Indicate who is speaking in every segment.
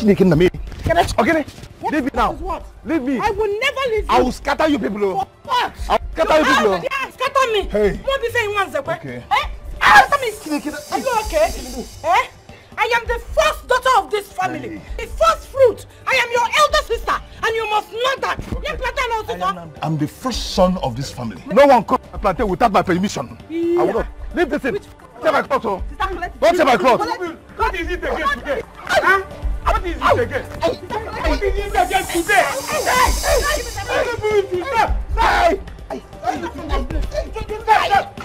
Speaker 1: Okay, leave me now.
Speaker 2: What?
Speaker 1: Leave me.
Speaker 2: I will never leave you.
Speaker 1: I will scatter you people.
Speaker 2: For what?
Speaker 1: I will scatter you people.
Speaker 2: Yeah, scatter me.
Speaker 1: Hey.
Speaker 2: What be saying once,
Speaker 1: okay.
Speaker 2: Scatter me. Are you okay? Eh? I am the first daughter of this family. The first fruit. I am your elder sister. And you must know that. Okay.
Speaker 1: I'm the first son of this family. No one comes to my plantain without my permission.
Speaker 2: Yeah.
Speaker 1: I will not. Leave this in. Take my clothes. Don't take my clothes.
Speaker 3: What is it again today? Huh? What is it again? What is it again today?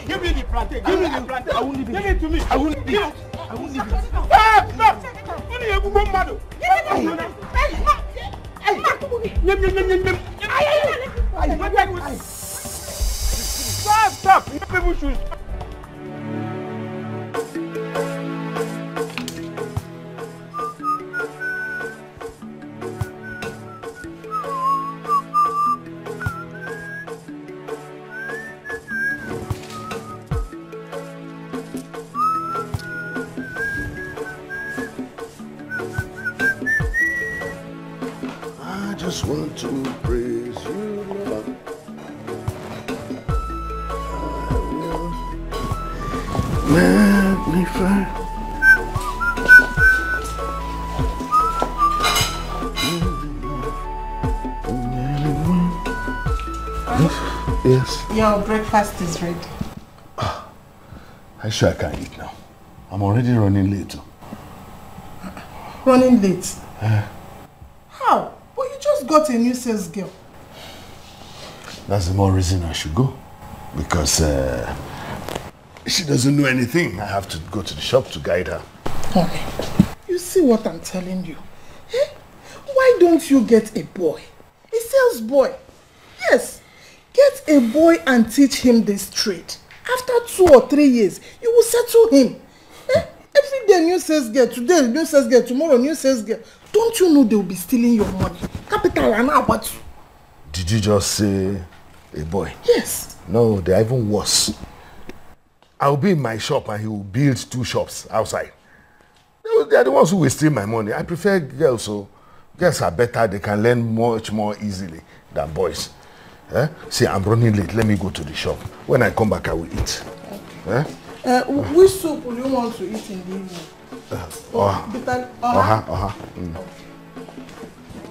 Speaker 3: Give me the plantain. Give me the plantain. I won't leave it. Give it to me. I won't leave it. I won't leave it. Stop! Only you go mad. Stop! You people should.
Speaker 4: I just want to praise you, Lord. I will magnify. Yes.
Speaker 2: Your breakfast is ready.
Speaker 4: I sure I can't eat now. I'm already running late.
Speaker 2: Running late? How? Well, you just got a new sales girl.
Speaker 4: That's the more reason I should go. Because she doesn't know anything. I have to go to the shop to guide her.
Speaker 2: Okay. You see what I'm telling you? Eh? Why don't you get a boy? A sales boy? Yes. Get a boy and teach him this trade. After 2 or 3 years, you will settle him. Eh? Every day new sales girl, today new sales girl, tomorrow new sales girl. Don't you know they will be stealing your money? Capital and what?
Speaker 4: Did you just say a boy?
Speaker 2: Yes.
Speaker 4: No, they're even worse. I'll be in my shop and he will build 2 shops outside. They're the ones who will steal my money. I prefer girls, so girls are better. They can learn much more easily than boys. Eh? See, I'm running late. Let me go to the shop. When I come back, I will eat. Okay. Eh?
Speaker 2: Which soup will you want to eat in the evening?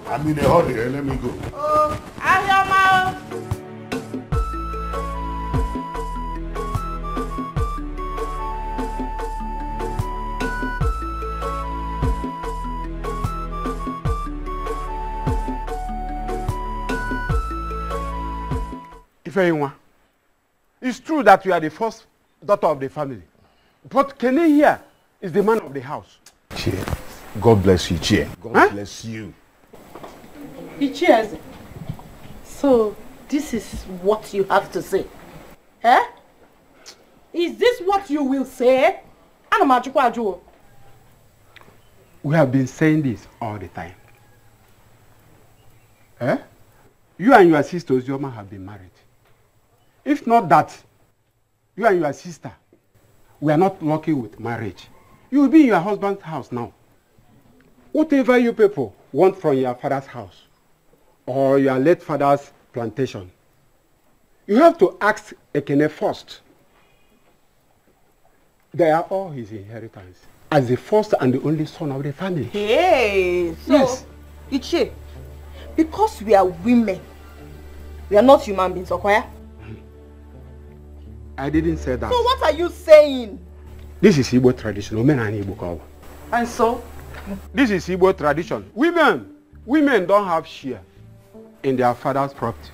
Speaker 4: I'm in a hurry. Let me go.
Speaker 2: Oh, Ayama!
Speaker 3: Ifeyinwa, it's true that you are the first daughter of the family. But Kenny here is the man of the house.
Speaker 4: Chie. God bless you, Chie. God bless you.
Speaker 5: Cheers. So, this is what you have to say. Eh? Is this what you will say?
Speaker 3: We have been saying this all the time. Eh? You and your sister Ozioma have been married. If not that, you and your sister, we are not lucky with marriage. You will be in your husband's house now. Whatever you people want from your father's house or your late father's plantation, you have to ask Ekene first. They are all his inheritance as the first and the only son of the family.
Speaker 5: Hey, so,
Speaker 3: yes.
Speaker 5: Ichie, because we are women, we are not human beings, okay?
Speaker 3: I didn't say that.
Speaker 5: So what are you saying?
Speaker 3: This is Igbo tradition. Women and Igbo call.
Speaker 5: And so?
Speaker 3: This is Igbo tradition. Women don't have share in their father's property,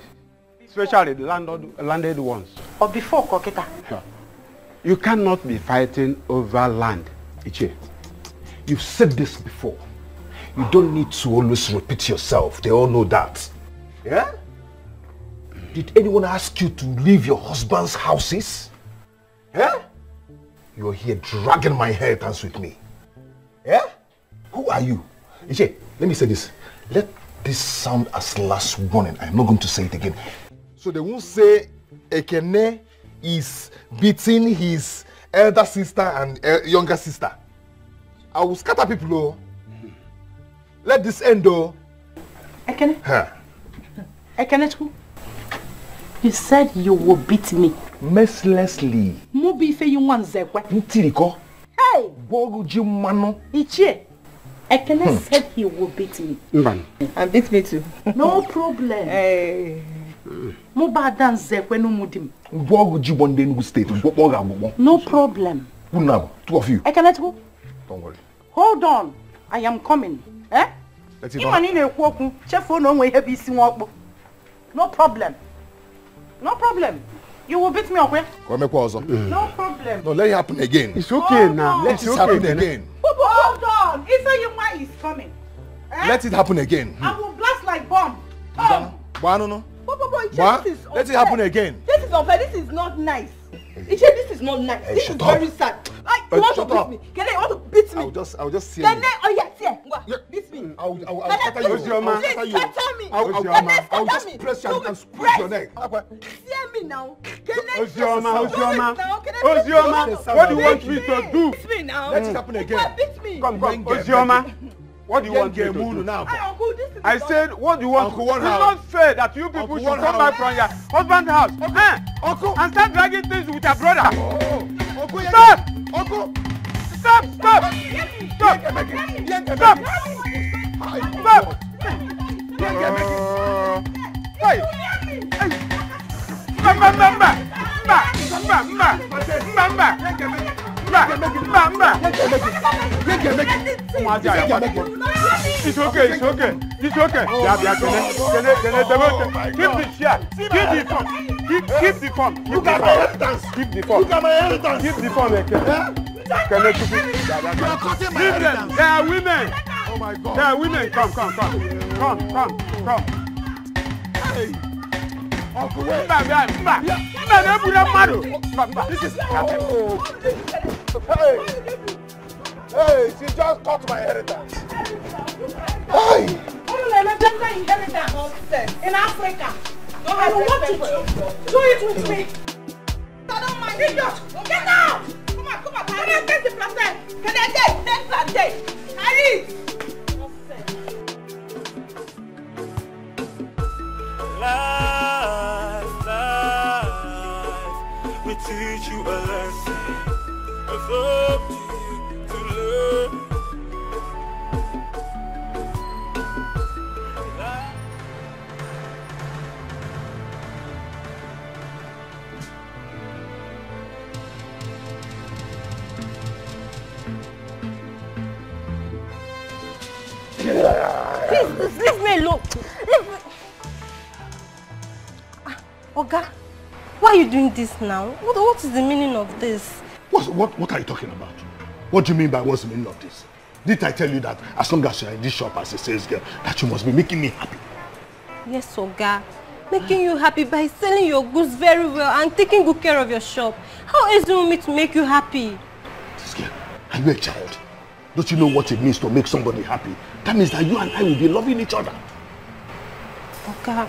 Speaker 3: especially the landed ones.
Speaker 5: Or before Koketa.
Speaker 3: Yeah. You cannot be fighting over land. Ichie,
Speaker 4: you've said this before. You don't need to always repeat yourself. They all know that. Yeah? Did anyone ask you to leave your husband's houses? Yeah? You're here dragging my inheritance with me. Yeah? Who are you? Ichie, let me say this. Let this sound as last warning. I'm not going to say it again. So they won't say Ekene is beating his elder sister and younger sister. I will scatter people. Let this end though.
Speaker 5: Ekene?
Speaker 4: Huh.
Speaker 5: Ekene, you said you will beat me.
Speaker 4: Mercilessly.
Speaker 5: Mubi ife you want zekwe.
Speaker 4: Ntiriko.
Speaker 5: Hey!
Speaker 4: Bogu jimano.
Speaker 5: Ichie. Ekene said he will beat me.
Speaker 2: And beat me too.
Speaker 5: No problem.
Speaker 2: Hey.
Speaker 5: Muba dan zekwe no mudim.
Speaker 4: Bogu jibonde Enugu State.
Speaker 5: No problem.
Speaker 4: Who now? Two of you.
Speaker 5: Ekene,
Speaker 4: don't worry.
Speaker 5: Hold on. I am coming. Eh?
Speaker 4: Let's see.
Speaker 5: No problem. No problem. You will beat me up, eh?
Speaker 4: Come also.
Speaker 5: No problem.
Speaker 4: No, let it happen again.
Speaker 3: It's okay now.
Speaker 4: Let it happen again.
Speaker 5: Hold on. Ifeyinwa is coming. Eh?
Speaker 4: Let it happen again.
Speaker 5: I will blast like bomb.
Speaker 4: No. Let it happen again.
Speaker 2: This is unfair. This is not nice. This is not nice. This is very sad. You want to beat me? Can I want to beat me?
Speaker 4: I'll just see you.
Speaker 2: Oh yes, yeah. Beat me.
Speaker 4: I'll scatter you.
Speaker 2: Please scatter me.
Speaker 4: I'll just press you and squeeze your neck.
Speaker 2: Hear me now.
Speaker 3: Ozioma, what do you want me to do?
Speaker 2: Beat me now.
Speaker 4: Let it happen again.
Speaker 2: Beat me.
Speaker 3: Come, Ozioma. What do you want me to do?
Speaker 4: Now.
Speaker 3: I said, what do you want? It's not fair that you people should come back from your husband's house and start dragging things with your brother. Stop! Stop! Stop! It's okay. Keep the chair. Keep the phone. Keep the phone.
Speaker 4: Look at my inheritance.
Speaker 3: Keep the phone.
Speaker 4: Look at my inheritance.
Speaker 3: Keep the phone. Leave them. They are women.
Speaker 4: Oh my God.
Speaker 3: They are women. Come.
Speaker 4: Hey. Uncle, wait. This is... Hey, she just cut my inheritance. Hey.
Speaker 5: In Africa. I don't want you to do it with me. I don't mind. Idiot. Get out. Come on. Can I take the plantain? Can I take plantain? I eat.
Speaker 6: Life, we teach you a lesson. It's up to you to learn.
Speaker 7: Please, leave me alone. Oga, why are you doing this now? What is the meaning of this?
Speaker 1: What are you talking about? What do you mean by what's the meaning of this? Did I tell you that as long as you're in this shop as a sales girl, that you must be making me happy?
Speaker 7: Yes, Oga. Making you happy by selling your goods very well and taking good care of your shop. How else do you want me to make you happy?
Speaker 1: This girl, are you a child? Don't you know what it means to make somebody happy? That means that you and I will be loving each other.
Speaker 7: Oga,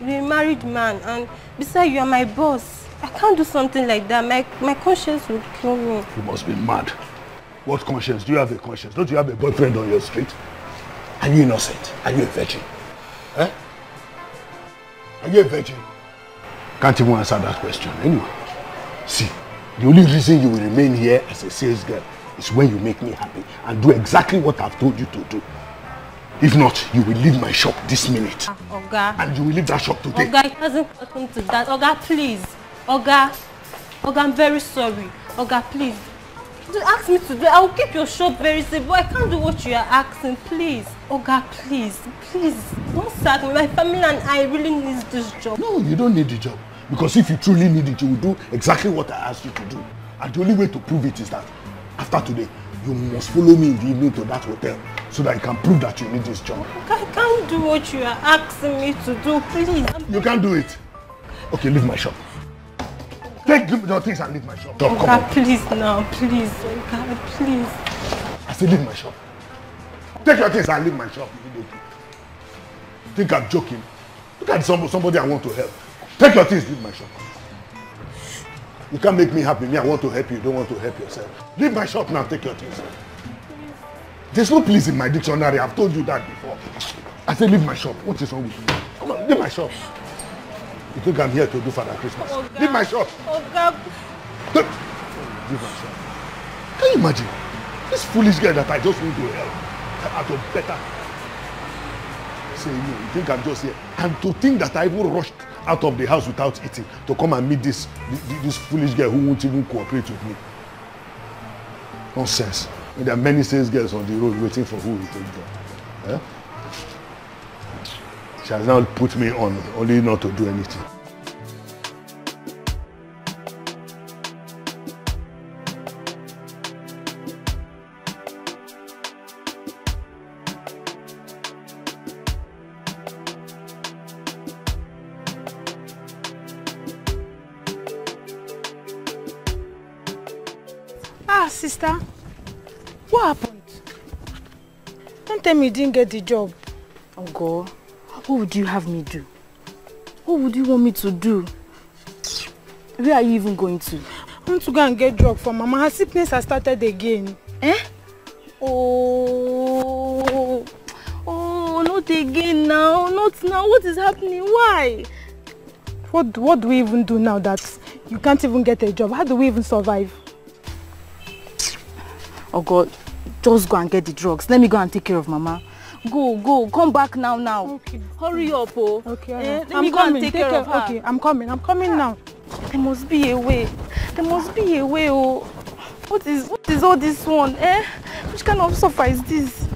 Speaker 7: you're a married man, and besides you are my boss. I can't do something like that. My conscience will kill me.
Speaker 1: You must be mad. What conscience? Do you have a conscience? Don't you have a boyfriend on your street? Are you innocent? Are you a virgin? Eh? Are you a virgin? Can't even answer that question. Anyway, see, the only reason you will remain here as a sales girl is when you make me happy and do exactly what I've told you to do. If not, you will leave my shop this minute.
Speaker 7: Oga.
Speaker 1: And you will leave that shop today.
Speaker 7: Oga, it hasn't gotten to that. Oga, please. Oga, I'm very sorry. Oga, please. Don't ask me to do it. I will keep your shop very safe, but I can't do what you are asking. Please. Oga, please. Don't sack me. My family and I really need this job.
Speaker 1: No, you don't need the job. Because if you truly need it, you will do exactly what I asked you to do. And the only way to prove it is that after today, you must follow me in the evening to that hotel so that you can prove that you need this job.
Speaker 7: I can't do what you are asking me to do, please.
Speaker 1: You can't do it. Okay, leave my shop. Take your things and leave my shop. Come
Speaker 7: Oga,
Speaker 1: on.
Speaker 7: please now, please. Oga, please.
Speaker 1: I said leave my shop. Take your things and leave my shop immediately. Think I'm joking? Look at somebody I want to help. Take your things, leave my shop. You can't make me happy. Me, I want to help you. You don't want to help yourself. Leave my shop now. Take your things. There's no please in my dictionary. I've told you that before. I said leave my shop. What is wrong with you? Come on, leave my shop. You think I'm here to do Father Christmas? Leave my shop. Leave my shop. Can you imagine? This foolish girl that I just want to help. Out of better. Say you think I'm just here. And to think that I even rushed out of the house without eating to come and meet this foolish girl who won't even cooperate with me. Nonsense. There are many sales girls on the road waiting for who will take them. Eh? She has now put me on, only not to do anything.
Speaker 5: Ah, sister, what happened? Don't tell me you didn't get the job.
Speaker 8: Oh God, what would you have me do? What would you want me to do? Where are you even going to?
Speaker 5: I want to go and get drug for Mama. Her sickness has started again.
Speaker 8: Eh? Oh, not again now. Not now. What is happening? Why?
Speaker 5: What do we even do now that you can't even get a job? How do we even survive?
Speaker 8: Oh God, just go and get the drugs. Let me go and take care of Mama. Go, come back now.
Speaker 5: Okay.
Speaker 8: Hurry up, oh.
Speaker 5: Okay,
Speaker 8: let me go and take care of her.
Speaker 5: Okay, I'm coming now.
Speaker 8: There must be a way. Oh. What is all this one? Which kind of suffer is this?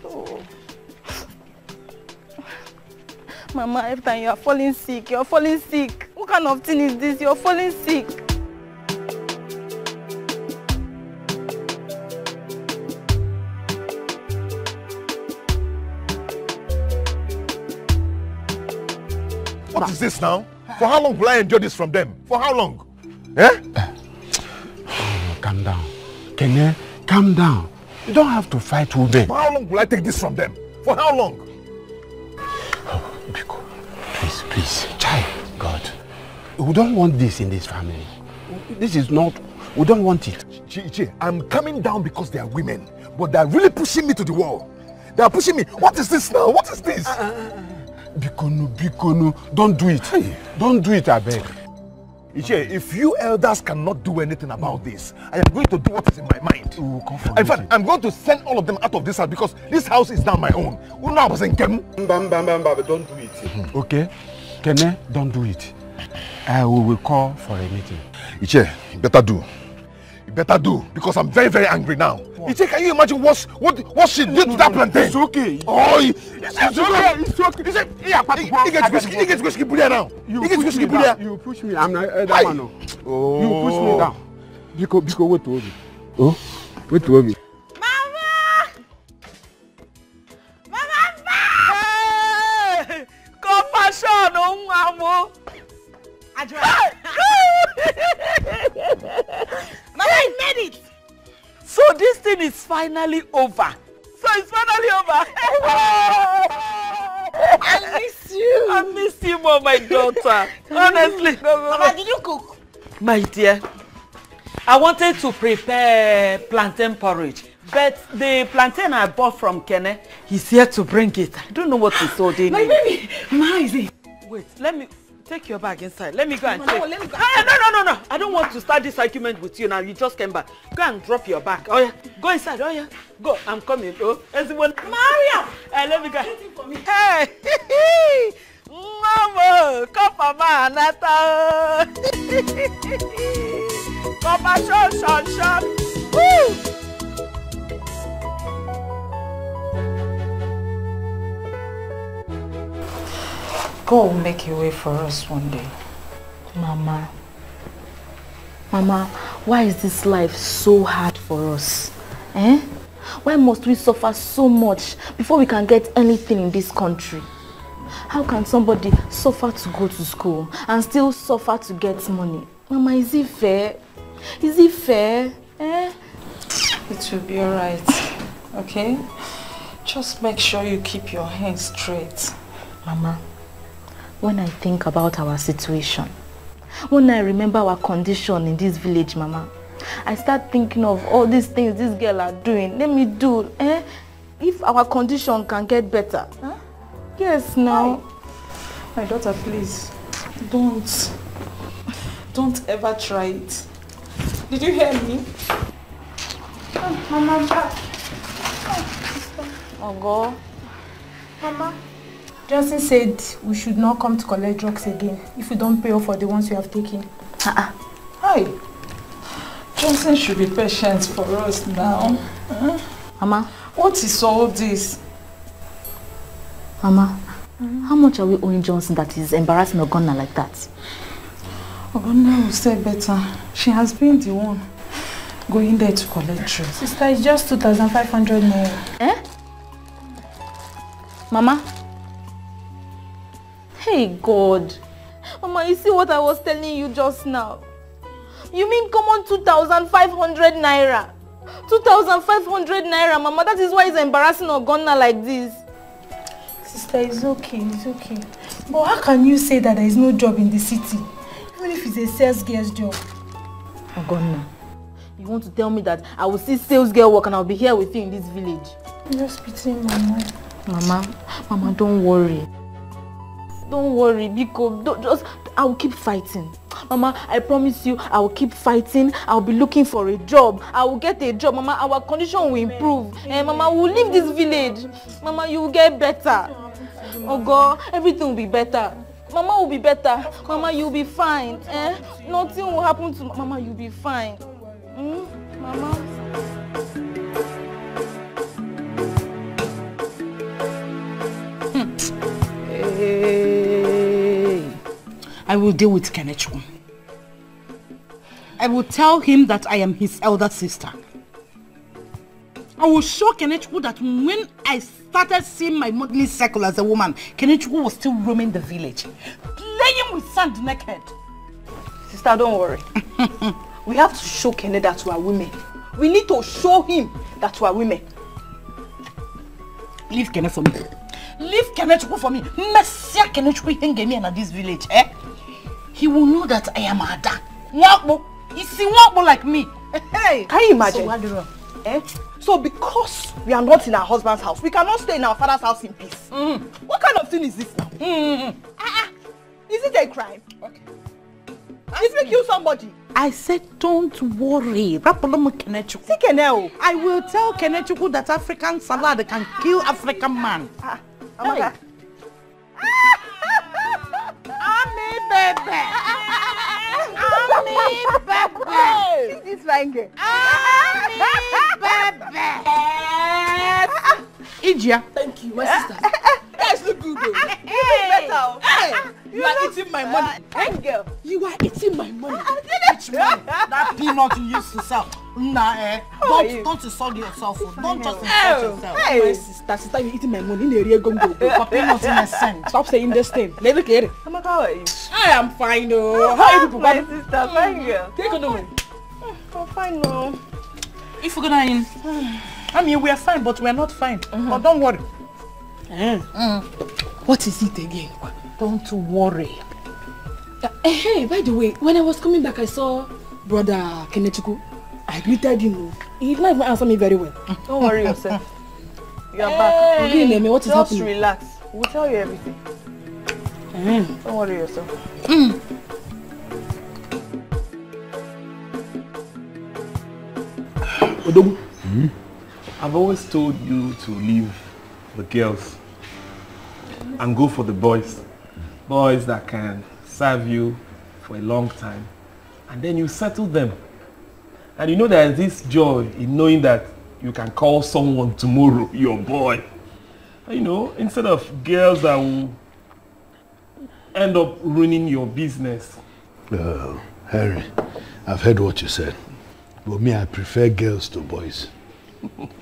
Speaker 8: Oh. Mama, every time you are falling sick. What kind of thing is this? You're falling sick.
Speaker 4: What is this now? For how long will I endure this from them? For how long? Eh?
Speaker 3: Calm down. Kene, calm down. You don't have to fight women.
Speaker 4: For how long will I take this from them? For how long?
Speaker 3: Oh, Biko, please. Child, God. We don't want this in this family. This is not... We don't want it.
Speaker 4: Chi, I'm coming down because they are women. But they are really pushing me to the wall. They are pushing me. What is this now? What is this?
Speaker 3: Biko, no. Don't do it. Hey. Don't do it, I beg.
Speaker 4: Ichie, if you elders cannot do anything about this, I am going to do what is in my mind. In fact, I'm going to send all of them out of this house because this house is now my own.
Speaker 3: Don't do it. Okay? Kene, don't do it. We will call for a meeting.
Speaker 4: Ichie, you better do. You better do because I'm very, very angry now. Ichie, can you imagine what she did to that plantain?
Speaker 3: It's okay.
Speaker 4: Oh,
Speaker 3: it's okay.
Speaker 4: He gets whiskey bully now.
Speaker 3: You push me. I'm not that man. Oh. You push me down. Biko, wait to me. Oh, wait to me.
Speaker 5: Mama! Hey! Compassion, oh, Mama! Mama, I made it! So this thing is finally over. I miss you. I miss you more, my daughter. Honestly. Mama, did you cook? My dear, I wanted to prepare plantain porridge. But the plantain I bought from Kene, he's here to bring it. I don't know what he's holding. My baby, Ma is it? Wait, let me take your bag inside. Let me go and take. No. I don't want to start this argument with you now. You just came back. Go and drop your bag. Oh yeah, go inside. Oh yeah, go. I'm coming. Oh, everyone. Maria, let me go. Waiting for me. Hey, Mama, Papa, Nata. Papa, shot. Woo! God will make a way for us one day.
Speaker 8: Mama, why is this life so hard for us? Why must we suffer so much before we can get anything in this country? How can somebody suffer to go to school and still suffer to get money? Mama, is it fair? It
Speaker 9: will be alright, okay? Just make sure you keep your hands straight.
Speaker 8: Mama, when I think about our situation, when I remember our condition in this village, Mama, I start thinking of all these things this girl are doing. Let me do, if our condition can get better. Huh? Yes, now.
Speaker 9: My daughter, please, don't ever try it. Did you hear me?
Speaker 5: Oh, Mama, back.
Speaker 8: Oh, God.
Speaker 5: Mama, Johnson said we should not come to collect drugs again if we don't pay off for the ones we have taken.
Speaker 9: Hi. Johnson should be patient for us now.
Speaker 8: Mama.
Speaker 9: What is all this?
Speaker 8: Mama, how much are we owing Johnson that is embarrassing Ogonna like that?
Speaker 9: Ogonna will say better. She has been the one going there to collect drugs.
Speaker 5: Sister, it's just 2,500 naira.
Speaker 8: Mama? Hey, God. Mama, you see what I was telling you just now? You mean come on 2,500 naira? 2,500 naira, Mama. That is why it's embarrassing Ogonna like this.
Speaker 5: Sister, it's okay, it's okay. But how can you say that there is no job in the city? Even if it's a sales girl's job.
Speaker 8: Ogonna, you want to tell me that I will see sales girl work and I'll be here with you in this village?
Speaker 5: Just between Mama.
Speaker 8: Mama, don't worry. Don't worry, because I will keep fighting. Mama, I promise you, I will keep fighting. I will be looking for a job. I will get a job. Mama, our condition will improve. And Mama, we'll leave this village. Mama, you will get better. Oh God, everything will be better. Mama will be better. Mama, you'll be fine. Nothing will happen to Mama, you'll be fine. Mama.
Speaker 10: I will deal with Kenechukwu. I will tell him that I am his elder sister. I will show Kenechukwu that when I started seeing my modeling circle as a woman, Kenechukwu was still roaming the village, playing with sand naked.
Speaker 11: Sister, don't worry. We have to show Kene that we are women. We need to show him that we are women.
Speaker 10: Leave Kene for me. Leave Kenechukwu for me. Messia Kenechukwu henge me in this village, He will know that I am Ada. Wakbo. Is he Wakbo like me?
Speaker 11: Hey, can you imagine? So because we are not in our husband's house, we cannot stay in our father's house in peace. What kind of thing is this now? Is it a crime? Okay. Did we kill somebody?
Speaker 10: I said don't worry. I will tell Kenechukwu that African salad can kill African man.
Speaker 11: Amaka.
Speaker 10: Ami baby.
Speaker 11: See this fine girl.
Speaker 10: Ijia.
Speaker 11: Thank you, my sister. Guys, look good though. You look better.
Speaker 10: You are eating my money.
Speaker 11: Fine girl.
Speaker 10: You are eating my money. Which money? That peanut you used to sell. Nah, don't insult yourself. Don't just insult yourself.
Speaker 11: Hey. My sister, you eating my money. In the area, go.
Speaker 10: For peanuts in a cent.
Speaker 11: Stop saying this thing. Let me get it. Amaka, how are you?
Speaker 10: I am fine though.
Speaker 11: How are you people? My sister, fine girl.
Speaker 10: Take a moment.
Speaker 11: I'm fine though.
Speaker 10: If we're gonna in, I mean we are fine, but we are not fine. But don't worry.
Speaker 11: What is it again?
Speaker 10: Don't worry.
Speaker 11: Hey, by the way, when I was coming back, I saw brother Kenechukwu. I greeted him. He did not even answer me very well. Don't worry yourself. You are back. Okay, what is happening? Just relax. We'll tell you everything. Don't worry yourself.
Speaker 12: Odogu, I've always told you to leave the girls and go for the boys. Boys that can serve you for a long time. And then you settle them. And you know there's this joy in knowing that you can call someone tomorrow your boy. You know, instead of girls that will end up ruining your business.
Speaker 1: Harry, I've heard what you said. But me, I prefer girls to boys.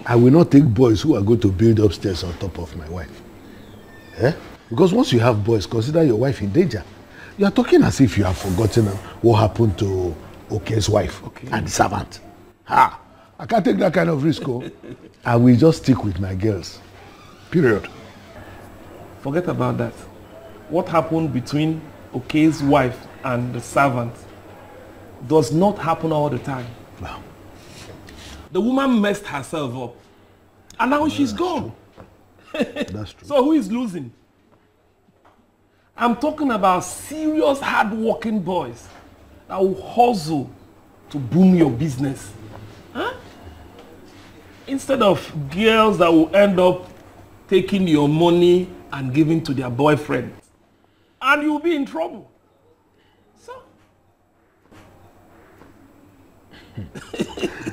Speaker 1: I will not take boys who are going to build upstairs on top of my wife. Because once you have boys, consider your wife in danger. You are talking as if you have forgotten what happened to Oke's wife and the servant. I can't take that kind of risk. I will just stick with my girls. Period.
Speaker 12: Forget about that. What happened between Oke's wife and the servant does not happen all the time.
Speaker 1: Wow.
Speaker 12: The woman messed herself up. And now she's gone.
Speaker 1: That's true.
Speaker 12: So who is losing? I'm talking about serious, hard-working boys that will hustle to boom your business. Huh? Instead of girls that will end up taking your money and giving to their boyfriend. And you'll be in trouble. So.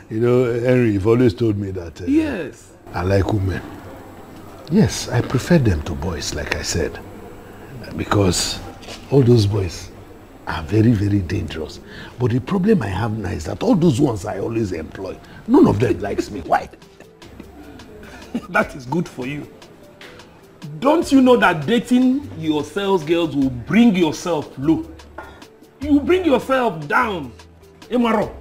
Speaker 1: You know, Henry, you've always told me that
Speaker 12: Yes.
Speaker 1: I like women. Yes, I prefer them to boys, like I said. Because all those boys are very, very dangerous. But the problem I have now is that all those ones I always employ, none of them likes me. Why?
Speaker 12: That is good for you. Don't you know that dating your sales girls will bring yourself low? You will bring yourself down. Emaro.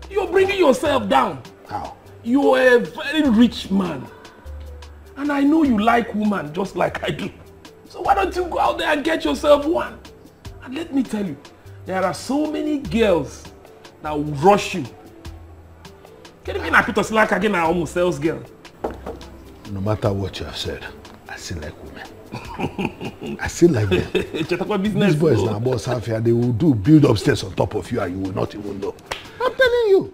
Speaker 12: You're bringing yourself down.
Speaker 1: How?
Speaker 12: You're a very rich man. And I know you like women just like I do. So why don't you go out there and get yourself one? And let me tell you, there are so many girls that will rush you. Can you mean I put a slack again? I almost sales girl.
Speaker 1: No matter what you have said, I still like women. I still like them. These boys now, boss half here, they will do build upstairs on top of you and you will not even know. I'm telling you.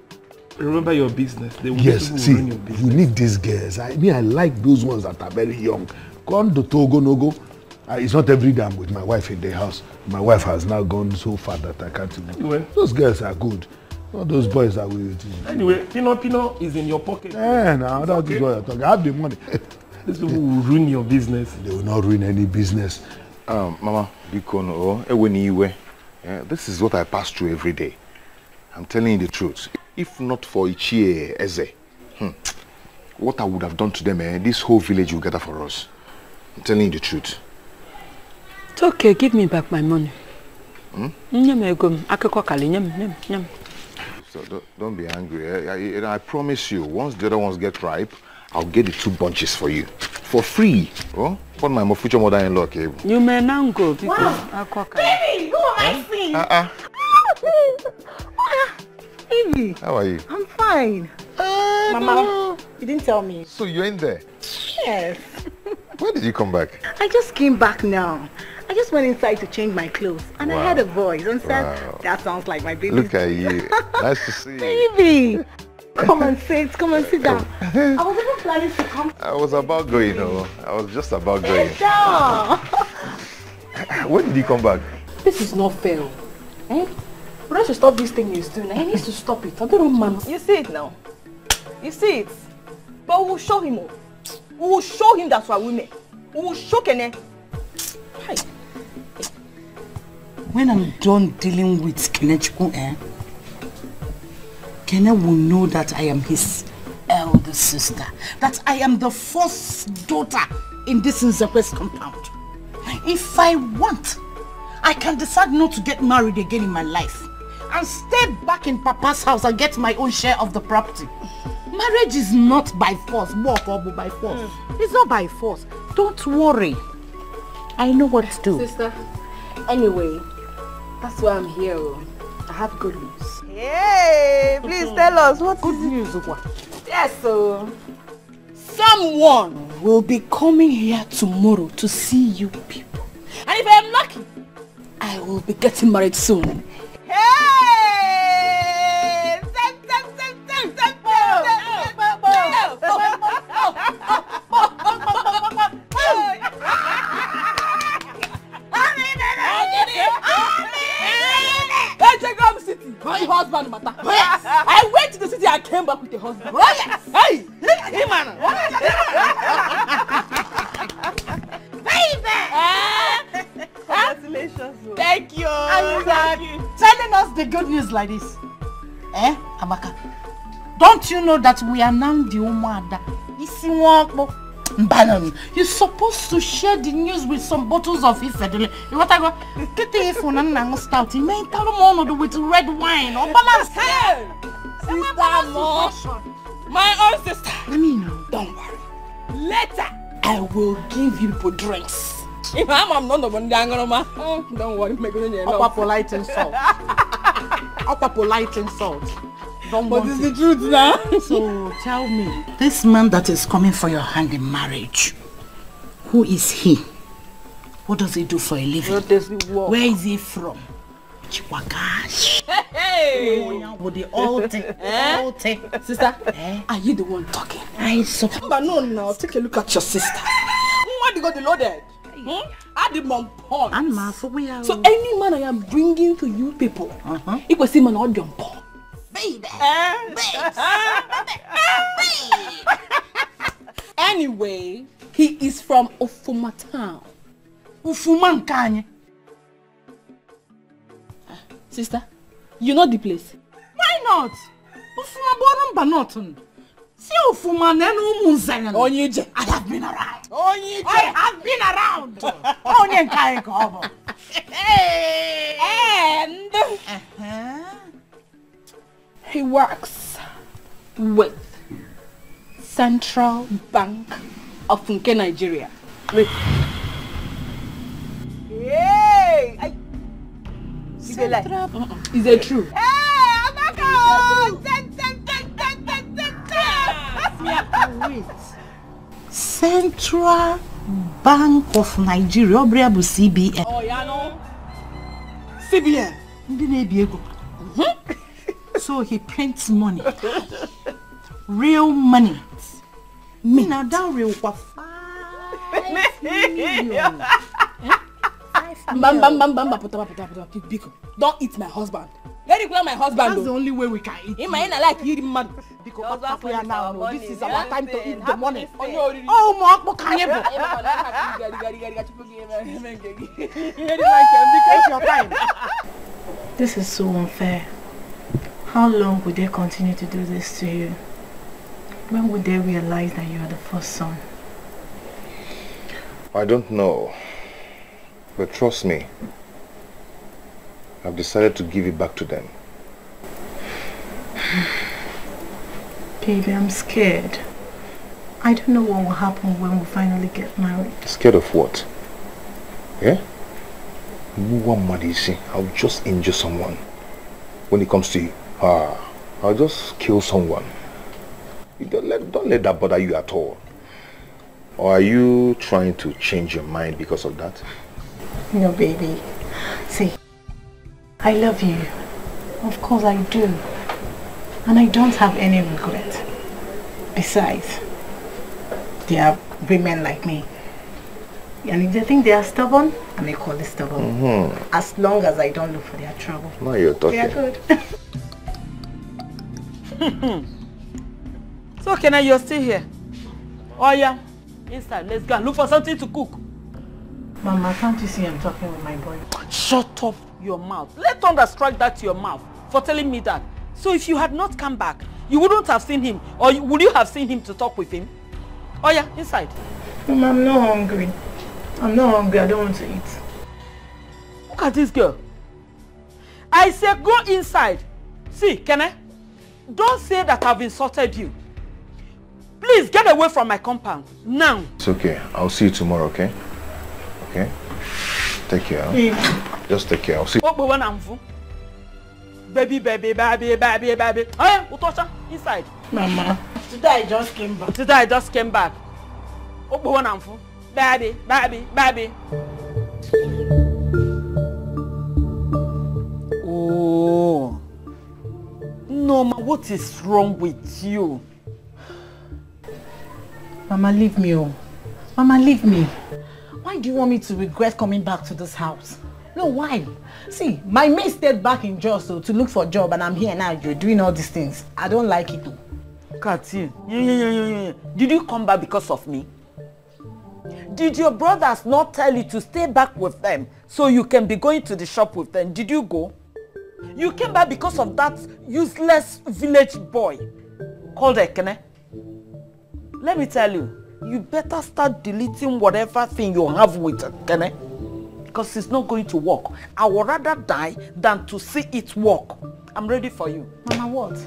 Speaker 12: Remember your business. They will
Speaker 1: Yes, see,
Speaker 12: run your business.
Speaker 1: you need these girls. I like those ones that are very young. Gone to Togo, no go. It's not every day I'm with my wife in the house. My wife has now gone so far that I can't even.
Speaker 12: Anyway.
Speaker 1: Those girls are good. Not those boys that will.
Speaker 12: Anyway, Pino is in your pocket.
Speaker 1: Yeah, now that's
Speaker 12: okay.
Speaker 1: what I'm talking. I have the money.
Speaker 12: These people will ruin your business.
Speaker 1: They will not ruin any business.
Speaker 4: Mama, this is what I pass through every day. I'm telling you the truth. If not for Ichie Eze, what I would have done to them, this whole village will gather for us. I'm telling you the truth.
Speaker 11: It's okay, give me back my money.
Speaker 4: So don't be angry. I promise you, once the other ones get ripe, I'll get the 2 bunches for you. For free. Oh, what my future mother-in-law came.
Speaker 11: You may now go because
Speaker 5: wow. Baby, who am I seeing?
Speaker 4: Baby. How are you?
Speaker 5: I'm fine. Mama, you didn't tell me.
Speaker 4: So you're in there?
Speaker 5: Yes.
Speaker 4: When did you come back?
Speaker 5: I just came back now. I just went inside to change my clothes and I heard a voice and said, that sounds like my baby.
Speaker 4: Look at you. Nice to see you.
Speaker 5: Baby, come and sit down. I was even planning to come.
Speaker 4: I was about going, I was just about going.
Speaker 5: Sit down.
Speaker 4: When did you come back?
Speaker 11: This is not fair. But I should stop this thing he's doing. He needs to stop it. I don't know, man.
Speaker 5: You see it now. You see it. But we'll show him. We will show him that's why women. We will show Kene.
Speaker 10: Hi. When I'm done dealing with Kenechku, Kene will know that I am his elder sister. That I am the first daughter in this Nzekwe's compound. If I want, I can decide not to get married again in my life and stay back in Papa's house and get my own share of the property. Marriage is not by force, walk or by force. It's not by force. Don't worry. I know what to do.
Speaker 11: Sister, anyway, that's why I'm here. I have good news.
Speaker 5: Hey, please tell us what
Speaker 10: good news. What?
Speaker 11: Yes, so
Speaker 10: someone will be coming here tomorrow to see you people. And if I am lucky, I will be getting married soon.
Speaker 11: My husband matter. Yes. I went to the city, I came back with a husband. Oh, yes. Hey! Hey, man!
Speaker 5: Baby! Congratulations.
Speaker 11: Thank you.
Speaker 10: Thank you. Telling us the good news like this. Amaka? Don't you know that we are now the Umada? You're supposed to share the news with some bottles of Ifedele. You want to go? Get the iPhone and start. You may tell them all with red wine or balance.
Speaker 11: Hey! Sister, my own sister.
Speaker 10: Let me know.
Speaker 11: Don't worry. Later,
Speaker 10: I will give you people drinks.
Speaker 11: If I'm not the one, don't worry.
Speaker 10: Polite insult. proper polite insult.
Speaker 2: But it's the truth now.
Speaker 10: So tell me, this man that is coming for your hand in marriage, who is he? What does he do for a living? Where is he from? Chiwakash.
Speaker 11: Hey!
Speaker 10: With the altar.
Speaker 11: Sister, are you the one talking?
Speaker 10: I suppose.
Speaker 11: But no, now take a look at your sister. Why you got the loaded? I did my porn. So any man I am bringing to you people, it was him and all your porn.
Speaker 10: Baby.
Speaker 11: Anyway, he is from Ofuma town.
Speaker 10: Ufuma Nkanye.
Speaker 11: Sister, you know the place?
Speaker 10: Why not? Ufuma Borum Banoton. See Ufuma Nenu Munzayan.
Speaker 11: Onyije.
Speaker 10: I have been around.
Speaker 11: Onyije.
Speaker 10: I have been around. Onyenkai Kobo.
Speaker 11: And he works with Central Bank of Nigeria.
Speaker 5: Hey!
Speaker 11: Is it true?
Speaker 5: Hey,
Speaker 10: Wait. Central Bank of Nigeria, Obriabu CBN.
Speaker 11: Oh, yeah, no. CBN.
Speaker 10: So he prints money. Real money. Me now down real for 5 million.
Speaker 11: Don't eat my husband. Let it my husband.
Speaker 10: That's the only way we can eat.
Speaker 11: In my end, I like eating man.
Speaker 10: Because now, this is our time to eat the money.
Speaker 11: Oh, Mark, can you?
Speaker 10: Take your time.
Speaker 8: This is so unfair. How long would they continue to do this to you? When would they realize that you are the first son?
Speaker 4: I don't know. But trust me, I've decided to give it back to them.
Speaker 8: Baby, I'm scared. I don't know what will happen when we finally get married.
Speaker 4: Scared of what? Yeah? I'll just injure someone. When it comes to you, I'll just kill someone. Don't let that bother you at all. Or are you trying to change your mind because of that?
Speaker 8: No, baby. See, I love you. Of course I do. And I don't have any regret. Besides, there are women like me. And if they think they are stubborn, I may call it stubborn. As long as I don't look for their trouble.
Speaker 4: Now you're talking.
Speaker 8: They are good.
Speaker 11: So, Kenna, you're still here? Oh, yeah. Inside, let's go and look for something to cook.
Speaker 8: Mama, can't you see I'm talking with my boy?
Speaker 11: Shut up your mouth. Let thunder strike that to your mouth for telling me that. So if you had not come back, you wouldn't have seen him, or would you have seen him to talk with him? Oh yeah, inside.
Speaker 8: Mama, I'm not hungry. I'm not hungry. I don't want to eat.
Speaker 11: Look at this girl. I say go inside. See, Kenna, don't say that I've insulted you. Please get away from my compound now.
Speaker 4: It's okay. I'll see you tomorrow, okay? Okay? Take care. Huh? Just take care. I'll see you.
Speaker 11: Baby. Oh yeah, Utosha, inside.
Speaker 10: Mama, today I just came back.
Speaker 11: Baby. Oh. No, ma, what is wrong with you?
Speaker 10: Mama, leave me. Oh. Mama, leave me. Why do you want me to regret coming back to this house? No, why? See, my mate stayed back in Jos to look for a job, and I'm here now. You're doing all these things. I don't like it.
Speaker 11: Look at you. Did you come back because of me? Did your brothers not tell you to stay back with them so you can be going to the shop with them? Did you go? You came back because of that useless village boy called Ekene. Let me tell you, you better start deleting whatever thing you have with Ekene, because it's not going to work. I would rather die than to see it work. I'm ready for you.
Speaker 10: Mama, what?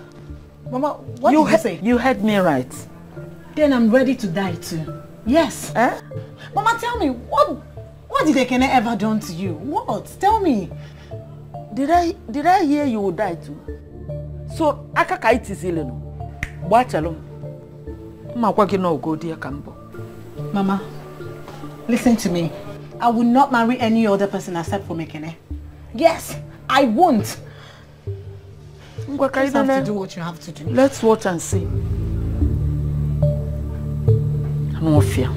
Speaker 10: Mama, what did you say?
Speaker 11: You heard me right.
Speaker 10: Then I'm ready to die too. Yes.
Speaker 11: Eh?
Speaker 10: Mama, tell me, what did Ekene ever done to you? What? Tell me. Did I hear you would die too? So akaka itisile no. Bwachalo. Makwagi no go dear Kambo.
Speaker 11: Mama, listen to me. I will not marry any other person except for Mekene. Yes, I won't. You just have to do what you have to do.
Speaker 10: Let's watch and see. No fear.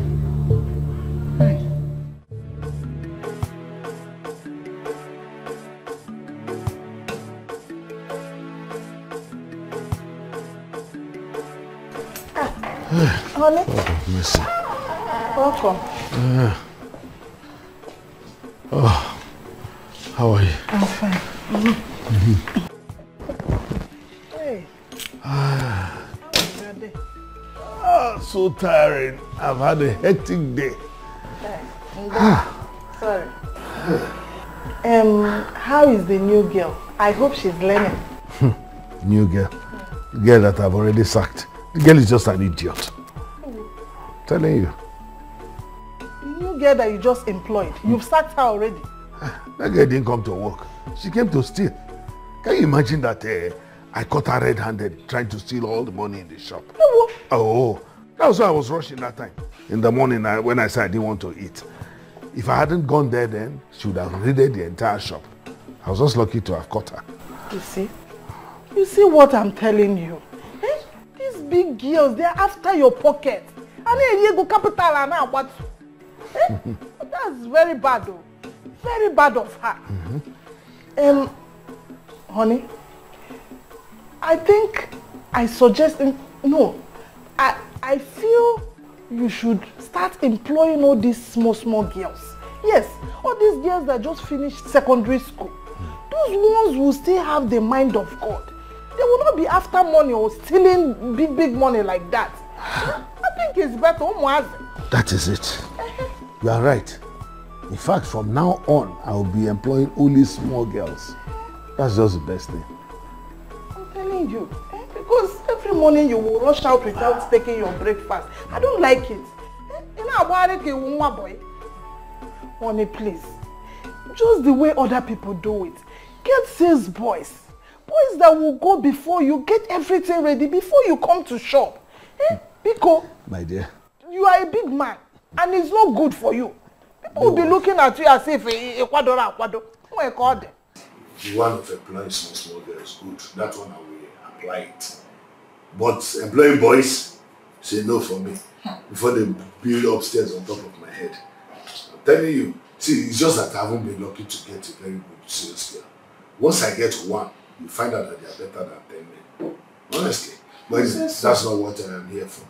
Speaker 2: Honey?
Speaker 1: Oh, mercy.
Speaker 2: Welcome.
Speaker 1: Oh, how are you?
Speaker 2: I'm fine. Hey.
Speaker 1: So tiring. I've had a hectic day.
Speaker 2: Sorry. How is the new girl? I hope she's learning.
Speaker 1: New girl. The girl that I've already sacked. The girl is just an idiot. Telling you.
Speaker 2: The new girl that you just employed, you've sacked her already.
Speaker 1: That girl didn't come to work. She came to steal. Can you imagine that I caught her red-handed trying to steal all the money in the shop? Oh, that was why I was rushing that time. In the morning when I said I didn't want to eat. If I hadn't gone there then, she would have raided the entire shop. I was just lucky to have caught her.
Speaker 2: You see? You see what I'm telling you? Eh? These big girls, they're after your pocket. And then you go capital and now what? Eh? That's very bad though. Very bad of her. Honey, I think I suggest, no, I feel you should start employing all these small girls. Yes, all these girls that just finished secondary school. Those ones will still have the mind of God. They will not be after money or stealing big money like that. I think it's better.
Speaker 1: That is it. You are right. In fact, from now on, I will be employing only small girls. That's just the best thing.
Speaker 2: I'm telling you. Because every morning you will rush out without taking your breakfast. I don't like it. You know, boy. Honey, please. Just the way other people do it. Get sales boys. Boys that will go before you, get everything ready before you come to shop. Because
Speaker 1: my dear,
Speaker 2: you are a big man and it's not good for you. People will be looking at you as if Ecuador.
Speaker 1: The one of employing small girls, good. That one I will apply it. But employing boys, say no for me. Before they build upstairs on top of my head. I'm telling you, see, it's just that I haven't been lucky to get a very good sales girl. Once I get one, you find out that they are better than 10 men. Honestly. But that's not what I am here for.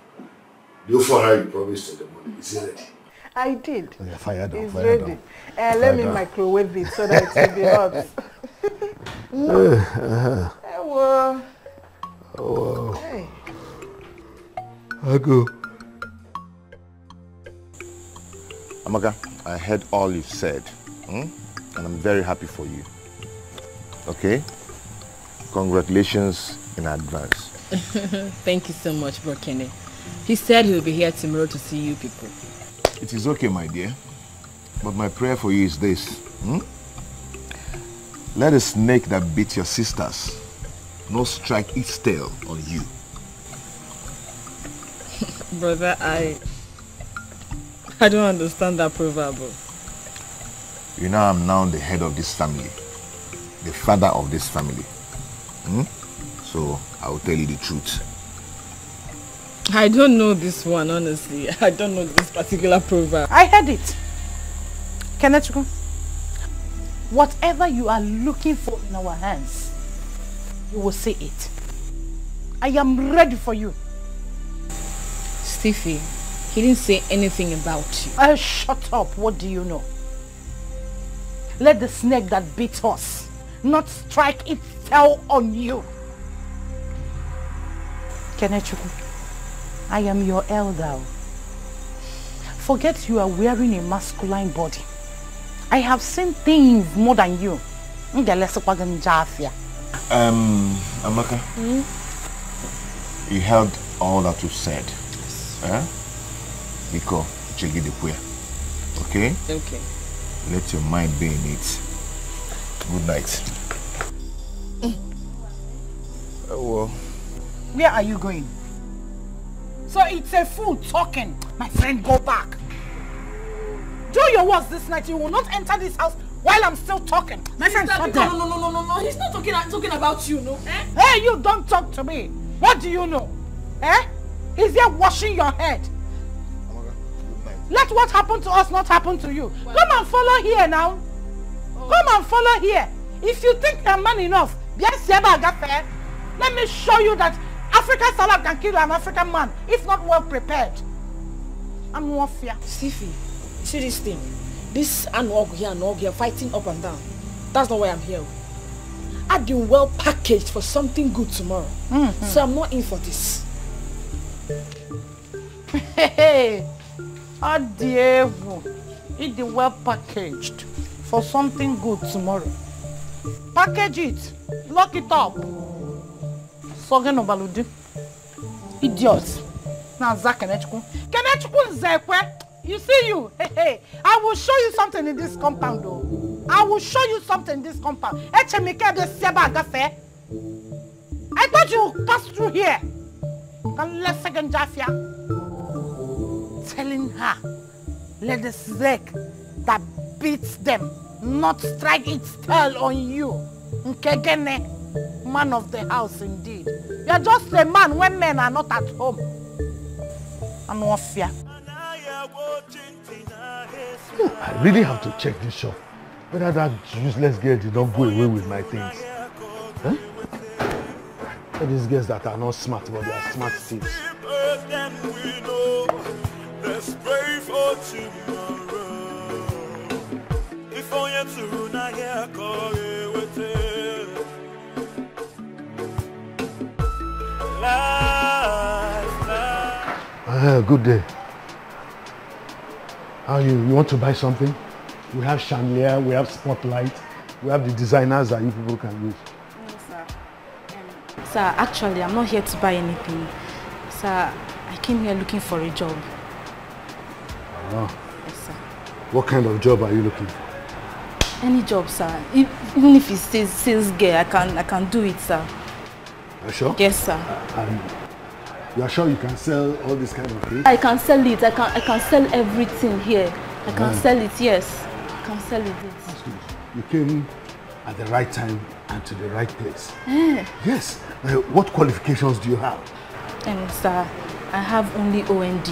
Speaker 1: Do for her you promised her the money. Is it ready?
Speaker 2: I did.
Speaker 1: Oh, yeah, fire down,
Speaker 2: it's
Speaker 1: fire
Speaker 2: ready.
Speaker 1: Down.
Speaker 2: Let me microwave it so that it will be hot.
Speaker 1: Oh.
Speaker 2: Hey.
Speaker 1: I go.
Speaker 4: Amaka, I heard all you've said, and I'm very happy for you. Okay? Congratulations in advance.
Speaker 11: Thank you so much, Bro Kenny. He said he'll be here tomorrow to see you people.
Speaker 4: It is okay, my dear. But my prayer for you is this. Let a snake that beats your sisters not strike its tail on you.
Speaker 11: Brother, I don't understand that proverb.
Speaker 4: You know I'm now the head of this family. The father of this family. So I will tell you the truth.
Speaker 11: I don't know this one, honestly. I don't know this particular proverb.
Speaker 10: I heard it. Kenechukwu, whatever you are looking for in our hands, you will see it. I am ready for you.
Speaker 11: Stiffy, he didn't say anything about you.
Speaker 10: Shut up. What do you know? Let the snake that beats us not strike its tail on you. Kenechukwu, I am your elder. Forget you are wearing a masculine body. I have seen things more than you.
Speaker 4: Amaka, you heard all that you said. Biko, chegi de puya. Okay?
Speaker 11: Okay.
Speaker 4: Let your mind be in it. Good night.
Speaker 10: Where are you going? So it's a fool talking. My friend, go back. Do your worst this night. You will not enter this house while I'm still talking. My friend, shut
Speaker 11: No. He's not talking about you, no? Eh?
Speaker 10: Hey, you don't talk to me. What do you know? Eh? He's here washing your head. Let what happened to us not happen to you. Well, come and follow here now. Oh. Come and follow here. If you think you're man enough, let me show you that African salad can kill an African man if not well prepared. I'm warfare.
Speaker 11: Sifi, see this thing? This and here fighting up and down. That's not why I'm here. I've been well packaged for something good tomorrow. So I'm not in for this.
Speaker 10: Hey, Adievo, it is well packaged for something good tomorrow. Package it, lock it up. Sogen Obaludi. Idiot. Now Zach Kenechku. Kenechku Zekwe. You see you. Hey. I will show you something in this compound though. I will show you something in this compound. I thought you would pass through here. Let's second Jafia. Telling her, let the snake that beats them not strike its tail on you. Nkegene, man of the house indeed. You are just a man when men are not at home. And no fear.
Speaker 1: I really have to check this shop. Whether that useless girl did not go away with my things. Huh? All these girls that are not smart, but they are smart thieves.
Speaker 6: Let's pray for tomorrow. If only to not hear call with it.
Speaker 1: Good day. How are you? You want to buy something? We have chandelier, we have spotlight, we have the designers that you people can use.
Speaker 8: No, sir. Sir, actually, I'm not here to buy anything. Sir, I came here looking for a job.
Speaker 1: Oh.
Speaker 8: Yes, sir.
Speaker 1: What kind of job are you looking for?
Speaker 8: Any job, sir. Even if it says sales girl, I can do it, sir.
Speaker 1: Are you sure?
Speaker 8: Yes, sir.
Speaker 1: And you are sure you can sell all this kind of things?
Speaker 8: I can sell it. I can sell everything here. I can sell it, yes. I can sell it.
Speaker 1: That's good. You came at the right time and to the right place. Yes. What qualifications do you have?
Speaker 8: Sir, I have only OND.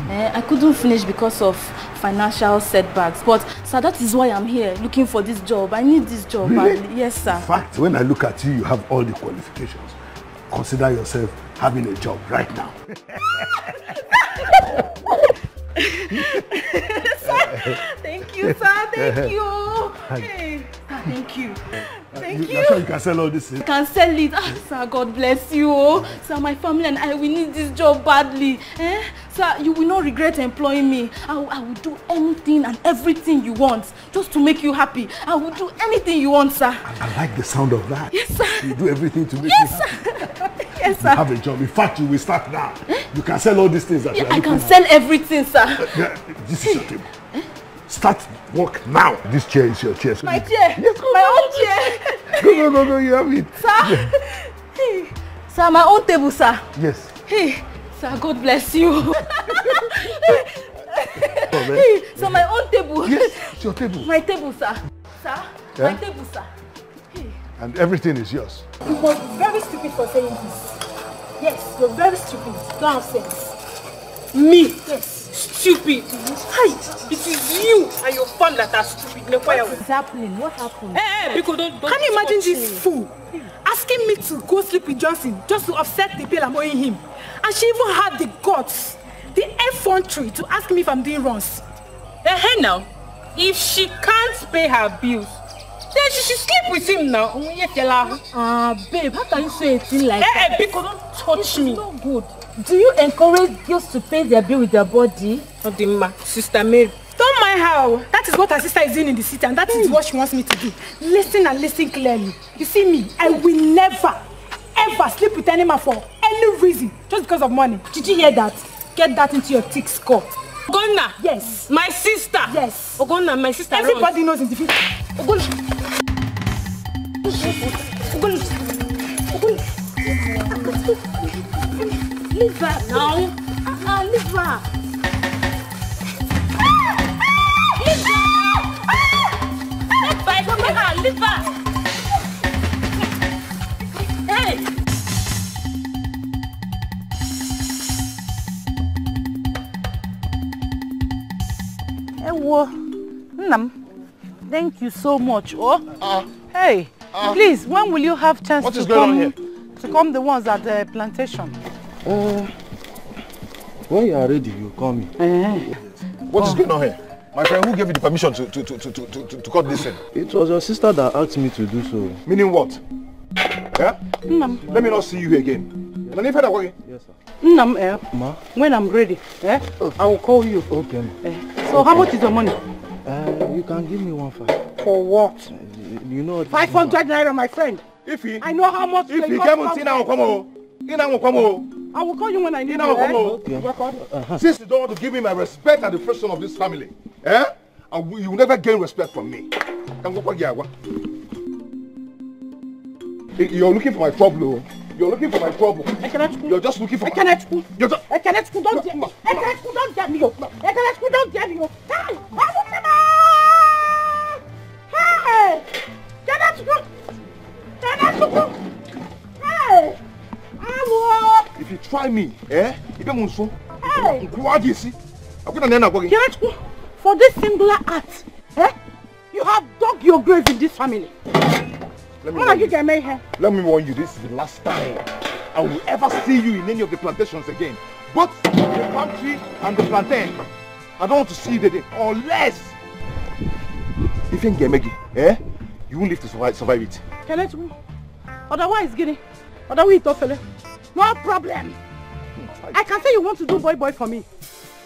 Speaker 8: I couldn't finish because of financial setbacks. But, sir, that is why I'm here, looking for this job. I need this job.
Speaker 1: Really?
Speaker 8: Yes, sir.
Speaker 1: In fact, when I look at you, you have all the qualifications. Consider yourself having a job right now.
Speaker 8: Thank you, sir. Thank you. Hey, thank you. Thank you.
Speaker 1: You're sure you can sell all this?
Speaker 8: I can sell it. Sir, God bless you. Sir, my family and I, we need this job badly. Sir, you will not regret employing me. I will do anything and everything you want just to make you happy. I will do anything you want, sir.
Speaker 1: I like the sound of that.
Speaker 8: Yes, sir.
Speaker 1: You do everything to make you happy.
Speaker 8: Yes, sir.
Speaker 1: You have a job. In fact, you will start now. You can sell all these things that you are looking
Speaker 8: I can
Speaker 1: at.
Speaker 8: sell everything, sir.
Speaker 1: This is your table. Start work now. This chair is your chair. So
Speaker 8: My chair? Yes, my own chair.
Speaker 1: Go, you have it.
Speaker 8: Sir? Hey. Sir, my own table, sir.
Speaker 1: Yes.
Speaker 8: Hey, sir, God bless you. Hey, sir, my own table.
Speaker 1: Yes, it's your table.
Speaker 8: My table, sir. Sir,
Speaker 1: Yeah?
Speaker 8: my table, sir. Hey.
Speaker 1: And everything is yours.
Speaker 11: You must be very stupid for saying this. Yes, you're very stupid. Don't have sense. Me? Yes. Stupid. Hi, it is you and your fun that are stupid.
Speaker 8: What is happening? What happened?
Speaker 11: Hey, because don't can you imagine this fool asking me to go sleep with Johnson just to offset the bill I'm owing him? And she even had the guts, the effrontery to ask me if I'm doing runs.
Speaker 13: Hey now, if she can't pay her bills, then she should sleep with him now.
Speaker 11: Babe, how can you say a thing like that?
Speaker 13: Hey, because don't touch me.
Speaker 11: It's not good. Do you encourage girls to pay their bill with their body?
Speaker 13: Odima, Sister Mary.
Speaker 11: Don't mind how. That is what her sister is doing in the city, and that is what she wants me to do. Listen and listen clearly. You see me, I will never, ever sleep with any man for any reason, just because of money. Did you hear that? Get that into your thick skull.
Speaker 13: Ogonna?
Speaker 11: Yes.
Speaker 13: My sister?
Speaker 11: Yes.
Speaker 13: Ogonna, my sister.
Speaker 11: Everybody knows in the future. Ogonna.
Speaker 10: Leave her now. Leave her.
Speaker 13: Leave her. Hey.
Speaker 10: Ewo, Nnam, thank you so much. Hey, please, when will you have chance to come the ones at the plantation?
Speaker 4: When you are ready, you call me.
Speaker 1: What is going on here? My friend, who gave you the permission to cut this in?
Speaker 4: It was your sister that asked me to do so.
Speaker 1: Meaning what? Yeah? Let me not see you again.
Speaker 4: Yes, sir.
Speaker 10: Nnam,
Speaker 4: Ma?
Speaker 10: when I'm ready, I will call you.
Speaker 4: Okay, ma.
Speaker 10: So how much is your money?
Speaker 4: You can give me 1,500.
Speaker 10: For what?
Speaker 4: You know
Speaker 10: 500 naira, my friend. I know how much.
Speaker 1: If you come and I will come.
Speaker 10: I will call you when I need you.
Speaker 1: Since you don't want to give me my respect as the first son of this family, you will never gain respect from me. You're looking for my trouble. You're looking for my trouble. You're just looking for my...
Speaker 10: Don't get me. Don't get me. Hey!
Speaker 1: If you try me,
Speaker 10: for this singular act, you have dug your grave in this family.
Speaker 1: Let me warn you, this is the last time I will ever see you in any of the plantations again. Both the palm tree and the plantain. I don't want to see you again, unless if you get you won't live to survive it.
Speaker 10: Otherwise, Guinea. No problem. I can say you want to do boy for me.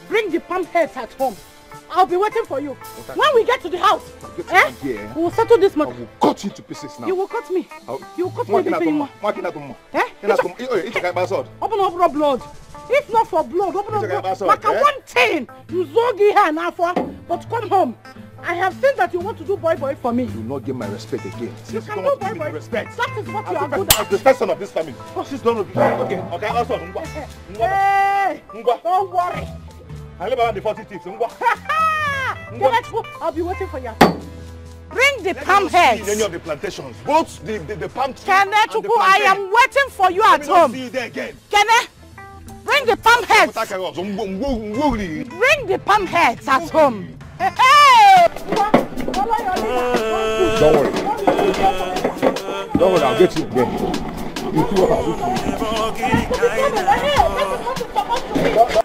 Speaker 10: Bring the palm heads at home. I'll be waiting for you. When we get to the house, we'll settle this matter.
Speaker 1: I will cut you to pieces now.
Speaker 10: You will cut me. You will cut me anything you want. Open up blood. If not for blood, open up blood. Like one thing, you zogi here now for. But come home. I have seen that you want to do boy for me.
Speaker 1: You will not give my respect again.
Speaker 10: You can do boy.
Speaker 1: Respect.
Speaker 10: That is what you are good at.
Speaker 1: As the first son of this family. She's done with you. Okay. Also,
Speaker 10: hey, don't worry.
Speaker 1: I live around the 40 tips.
Speaker 10: I'll be waiting for you. Bring the palm heads.
Speaker 1: Any of the plantations, both the palm trees
Speaker 10: and the plantain. I am waiting for you at home.
Speaker 1: See you there again.
Speaker 10: Bring the palm heads. Bring the palm heads at home. Hey!
Speaker 1: Don't worry, I'll get you again. You see what I'll do.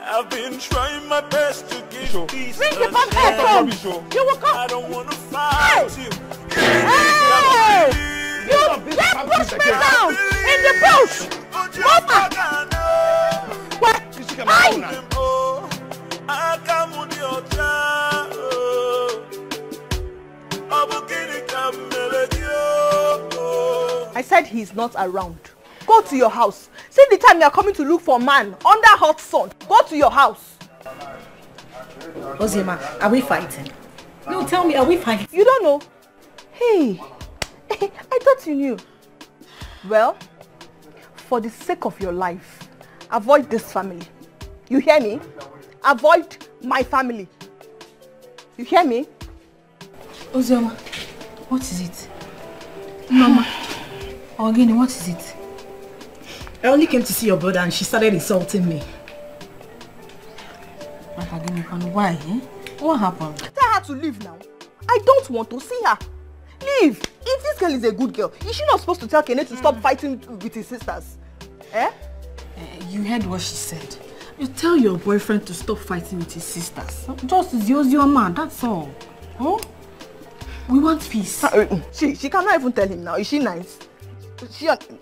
Speaker 6: I've been trying my best to give peace.
Speaker 10: Bring the palm heads home. You will come.
Speaker 6: I don't want to fight you.
Speaker 10: Hey! You just push me down in the bush. Mama! What? I said he's not around. Go to your house. See the time you are coming to look for a man under hot sun. Go to your house.
Speaker 11: Ozima, are we fighting? No, tell me, are we fighting?
Speaker 10: You don't know? Hey, I thought you knew. Well, for the sake of your life, avoid this family. You hear me? Avoid my family. You hear me?
Speaker 11: Ozima, what is it? Mama, Ogini, what is it? I only came to see your brother and she started insulting me. Why? What happened?
Speaker 10: Tell her to leave now. I don't want to see her. Leave. If this girl is a good girl, is she not supposed to tell Kenneth to stop fighting with his sisters?
Speaker 11: You heard what she said. You tell your boyfriend to stop fighting with his sisters. Just use your man, that's all. Huh? We want peace.
Speaker 10: She cannot even tell him now. Is she nice?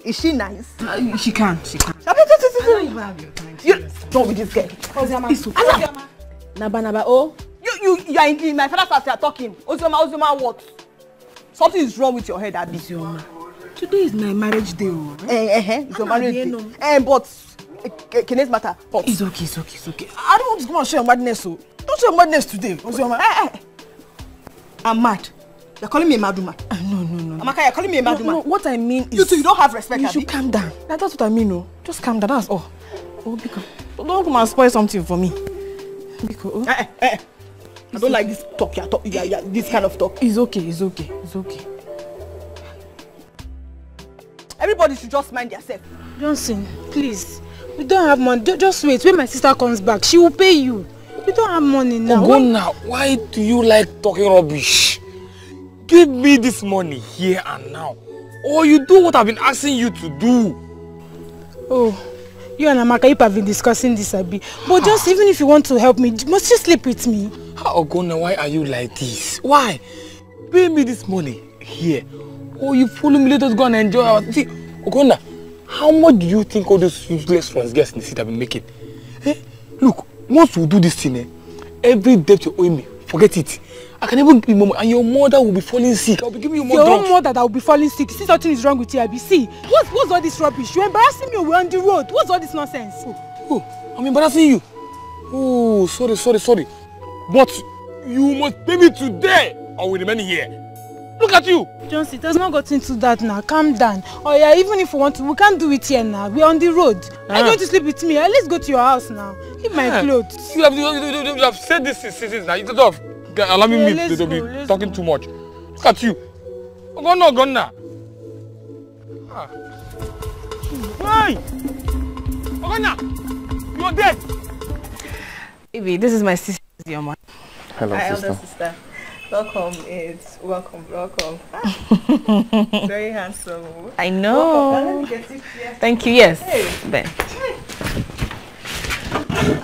Speaker 10: Is she nice?
Speaker 11: She can.
Speaker 10: I don't even have your time. Don't be this girl. Naba, oh. You are in my father's house, you are talking. Ozoma, what? Something is wrong with your head, Abby.
Speaker 11: Today is my marriage day.
Speaker 10: It's your marriage day. But Kenneth's matter. But
Speaker 11: it's okay. I don't want to come and show your madness. Don't show your madness today. Ozoma.
Speaker 10: I'm mad.
Speaker 2: You're calling me a mad woman?
Speaker 11: No.
Speaker 2: Amaka, you're calling me a mad woman?
Speaker 11: No, what I mean is...
Speaker 2: You two, you don't have respect,
Speaker 11: You should calm down. That's what I mean, no. Just calm down, that's all. Oh, Biko. Don't come and spoil something for me. Biko,
Speaker 2: I don't like this talk, this kind of talk.
Speaker 11: It's okay.
Speaker 2: Everybody should just mind yourself.
Speaker 11: Johnson, please. We don't have money. Just wait. When my sister comes back, she will pay you. We don't have money now.
Speaker 14: Ogonna, why do you like talking rubbish? Give me this money here and now. Or you do what I've been asking you to do.
Speaker 11: Oh, you and Amaka have been discussing this a bit. But just even if you want to help me, must you sleep with me?
Speaker 14: Ogonna, why are you like this? Why? Pay me this money here. Or you follow me, let us go and enjoy our... See, Ogonna, how much do you think all those useless ones guys in the city have been making? Look, once we do this thing, every debt you owe me, forget it. I can even give you more, and your mother will be falling sick. I'll be giving you more drugs.
Speaker 11: Your own mother that will be falling sick. See, something is wrong with you, Abi. See, what's all this rubbish? You're embarrassing me. We're on the road. What's all this nonsense?
Speaker 14: Oh, I'm embarrassing you. Oh, sorry. But you must pay me today, or we remain here. Look at you.
Speaker 11: Johnson, it has not got into that now. Calm down. Oh yeah, even if we want to, we can't do it here now. We're on the road. Are you going to sleep with me? Let's go to your house now. Leave my clothes.
Speaker 14: You have said this since now. Instead of allowing me to be talking too much. Look at you. Ogonna. Hey! Ogonna! You're dead!
Speaker 11: Baby, this is my sister, your mom.
Speaker 15: Hello,
Speaker 2: Hi,
Speaker 15: sister.
Speaker 2: elder sister. Welcome. Very handsome.
Speaker 8: I know.
Speaker 2: Welcome. Let me get it here.
Speaker 8: Thank you, yes.
Speaker 2: Hey.
Speaker 8: Ben.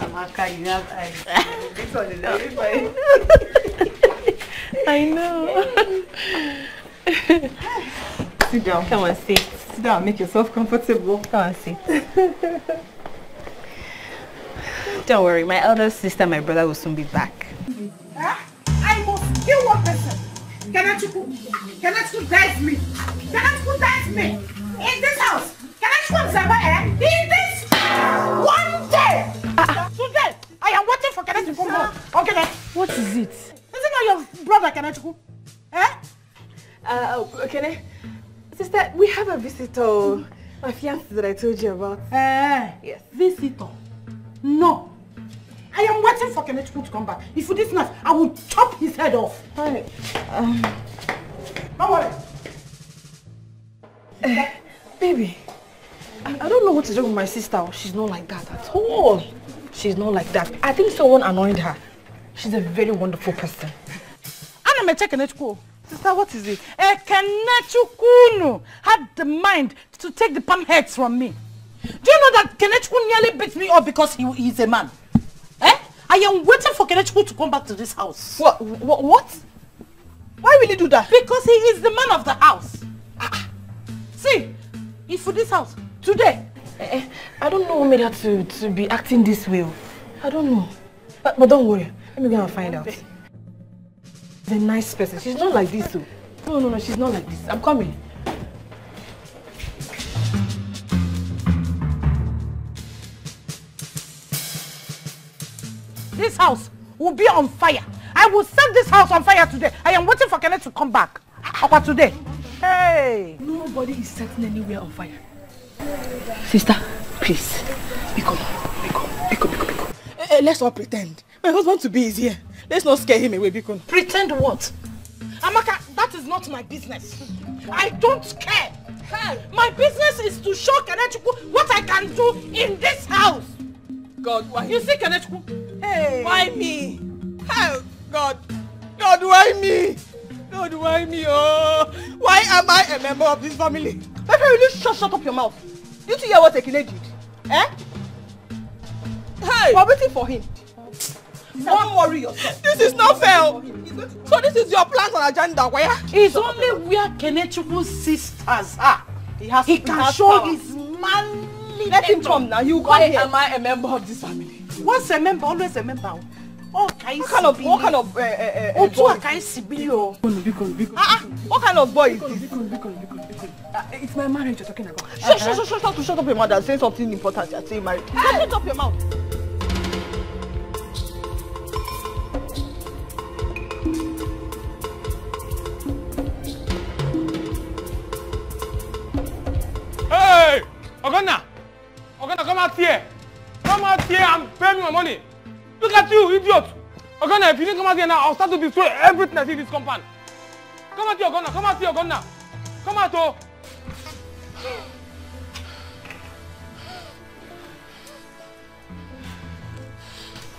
Speaker 2: Amaka, you have eyes. This one is very fine.
Speaker 8: I know.
Speaker 2: Sit down.
Speaker 8: Come on, sit.
Speaker 2: Sit down, make yourself comfortable.
Speaker 8: Come on, sit. Don't worry, my elder sister, my brother will soon be back.
Speaker 5: I must kill one person. Kanachuku dies me. Kanachuku dies me. In this house. Kanachuku Zaba, in this one day. Today, I am waiting for Kanachuku to come home. Okay, then.
Speaker 11: What is it?
Speaker 5: Is it not your brother, Kanachuku?
Speaker 11: Okay. Sister, we have a visitor. My fiancé that I told you about.
Speaker 5: Yes. Visitor. No. I am waiting for Kanachuku to come back. If it is not, I will chop his head off.
Speaker 11: Hi.
Speaker 5: Don't worry.
Speaker 11: Baby, I don't know what is wrong with my sister. She's not like that at all. She's not like that. I think someone annoyed her. She's a very wonderful person.
Speaker 5: Anna Meche Kanachuku. Sister, what is it? Kanachuku had the mind to take the palm heads from me. Do you know that Kanachuku nearly beat me up because he's a man? I am waiting for Kanachuku to come back to this house.
Speaker 2: What? Why will he do that?
Speaker 5: Because he is the man of the house. See, he's for this house today.
Speaker 11: I don't know what made her to be acting this way. I don't know. But don't worry. Let me go and find out. She's a nice person. She's not like this. No, she's not like this. I'm coming.
Speaker 5: This house will be on fire. I will set this house on fire today. I am waiting for Kenneth to come back. About today. Hey!
Speaker 11: Nobody is setting anywhere on fire. Sister, please. Biko.
Speaker 2: Let's not pretend. My husband to be is here. Let's not scare him away, Biko.
Speaker 5: Pretend what? Amaka, that is not my business. I don't care. My business is to show Kenneth what I can do in this house.
Speaker 2: God, why?
Speaker 5: You see Kenneth?
Speaker 2: Hey. Why me? Oh, God, why me? God, why me? Oh, why am I a member of this family? My friend, will you shut up your mouth? Did you hear what Ekene did? Hey! We're waiting for him. Don't worry yourself. This is not fair. So this is your plans and agenda, where?
Speaker 5: It's only where Kenechuku's sisters are. He can show power. His manly.
Speaker 2: Let him come now. You come here. Why am I a member of this family?
Speaker 5: Once a member, always a member.
Speaker 2: What kind of boy? What kind of boy is this?
Speaker 11: It's my marriage you're talking about.
Speaker 2: Shut up your mouth and say something important. You're saying marriage. Shut up your mouth.
Speaker 14: Ogonna, come out here. Come out here and pay me my money. Look at you, idiot. Ogonna, if you didn't come out here now, I'll start to destroy everything I see in this compound. Come out here, Ogonna. Come out here, Ogonna. Come out, oh.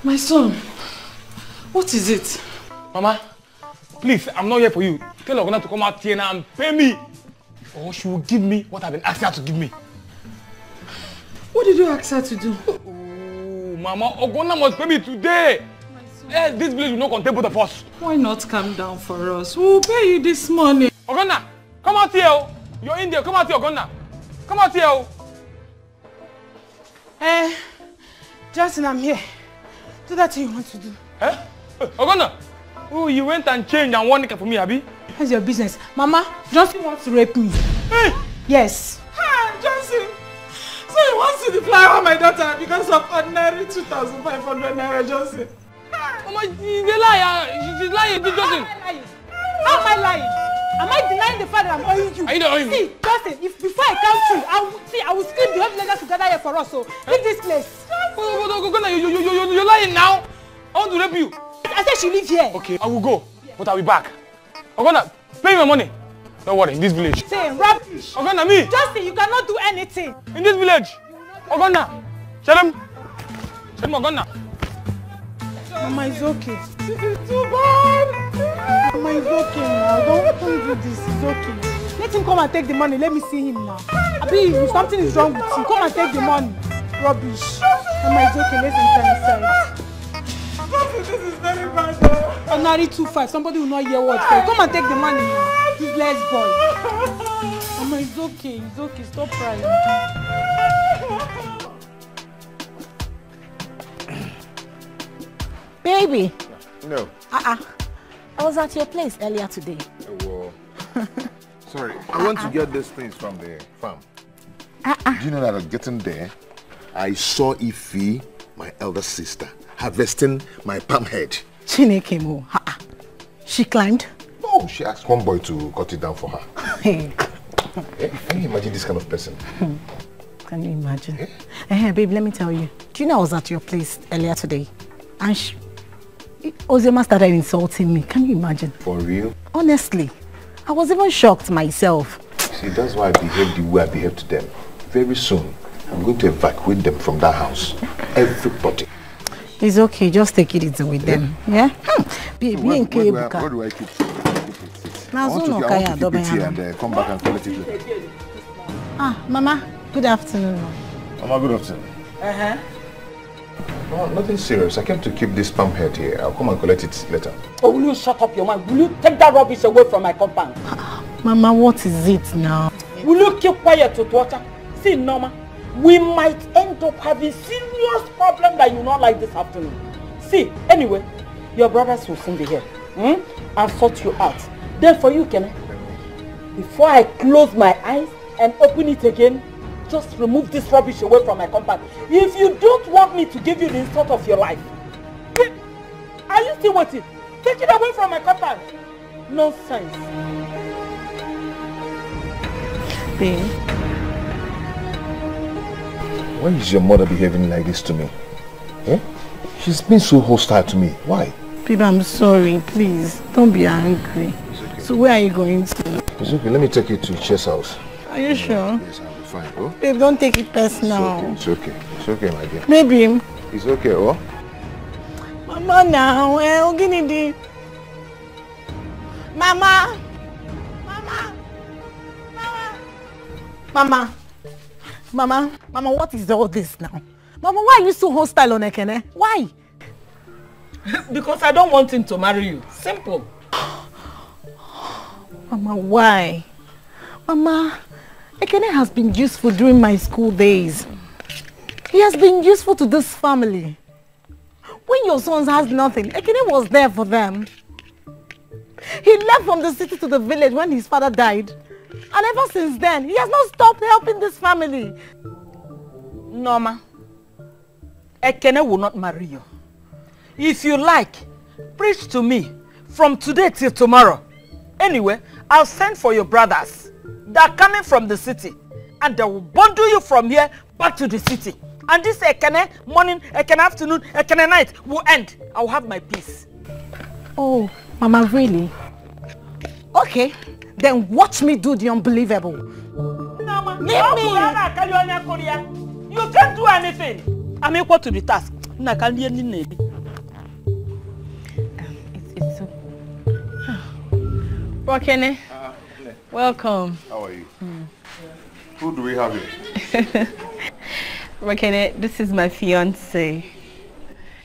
Speaker 9: My son, what is it?
Speaker 14: Mama, please, I'm not here for you. Tell Ogonna to come out here now and pay me. Or she will give me what I've been asking her to give me.
Speaker 9: What did you ask her to do?
Speaker 14: Oh, Mama, Ogonna must pay me today. Yes, this village will not contain both of us.
Speaker 9: Why not calm down for us? We'll pay you this morning.
Speaker 14: Ogonna, come out here. Oh. You're in there. Come out here, Ogonna. Come out here. Oh.
Speaker 10: Justin, I'm here. Do that thing you want to do.
Speaker 14: Eh? Ogonna. Oh, you went and changed and won it for me, Abby.
Speaker 10: That's your business. Mama, Johnson wants to rape me.
Speaker 14: Hey!
Speaker 10: Yes.
Speaker 9: Ah, Johnson. So he wants to deflower my daughter because of ordinary 2,500 naira, Johnson.
Speaker 14: Mama, she's a liar. She's lying, Johnson.
Speaker 10: How am I lying? Am I denying the fact that I'm owing you?
Speaker 14: Are you not owing me?
Speaker 10: See, Justin, if before I come through, I will scream the whole villagers together here for us. So leave this place.
Speaker 14: Ogonna, you're lying now. I want to rape you.
Speaker 10: I said she live here.
Speaker 14: Okay, I will go, but I'll be back. Ogonna, pay me my money. Don't worry, in this village.
Speaker 10: Say rubbish.
Speaker 14: Ogonna, me.
Speaker 10: Justin, you cannot do anything.
Speaker 14: In this village. Ogonna, tell him. Tell him, Ogonna.
Speaker 10: Mama, it's okay.
Speaker 9: This is too bad.
Speaker 10: Mama, it's okay now. Don't do this. It's okay. Let him come and take the money. Let me see him now. Abi, if something is wrong with him, come and take the money. Rubbish. Mama, it's okay. Let's enter inside.
Speaker 9: This is very bad.
Speaker 10: Ordinary 2.5. Somebody will not hear what. Come and take the money now. Useless boy. Mama, it's okay. It's okay. Stop crying.
Speaker 8: Baby.
Speaker 4: No.
Speaker 8: I was at your place earlier today.
Speaker 4: Well, sorry. I went to get these things from the farm. Do you know that I was getting there? I saw Ife, my elder sister, harvesting my palm head.
Speaker 10: Chineke mo. She climbed?
Speaker 4: No, she asked one boy to cut it down for her.
Speaker 10: Hey.
Speaker 4: Can you imagine this kind of person?
Speaker 10: Can you imagine? Babe, let me tell you. Do you know I was at your place earlier today? And Ozema started insulting me. Can you imagine?
Speaker 4: For real?
Speaker 10: Honestly, I was even shocked myself.
Speaker 4: See, that's why I behaved the way I behaved to them. Very soon, I'm going to evacuate them from that house. Everybody.
Speaker 10: It's okay, just take it easy with them. Yeah?
Speaker 4: Where do I keep it? I want to keep it here and come back and collect it later.
Speaker 10: Mama, good afternoon.
Speaker 4: Mama, good afternoon. No, nothing serious. I came to keep this palm head here. I'll come and collect it later.
Speaker 15: Oh, will you shut up your mouth? Will you take that rubbish away from my compound?
Speaker 10: Mama, what is it now?
Speaker 15: Will you keep quiet to torture? See, Norma, we might end up having serious problem that you not like this afternoon. See, anyway, your brothers will soon be here. I'll sort you out. Then for you, Kenny, before I close my eyes and open it again, just remove this rubbish away from my compound. If you don't want me to give you the insult of your life, are you still waiting? Take it away from my compound. Nonsense.
Speaker 10: Babe.
Speaker 4: Why is your mother behaving like this to me? She's been so hostile to me. Why?
Speaker 10: Babe, I'm sorry. Please, don't be angry.
Speaker 4: It's okay.
Speaker 10: So where are you going to?
Speaker 4: It's okay. Let me take you to Chess house.
Speaker 10: Are you sure?
Speaker 4: Yes, I'll be fine. Oh?
Speaker 10: Babe, don't take it personal.
Speaker 4: It's okay. It's okay, my dear.
Speaker 10: Baby.
Speaker 4: It's okay, oh?
Speaker 10: Mama now, Oginidi. Mama. Mama, what is all this now? Mama, why are you so hostile on Ekene? Why?
Speaker 15: Because I don't want him to marry you. Simple.
Speaker 10: Mama, why? Mama, Ekene has been useful during my school days. He has been useful to this family. When your sons has nothing, Ekene was there for them. He left from the city to the village when his father died. And ever since then, he has not stopped helping this family.
Speaker 15: Norma, Ekene will not marry you. If you like, preach to me from today till tomorrow. Anyway, I'll send for your brothers. They're coming from the city. and they will bundle you from here back to the city. And this Ekene morning, Ekene afternoon, Ekene night will end. I will have my peace.
Speaker 10: Oh, Mama, really? Okay, then watch me do the unbelievable.
Speaker 15: Leave me! You can't do anything. I'm equal to the task.
Speaker 7: It's Wakene, welcome.
Speaker 4: How are you? Who do we have here?
Speaker 7: Wakene, this is my fiance.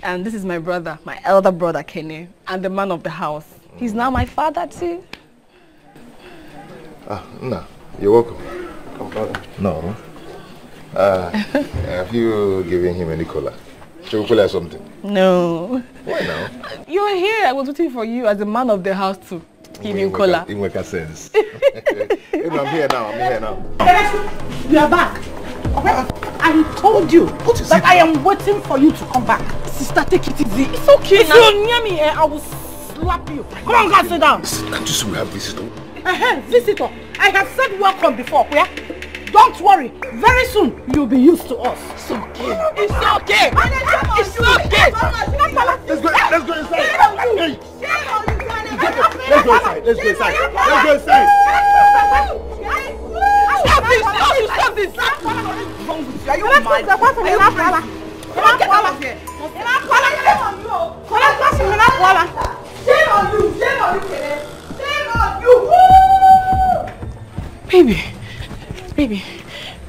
Speaker 7: And this is my brother, my elder brother Kene, and the man of the house. He's now my father too.
Speaker 4: No, you're welcome. Come, brother. No. Have you given him any cola? Chocolate or something?
Speaker 7: No.
Speaker 4: Why now?
Speaker 7: You were here. I was waiting for you as the man of the house to give him cola.
Speaker 4: It makes sense. I'm here now.
Speaker 10: You are back. Okay? I told you that I am waiting for you to come back. Sister, take it easy. It's okay. If you're near me, I will slap you. Come on, go sit down.
Speaker 4: Can't you see we have visitor?
Speaker 10: Visitor. I have said welcome before. Yeah? Don't worry. Very soon, you'll be used to us.
Speaker 4: It's okay.
Speaker 10: It's okay. It's okay.
Speaker 1: Let's go inside. Hey. Let's go inside.
Speaker 10: Stop this. Are you mad? Get out of here.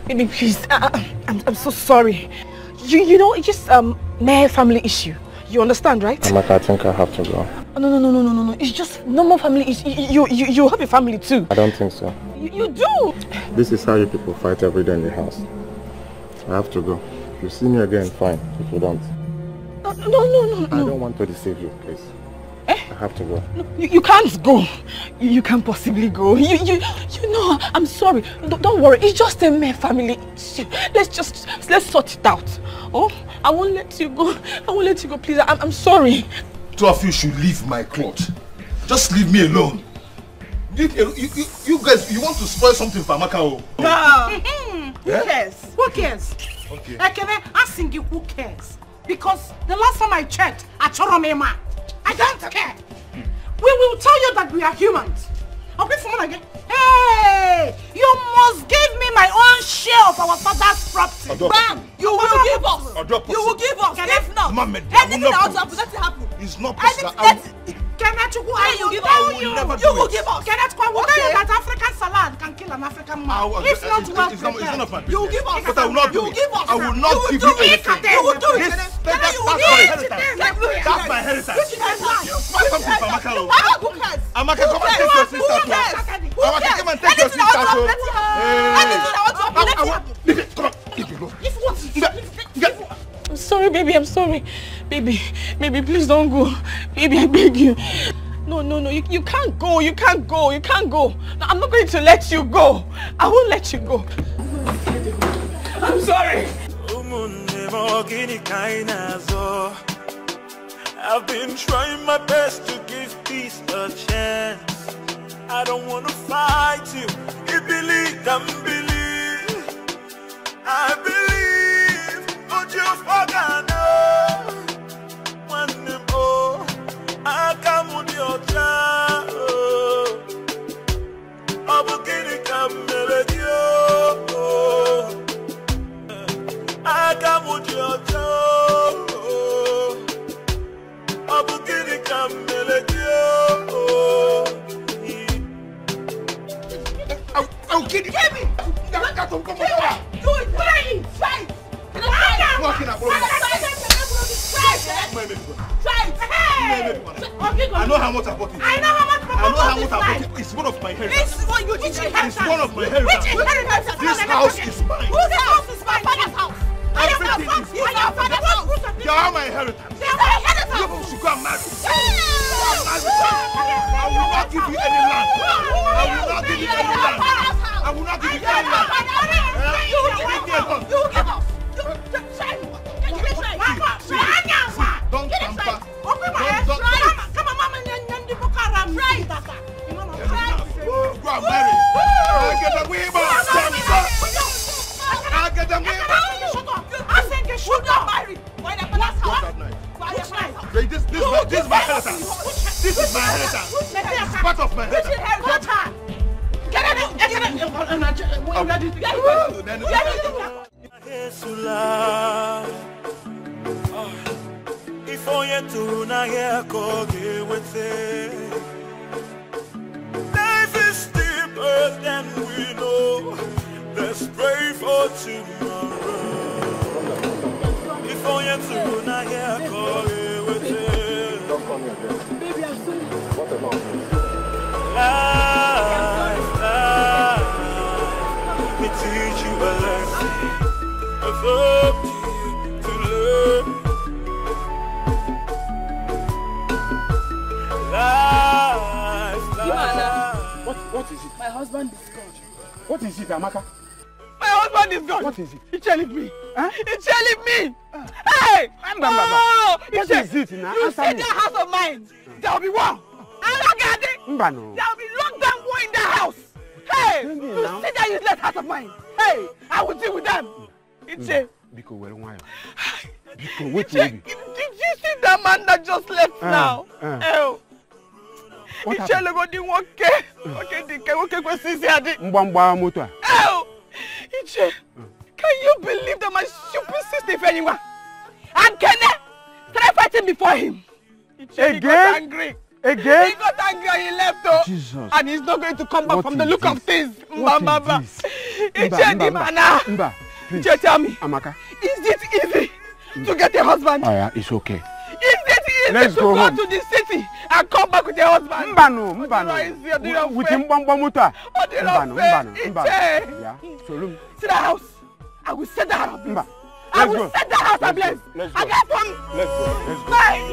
Speaker 10: Baby, please. I'm so sorry. You know, it's just mere family issue. You understand, right?
Speaker 14: Amaka, I think I have to go.
Speaker 10: No. It's just normal family issue. You have a family too.
Speaker 14: I don't think so.
Speaker 10: You do.
Speaker 14: This is how you people fight every day in the house. I have to go. If you see me again, fine. If you don't.
Speaker 10: No.
Speaker 14: I don't want to deceive you, please. I have to go.
Speaker 10: No, you can't go. You can't possibly go. You know, I'm sorry. Don't worry. It's just a mere family issue. Let's sort it out. Oh, I won't let you go. Please. I'm sorry.
Speaker 1: Two of you should leave my cloth. Just leave me alone. You guys, you want to spoil something for Amaka?
Speaker 10: Who cares?
Speaker 1: Okay.
Speaker 10: Can I ask you who cares? Because the last time I checked, I don't care. We will tell you that we are humans. Okay, someone again. Hey, you must give me my own share of our father's property.
Speaker 5: Bam! You will give us. You will give us. If not, anything that will happen, let it happen.
Speaker 1: It's not possible.
Speaker 5: You will give us. You will give us.
Speaker 10: Can I tell you that African salad can kill an African man? If not well prepared,
Speaker 5: you will give us.
Speaker 1: But I will not do it. I will not give you anything.
Speaker 5: You will do it.
Speaker 1: That's my inheritance. You find something for Amaka. Amaka, come and take your sister. Amaka, come and take your sister.
Speaker 10: I'm sorry, baby. I'm sorry. Baby, please don't go. Baby, I beg you. No. You can't go. You can't go. No, I'm not going to let you go. I won't let you go. I'm sorry.
Speaker 6: I've been trying my best to give peace a chance. I don't want to fight you. You believe, don't believe. I believe, but you forgot. One more, I come with your child. I'm beginning to come with you. I come with your child. I'm beginning to come with you.
Speaker 1: I'll kill you.
Speaker 5: Give me.
Speaker 1: Come on.
Speaker 5: Do it. Try it.
Speaker 1: Walking up. I know how much I bought it.
Speaker 5: I know how much I bought it.
Speaker 1: It's one of my inheritance.
Speaker 5: It's one of my
Speaker 1: inheritance.
Speaker 5: Which inheritance?
Speaker 1: This house is mine.
Speaker 5: Whose house is my father's house?
Speaker 1: Everything is mine. You are my inheritance.
Speaker 5: They are my inheritance.
Speaker 1: You should go and marry. I will not give you any land. I will not give you any land.
Speaker 5: You will give us.
Speaker 1: Don't tamper.
Speaker 5: Come on, Mama.
Speaker 1: Go and marry. Get away,
Speaker 5: them. Shut up. I think you should not marry. Why the palace house?
Speaker 1: This is my inheritance. This is my inheritance. It's part of my inheritance.
Speaker 6: If only to na here could with it. Life is deeper than we know. Let's pray for tomorrow. If only to na here could with it.
Speaker 5: Baby, I'm sorry.
Speaker 6: What about life, let me teach you a lesson. It's up to you to learn.
Speaker 3: What is it?
Speaker 11: My husband is gone.
Speaker 3: What is it, Amaka?
Speaker 11: My husband is gone.
Speaker 3: What is it?
Speaker 11: He challenged me.
Speaker 3: Huh?
Speaker 11: He challenged me. Hey!
Speaker 3: Oh, what is it now?
Speaker 11: You see that house of mine? There will be war. And look at it. There
Speaker 3: No.
Speaker 11: will be lockdown war in the house. Hey! You see that useless house of mine? Hey! I will deal with them. Iche.
Speaker 3: Biko, where am I? Biko, wait.
Speaker 11: Did you see that man that just left now? Oh. Iche lego di woke. Okay, Dikeh, okay, go see Adi.
Speaker 3: Mbamba motor.
Speaker 11: Oh! Iche. Can you believe that my stupid sister, if anyone, and Kenneth started fighting before him? He got angry.
Speaker 3: Again?
Speaker 11: He got angry and he left. Oh.
Speaker 3: Jesus.
Speaker 11: And he's not going to come back from the look of things.
Speaker 3: What is this? Mba, please.
Speaker 11: Tell me.
Speaker 3: Amaka.
Speaker 11: Is it easy to get a husband?
Speaker 3: Oh yeah, it's okay.
Speaker 11: Is it easy to go to the city and come back with a husband?
Speaker 3: Mbano. With him Mbamba motor. Mbano. Yeah. So look.
Speaker 11: See the house. I will set the house ablaze.
Speaker 3: I will
Speaker 11: set the house ablaze.
Speaker 3: Let's go.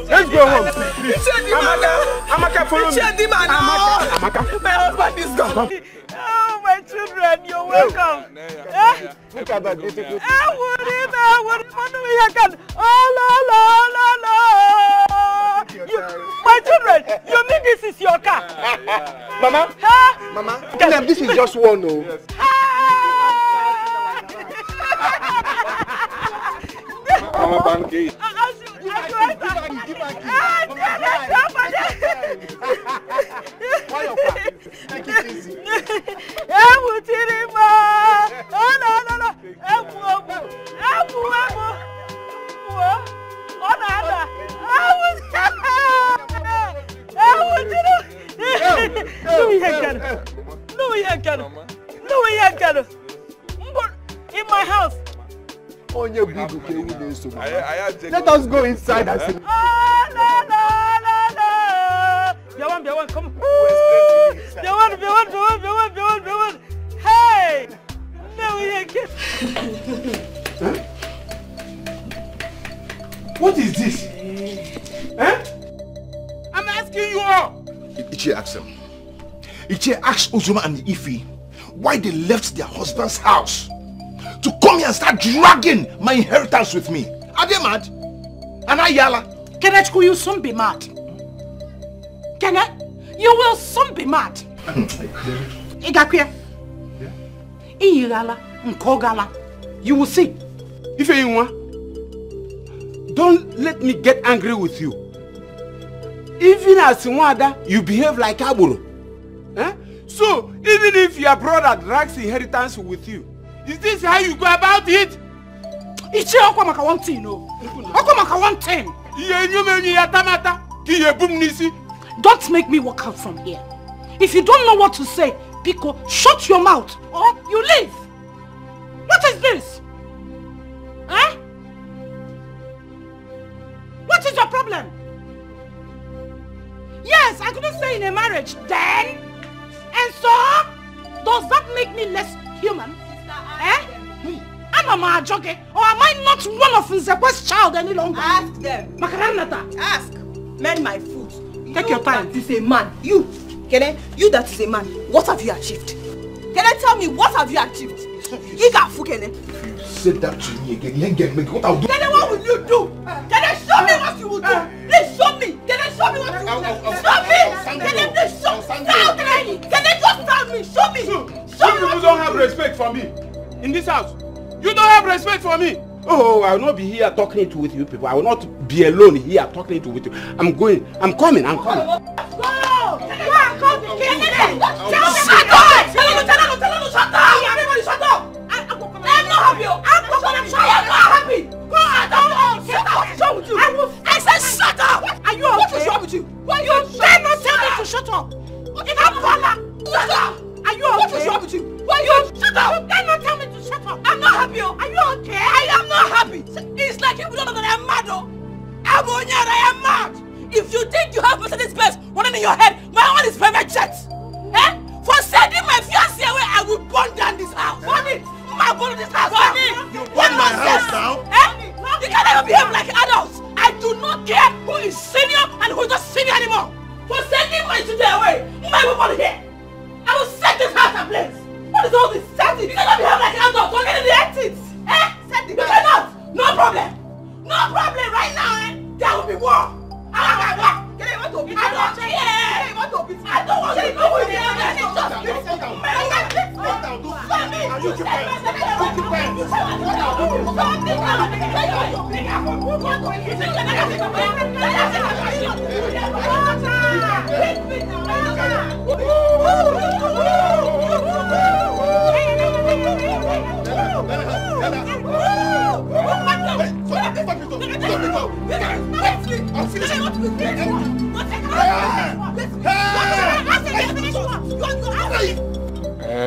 Speaker 11: Let's
Speaker 3: go home.
Speaker 11: Amaka, follow me. Amaka. My husband is gone. Oh, my children, you're welcome.
Speaker 3: Look at that beautiful.
Speaker 11: My children, you mean this is your car?
Speaker 4: Mama? Mama? This is just one, no? Yes.
Speaker 3: Mama Banky.
Speaker 4: Take it easy.
Speaker 11: In my house.
Speaker 4: Let us go inside and see.
Speaker 11: Come. Hey! No, we ain't get.
Speaker 3: What is this? I'm asking you all.
Speaker 1: Ichie asked them. Ichie asked Uzoma and Ifi why they left their husband's house to come here and start dragging my inheritance with me. Are they mad? And I yalla.
Speaker 10: Kenneth, will you soon be mad? Kenneth, you will soon be mad. Igakwe. Iyala, Nkogala. You will see.
Speaker 3: If you want, don't let me get angry with you. Even as Nwada, you behave like Aburo. So, even if your brother drags inheritance with you, is this how you go about it?
Speaker 10: Ichi Okwamaka one thing, no. Okwamaka one thing. Don't make me walk out from here. If you don't know what to say, Pico, shut your mouth or you leave. What is this? Huh? What is your problem? Yes, I couldn't stay in a marriage then. And so, does that make me less human? Am I joking? Or am I not one of Nzekwe's child any longer?
Speaker 5: Ask them.
Speaker 10: Makaranata.
Speaker 5: Ask. Mend my foot.
Speaker 10: Take your time.
Speaker 5: That is a man. You, Kene, you that is a man. What have you achieved? Kene, tell me, what have you achieved? Igafu, Kene.
Speaker 1: Say that to me again. You ain't getting me. What I'll do?
Speaker 5: Kene, what will you do? Kene, show me what you will do. Please show me. Kene, show me what you will do. Show me. Kene, please show me. Kene, just tell me. Show me.
Speaker 3: Some people don't have respect for me in this house. You don't have respect for me. Oh, I will not be here talking it with you people. I will not be alone here talking it with you. I'm going. I'm coming. I'm coming.
Speaker 5: Go! Shut up! Tell him, shut up! Everybody shut up! I'm not happy. I'm not happy. Go on, shut up. What's wrong with you? I said shut up. Are you okay? What is wrong with you? You dare not tell me to shut up. Shut up. Are you okay? What is wrong with you? Shut up. You dare not tell me to shut up. I'm not happy. Are you okay? I am not happy. It's like you don't know that I am mad. I am mad. If you think you have Mercedes Benz running in your head, my own is private jet. Eh? For sending my fiancé away, I will burn down this house. Burn it. I burn this house. Burn it. You burn my house now? Eh? You can't ever behave like adults. I do not care who is senior and who is not senior anymore. For sending my children away, my woman here. I will set this house ablaze. What is all this? Set it. You cannot behave like adults. We're getting the exits. Eh? Set it. You cannot. No problem. No problem right now, eh? There will be war. I don't care. I don't want to go with you.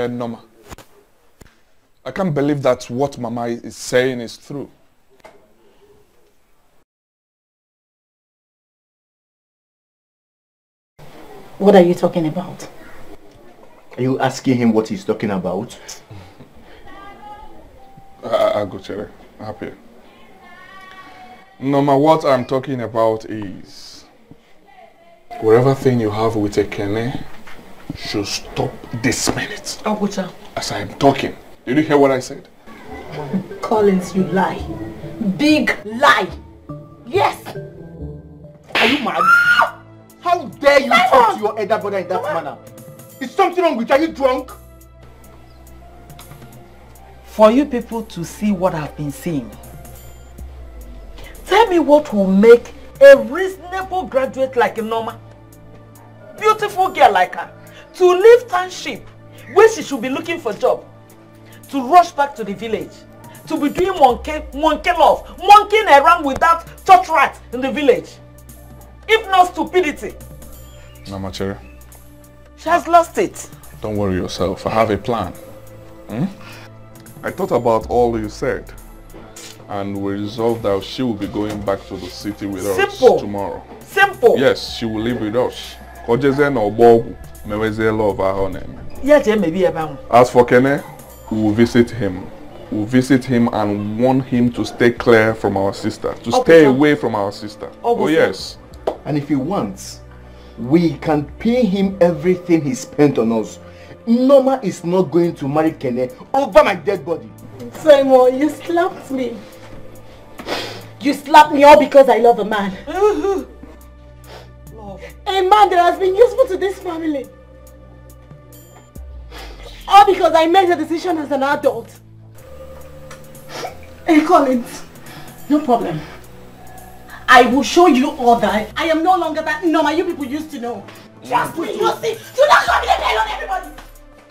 Speaker 16: Norma, I can't believe that what Mama is saying is true.
Speaker 15: What are you talking about?
Speaker 17: Are you asking him what he's talking about?
Speaker 16: I'll go, Chere. Happy. Norma, what I'm talking about is whatever thing you have with a Kene should stop this minute.
Speaker 15: Abuja.
Speaker 16: As I am talking. Did you hear what I said?
Speaker 15: Collins, you lie. Big lie. Yes.
Speaker 17: Are you mad? How dare you talk to your elder brother in that manner? Is something wrong with you? Are you drunk?
Speaker 15: For you people to see what I've been seeing, tell me what will make a reasonable graduate like Norma, beautiful girl like her, to leave township where she should be looking for job, to rush back to the village, to be doing monkey love, monkeying around with that church rat in the village. If not stupidity.
Speaker 16: Mama Chere.
Speaker 15: She has lost it.
Speaker 16: Don't worry yourself. I have a plan. I thought about all you said. And we resolved that she will be going back to the city with us tomorrow.
Speaker 15: Simple.
Speaker 16: Yes, she will live with us. As for Kene, we will visit him. We'll visit him and warn him to stay clear from our sister. To stay away from our sister. Oh yes.
Speaker 17: And if he wants, we can pay him everything he spent on us. Norma is not going to marry Kene over my dead body.
Speaker 15: Simon, you slapped me. You slapped me all because I love a man. A man that has been useful to this family. All because I made a decision as an adult. Hey Collins, no problem. I will show you all that I am no longer that Norma you people used to know. Just wait, you see. Do not come and play on everybody.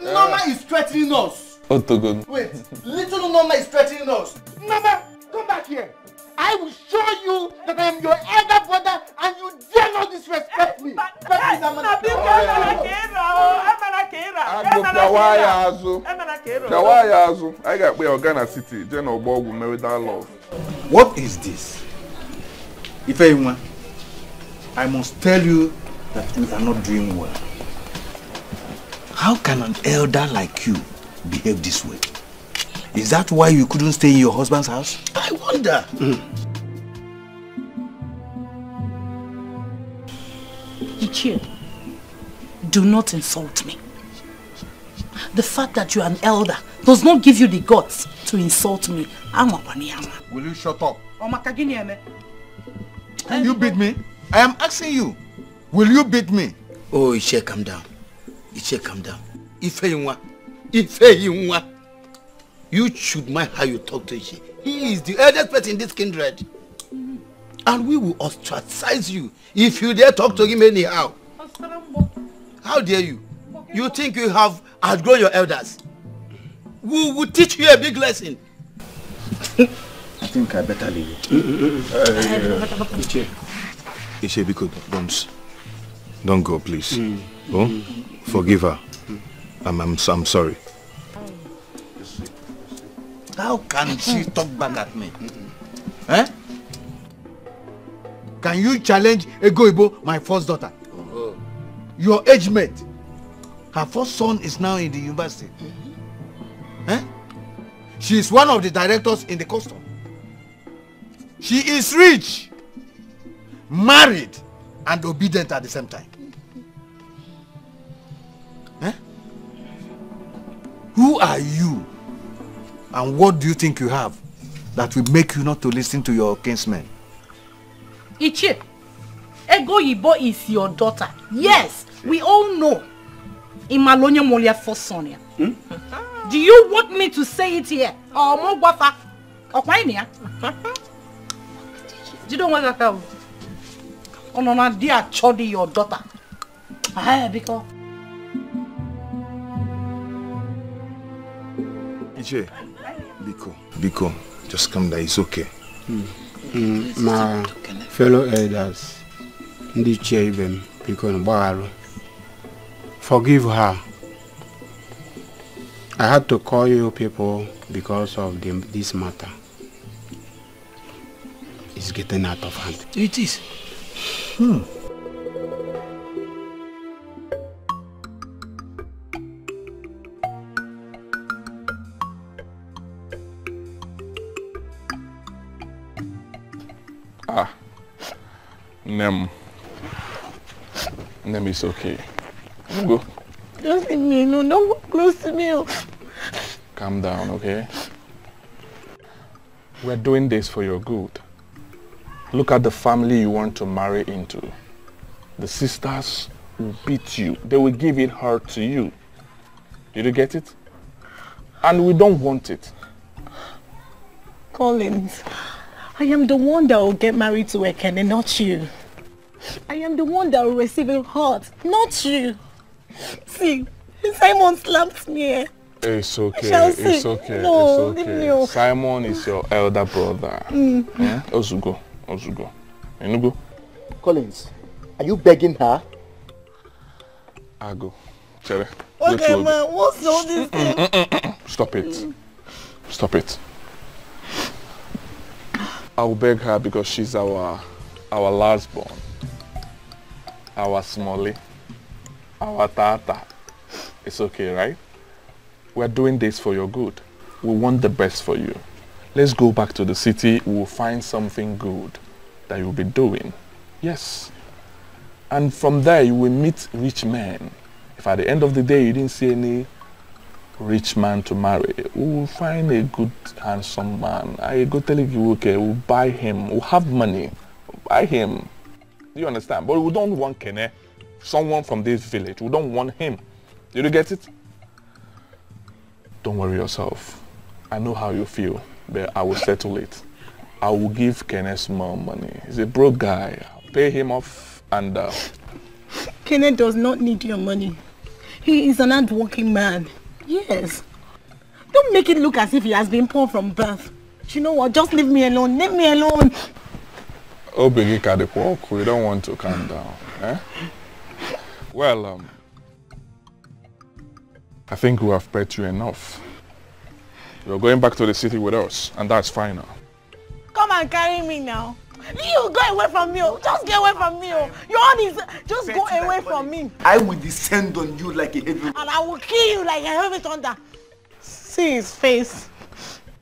Speaker 17: Norma is threatening us. Wait, little Norma is threatening us. Norma, come back here. I will show you that I am your elder brother and you dare not disrespect me.
Speaker 16: I got where Ghana City, General Bob will marry that love.
Speaker 18: What is this? If anyone, I must tell you that we are not doing well. How can an elder like you behave this way? Is that why you couldn't stay in your husband's house? I wonder.
Speaker 10: Micheal, do not insult me. The fact that you are an elder does not give you the guts to insult me.
Speaker 18: Will you shut up? Can you beat me? I am asking you. Will you beat me? Oh, Iche, calm down. Iche, calm down. Ife yunwa.
Speaker 17: you should mind how you talk to Iche. He is the eldest person in this kindred. And we will ostracize you if you dare talk to him anyhow. How dare you? You think you have outgrown your elders? We will teach you a big lesson.
Speaker 18: I think I better leave it. Iche, because don't go, please. Oh, forgive her. I'm sorry.
Speaker 17: How can she talk back at me? Eh? Can you challenge Egoibo, my first daughter? Your age mate. Her first son is now in the university. Eh? She is one of the directors in the custom. She is rich, married, and obedient at the same time. Eh? Who are you? And what do you think you have that will make you not to listen to your kinsmen?
Speaker 10: Iche, Egoibo is your daughter. Yes, we all know. Imalonya Molia first son. Do you want me to say it here? Or more wafa? Or why near? You don't want to tell? Oh no, dear Chodi, your daughter. Because
Speaker 18: Iche, Biko, just come down, it's okay.
Speaker 3: My fellow elders, forgive her. I had to call you people because of this matter. It's getting out of hand.
Speaker 17: It is.
Speaker 16: Nem is okay. Go.
Speaker 8: Just leave me alone. Don't go close to me.
Speaker 16: Calm down, okay? We're doing this for your good. Look at the family you want to marry into. The sisters will beat you. They will give it hurt to you. Did you get it? And we don't want it.
Speaker 8: Collins, I am the one that will get married to Ekene, not you. I am the one that will receive a heart, not you. See, Simon slapped me.
Speaker 16: It's okay,
Speaker 8: it's
Speaker 16: okay,
Speaker 8: no,
Speaker 16: it's okay. Simon is your elder brother. Yeah? Ozugo. Enugo.
Speaker 17: Collins, are you begging her?
Speaker 16: I go. Chere.
Speaker 8: Okay, man, what's all this thing?
Speaker 16: Stop it. Stop it. I'll beg her because she's our last born. Our Smalley. Our Tata. It's okay, right? We're doing this for your good. We want the best for you. Let's go back to the city. We'll find something good that you'll be doing. Yes. And from there, you will meet rich men. If at the end of the day, you didn't see any rich man to marry, we'll find a good, handsome man. I go tell you, okay, we'll buy him. We'll have money. We'll buy him. Do you understand? But we don't want Kene, someone from this village. We don't want him. Did you get it? Don't worry yourself. I know how you feel, but I will settle it. I will give Kene small money. He's a broke guy. I'll pay him off and...
Speaker 8: Kene does not need your money. He is an hard-working man. Yes. Don't make it look as if he has been poor from birth. You know what? Just leave me alone. Leave me alone.
Speaker 16: Oh, we don't want to calm down. Eh? Well, I think we have paid you enough. You're going back to the city with us, and that's fine now.
Speaker 8: Come and carry me now. You go away from me. Just get away from me. Your own is just go away from me.
Speaker 17: I will descend on you like a heavy...
Speaker 8: And I will kill you like a heavy thunder. See his face.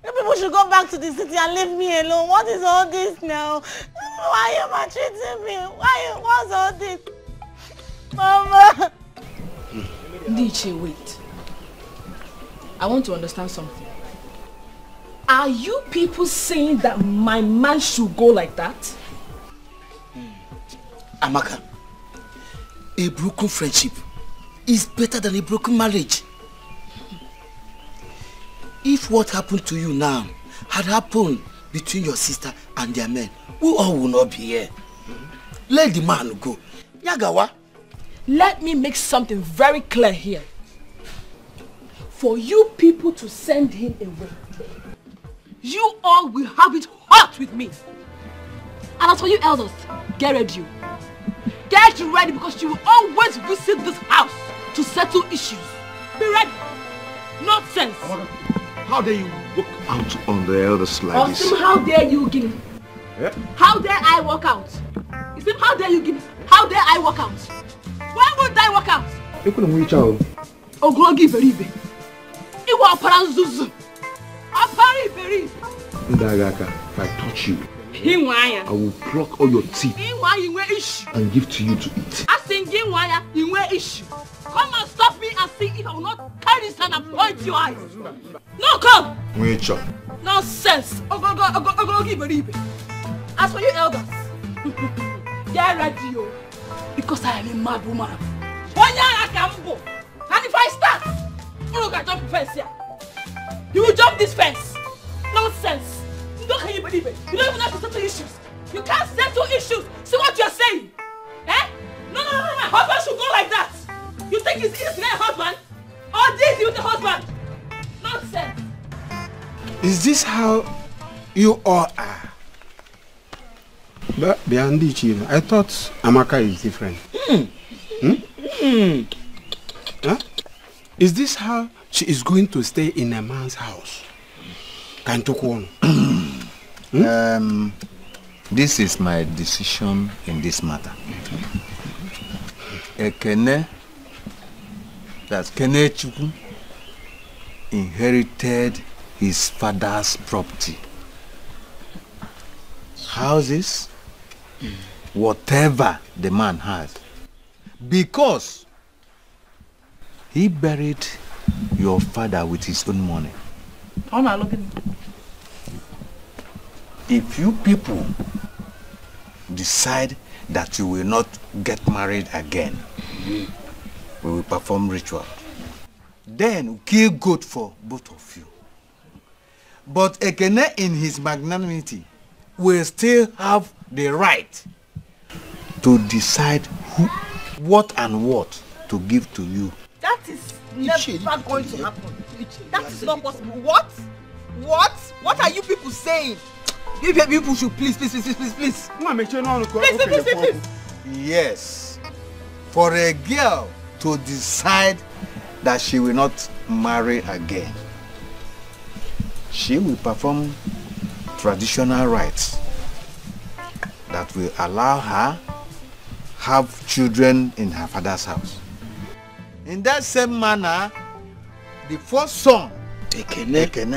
Speaker 8: You people should go back to the city and leave me alone. What is all this now? Why are you maltreating me? What's all this? Mama!
Speaker 11: Dikeh, wait. I want to understand something. Are you people saying that my man should go like that?
Speaker 17: Amaka, a broken friendship is better than a broken marriage. If what happened to you now had happened between your sister and their men, we all will not be here. Let the man go. Yagawa.
Speaker 11: Let me make something very clear here. For you people to send him away, you all will have it hot with me. And as for you elders, get ready. Get ready because you will always visit this house to settle issues. Be ready. Nonsense.
Speaker 4: How dare you walk out on the elders like this?
Speaker 11: How dare you, Guinea?
Speaker 4: Yeah?
Speaker 11: How dare I walk out? Isim, how dare you, Guinea? How dare I walk out? Why would I walk out?
Speaker 4: Onny Micheal.
Speaker 11: Ogrogi Beribe. Iwa Paranzuzu. Apari
Speaker 4: Ndagaka, if I touch you,
Speaker 11: I
Speaker 4: will pluck all your teeth and give to you to eat.
Speaker 11: I think you wear issue. Come and stop me and see if I will not carry this hand and point your eyes. No, come! Nonsense! Ogrogi Beribe. As for you elders, get ready, because I am a mad woman. And if I start, you will jump the fence here. You will jump this fence. Nonsense. Can you believe it? You don't even have to settle issues. You can't settle issues. See what you're saying? Eh? No. My husband should go like that. You think it's easy to get a husband? Or this with the husband? Nonsense.
Speaker 3: Is this how you all are? But Biandichi, I thought Amaka is different. Huh? Is this how she is going to stay in a man's house?
Speaker 18: This is my decision in this matter. Ekene, that's Kenechukwu, inherited his father's property. Houses, whatever the man has. Because he buried your father with his own money. If you people decide that you will not get married again, we will perform ritual. Then we'll kill goat for both of you. But Ekene in his magnanimity will still have the right to decide what to give to you.
Speaker 5: That is never going to happen. That is not possible. What? What are you people saying? You people should please. Please.
Speaker 18: Yes. For a girl to decide that she will not marry again, she will perform traditional rites that will allow her have children in her father's house. In that same manner, the first son, Ekene,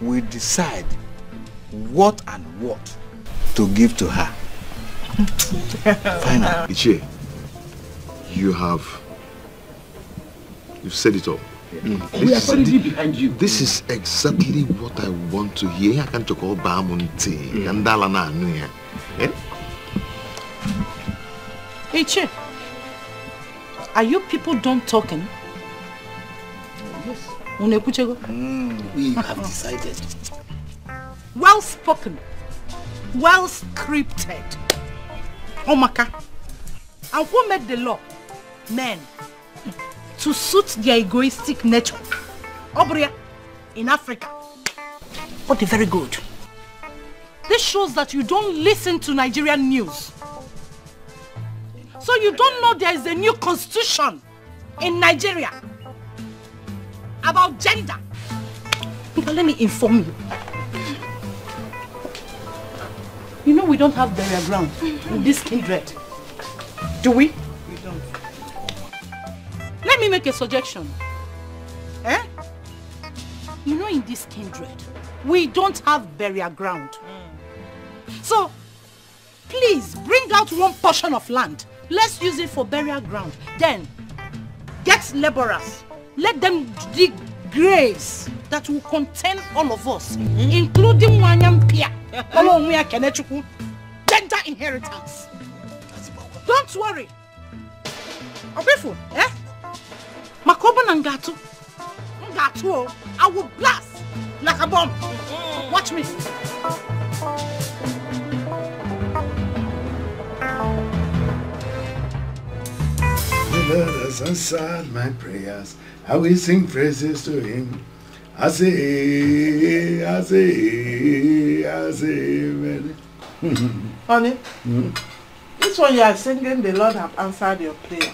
Speaker 18: will decide what to give to her.
Speaker 4: Finally. Ichie, you've said it all.
Speaker 1: We are solidly behind you.
Speaker 4: This is exactly what I want to hear. I can't talk about Bamunti.
Speaker 10: Hey, Che, are you people done talking?
Speaker 17: Yes.
Speaker 10: We have decided. Well spoken. Well scripted. Omaka. And who made the law? Men. To suit their egoistic nature. Obria, in Africa. But they're very good. This shows that you don't listen to Nigerian news. So you don't know there is a new constitution in Nigeria about gender. But let me inform you. You know we don't have burial ground in this kindred. Do we? We don't. Let me make a suggestion. You know in this kindred, we don't have burial ground. So, please bring out one portion of land. Let's use it for burial ground. Then, get laborers. Let them dig graves that will contain all of us, including Wanyam Pia, gender inheritance. Don't worry. Obefu, Makobo Nangatu. I will blast like a bomb. Watch me.
Speaker 1: The Lord has answered my prayers. I will sing praises to him. I say, amen.
Speaker 2: Honey, this one you are singing, the Lord have answered your prayer.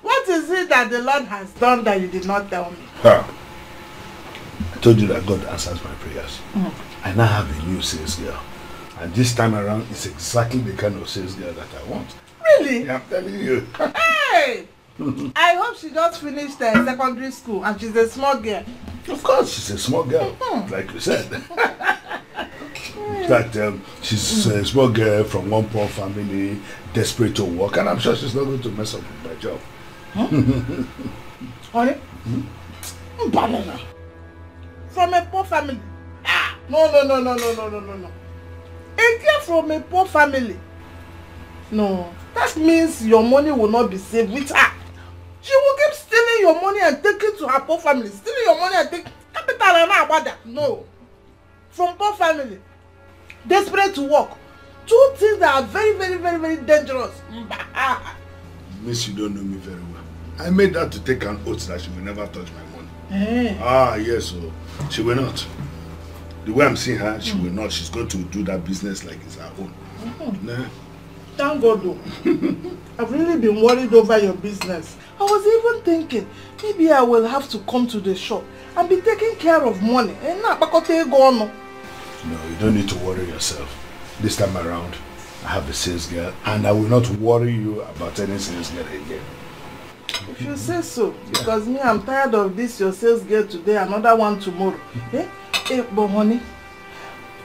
Speaker 2: What is it that the Lord has done that you did not tell me?
Speaker 1: I told you that God answers my prayers. I now have a new sales girl. And this time around, it's exactly the kind of sales girl that I want.
Speaker 2: Really?
Speaker 1: Yeah, I'm telling you.
Speaker 2: Hey! I hope she just finished secondary school and she's a small girl.
Speaker 1: Of course, she's a small girl, like you said. That she's a small girl from one poor family, desperate to work, and I'm sure she's not going to mess up with my job.
Speaker 2: Honey? Banana. From a poor family? No. A girl from a poor family? No. That means your money will not be saved with her. She will keep stealing your money and take it to her poor family. Stealing your money and take capital and not about that. No. From poor family. Desperate to work. Two things that are very, very, very, very dangerous.
Speaker 1: Miss, you don't know me very well. I made her to take an oath that she will never touch my money. Yes, so she will not. The way I'm seeing her, she will not. She's going to do that business like it's her own. Nah.
Speaker 2: Thank God though. I've really been worried over your business. I was even thinking, maybe I will have to come to the shop and be taking care of money. No,
Speaker 1: you don't need to worry yourself. This time around, I have a sales girl and I will not worry you about any sales girl again.
Speaker 2: If you say so, because me, I'm tired of this, your sales girl today, another one tomorrow. But honey,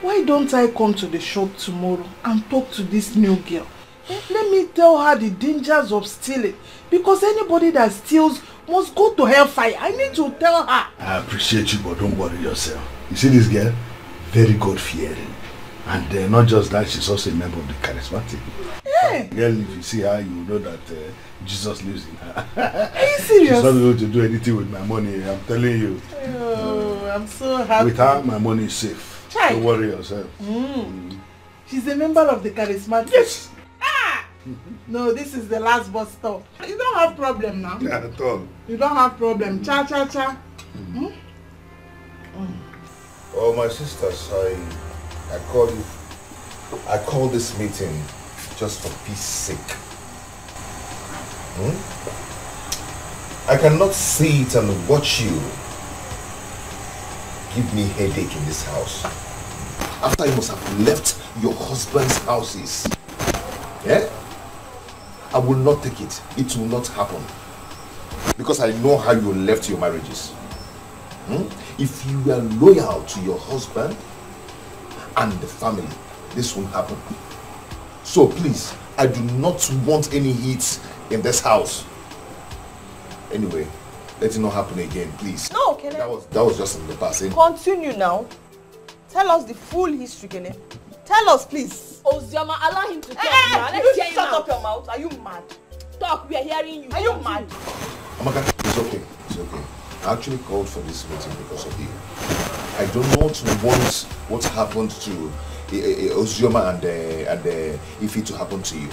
Speaker 2: why don't I come to the shop tomorrow and talk to this new girl? Let me tell her the dangers of stealing. Because anybody that steals must go to hellfire. I need to tell her.
Speaker 1: I appreciate you, but don't worry yourself. You see this girl? Very God-fearing. And not just that, she's also a member of the charismatic. Girl, if you see her, you know that Jesus lives in her.
Speaker 2: Are you serious?
Speaker 1: She's not able to do anything with my money, I'm telling you.
Speaker 2: Oh, I'm so happy.
Speaker 1: With her, my money is safe.
Speaker 2: Chai.
Speaker 1: Don't worry yourself.
Speaker 2: She's a member of the charismatic. Yes. No, this is the last bus stop. You don't have problem now.
Speaker 1: Yeah, at all.
Speaker 2: You don't have problem. Cha.
Speaker 4: Oh, my sisters, I call this meeting just for peace sake. I cannot sit and watch you give me headache in this house. After you must have left your husband's houses. Yeah? I will not take it. It will not happen. Because I know how you left your marriages. If you are loyal to your husband and the family, this won't happen. So please, I do not want any heat in this house. Anyway, let it not happen again, please.
Speaker 5: No, Kene.
Speaker 4: That was just in the past.
Speaker 5: Continue now. Tell us the full history, Kene. Tell us, please.
Speaker 11: Ozioma, allow him to talk now.
Speaker 5: Let's hear him shut up your mouth. Are you mad?
Speaker 11: Talk, we are hearing you.
Speaker 5: Are you mad?
Speaker 4: Amaka, it's okay. It's okay. I actually called for this meeting because of you. I do not want what happened to Ozioma and Ife to happen to you.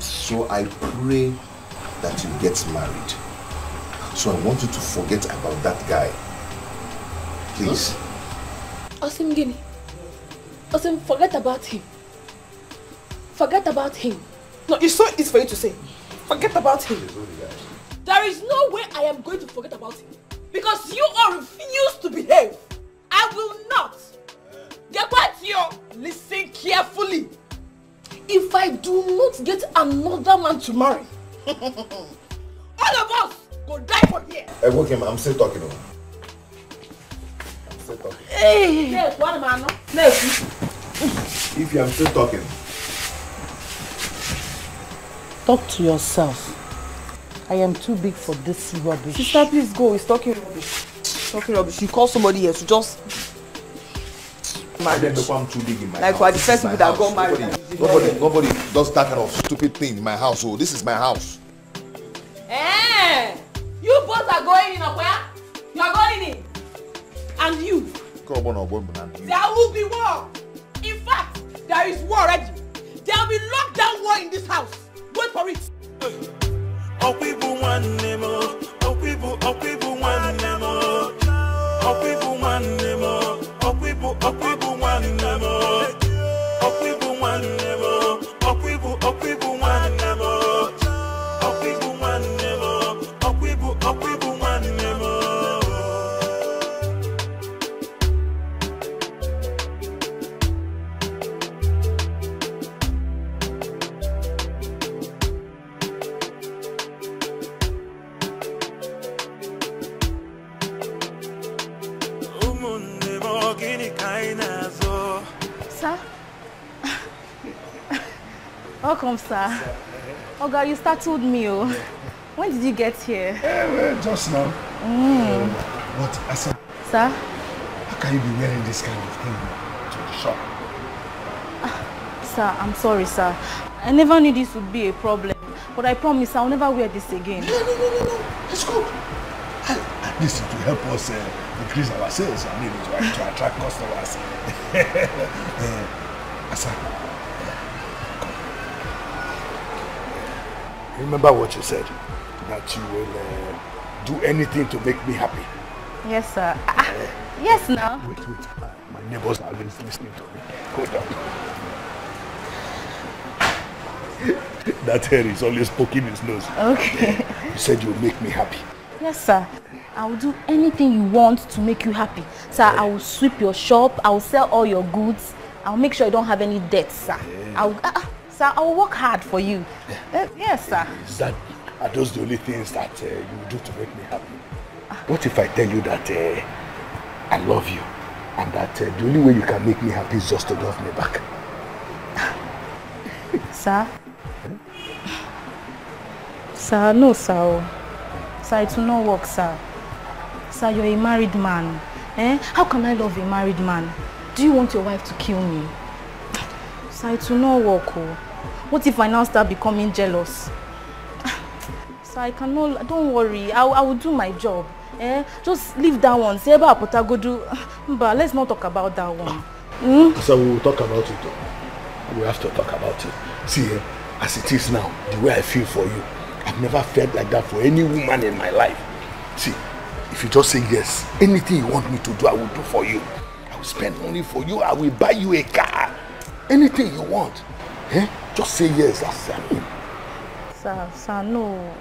Speaker 4: So I pray that you get married. So I want you to forget about that guy. Please.
Speaker 11: Osim Gini. Osim, forget about him. Forget about him.
Speaker 5: No, it's so easy for you to say. Forget about him.
Speaker 11: There is no way I am going to forget about him. Because you all refuse to behave. I will not. Gepatio, listen carefully. If I do not get another man to marry, all of us go die for here.
Speaker 4: Hey, okay, I'm still talking. I'm still talking.
Speaker 11: Hey, one man, no.
Speaker 4: If I'm still talking.
Speaker 2: Talk to yourself. I am too big for this rubbish.
Speaker 5: Sister, please go. He's talking rubbish. Talking rubbish. You call somebody here to just marriage.
Speaker 4: I'm too big in my
Speaker 5: like
Speaker 4: house.
Speaker 5: we're the first people that got married.
Speaker 4: Nobody does that kind of stupid thing in my house. So this is my house.
Speaker 11: Eh, you both are going in where?
Speaker 4: There
Speaker 5: will be war. In fact, there is war already. There will be lockdown war in this house. Wait for it.
Speaker 6: Okwibu one nemo. Okwibu one nemo. Okwibu one nemo. Okwibu one nemo. Okwibu one nemo. Okwibu one nemo. Okwibu one nemo. Okwibu one nemo.
Speaker 8: Sir? Welcome, sir. Oh God, you startled me. Oh. When did you get here?
Speaker 1: Well, just now. But Asa,
Speaker 8: sir?
Speaker 1: How can you be wearing this kind of thing to the shop?
Speaker 8: Sir, I'm sorry, sir. I never knew this would be a problem. But I promise I'll never wear this again.
Speaker 1: No. It's good. At least it will help us increase our sales. I mean, to attract customers. Asa, come. Remember what you said, that you will do anything to make me happy.
Speaker 8: Yes, sir. Yes, now.
Speaker 1: Wait. My neighbors are always listening to me. Hold on. That hair is always poking his nose.
Speaker 8: Okay.
Speaker 1: You said you will make me happy.
Speaker 8: Yes, sir. I will do anything you want to make you happy. Sir, I will sweep your shop. I will sell all your goods. I will make sure you don't have any debts, sir. Sir, I will work hard for you. Yes, sir.
Speaker 1: Are those the only things that you do to make me happy? What if I tell you that I love you and that the only way you can make me happy is just to love me back?
Speaker 8: Sir? Sir, no, sir. Sir, it will not work, sir. Sir, you're a married man. How can I love a married man? Do you want your wife to kill me? Sir, it will not work. Oh. What if I now start becoming jealous? Sir, I cannot. Don't worry. I will do my job. Just leave that one. Say about Potagodu. But let's not talk about that one.
Speaker 1: So we will talk about it. We have to talk about it. See, as it is now, the way I feel for you, I've never felt like that for any woman in my life. See, if you just say yes, anything you want me to do, I will do for you. I will spend money for you. I will buy you a car. Anything you want. Just say yes. That's what I mean.
Speaker 8: Sir, no.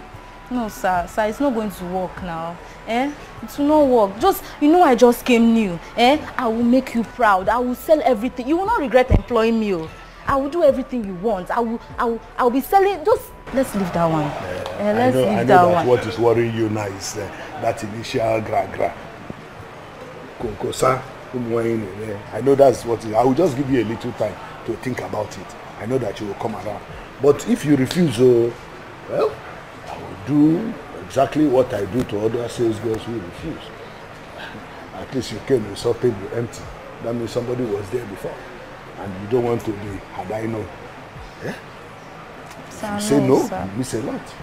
Speaker 8: No, sir. Sir, it's not going to work now. It will not work. Just, I just came new. I will make you proud. I will sell everything. You will not regret employing me. I will do everything you want. I will be selling. Just let's leave that one. Let's leave
Speaker 1: that one. I know that what is worrying you now is that initial gra. Konkosa, I know that's what it is. I will just give you a little time to think about it. I know that you will come around. But if you refuse, well, I will do exactly what I do to other sales girls who refuse. At least you came with something empty. That means somebody was there before. And you don't want to be, had I known.
Speaker 8: Sir,
Speaker 1: you say no,
Speaker 8: sir.
Speaker 1: You miss a lot.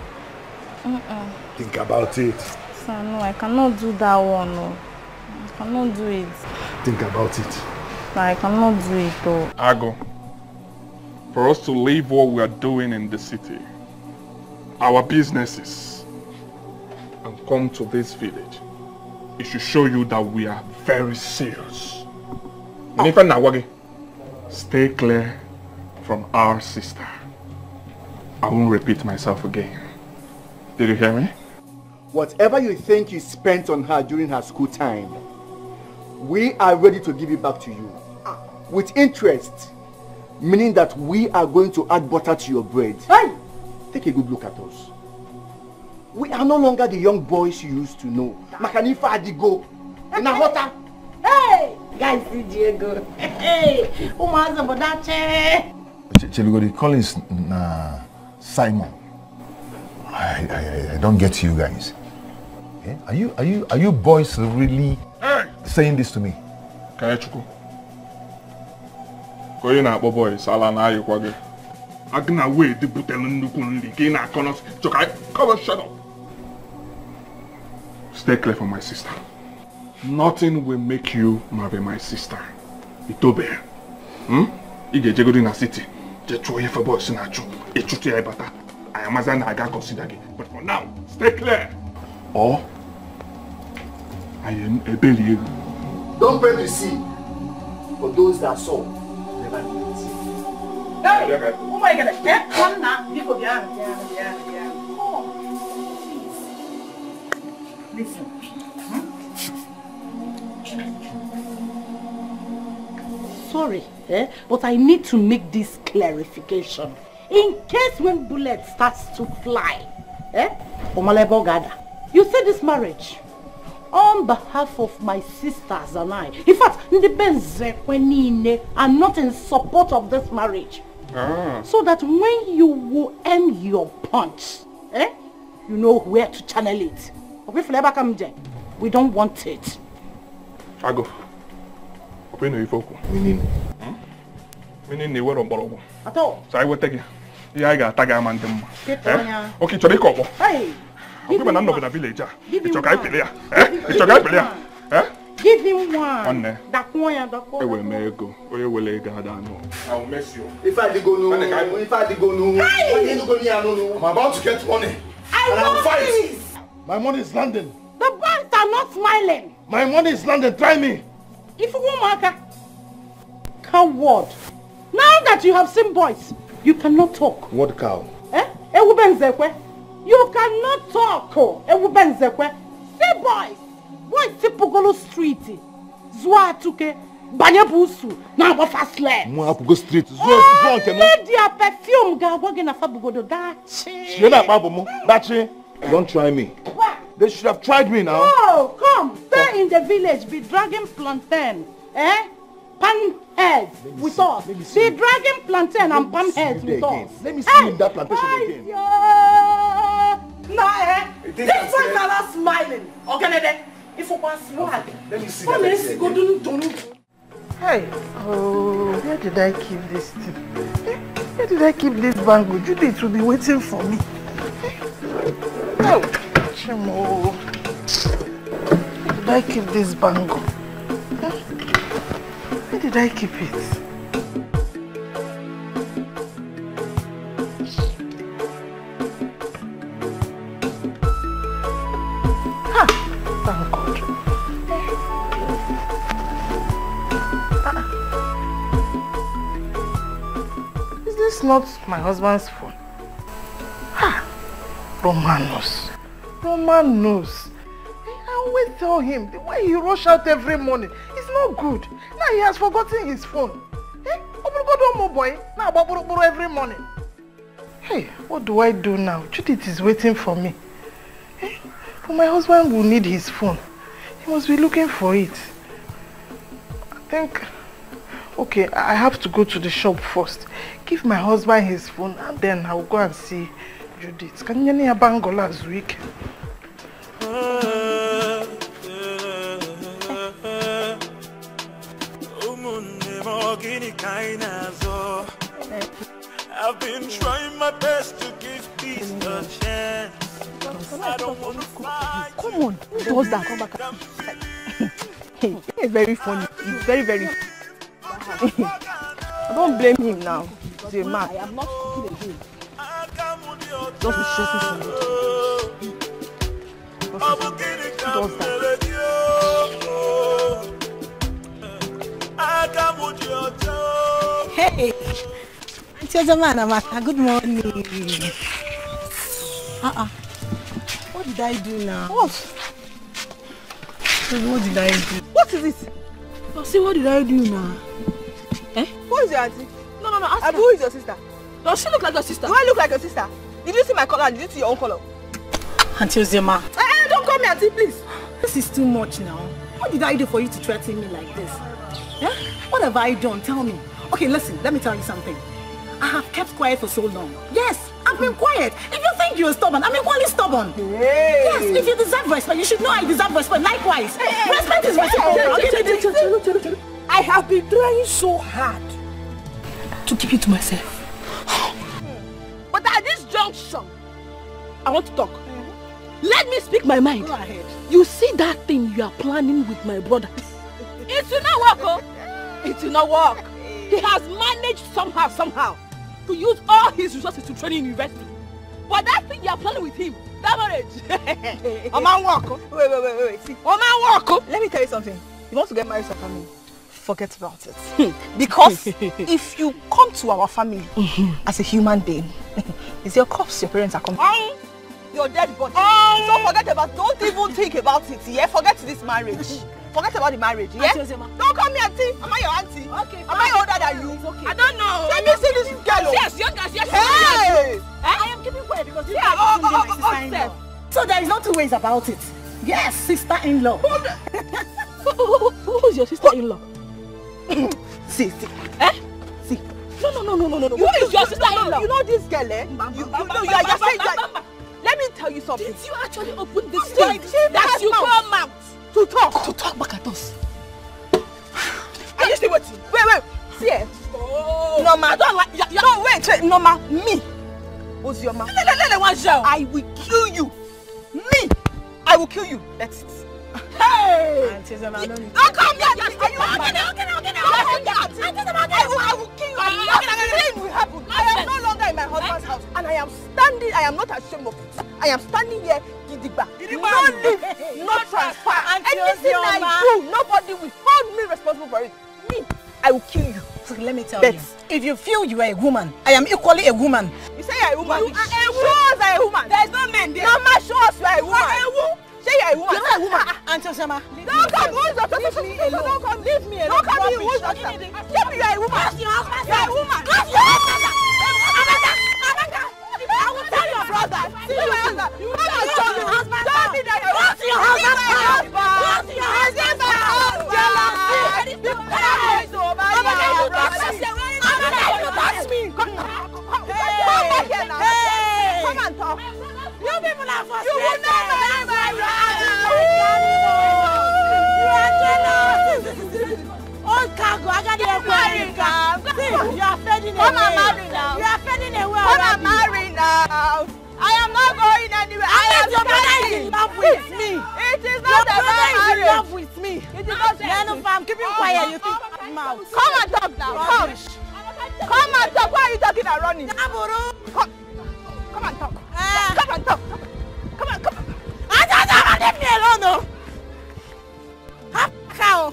Speaker 1: Think about it.
Speaker 8: Sir, no, I cannot do that one. No. I cannot do it.
Speaker 1: Think about it.
Speaker 8: No, I cannot do it though.
Speaker 16: Ago, for us to leave what we are doing in the city, our businesses, and come to this village, it should show you that we are very serious. Stay clear from our sister. I won't repeat myself again. Did you hear me?
Speaker 17: Whatever you think you spent on her during her school time, we are ready to give it back to you. With interest. Meaning that we are going to add butter to your bread. Hey! Take a good look at us. We are no longer the young boys you used to know. Makanifa Adigo. Inahota.
Speaker 5: Hey! Guys, see Diego. Hey! Umaza Bodache.
Speaker 4: Cheligo, the call is Simon. I don't get you guys. Are you boys really saying this to me?
Speaker 16: Kayachuku. Going na boys, ala na ayikwage. Agna we the butelu nnukwu nri ke na konos. Chokai, come shut up. Stay clear for my sister. Nothing will make you marry my sister. Itobe. Igejegodi na city. Jetro ye for boys na chu. Echuti ya ibata. I am as I can consider it. But for now, stay clear. Or I am a belly.
Speaker 17: Don't pray to see. For those that saw, never knew it.
Speaker 2: Hey! Oh my God! Come now. People behind. Come. Listen.
Speaker 10: Sorry, but I need to make this clarification. In case when bullet starts to fly, you say this marriage on behalf of my sisters and I. In fact, I'm not in support of this marriage. So that when you will end your punch, you know where to channel it. We don't want it.
Speaker 16: I go. Meaning they were on Borobo.
Speaker 10: At all.
Speaker 16: So I will take it. Yeah, I got Taga man. Okay, Choriko.
Speaker 10: Hey!
Speaker 16: I'm not in a village. It's okay, Pilia. It's okay, Pilia.
Speaker 10: Give him one.
Speaker 16: That one, I will make go. Or will I will mess you.
Speaker 17: If I did go no, if I did go no, I'm about to get money. I'm fighting.
Speaker 1: My money is landing.
Speaker 10: The boys are not smiling.
Speaker 1: My money is landing. Try me.
Speaker 10: If you want coward. Now that you have seen boys, you cannot talk.
Speaker 1: What cow?
Speaker 10: You cannot talk. See boys. Boys Tipogolo Street. Zwa tuke. Banyabusu. Now what fast left.
Speaker 1: Go street.
Speaker 10: Their perfume.
Speaker 1: Don't try me.
Speaker 10: What?
Speaker 1: They should have tried me now.
Speaker 10: Oh, come. Stay in the village. Be dragging plantain. Pan heads with us. Be dragging plantain and pan heads with us.
Speaker 1: Let me see in that plantation again.
Speaker 2: These ones are not smiling. Okay, if you want swag.
Speaker 1: Let me see that.
Speaker 2: Hey, oh, where did I keep this thing? Where did I keep this bangle? Judith will be waiting for me. Oh, Chimo. Where did I keep this bangle? Where did I keep it? Ha! Thank God. Is this not my husband's phone? Ha! Roman knows. I always tell him the way he rush out every morning is not good. Now he has forgotten his phone. Boy. Now every morning. Hey, what do I do now? Judith is waiting for me. But my husband will need his phone. He must be looking for it. I think... Okay, I have to go to the shop first. Give my husband his phone and then I'll go and see Judith. Can you hear bangle last week?
Speaker 6: I've been trying my best to give peace a chance. I don't want to fight.
Speaker 11: Come on, who does that? Come back. Hey, it's very funny. It's very, very funny. I don't blame him now. He's a man. I am not cooking again. Just be stressing somebody. Who does that?
Speaker 10: Hey! Good morning. What did I do now? What? What did I do? What is it? See, what did I do now?
Speaker 11: Who is your auntie? No, ask her. Who is your sister? Does she look like your sister? Do I look like your sister? Did you see my color? Did you see your own color?
Speaker 10: Auntie Ozema.
Speaker 11: Don't call me auntie, please.
Speaker 10: This is too much now. What did I do for you to threaten me like this? What have I done? Tell me. Okay, listen, let me tell you something. I have kept quiet for so long. Yes, I've been quiet. If you think you're stubborn, I'm equally stubborn. Hey. Yes, if you deserve respect, you should know I deserve respect. Likewise. Respect is reciprocal.
Speaker 11: I have been trying so hard to keep it to myself. But at this junction, I want to talk. Let me speak my mind. Go ahead. You see that thing you are planning with my brother? It will not work, oh. It will not work. He has managed somehow to use all his resources to train in university. But that thing you are planning with him, that marriage. A man walk. Wait. See, a man walk.
Speaker 2: Let me tell you something. You want to get married to a family? Forget about it. Because if you come to our family as a human being, it's your corpse your parents are coming. Your dead body. So forget about it. Don't even think about it. Yeah, forget this marriage. Forget about the marriage. Yeah. Don't call me auntie. Am I your auntie? Okay. Am I older than you? Okay. I don't know. Let me see this girl.
Speaker 11: Yes, younger. Yes.
Speaker 2: Hey!
Speaker 11: I am keeping quiet because you are my sister-in-law. So there is no two ways about it. Yes, sister-in-law. Who's your sister-in-law?
Speaker 2: See. See.
Speaker 11: No. Who is your sister-in-law?
Speaker 2: You know this girl, eh? You are saying that. Let me tell you something.
Speaker 11: Did you actually open this thing that you come out
Speaker 2: to talk
Speaker 11: back at us?
Speaker 2: Are you still waiting? Wait. See it. Norma, I don't like. No, wait. Norma, me. What's your man? I will kill you. Me. I will kill you. That's it. Hey! Don't come here. I will kill you. Nothing will happen. I am no longer in my husband's house, and I am standing. I am not ashamed of it. I am standing here. Gidigba. No leave, no transfer. Anything I do, nobody will hold me responsible for it. Me, I will kill you.
Speaker 11: So let me tell you, if you feel you are a woman, I am equally a woman.
Speaker 2: You say you are a woman. You are a woman. Show us a woman. There is no man there. No man show us you are a woman. Say you are a woman. You are a woman.
Speaker 11: Auntie Osama,
Speaker 2: don't come. Who's your sister? Leave me alone. Don't come. Leave me alone. Don't come here. Who's your sister? Tell me you are a woman. You are a woman. I will tell your brother. See your husband. You will tell your husband. Tell me that you are your husband. What's your husband? Come back here now. Come and talk. You people are frustrated. You will not marry my You are jealous. Oh, cargo, I got your married now. You are fading away. Come and marry now. You are fading away. Come and marry now. I am not going anywhere. Your brother is in love with me. It is not a marriage.
Speaker 11: In love with me.
Speaker 2: It is not.
Speaker 11: I'm keeping quiet. You keep mouth.
Speaker 2: Come and talk now. Come and talk. Why are you talking and running? Come and talk. Come and talk. Come on.
Speaker 11: Leave me alone, no. Cow.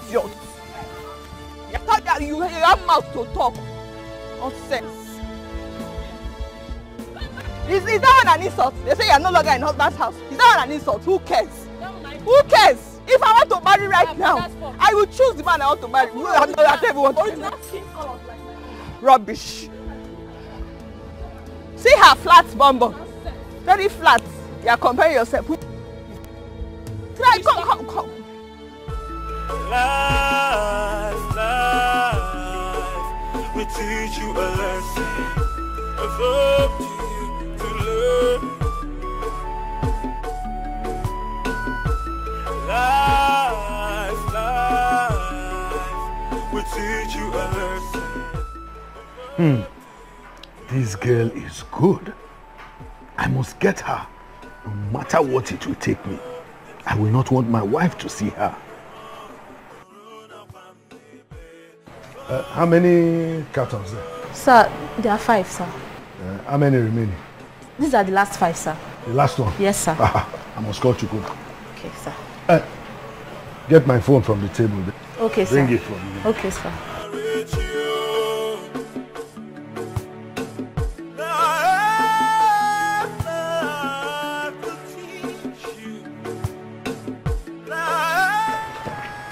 Speaker 2: Idiot. You thought that you have mouth to talk. Nonsense. Is that one an insult? They say you are no longer in husband's house. Is that one an insult? Who cares? Who cares? If I want to marry right now, I will choose the man I want to marry. I don't even want to marry. Rubbish. See her flat bum. Very flat. You are comparing yourself. Try, come.
Speaker 6: Life will teach you a lesson. It's up to you to learn. Life will teach you a lesson.
Speaker 1: This girl is good. I must get her, no matter what it will take me. I will not want my wife to see her. How many cartons there?
Speaker 8: Sir, there are 5, sir.
Speaker 1: How many remaining?
Speaker 8: These are the last 5, sir.
Speaker 1: The last one?
Speaker 8: Yes, sir.
Speaker 1: I must call Chukwu.
Speaker 8: Okay, sir.
Speaker 1: Get my phone from the table.
Speaker 8: Okay, sir.
Speaker 1: Bring it for me.
Speaker 8: Okay, sir.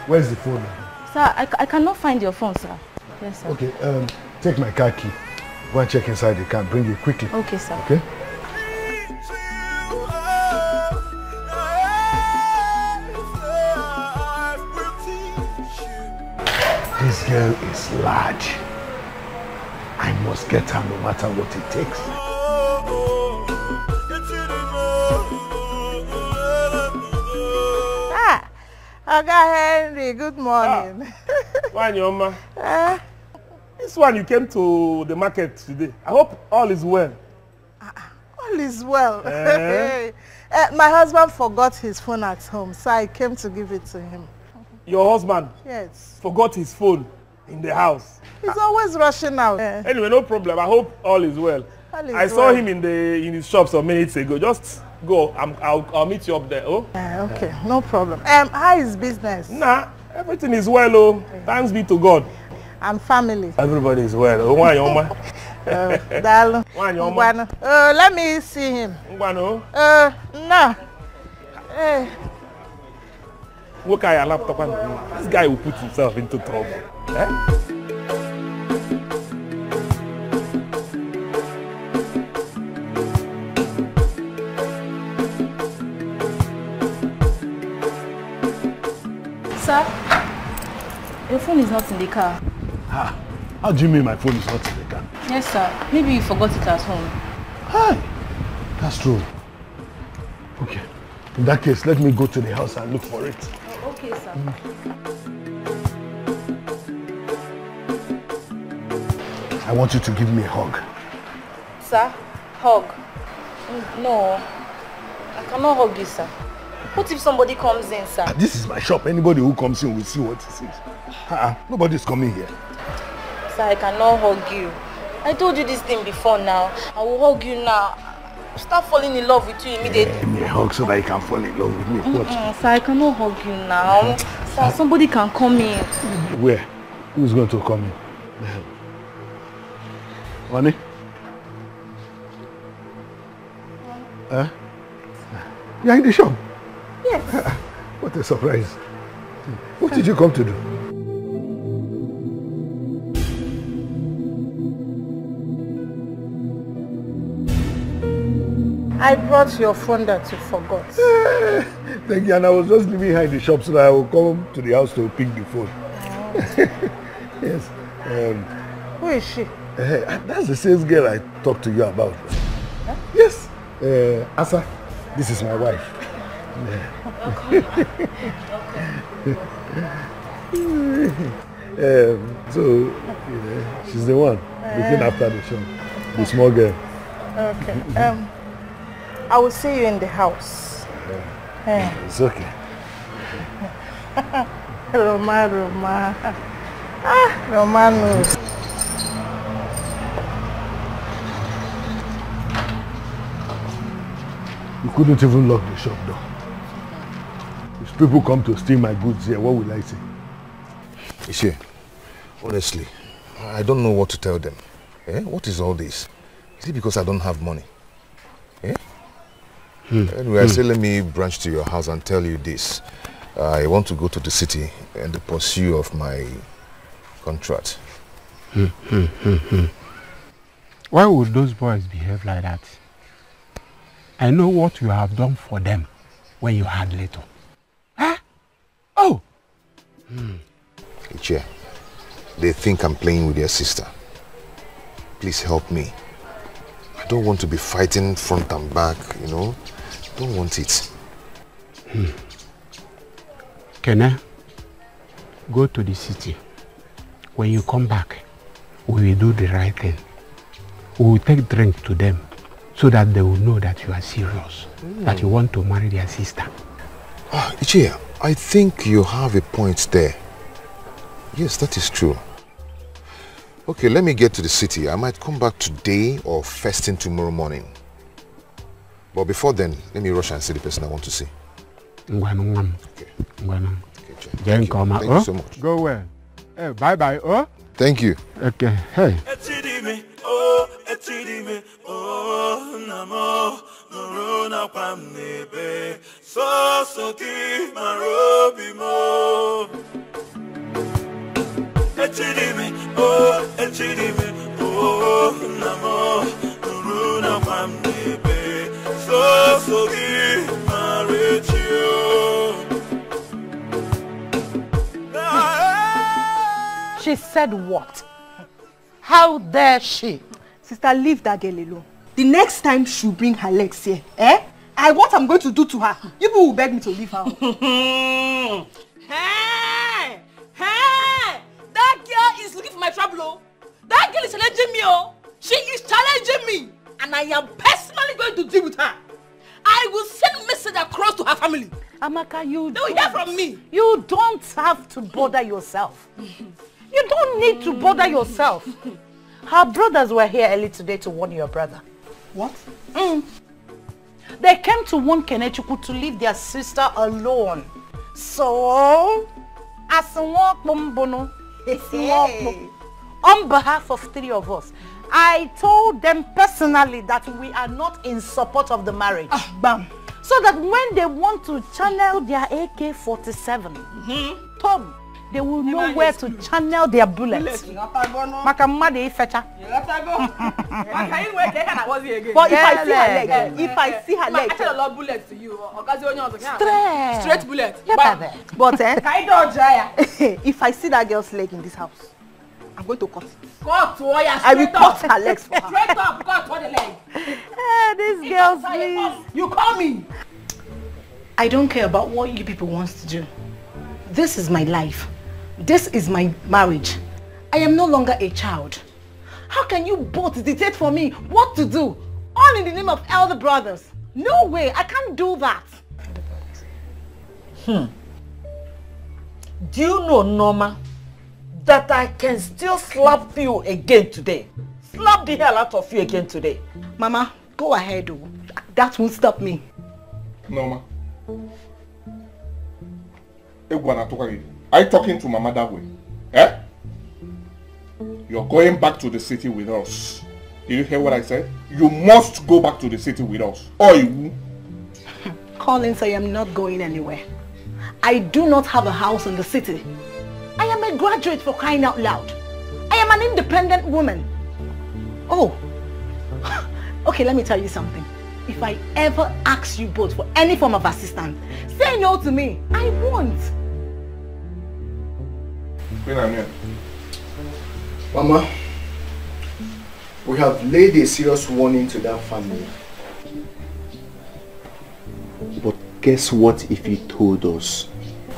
Speaker 1: Where's the phone?
Speaker 8: Sir, I cannot find your phone, sir. Yes, sir.
Speaker 1: Okay, take my car key. Go and check inside the car. Bring it quickly.
Speaker 8: Okay, sir.
Speaker 1: Okay? This girl is large. I must get her no matter what it takes.
Speaker 2: Oga Henry, good morning.
Speaker 12: Why, Yoma? This one you came to the market today. I hope all is well.
Speaker 2: All is well. My husband forgot his phone at home, so I came to give it to him.
Speaker 12: Your husband?
Speaker 2: Yes.
Speaker 12: Forgot his phone in the house.
Speaker 2: He's always rushing out.
Speaker 12: Anyway, no problem. I hope all is well. I saw him in his shop some minutes ago. Just go. I'll meet you up there. Oh?
Speaker 2: Okay, no problem. How is business?
Speaker 12: Nah, everything is well. Oh, thanks be to God.
Speaker 2: And family.
Speaker 12: Everybody is well. Oh, why your man?
Speaker 2: Let me see him.
Speaker 12: No. Look at your laptop. This guy will put himself into trouble.
Speaker 8: Sir, your phone is not in the car.
Speaker 1: How do you mean my phone is not in the car?
Speaker 8: Yes, sir. Maybe you forgot it at home.
Speaker 1: Hi. That's true. Okay. In that case, let me go to the house and look for it.
Speaker 8: Oh, okay, sir.
Speaker 1: I want you to give me a hug.
Speaker 8: Sir? Hug? No. I cannot hug you, sir. What if somebody comes in, sir?
Speaker 1: This is my shop. Anybody who comes in will see what it is. Nobody's coming here.
Speaker 8: Sir, I cannot hug you. I told you this thing before now. I will hug you now. Start falling in love with you immediately.
Speaker 1: Give me a hug so that you can fall in love with me. What?
Speaker 8: Sir, I cannot hug you now. Sir, somebody can come in.
Speaker 1: Where? Who's going to come in? Onny? You're in the shop?
Speaker 2: Yes.
Speaker 1: What a surprise. What did you come to do?
Speaker 2: I brought your phone that you forgot.
Speaker 1: Thank you, and I was just leaving her in the shop so that I will come to the house to pick the phone. Yes.
Speaker 2: Who is she?
Speaker 1: That's the sales girl I talked to you about. Huh? Yes. Asa, this is my wife. So, she's the one looking after the shop. The small girl.
Speaker 2: Okay. I will see you in the house.
Speaker 1: It's okay.
Speaker 2: Roma. Romano.
Speaker 1: You couldn't even lock the shop door. If people come to steal my goods here, what will I say?
Speaker 4: Ichie, honestly, I don't know what to tell them. What is all this? Is it because I don't have money? Anyway, I say let me branch to your house and tell you this. I want to go to the city in the pursuit of my contract.
Speaker 3: Why would those boys behave like that? I know what you have done for them when you had little. Huh? Oh!
Speaker 4: Ichie, they think I'm playing with their sister. Please help me. I don't want to be fighting front and back, you know. Don't want it.
Speaker 3: Kene, go to the city. When you come back, we will do the right thing. We will take drink to them so that they will know that you are serious, that you want to marry their sister.
Speaker 4: Ichie, I think you have a point there. Yes, that is true. Okay, let me get to the city. I might come back today or first thing tomorrow morning. But before then, let me rush and see the person I want to see.
Speaker 3: Okay.
Speaker 4: Thank you so much.
Speaker 3: Go well. Hey, bye-bye. Oh?
Speaker 4: Thank you.
Speaker 3: Okay. Hey.
Speaker 2: She said what? How dare she?
Speaker 11: Sister, leave that girl alone. The next time she'll bring her legs here, what I'm going to do to her, you people will beg me to leave her.
Speaker 5: Hey! That girl is looking for my trouble.
Speaker 10: I am personally going to deal with her. I will send a message across to her family.
Speaker 2: Amaka, you
Speaker 10: They will hear from me.
Speaker 2: You don't have to bother yourself. You don't need to bother yourself. Her brothers were here early today to warn your brother.
Speaker 10: What?
Speaker 2: They came to warn Kenechukwu to leave their sister alone. So, on behalf of 3 of us, I told them personally that we are not in support of the marriage.
Speaker 10: Bam.
Speaker 2: So that when they want to channel their AK-47, Tom, they will know where to channel their bullets.
Speaker 10: But if I see her leg, I tell a lot of bullets to you. Straight bullet.
Speaker 2: But if I see that girl's leg in this house, I'm going to cut it.
Speaker 10: Cut warrior.
Speaker 2: I will cut her legs for her.
Speaker 10: Straight up, cut for the leg.
Speaker 2: These girls, please.
Speaker 10: You call me.
Speaker 2: I don't care about what you people want to do. This is my life. This is my marriage. I am no longer a child. How can you both dictate for me what to do? All in the name of elder brothers. No way, I can't do that.
Speaker 15: Do you know, Norma, that I can still slap you again today? Slap the hell out of you again today.
Speaker 2: Mama, go ahead. That won't stop me.
Speaker 16: Norma. Are you talking to Mama that way? Eh? You're going back to the city with us. Did you hear what I said? You must go back to the city with us. Or you...
Speaker 2: Collins, I am not going anywhere. I do not have a house in the city. I am a graduate, for crying out loud. I am an independent woman. Oh. Okay, let me tell you something. If I ever ask you both for any form of assistance, say no to me. I won't.
Speaker 17: Mama, we have laid a serious warning to that family. But guess what if he told us?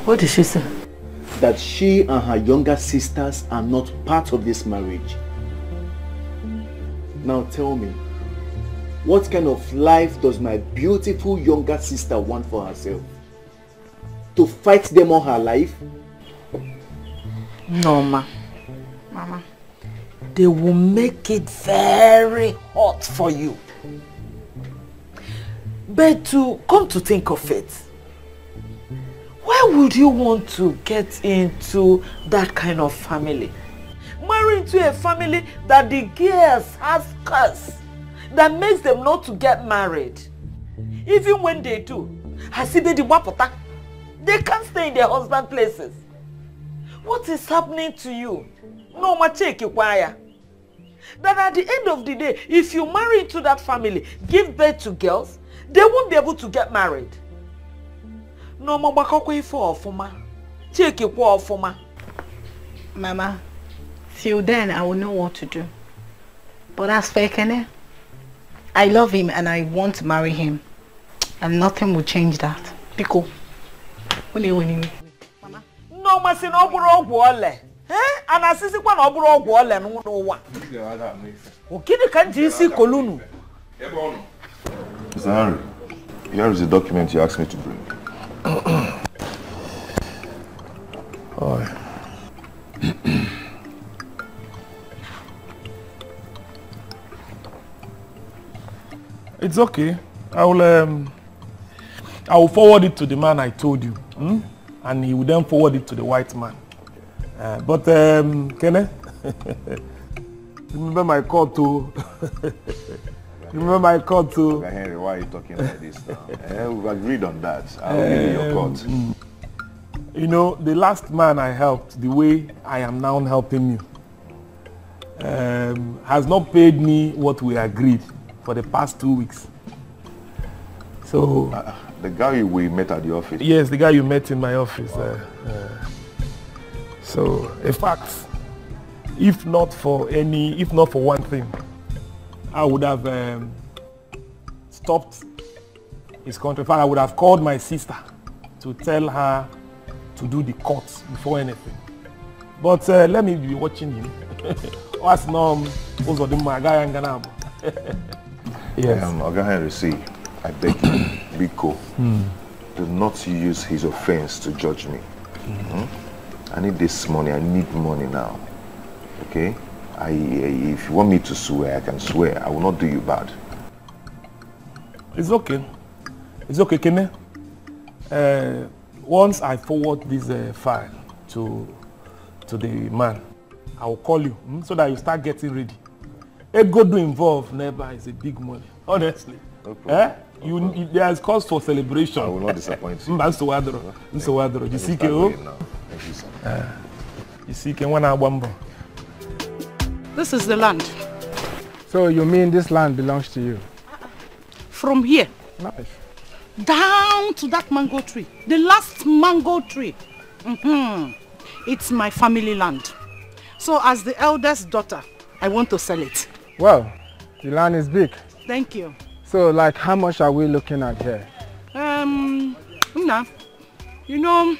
Speaker 15: What did she say?
Speaker 17: That she and her younger sisters are not part of this marriage. Now tell me, what kind of life does my beautiful younger sister want for herself? To fight them all her life?
Speaker 15: No, Mama, they will make it very hot for you. But to come to think of it, why would you want to get into that kind of family? Marry into a family that the girls has curse, that makes them not to get married. Even when they do, they can't stay in their husband places. What is happening to you? No, that at the end of the day, if you marry into that family, give birth to girls, they won't be able to get married. No,
Speaker 2: Mama, till then I will know what to do. But as for Ekene, I love him and I want to marry him. And nothing will change that. Pico.
Speaker 15: No, mas no buro gwole. And asisi kwa no buro gwole no wa. Okini kan jinsi kolunu.
Speaker 19: Mr. Henry, here is the document you asked me to bring.
Speaker 12: It's okay. I will forward it to the man I told you. And he will then forward it to the white man. But Kenneth, remember my call to... remember my call to...
Speaker 19: Henry, why are you talking like this now? We've agreed on that. I'll give you your court.
Speaker 12: You know, the last man I helped, the way I am now helping you, has not paid me what we agreed for the past 2 weeks. So...
Speaker 19: the guy we met at the office?
Speaker 12: Yes, the guy you met in my office. So, in fact, if not for one thing, I would have stopped his contract. In fact, I would have called my sister to tell her to do the courts before anything. But let me be watching him.
Speaker 3: Yes.
Speaker 19: Oga Henry, see, I beg you, Biko, do not use his offense to judge me. I need this money. I need money now. Okay? If you want me to swear, I can swear. I will not do you bad.
Speaker 12: It's okay. It's okay, Kene. Once I forward this file to the man, I will call you so that you start getting ready. A good to involve never is a big money, honestly. No there is cause for celebration.
Speaker 19: I will not disappoint you.
Speaker 12: You see, you see,
Speaker 10: This is the land.
Speaker 3: So you mean this land belongs to you?
Speaker 10: From here.
Speaker 3: Nice.
Speaker 10: Down to that mango tree. The last mango tree. It's my family land. So as the eldest daughter, I want to sell it.
Speaker 3: Well, the land is big.
Speaker 10: Thank you.
Speaker 3: So like how much are we looking at here?
Speaker 10: You know,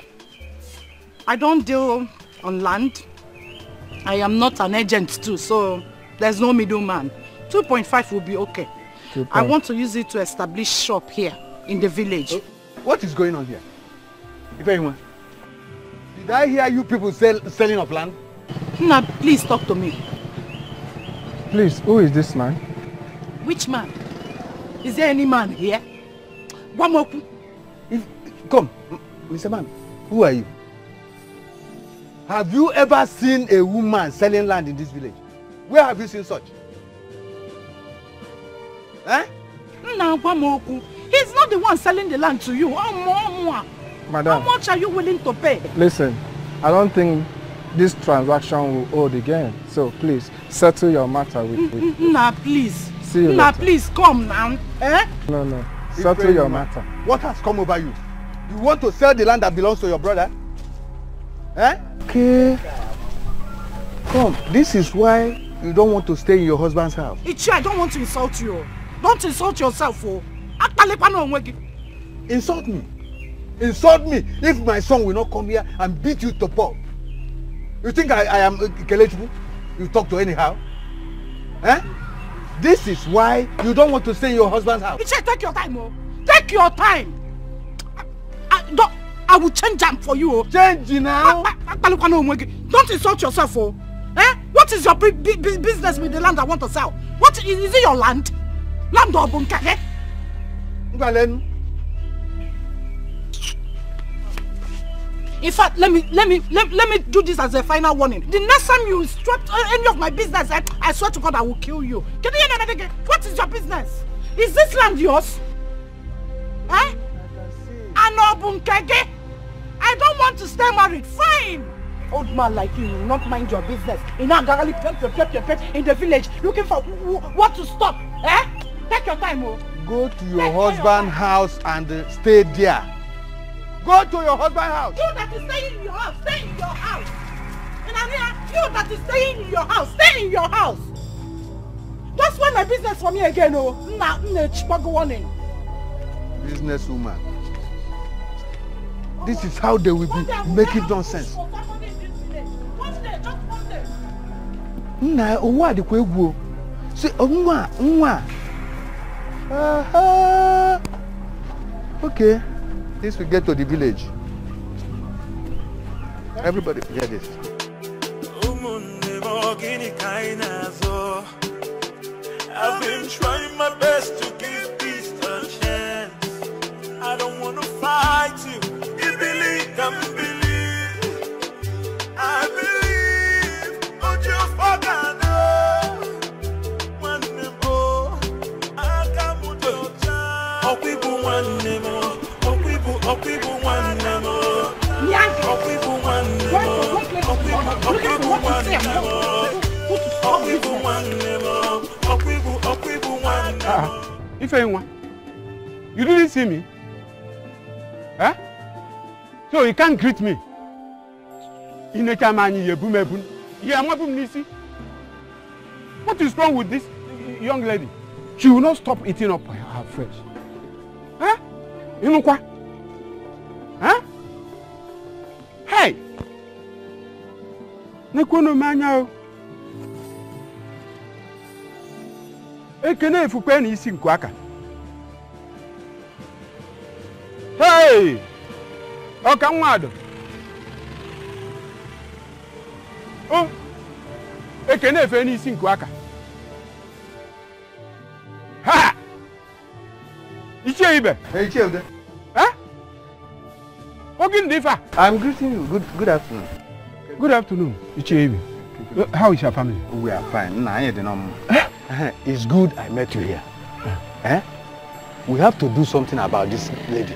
Speaker 10: I don't deal on land. I am not an agent too, so there's no middleman. 2.5 will be okay. I want to use it to establish shop here in the village.
Speaker 18: What is going on here? If anyone, did I hear you people selling of land?
Speaker 10: Now, please talk to me.
Speaker 3: Please, who is this man?
Speaker 10: Which man? Is there any man here? One more.
Speaker 18: Come, Mr. Man, who are you? Have you ever seen a woman selling land in this village? Where have you seen such?
Speaker 10: Now, he's not the one selling the land to you.
Speaker 3: Madam,
Speaker 10: how much are you willing to pay?
Speaker 3: Listen, I don't think this transaction will hold again. So please, settle your matter with
Speaker 10: Nah, please.
Speaker 3: See you
Speaker 10: nah,
Speaker 3: later.
Speaker 10: please, come now.
Speaker 3: No. Settle your matter.
Speaker 18: What has come over you? You want to sell the land that belongs to your brother? Okay. Come, this is why you don't want to stay in your husband's house.
Speaker 10: I don't want to insult you. Don't insult yourself.
Speaker 18: Insult me? Insult me if my son will not come here and beat you to pulp. You think I am Kelechiku? You talk to anyhow? This is why you don't want to stay in your husband's house.
Speaker 10: Take your time, Take your time. I will change them for you.
Speaker 18: Change now?
Speaker 10: Don't insult yourself, What is your business with the land I want to sell? What is it your land? Land or bunker? In fact, let me do this as a final warning. The next time you instruct any of my business, I swear to God I will kill you. Can you hear me again? What is your business? Is this land yours? I don't want to stay married. Fine. Old man like you will not mind your business. In the village looking for what to stop. Take your time,
Speaker 18: Go to your husband's house and stay there. Go to your husband's house.
Speaker 10: You that is staying in your house, stay in your house. You that is staying in your house, stay in your house. Don't spoil my business for me again,
Speaker 18: Businesswoman. This is how they will be making nonsense. Okay, this will get to the village. Everybody forget this.
Speaker 6: I've been trying my best to give peace a chance. I don't want to fight you. You believe, can believe. I believe. But you forgot. One more. I come with your child. Oh, people want more. Oh, people want more. Oh, people want more. Oh, people want more. Oh, people want more.
Speaker 3: If anyone, you didn't see me? So you can't greet me. What is wrong with this young lady? She will not stop eating up her flesh. You know what? Hey! Ekene ifukwe ni isi nkwaka. Hey! Oka nwado. Oh! Ekene ife ni isi nkwaka. Ha! Ichie ibe.
Speaker 18: Hey, Ichie Ude.
Speaker 3: Huh? Ogin difa.
Speaker 18: I'm greeting you. Good afternoon.
Speaker 3: Good afternoon, Ichie ibe. How is your family?
Speaker 18: We are fine. It's good I met you here. We have to do something about this lady.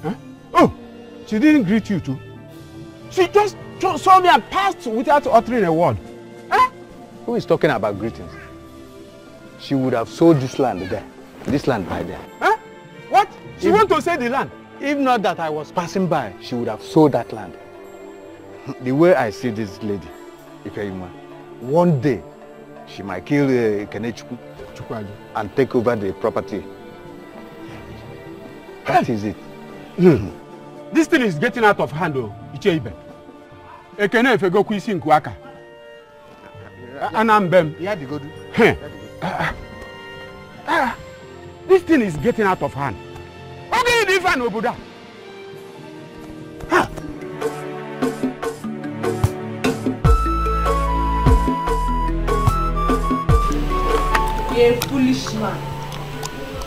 Speaker 18: Huh?
Speaker 3: Oh, she didn't greet you too. She just saw me and passed without uttering a word.
Speaker 18: Who is talking about greetings? She would have sold this land there. This land right there.
Speaker 3: What? She want to sell the land?
Speaker 18: If not that I was passing by, she would have sold that land. The way I see this lady, one day she might kill Kenechukwu and take over the property. That is it.
Speaker 3: This thing is getting out of hand, Icheibe. Ekene if go kwisi nkwaka. Anambem. This thing is getting out of hand. Okay, different oboda.
Speaker 11: You're a foolish man.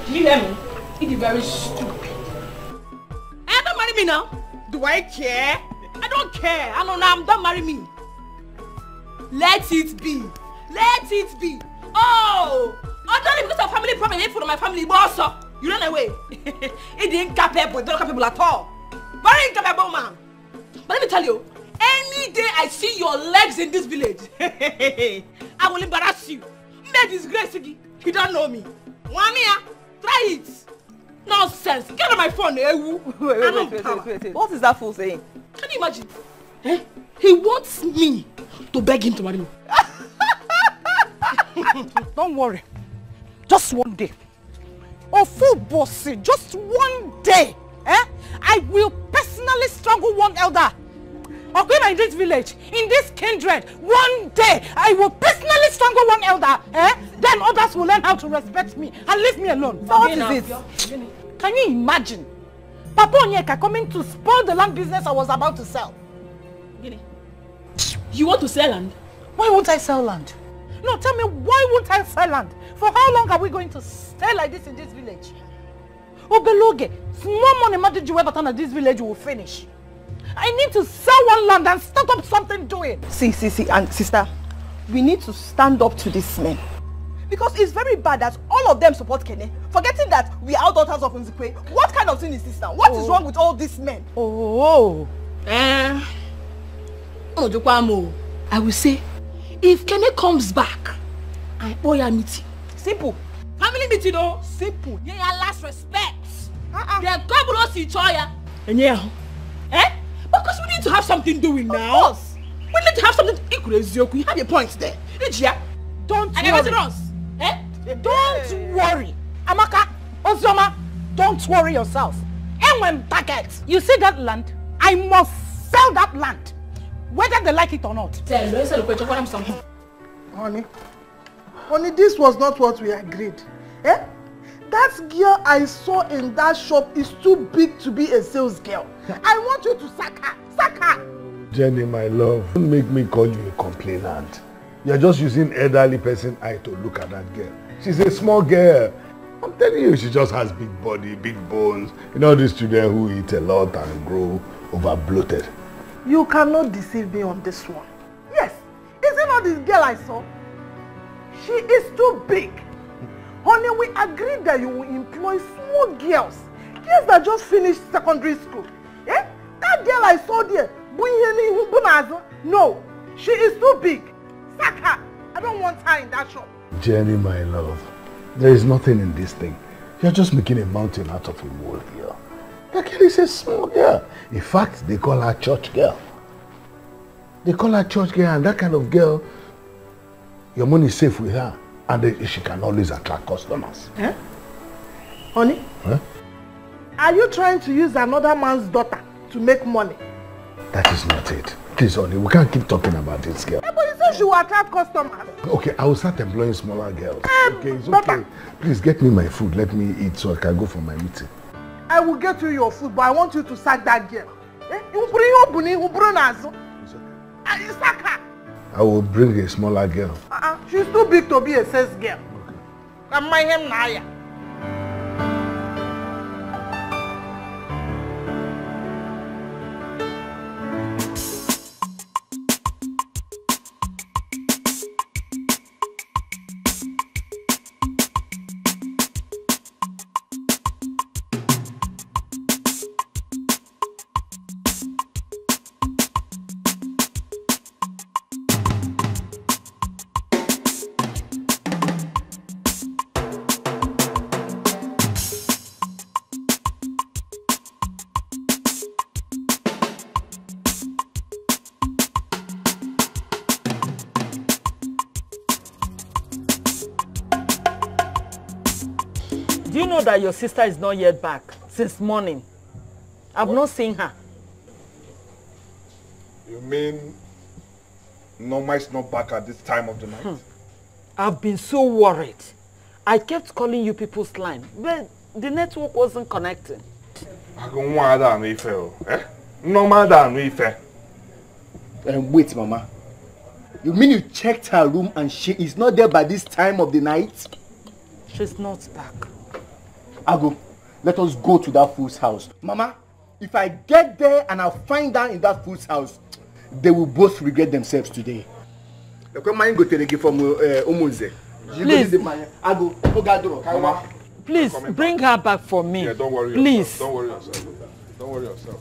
Speaker 11: Do you hear me? It is very stupid. Don't marry me now. Do I care? I don't care. I know now. Don't marry me. Let it be. Let it be. Oh! Only because of family problem, for my family boss. You run away. It ain't capable, not capable at all. Very incapable man. But let me tell you, any day I see your legs in this village, I will embarrass you. Make disgrace you. You don't know me. One year, try it. Nonsense. Get on my phone. Wait. What is that fool saying? Can you imagine? He wants me to beg him to marry me.
Speaker 10: Don't worry. Just one day. Oh, full bossy, just one day. I will personally strangle one elder. Okay, in this village, in this kindred, one day I will personally strangle one elder. Then others will learn how to respect me and leave me alone. So what is it? Can you imagine? Papa Onyeka coming to spoil the land business I was about to sell.
Speaker 11: You want to sell land?
Speaker 10: Why won't I sell land? No, tell me, why won't I sell land? For how long are we going to stay like this in this village? Obeloge, small money matter you ever turn this village will finish. I need to sell one land and start up something doing.
Speaker 5: See, and sister, we need to stand up to these men. Because it's very bad that all of them support Kene, forgetting that we are daughters of Nzikwe. What kind of thing is this now? What is wrong with all these men?
Speaker 11: I will say, if Kene comes back, I owe you a meeting.
Speaker 5: Simple.
Speaker 11: Family meeting, though.
Speaker 5: Simple.
Speaker 11: Yeah, last respect. They are couple of each other. And because we need to have something doing now.
Speaker 5: Of course.
Speaker 11: We need to have something. You have your points there.
Speaker 10: Don't worry. Don't worry. Amaka, Ozoma, don't worry yourself. And when Dikeh, you see that land? I must sell that land. Whether they like it or not.
Speaker 2: Honey, this was not what we agreed. That girl I saw in that shop is too big to be a sales girl. I want you to sack her. Sack her.
Speaker 1: Jenny, my love, don't make me call you a complainant. You're just using elderly person eye to look at that girl. She's a small girl. I'm telling you, she just has big body, big bones. You know these children who eat a lot and grow over bloated.
Speaker 2: You cannot deceive me on this one. Yes, is it not this girl I saw? She is too big. Honey, we agreed that you will employ small girls. Girls that just finished secondary school. That girl I saw there, no, she is too big. Sack her. I don't want her in that shop.
Speaker 1: Jenny, my love, there is nothing in this thing. You're just making a mountain out of a molehill. That girl is a small girl. In fact, they call her church girl. They call her church girl, and that kind of girl, your money is safe with her. And she can always attract customers.
Speaker 2: Honey? Are you trying to use another man's daughter to make money?
Speaker 1: That is not it. Please, honey, we can't keep talking about this girl.
Speaker 2: But you say know she will attract customers.
Speaker 1: Okay, I will start employing smaller girls. Okay, it's okay. Please get me my food. Let me eat so I can go for my meeting.
Speaker 2: I will get you your food, but I want you to sack that girl.
Speaker 1: I will bring a smaller girl.
Speaker 2: She's too big to be a sex girl. I'm my him Naya.
Speaker 15: Do you know that your sister is not yet back since morning? I've not seen her.
Speaker 16: You mean Norma is not back at this time of the night?
Speaker 15: I've been so worried. I kept calling you people's line, but the network wasn't connecting.
Speaker 17: Wait, Mama. You mean you checked her room and she is not there by this time of the night?
Speaker 15: She's not back.
Speaker 17: Ago, let us go to that fool's house. Mama, if I get there and I find her in that fool's house, they will both regret themselves today.
Speaker 15: Please, bring her back for me.
Speaker 16: Yeah, don't worry
Speaker 15: Please.
Speaker 16: yourself. Don't worry yourself. Don't worry yourself.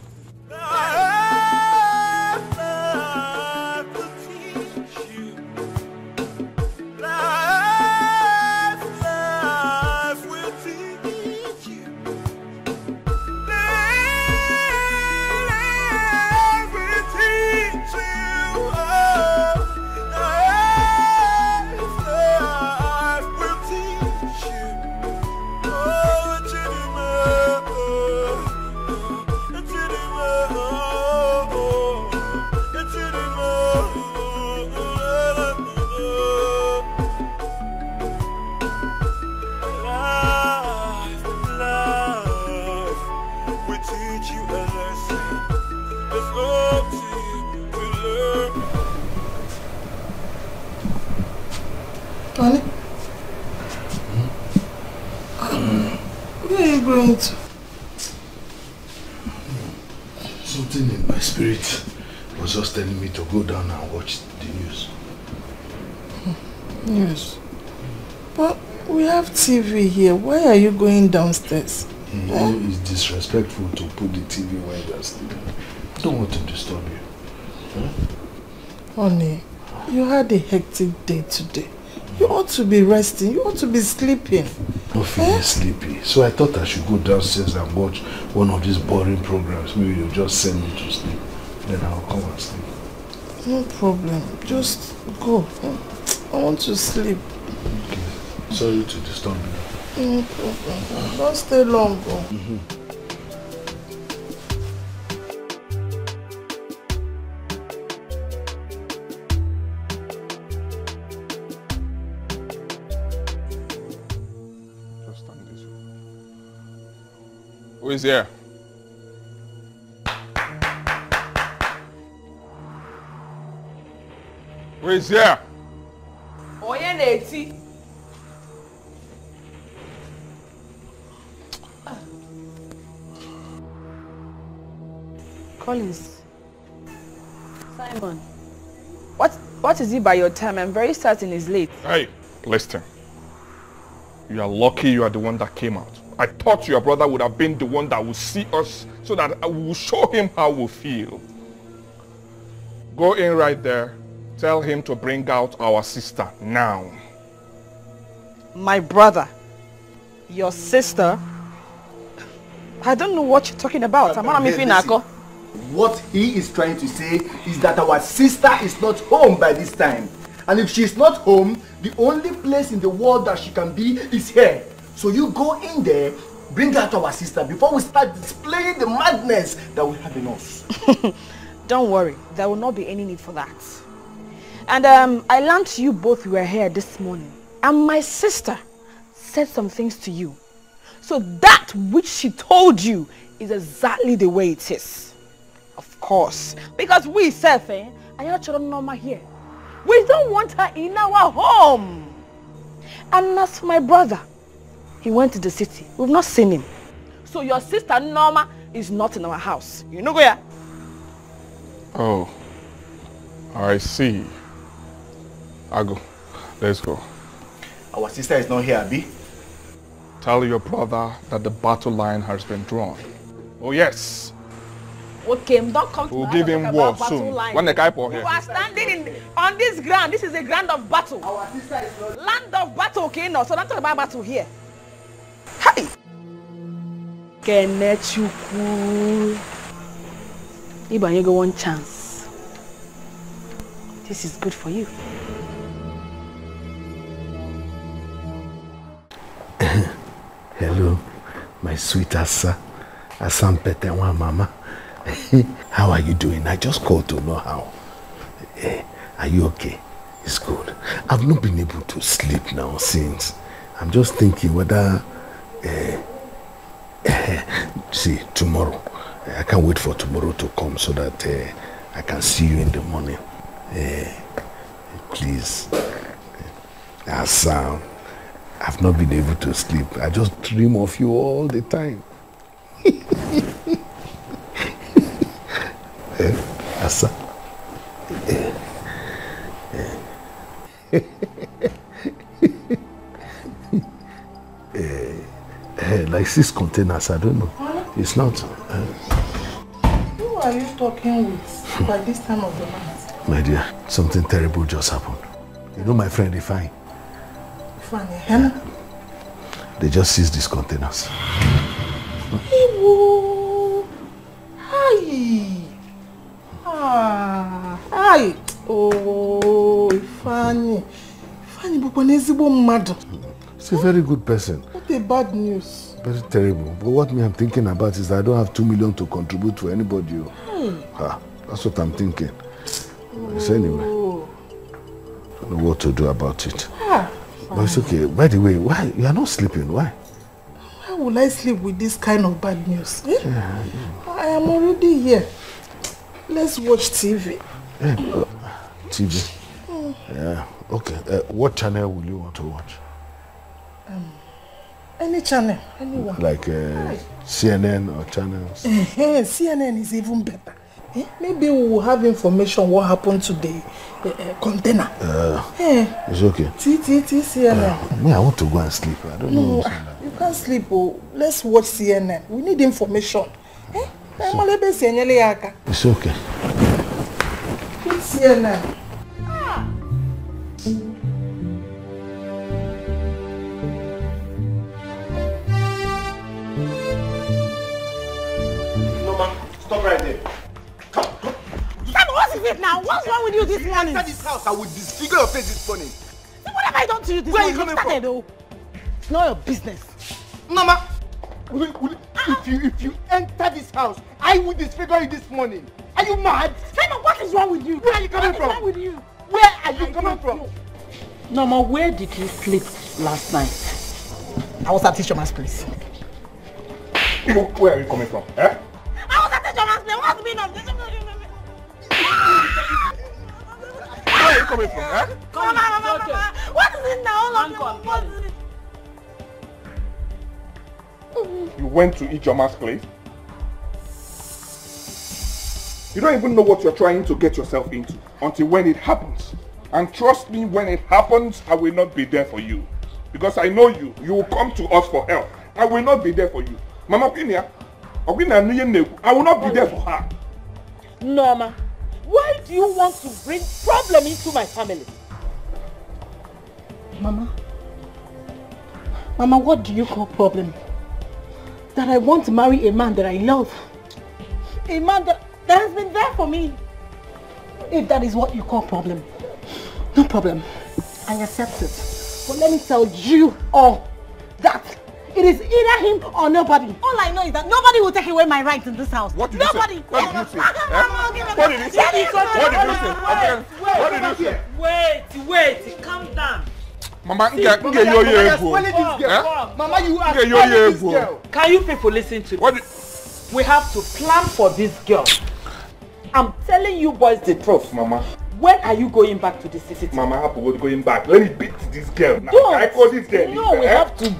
Speaker 2: Honey? Where are you going to?
Speaker 1: Something in my spirit was just telling me to go down and watch the news.
Speaker 2: Yes. But we have TV here. Why are you going downstairs?
Speaker 1: It's disrespectful to put the TV while you're sleeping. I don't want to disturb you.
Speaker 2: Honey, you had a hectic day today. You ought to be resting. You ought to be sleeping.
Speaker 1: Not feeling sleepy. So I thought I should go downstairs and watch one of these boring programs. Maybe you'll just send me to sleep. Then I'll come and sleep.
Speaker 2: No problem. Just go. I want to sleep.
Speaker 1: Okay. Sorry to disturb you.
Speaker 2: No problem. Don't stay long.
Speaker 16: Who is here? Who is here?
Speaker 5: Oye Neti.
Speaker 11: Collins. Simon. What is it by your time? I'm very certain it's late.
Speaker 16: Hey, listen. You are lucky you are the one that came out. I thought your brother would have been the one that would see us so that I will show him how we feel. Go in right there. Tell him to bring out our sister now.
Speaker 15: My brother? Your sister? I don't know what you're talking about.
Speaker 17: What he is trying to say is that our sister is not home by this time. And if she's not home, the only place in the world that she can be is here. So you go in there, bring out our sister before we start displaying the madness that we have in us.
Speaker 15: Don't worry, there will not be any need for that.
Speaker 8: And I learned you both were here this morning. And my sister said some things to you. So that which she told you is exactly the way it is. Of course. Because we self, and your children normal here. We don't want her in our home. And as for my brother, he went to the city. We've not seen him. So your sister Norma is not in our house. You know where?
Speaker 16: Oh, I see. I'll go. Let's go.
Speaker 18: Our sister is not here, Abi.
Speaker 16: Tell your brother that the battle line has been drawn. Oh yes.
Speaker 8: Okay, don't come to
Speaker 16: we'll give him war soon. When the guy pour here.
Speaker 8: You are standing on this ground. This is a ground of battle. Our sister is not... Land of battle, okay? No, so don't talk about battle here. Hi. Kenechuku. Ibanyego one chance. This is good for you.
Speaker 1: Hello, my sweet Asa. Asampetewa mama. How are you doing? I just called to know how. Are you okay? It's good. I've not been able to sleep now since. I'm just thinking whether... see, tomorrow. I can't wait for tomorrow to come so that I can see you in the morning. Please. Asa, I've not been able to sleep. I just dream of you all the time. Asa. Like 6 containers, I don't know. It's not.
Speaker 2: Who are you talking with by this time of the night?
Speaker 1: My dear, something terrible just happened. You know my friend Ifeanyi?
Speaker 2: Ifeanyi, Hannah?
Speaker 1: They just seized these containers.
Speaker 2: Hi. Hi. Oh, Ifeanyi. Ifeanyi Bukwanezigbo mmadu.
Speaker 1: He's a very good person.
Speaker 2: What a bad news.
Speaker 1: Very terrible. But what I'm thinking about is that I don't have 2 million to contribute to anybody. That's what I'm thinking. So anyway, I don't know what to do about it. But it's okay. By the way, why? You are not sleeping. Why?
Speaker 2: Why will I sleep with this kind of bad news? I am already here. Let's watch TV.
Speaker 1: TV? Yeah. Okay. What channel will you want to watch?
Speaker 2: Any channel, anyone.
Speaker 1: Like CNN or channels?
Speaker 2: CNN is even better. Maybe we will have information what happened to the container.
Speaker 1: It's okay.
Speaker 2: CNN.
Speaker 1: Me, I want to go and sleep. I don't know.
Speaker 2: You can't sleep. Let's watch CNN. We need information.
Speaker 1: It's okay.
Speaker 2: Put CNN.
Speaker 18: Stop right there. Come.
Speaker 8: Sam, what is it now? What's wrong with you this morning?
Speaker 18: Enter this house, I will disfigure your face this morning.
Speaker 8: What have I done to you this morning? Where are you coming from? It's not your business.
Speaker 18: Mama, if you enter this house, I will disfigure you this morning. Are you mad?
Speaker 8: Simon, what is wrong with you?
Speaker 18: Where are you coming from?
Speaker 8: What is wrong with you?
Speaker 18: Where are you coming from?
Speaker 15: Norma, where did you sleep last night?
Speaker 2: I was at Tishoma's place.
Speaker 18: Where are you coming from? Eh?
Speaker 8: I was at Tishoma's place. What's been on this?
Speaker 18: Where are you coming from? Eh?
Speaker 8: Come on. What is it now? What is it?
Speaker 16: You went to Ijeoma's place? You don't even know what you're trying to get yourself into until when it happens. And trust me, when it happens, I will not be there for you. Because I know you. You will come to us for help. I will not be there for you. Mama Pinia, I will not be there for her.
Speaker 15: Norma, why do you want to bring problem into my family?
Speaker 2: Mama,
Speaker 15: what do you call problem? That I want to marry a man that I love. A man that has been there for me. If that is what you call problem, no problem. I accept it. But let me tell you all that it is either him or nobody.
Speaker 8: All I know is that nobody will take away my rights in this house.
Speaker 16: What did
Speaker 8: nobody.
Speaker 16: You say? What did you say?
Speaker 8: What did you say?
Speaker 15: Wait, calm down.
Speaker 16: Mama, Mama, you are this girl.
Speaker 15: Can you people listen to me? We have to plan for this girl. I'm telling you boys the truth.
Speaker 16: Mama.
Speaker 15: When are you going back to the city?
Speaker 16: Mama, how about going back? Let me beat this girl now. I call this girl.
Speaker 15: No, we have to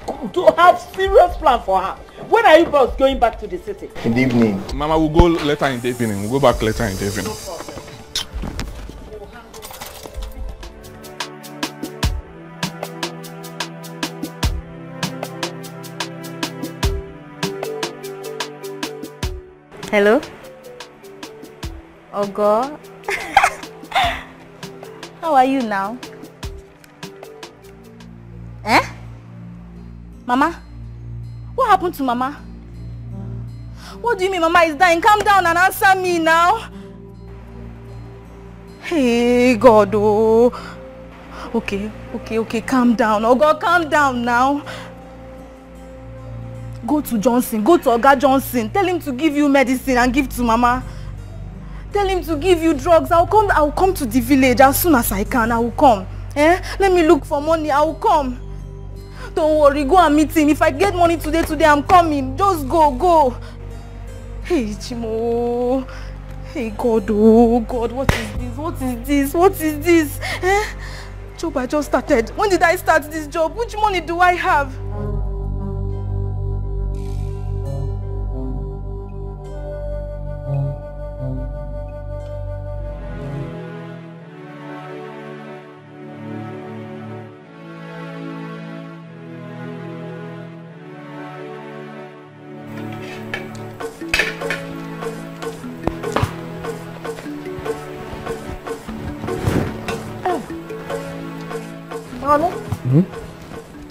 Speaker 15: have serious plan for her. When are you boys going back to the city?
Speaker 16: In the evening. Mama, we'll go later in the evening. We'll go back later in the evening.
Speaker 15: No problem.
Speaker 8: Hello? Oh God. How are you now? Eh? Mama? What happened to Mama? What do you mean Mama is dying? Calm down and answer me now. Hey God, oh. Okay, calm down. Oh God, calm down now. Go to Johnson, go to Oga Johnson. Tell him to give you medicine and give to Mama. Tell him to give you drugs. I'll come to the village as soon as I can. I will come. Let me look for money. I will come. Don't worry, go and meet him. If I get money today, I'm coming. Just go. Hey, Chimo. Hey, God, oh God, what is this? Job I just started. When did I start this job? Which money do I have?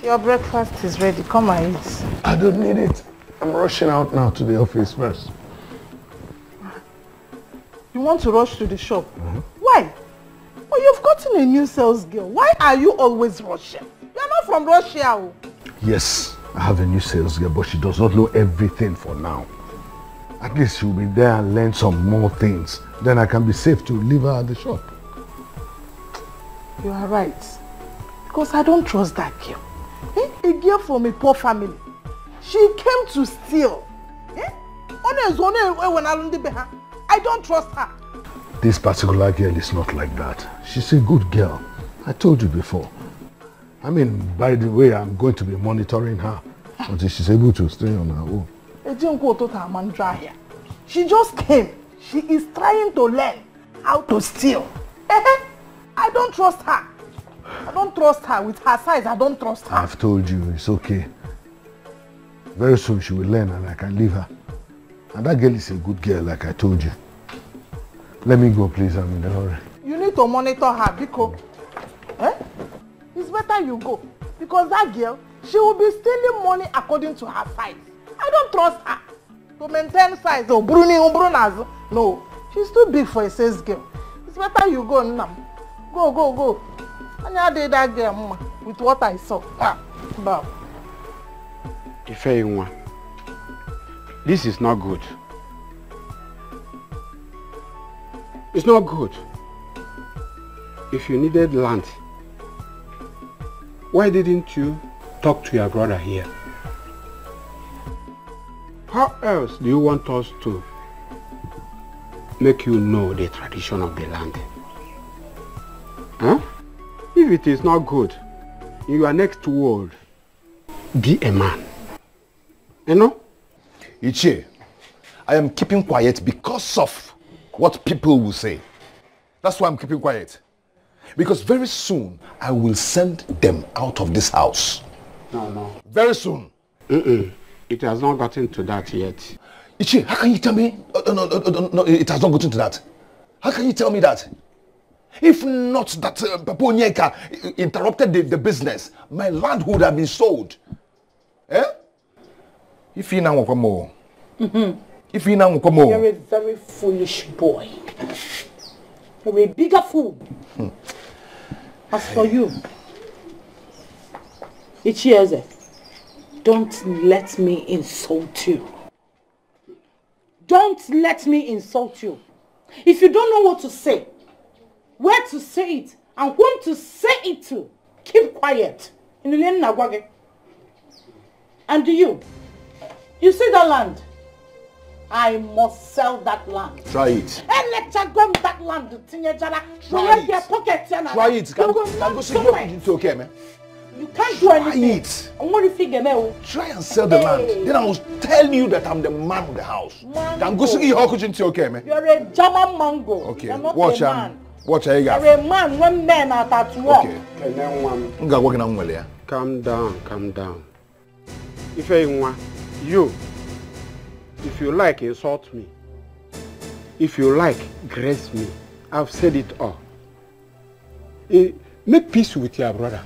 Speaker 8: Your breakfast is ready. Come and eat.
Speaker 1: I don't need it. I'm rushing out now to the office first.
Speaker 2: You want to rush to the shop? Why? Oh, you've gotten a new sales girl. Why are you always rushing? You're not from Russia.
Speaker 1: Yes, I have a new sales girl, but she does not know everything for now. At least she'll be there and learn some more things. Then I can be safe to leave her at the shop.
Speaker 2: You are right. Because I don't trust that girl. A girl from a poor family. She came to steal. I don't trust her.
Speaker 1: This particular girl is not like that. She's a good girl. I told you before. I mean, by the way, I'm going to be monitoring her until she's able to stay on her own.
Speaker 2: She just came. She is trying to learn how to steal. I don't trust her. I don't trust her. With her size, I don't trust her.
Speaker 1: I've told you, it's okay. Very soon she will learn and I can leave her. And that girl is a good girl, like I told you. Let me go, please. I'm in a hurry.
Speaker 2: You need to monitor her because it's better you go. Because that girl, she will be stealing money according to her size. I don't trust her. To maintain size, no. She's too big for a sales girl. It's better you go, Nam. Go. And I did that girl, Mama, with what I saw. Bow.
Speaker 3: Ifeyinwa, this is not good. It's not good. If you needed land, why didn't you talk to your brother here? How else do you want us to make you know the tradition of the land? Huh? If it is not good, in your next world, be a man. You know?
Speaker 4: Ichie, I am keeping quiet because of what people will say. That's why I'm keeping quiet. Because very soon, I will send them out of this house.
Speaker 3: No.
Speaker 4: Very soon.
Speaker 3: It has not gotten to that yet.
Speaker 4: Ichie, how can you tell me? No, it has not gotten to that. How can you tell me that? If not that Papa Onyeka interrupted the business, my land would have been sold. If you now come more. If you now come more.
Speaker 15: You're a very foolish boy. You're a bigger fool. As for you, Ichieze, don't let me insult you. Don't let me insult you. If you don't know what to say, where to say it, and whom to say it to, keep quiet. And you see that land? I must sell that land.
Speaker 4: Try it.
Speaker 15: And let's go that land.
Speaker 4: Try it. It's okay, man.
Speaker 15: You can't do anything.
Speaker 4: It.
Speaker 15: I want to figure out.
Speaker 4: Try and sell the land. Then I will tell you that I'm the man of the house. Okay, man.
Speaker 15: You're a German mango.
Speaker 4: Okay.
Speaker 15: You're not
Speaker 4: Watch
Speaker 15: a man.
Speaker 4: Watch how you got.
Speaker 15: You're a man when men are at work.
Speaker 4: Okay.
Speaker 3: Calm down. If you like, insult me. If you like, grace me. I've said it all. Make peace with your brother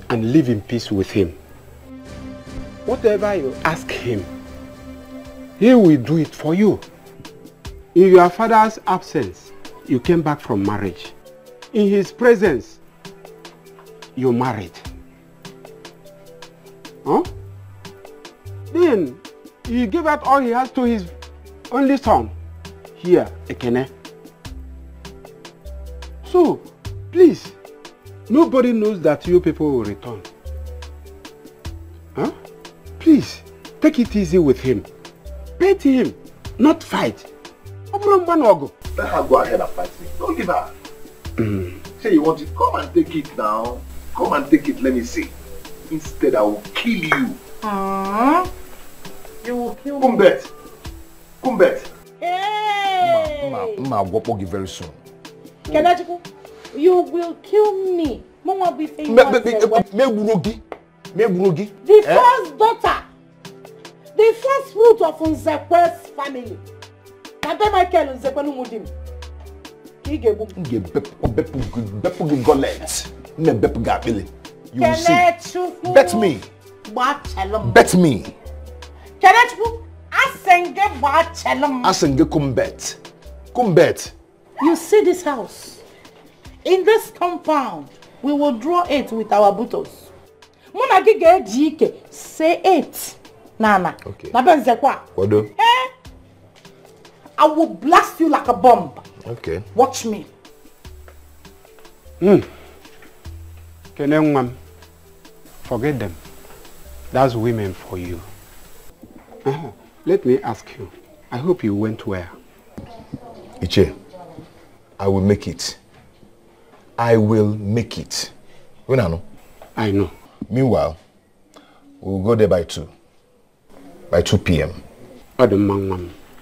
Speaker 3: and live in peace with him. Whatever you ask him, he will do it for you. In your father's absence, you came back from marriage. In his presence, you married. Huh? Then he gave out all he has to his only son. Here, Ekene. So, please, nobody knows that you people will return. Huh? Please, take it easy with him. Pet him, not fight.
Speaker 4: Let her go ahead and fight me. Don't give her. Say you want it, come and take it now. Come and take it, let me see. Instead, I will kill you.
Speaker 15: You will kill me.
Speaker 4: Kumbet.
Speaker 15: Hey!
Speaker 4: Ma will give very soon.
Speaker 15: Kenachiku, you will kill me. Mama be saying
Speaker 4: the
Speaker 15: first daughter. The first fruit of Nzekwe's family. Nante Michael Nzekwe no mudim.
Speaker 4: You will see. Bet me. Bet me. Asenge Kumbet.
Speaker 15: You see this house? In this compound, we will draw it with our butos. Say it. Nana.
Speaker 4: Okay.
Speaker 15: What do? I will blast you like a bomb.
Speaker 4: Okay.
Speaker 15: Watch me.
Speaker 3: Forget them. That's women for you. Let me ask you. I hope you went where?
Speaker 4: Iche, I will make it. I will make it. When I know?
Speaker 3: I know.
Speaker 4: Meanwhile, we'll go there by 2. By 2 p.m.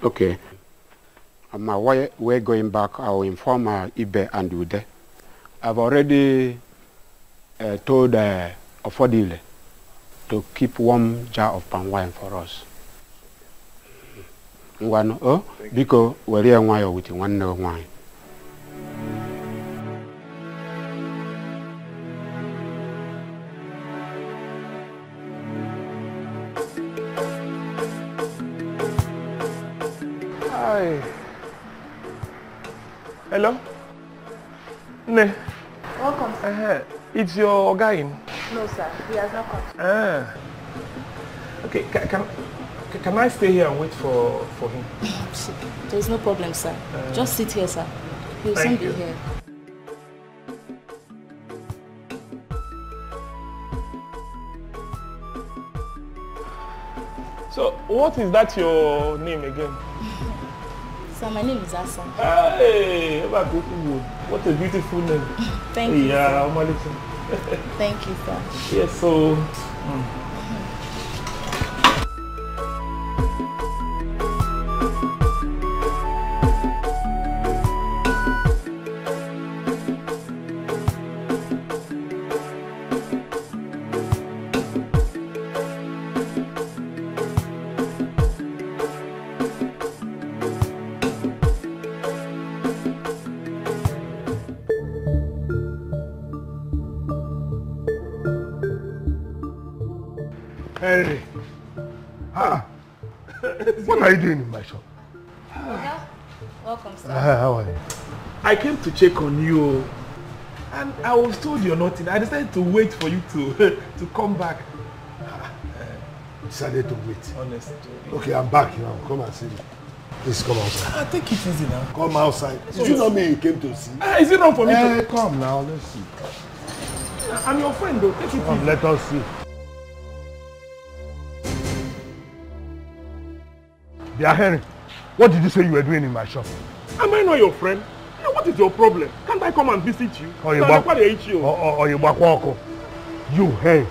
Speaker 3: Okay. On my way, we're going back. I will inform Ibe and Ude. I've already told Ofodile to keep warm jar of palm wine for us. Because we're here with one wine.
Speaker 12: Hi. Hello? Ne.
Speaker 11: Welcome, sir.
Speaker 12: It's your guy in?
Speaker 11: No, sir. He has not come.
Speaker 12: Okay, can I stay here and wait for him?
Speaker 8: There's no problem, sir. Just sit here, sir. He'll soon be here.
Speaker 12: So, what is that your name again?
Speaker 8: Sir, my name is Asan.
Speaker 12: Hey, what a beautiful name.
Speaker 8: Thank you.
Speaker 12: Yeah,
Speaker 8: thank you, sir.
Speaker 12: Yes, so...
Speaker 1: Henry. What are you doing in my shop?
Speaker 8: Welcome, sir.
Speaker 1: How are you?
Speaker 12: I came to check on you and I was told you're not in. I decided to wait for you to come back.
Speaker 1: Decided to wait.
Speaker 12: Honestly.
Speaker 1: Okay, I'm back now. Come and see me. Please come outside.
Speaker 12: Take it easy now.
Speaker 1: Come outside. Is it not me you came to see?
Speaker 12: Is it wrong for me to...
Speaker 1: Come now, let's see.
Speaker 12: I'm your friend though. Take it
Speaker 1: Come,
Speaker 12: easy.
Speaker 1: let us see. Dear Henry, what did you say you were doing in my shop?
Speaker 12: Am I not your friend? Yeah, what is your problem? Can't I come and visit you?
Speaker 1: Or you hey,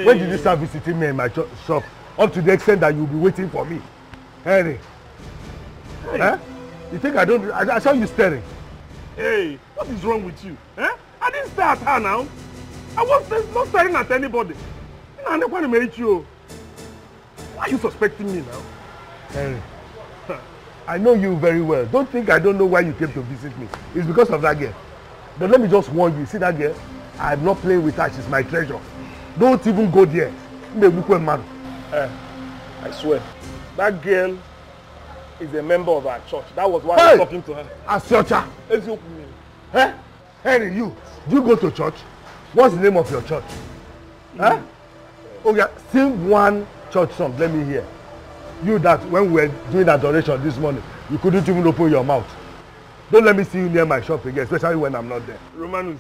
Speaker 1: when did you start visiting me in my shop? Up to the extent that you'll be waiting for me. Henry.
Speaker 12: Hey.
Speaker 1: Eh? You think I don't... I saw you staring.
Speaker 12: Hey, what is wrong with you? Eh? I didn't stare at her now. I was not staring at anybody. Why are you suspecting me now?
Speaker 1: Henry, I know you very well. Don't think I don't know why you came to visit me. It's because of that girl. But let me just warn you. See that girl? I'm not playing with her. She's my treasure. Don't even go there.
Speaker 12: I swear, that girl is a member of our church. That was why I was talking to her.
Speaker 1: As your child. Eh? Henry, you. Do you go to church? What's the name of your church? Huh? Okay, sing one church song. Let me hear. You that when we were doing adoration this morning, you couldn't even open your mouth. Don't let me see you near my shop again, especially when I'm not there.
Speaker 12: Romanus,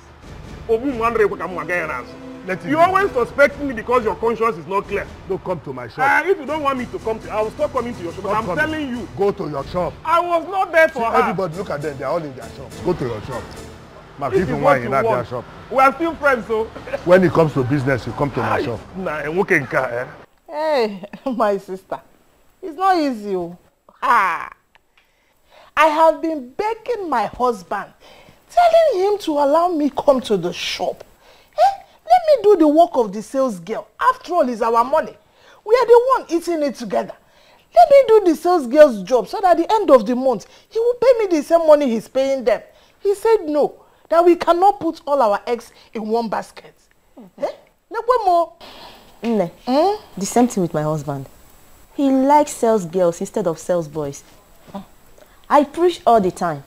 Speaker 12: you always suspect me because your conscience is not clear.
Speaker 1: Don't come to my shop.
Speaker 12: If you don't want me to come to, I will stop coming to your shop. But I'm telling you.
Speaker 1: Go to your shop.
Speaker 12: I was not there for her.
Speaker 1: Everybody look at them. They're all in their shops. Go to your shop. Mark, even why you're not their shop.
Speaker 12: We are still friends, so.
Speaker 1: When it comes to business, you come to my shop.
Speaker 2: Hey, my sister. It's not easy. I have been begging my husband, telling him to allow me come to the shop. Let me do the work of the sales girl. After all, it's our money. We are the one eating it together. Let me do the sales girl's job so that at the end of the month, he will pay me the same money he's paying them. He said no, that we cannot put all our eggs in one basket.
Speaker 8: The same thing with my husband. He likes sales girls instead of sales boys. I preach all the time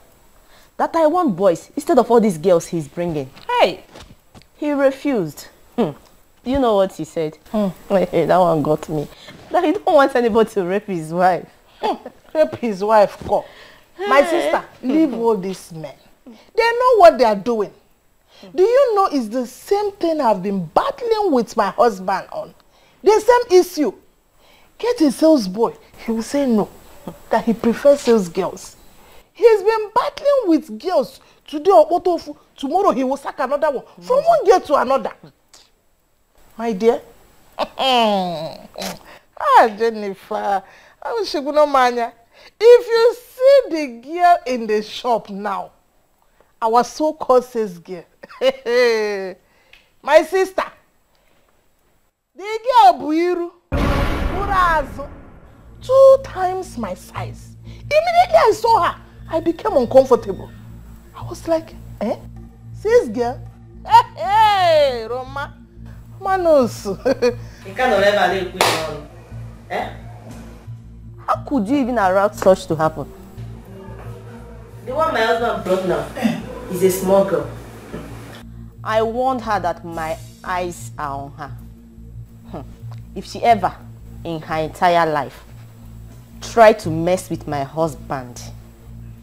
Speaker 8: that I want boys instead of all these girls he's bringing. Hey! He refused. You know what he said? Hey, that one got me. That he don't want anybody to rape his wife.
Speaker 2: Rape his wife, come. My sister, leave all these men. They know what they are doing. Do you know it's the same thing I've been battling with my husband on? The same issue. Get a sales boy. He will say no. That he prefers sales girls. He's been battling with girls today or tomorrow he will sack another one. From one girl to another. My dear. Jennifer. If you see the girl in the shop now, our so-called sales girl. My sister. The girl Buiru. 2 times my size. Immediately I saw her, I became uncomfortable. I was like, Sis girl? Hey, Roma. Manus.
Speaker 8: How could you even allow such to happen? The one my husband brought now is a small girl. I warned her that my eyes are on her. If she ever, in her entire life, try to mess with my husband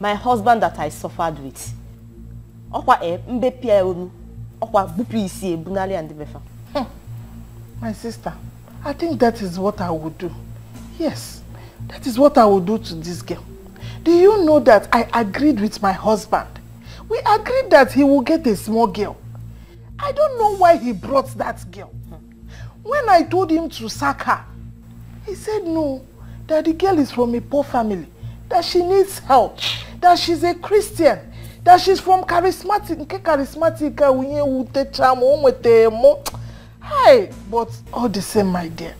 Speaker 8: that I suffered with,
Speaker 2: my sister, I think that is what I would do. Yes, that is what I would do to this girl. Do you know that I agreed with my husband? We agreed that he will get a small girl. I don't know why he brought that girl. When I told him to sack her, he said no, that the girl is from a poor family, that she needs help, that she's a Christian, that she's from charismatic. Hey, but all the same, my dear,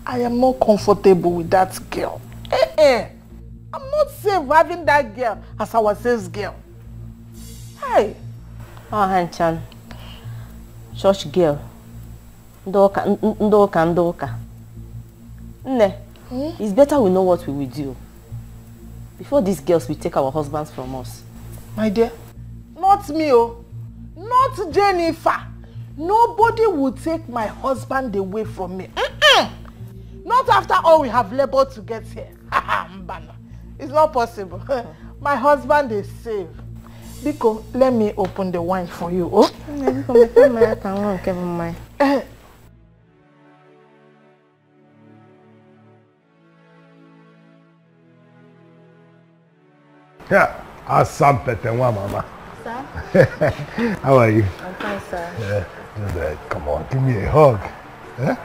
Speaker 2: I am not comfortable with that girl. I'm not safe having that girl as our sales girl. Hey.
Speaker 8: Hanchan, church girl. Ndoka. It's better we know what we will do before these girls will take our husbands from us.
Speaker 2: My dear, not me, not Jennifer. Nobody will take my husband away from me. Not after all we have labored to get here. It's not possible. My husband is safe. Biko, let me open the wine for you. Oh?
Speaker 1: Yeah, Assam Petenwa, Mama.
Speaker 8: Sir?
Speaker 1: How are you?
Speaker 8: I'm fine, sir.
Speaker 1: Yeah, just come on, give me a hug. Eh?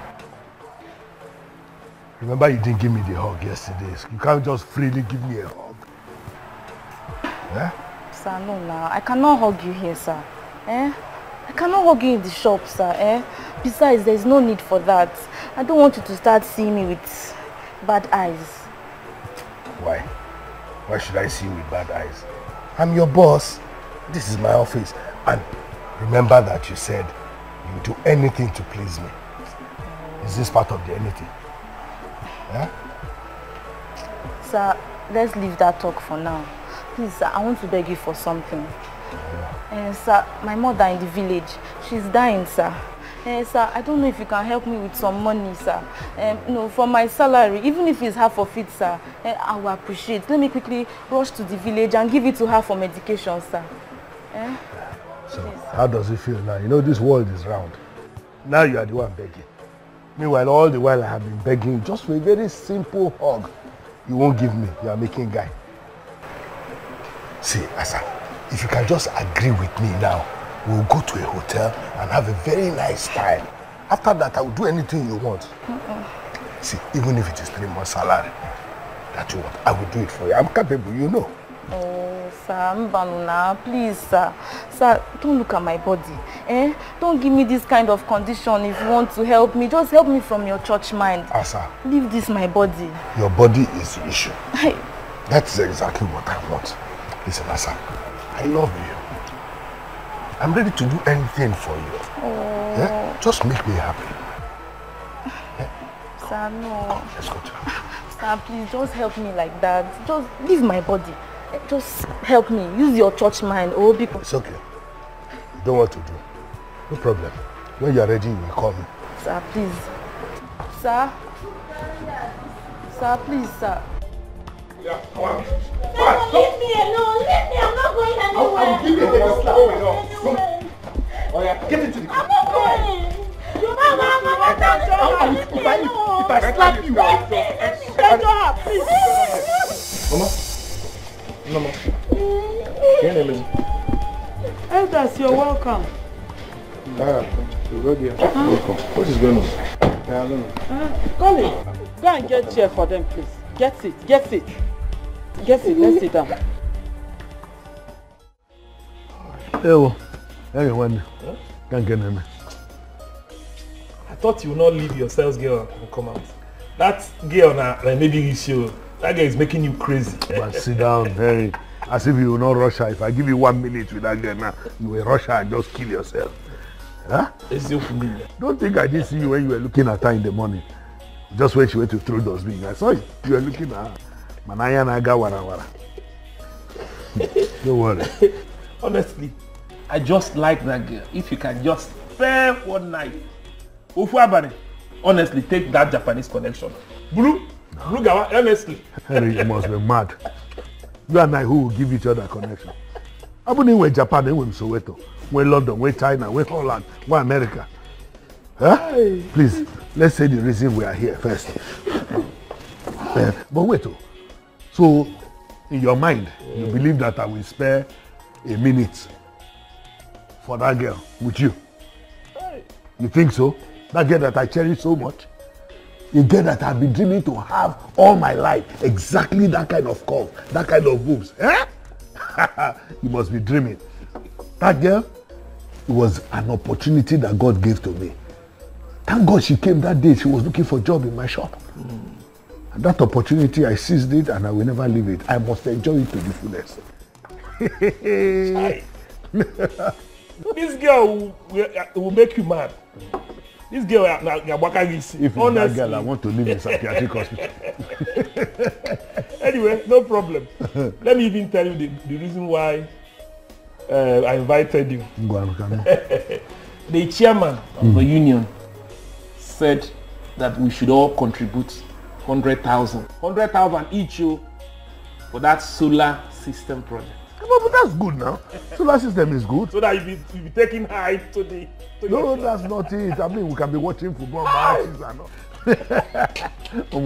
Speaker 1: Remember you didn't give me the hug yesterday. You can't just freely give me a hug. Eh?
Speaker 8: Sir, no, now. I cannot hug you here, sir. Eh? I cannot hug you in the shop, sir. Eh? Besides, there's no need for that. I don't want you to start seeing me with bad eyes.
Speaker 1: Why? Why should I see you with bad eyes? I'm your boss. This is my office. And remember that you said you do anything to please me. Is this part of the anything? Yeah?
Speaker 8: Sir, let's leave that talk for now. Please, sir, I want to beg you for something. Sir, my mother in the village, she's dying, sir. Sir, I don't know if you can help me with some money, sir. No, for my salary, even if it's half of it, sir, I will appreciate. Let me quickly rush to the village and give it to her for medication, sir.
Speaker 1: So, how does it feel now? You know, this world is round. Now you are the one begging. Meanwhile, all the while I have been begging just for a very simple hug. You won't give me. You are making guy. See, Asa, if you can just agree with me now, we'll go to a hotel and have a very nice time. After that, I will do anything you want. See, even if it is 3 months salary that you want, I will do it for you. I'm capable, you know.
Speaker 8: Oh, sir, Mbanuna, please, sir. Sir, don't look at my body. Don't give me this kind of condition if you want to help me. Just help me from your church mind.
Speaker 1: Asa.
Speaker 8: Leave this my body.
Speaker 1: Your body is the issue. That's exactly what I want. Listen, Asa, I love you. I'm ready to do anything for you.
Speaker 8: Oh.
Speaker 1: Yeah? Just make me happy.
Speaker 8: Sir, no.
Speaker 1: Come, let's go to
Speaker 8: Sir, please, just help me like that. Just leave my body. Just help me. Use your church mind. Oh, because...
Speaker 1: It's okay. You don't want to do. No problem. When you are ready, you will call me.
Speaker 8: Sir, please. Sir? Sir, please, sir.
Speaker 1: Yeah, come on.
Speaker 5: Leave me alone. Leave me. I'm not going anywhere.
Speaker 1: I'll give you a head slap. Come. Oh yeah, get into the car.
Speaker 5: I'm not going.
Speaker 1: If I slap you,
Speaker 15: Mama. Your name is? Elders, you're welcome.
Speaker 1: You go there. Welcome. What is going on? I don't know.
Speaker 15: Colin, go and get chair for them, please. Get it. Get it. Get it. Let's sit down.
Speaker 1: Hey, everyone. Can't get me.
Speaker 12: I thought you would not leave your sales girl and come out. That girl now, maybe issue. That girl is making you crazy.
Speaker 1: But sit down, Harry. As if you will not rush her. If I give you 1 minute with that girl now, you will rush her and just kill yourself. Huh?
Speaker 12: It's your familiar.
Speaker 1: Don't think I didn't see you when you were looking at her in the morning. Just when she went to throw those beans. I saw you. You were looking at her. Manaya naga wara wara. Don't worry.
Speaker 12: Honestly, I just like that girl. If you can just spare one night. Ufuabane, honestly, take that Japanese connection. Blue Gawa, honestly.
Speaker 1: Harry, you must be mad. You and I, who will give each other connection? I wouldn't wait Japan, I went Soweto, went London, went China, went Holland, went America. Huh? Please, let's say the reason we are here first. But wait, so in your mind, you believe that I will spare a minute for that girl with you? You think so? That girl that I cherish so much? A girl that I've been dreaming to have all my life. Exactly that kind of curve, that kind of boobs. Eh? You must be dreaming. That girl, it was an opportunity that God gave to me. Thank God she came that day. She was looking for a job in my shop. And that opportunity, I seized it and I will never leave it. I must enjoy it to the fullest.
Speaker 12: This girl will make you mad. This girl,
Speaker 1: if that girl, I want to live in psychiatric hospital.
Speaker 12: Anyway, no problem. Let me even tell you the reason why I invited you. The chairman of the union said that we should all contribute 100,000. 100,000 each for that solar system project.
Speaker 1: But that's good now. Solar system is good.
Speaker 12: So that you be taking height to the...
Speaker 1: No, that's not it. I mean, we can be watching football matches and all.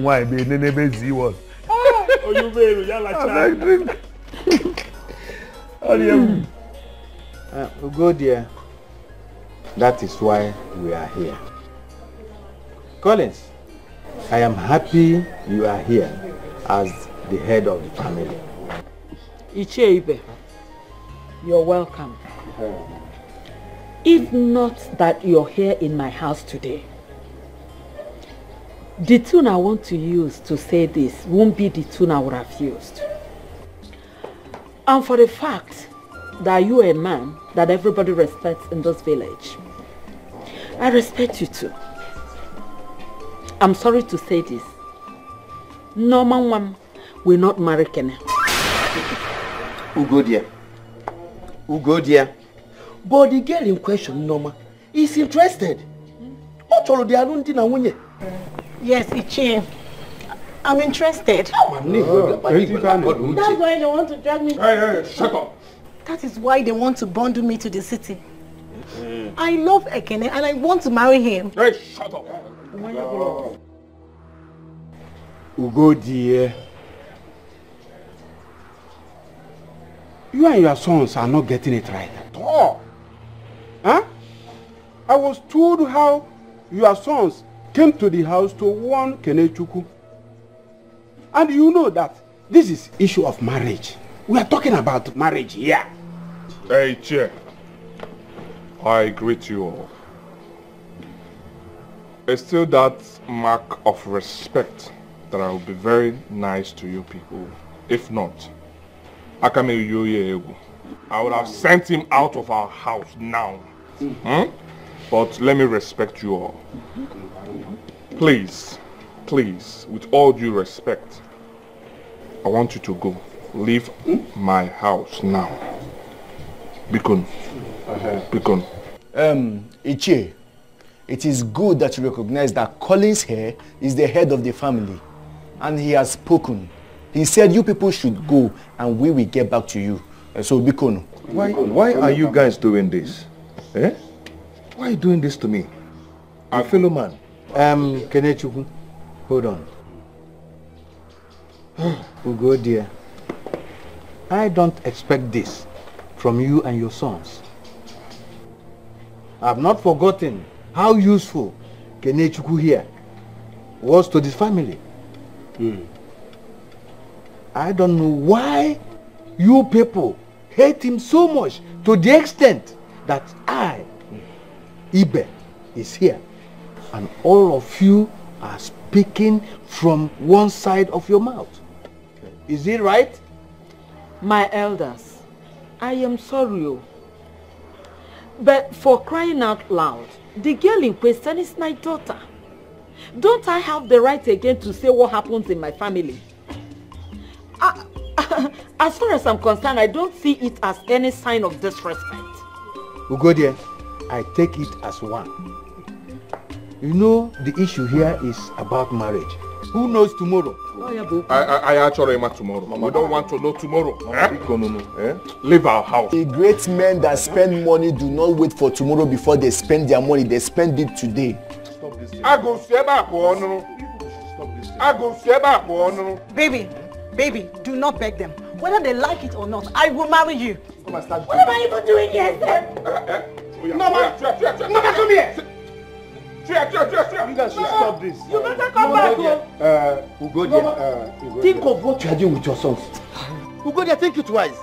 Speaker 1: Why be never see what?
Speaker 12: Oh, you baby, you're like
Speaker 1: drink.
Speaker 18: We'll go there. That is why we are here. Collins, I am happy you are here as the head of the family.
Speaker 15: Icheibe, you're welcome. If not that you're here in my house today, the tune I want to use to say this won't be the tune I would have used. And for the fact that you are a man that everybody respects in this village, I respect you too. I'm sorry to say this. Norman Wam will not marry Kene.
Speaker 17: Ugodia. But the girl in question, Norma, is interested.
Speaker 2: Yes, Ichie. I'm interested.
Speaker 3: That's why
Speaker 2: they want to drag me.
Speaker 3: Hey, shut up.
Speaker 2: That is why they want to bundle me to the city. I love Ekene and I want to marry him.
Speaker 3: Hey, shut up.
Speaker 18: Ugodia.
Speaker 3: You and your sons are not getting it right at all. Huh? I was told how your sons came to the house to warn Kenechukwu. And you know that this is issue of marriage. We are talking about marriage here.
Speaker 16: Hey, Chair. I greet you all. It's still that mark of respect that I will be very nice to you people. If not, I would have sent him out of our house now. But let me respect you all. Please, with all due respect, I want you to go. Leave my house now. Bikon.
Speaker 17: Ichie, it is good that you recognize that Collins here is the head of the family. And he has spoken. He said you people should go and we will get back to you. So Bikon.
Speaker 19: Why are you guys doing this? Eh? Why are you doing this to me? Our fellow man.
Speaker 18: Kenechukwu, hold on. Ugo dear, I don't expect this from you and your sons. I've not forgotten how useful Kenechukwu here was to this family. I don't know why you people hate him so much to the extent that I, Ibe, is here. And all of you are speaking from one side of your mouth. Is it right?
Speaker 15: My elders, I am sorry. But for crying out loud, the girl in question is my daughter. Don't I have the right again to say what happens in my family? As far as I'm concerned, I don't see it as any sign of disrespect.
Speaker 18: Ugodie, I take it as one. You know, the issue here is about marriage. Who knows tomorrow?
Speaker 16: I actually am tomorrow. We don't want to know tomorrow. Leave our house.
Speaker 17: The great men that spend money do not wait for tomorrow before they spend their money. They spend it today.
Speaker 2: Baby, do not beg them. Whether they like it or not, I will marry you.
Speaker 5: What am I even doing here, sir?
Speaker 3: Mama, come here. You guys should stop this.
Speaker 5: You better come back home.
Speaker 18: Think of what you are doing with your sons.
Speaker 17: Ugodia, think it twice.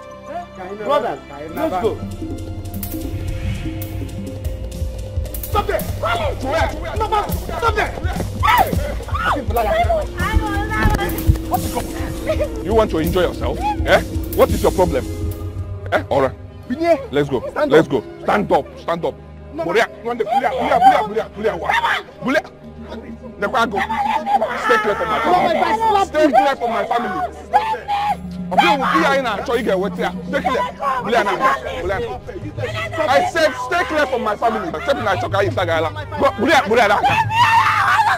Speaker 18: Brothers, let's go.
Speaker 3: Stop there! Mama, stop there!
Speaker 16: You want to enjoy yourself? Eh? What is your problem? Eh? Alright. Let's go. Let's go. Stand up. Stand up. Bulia. Stay clear from my family. Stay clear from my family. Stay clear. I said stay clear from my family.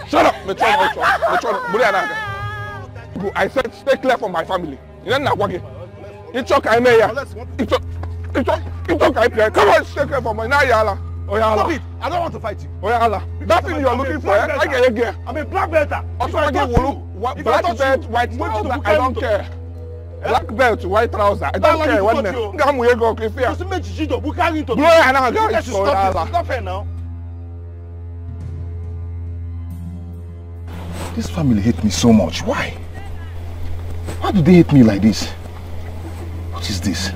Speaker 16: Shut up. I said stay clear from my family. You know what? It's okay, Mayor. It's okay. Come on, shake it for me. Now, Yala. Oh, Yala.
Speaker 4: Stop it. I don't want to fight you.
Speaker 16: Oh, Yala. That thing you're looking for, I get it again.
Speaker 4: I'm a black belt.
Speaker 16: Also, I get black belt, white trouser. I don't care. Black belt, white trouser. I don't care. What name? Come here, go, Cliff. Blow your hand out.
Speaker 4: It's not fair now. This family hate me so much. Why? Why do they hate me like this? What is this?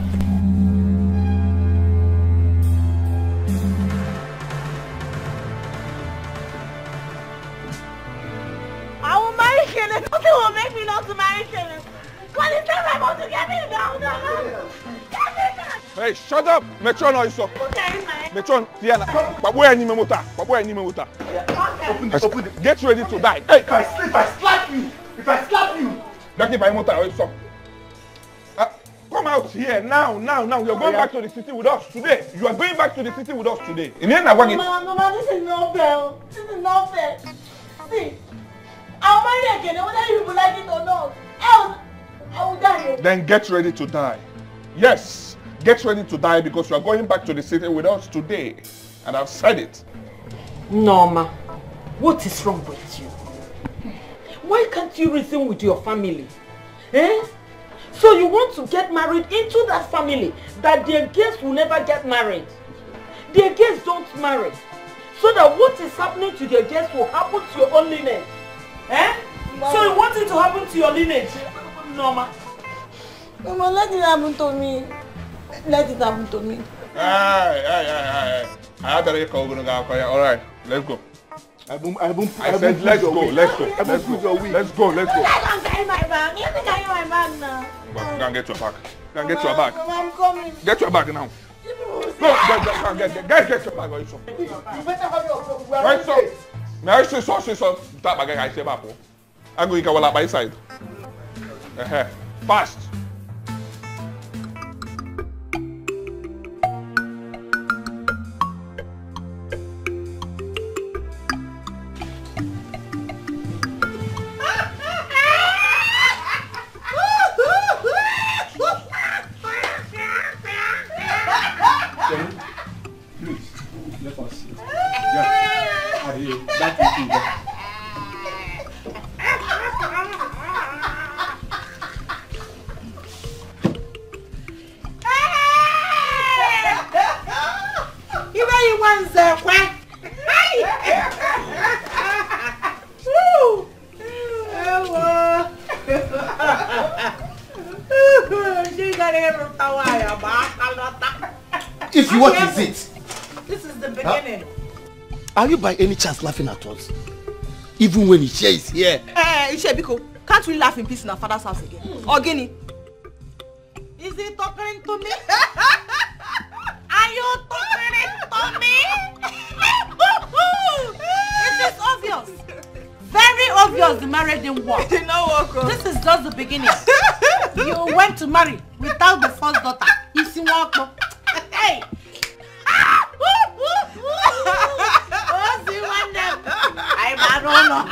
Speaker 5: I will marry Kenneth. Nothing will make me not to marry Kenneth. When it's time I want to get me down,
Speaker 16: hey, shut up! Metron or so. Metron, Diana. Babu any mota. Babu any mota. Get ready to die. Hey,
Speaker 17: if I slap you,
Speaker 16: Don't give my mota or so. Come out here now. You're going back to the city with us today. You are going back to the city with us today.
Speaker 5: Mama, this is not fair. This is not fair. See, I'll marry again, whether you like it or not. I will die.
Speaker 16: Then get ready to die. Yes, get ready to die because you are going back to the city with us today. And I've said it.
Speaker 15: Norma, what is wrong with you? Why can't you reason with your family? So you want to get married into that family that their guests will never get married. Their guests don't marry. So that what is happening to their guests will happen to your own lineage. Mama. So you want it to happen to your lineage, Norma?
Speaker 5: Mama, let it happen to me. Let it happen to me.
Speaker 16: Hey. I better go. All right, let's go. I said let's go. Let's go.
Speaker 5: Let them carry my bag. Let me carry my bag now.
Speaker 16: Go and get your bag. Go and get your bag.
Speaker 5: Mama, I'm coming.
Speaker 16: Get your bag now. Go, get your bag.
Speaker 17: You better have your
Speaker 16: Right, so. Now I say so. That bag I say back. I go you by side. Fast.
Speaker 17: What is it?
Speaker 5: This is the beginning.
Speaker 17: Are you by any chance laughing at us? Even when Ishe is here?
Speaker 11: Ishe, Biko, can't we laugh in peace in our father's house again? Ogini?
Speaker 5: Is he talking to me? Are you talking to me?
Speaker 11: It is obvious. Very obvious the marriage didn't work.
Speaker 5: It did not work.
Speaker 11: This is just the beginning. You went to marry without the first daughter. You see what? Hey!
Speaker 5: I don't know.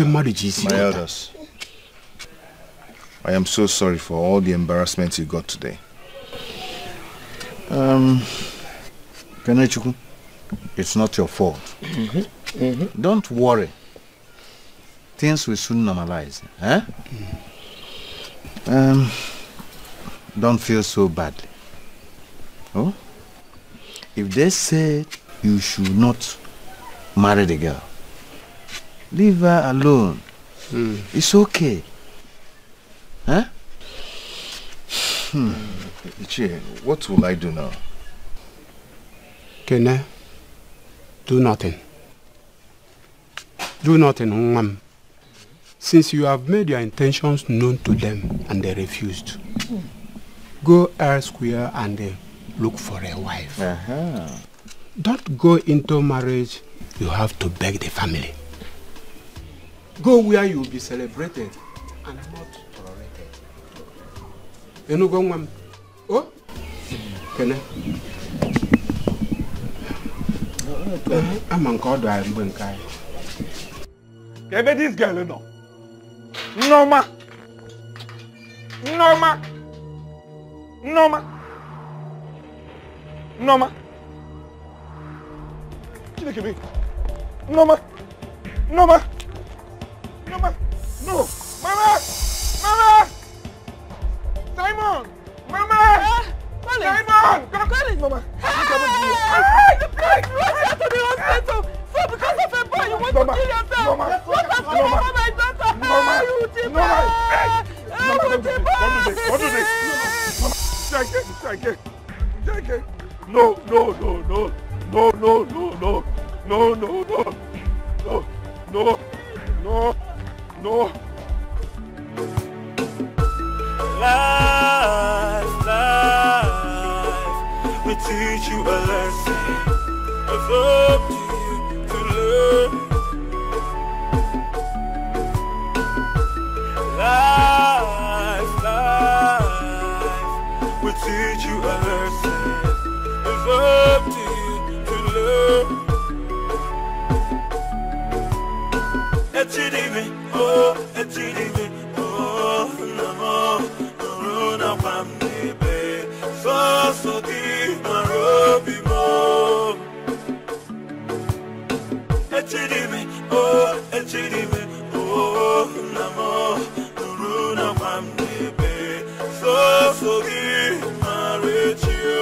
Speaker 18: My elders, I am so sorry for all the embarrassment you got today. Kenechukwu, it's not your fault. Don't worry. Things will soon normalize. Don't feel so badly. Oh? If they said you should not marry the girl, leave her alone. It's okay. Ichie, what will I do now?
Speaker 3: Kene, do nothing. Do nothing, since you have made your intentions known to them and they refused. Go elsewhere and look for a wife. Don't go into marriage, you have to beg the family. Go where you will be celebrated and not tolerated. You know, go on. Oh? Can I? I'm on call. I'm going to
Speaker 1: Give me this girl, no. Norma. Norma. Norma. Norma. Look at me. Norma. Norma. Norma. No. Mama. Mama. Simon. Mama. Simon. Come. Mama.
Speaker 5: To the hospital. So because of a boy, you want to kill yourself. What has come over my daughter?
Speaker 1: Don't do this. Dikeh. No.
Speaker 6: Life will teach you a lesson. It's up to you to learn. Life will teach you a lesson. It's up to you to learn. Echidime, oh, Runa Pamnebe, so deep, Marobi mo. Echidime, oh, Runa Pamnebe, so deep, Marechio.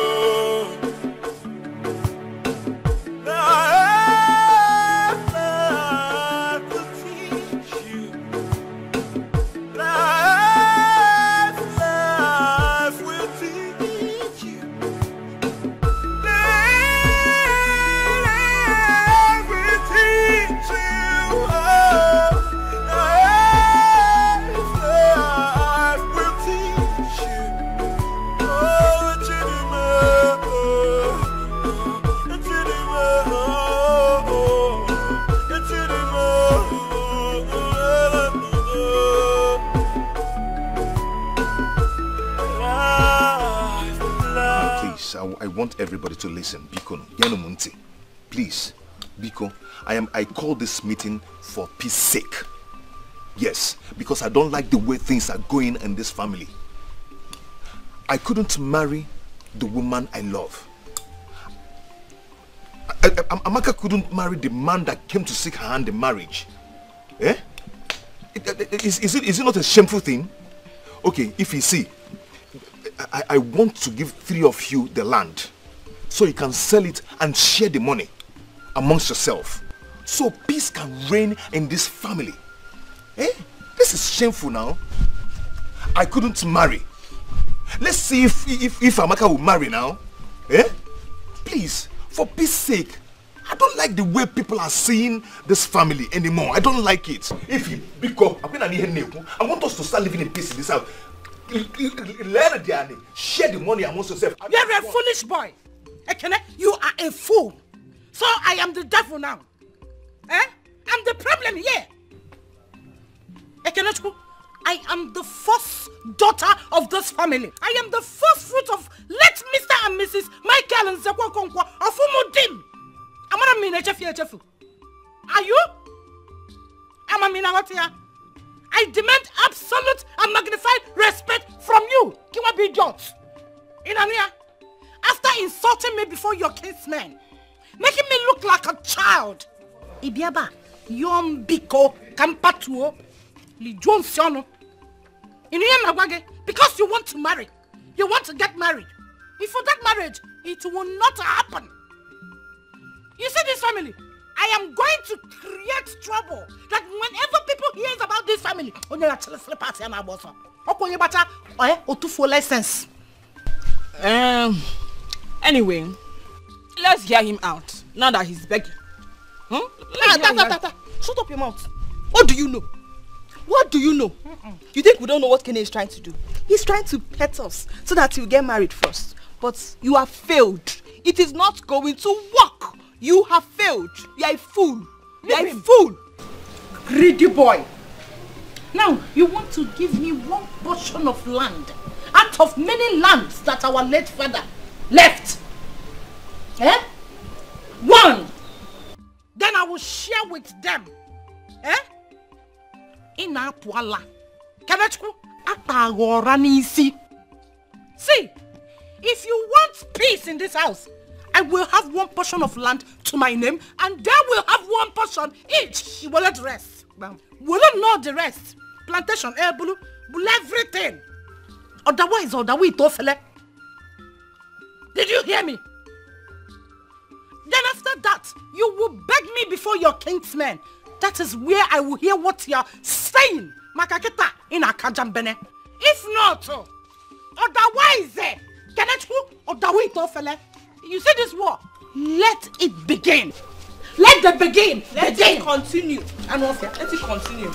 Speaker 4: I want everybody to listen. Biko, please, Biko, I call this meeting for peace sake. Yes, because I don't like the way things are going in this family. I couldn't marry the woman I love. Amaka couldn't marry the man that came to seek her hand in marriage. Eh? Is it not a shameful thing? Okay, if you see, I want to give 3 of you the land so you can sell it and share the money amongst yourself so peace can reign in this family. Eh? This is shameful now. I couldn't marry. Let's see if Amaka will marry now. Eh? Please, for peace sake, I don't like the way people are seeing this family anymore. I don't like it. If you because I want us to start living in peace in this house. Share the money amongst yourself.
Speaker 10: You're a foolish boy. You are a fool. So I am the devil now. Eh? I'm the problem here. I am the first daughter of this family. I am the first fruit of late Mr. and Mrs. Micheal and Zekwa Konkwa of Umudim. Are you? I demand absolute and magnified respect from you. Kiwa be idiot. Inania, after insulting me before your kinsmen, making me look like a child. Ibiaba, Yom Biko, Kampatuo, Lijuan Siono. Because you want to marry. You want to get married. If for that marriage, it will not happen. You see this family? I am going to create trouble that whenever people hears about this family, license.
Speaker 11: Anyway, let's hear him out now that he's begging.
Speaker 8: Shut up your mouth. What do you know? What do you know? You think we don't know what Kene is trying to do? He's trying to pet us so that he'll get married first. But you have failed. It is not going to work. You have failed. You are a fool. You are a fool.
Speaker 10: Greedy boy. Now, you want to give me one portion of land out of many lands that our late father left. Eh? One. Then I will share with them. Eh? Ina tuala. Kanachku atagora nisi. See, if you want peace in this house, I will have one portion of land to my name, and they will have one portion each. You will not rest. Will not the rest. Plantation, bulu, everything. Otherwise, did you hear me? Then after that, you will beg me before your kinsmen. That is where I will hear what you are saying. Makaketa in Akajambene. If not, otherwise, you see this war? Let it begin. Let it begin.
Speaker 11: Let it continue. And also, let it continue.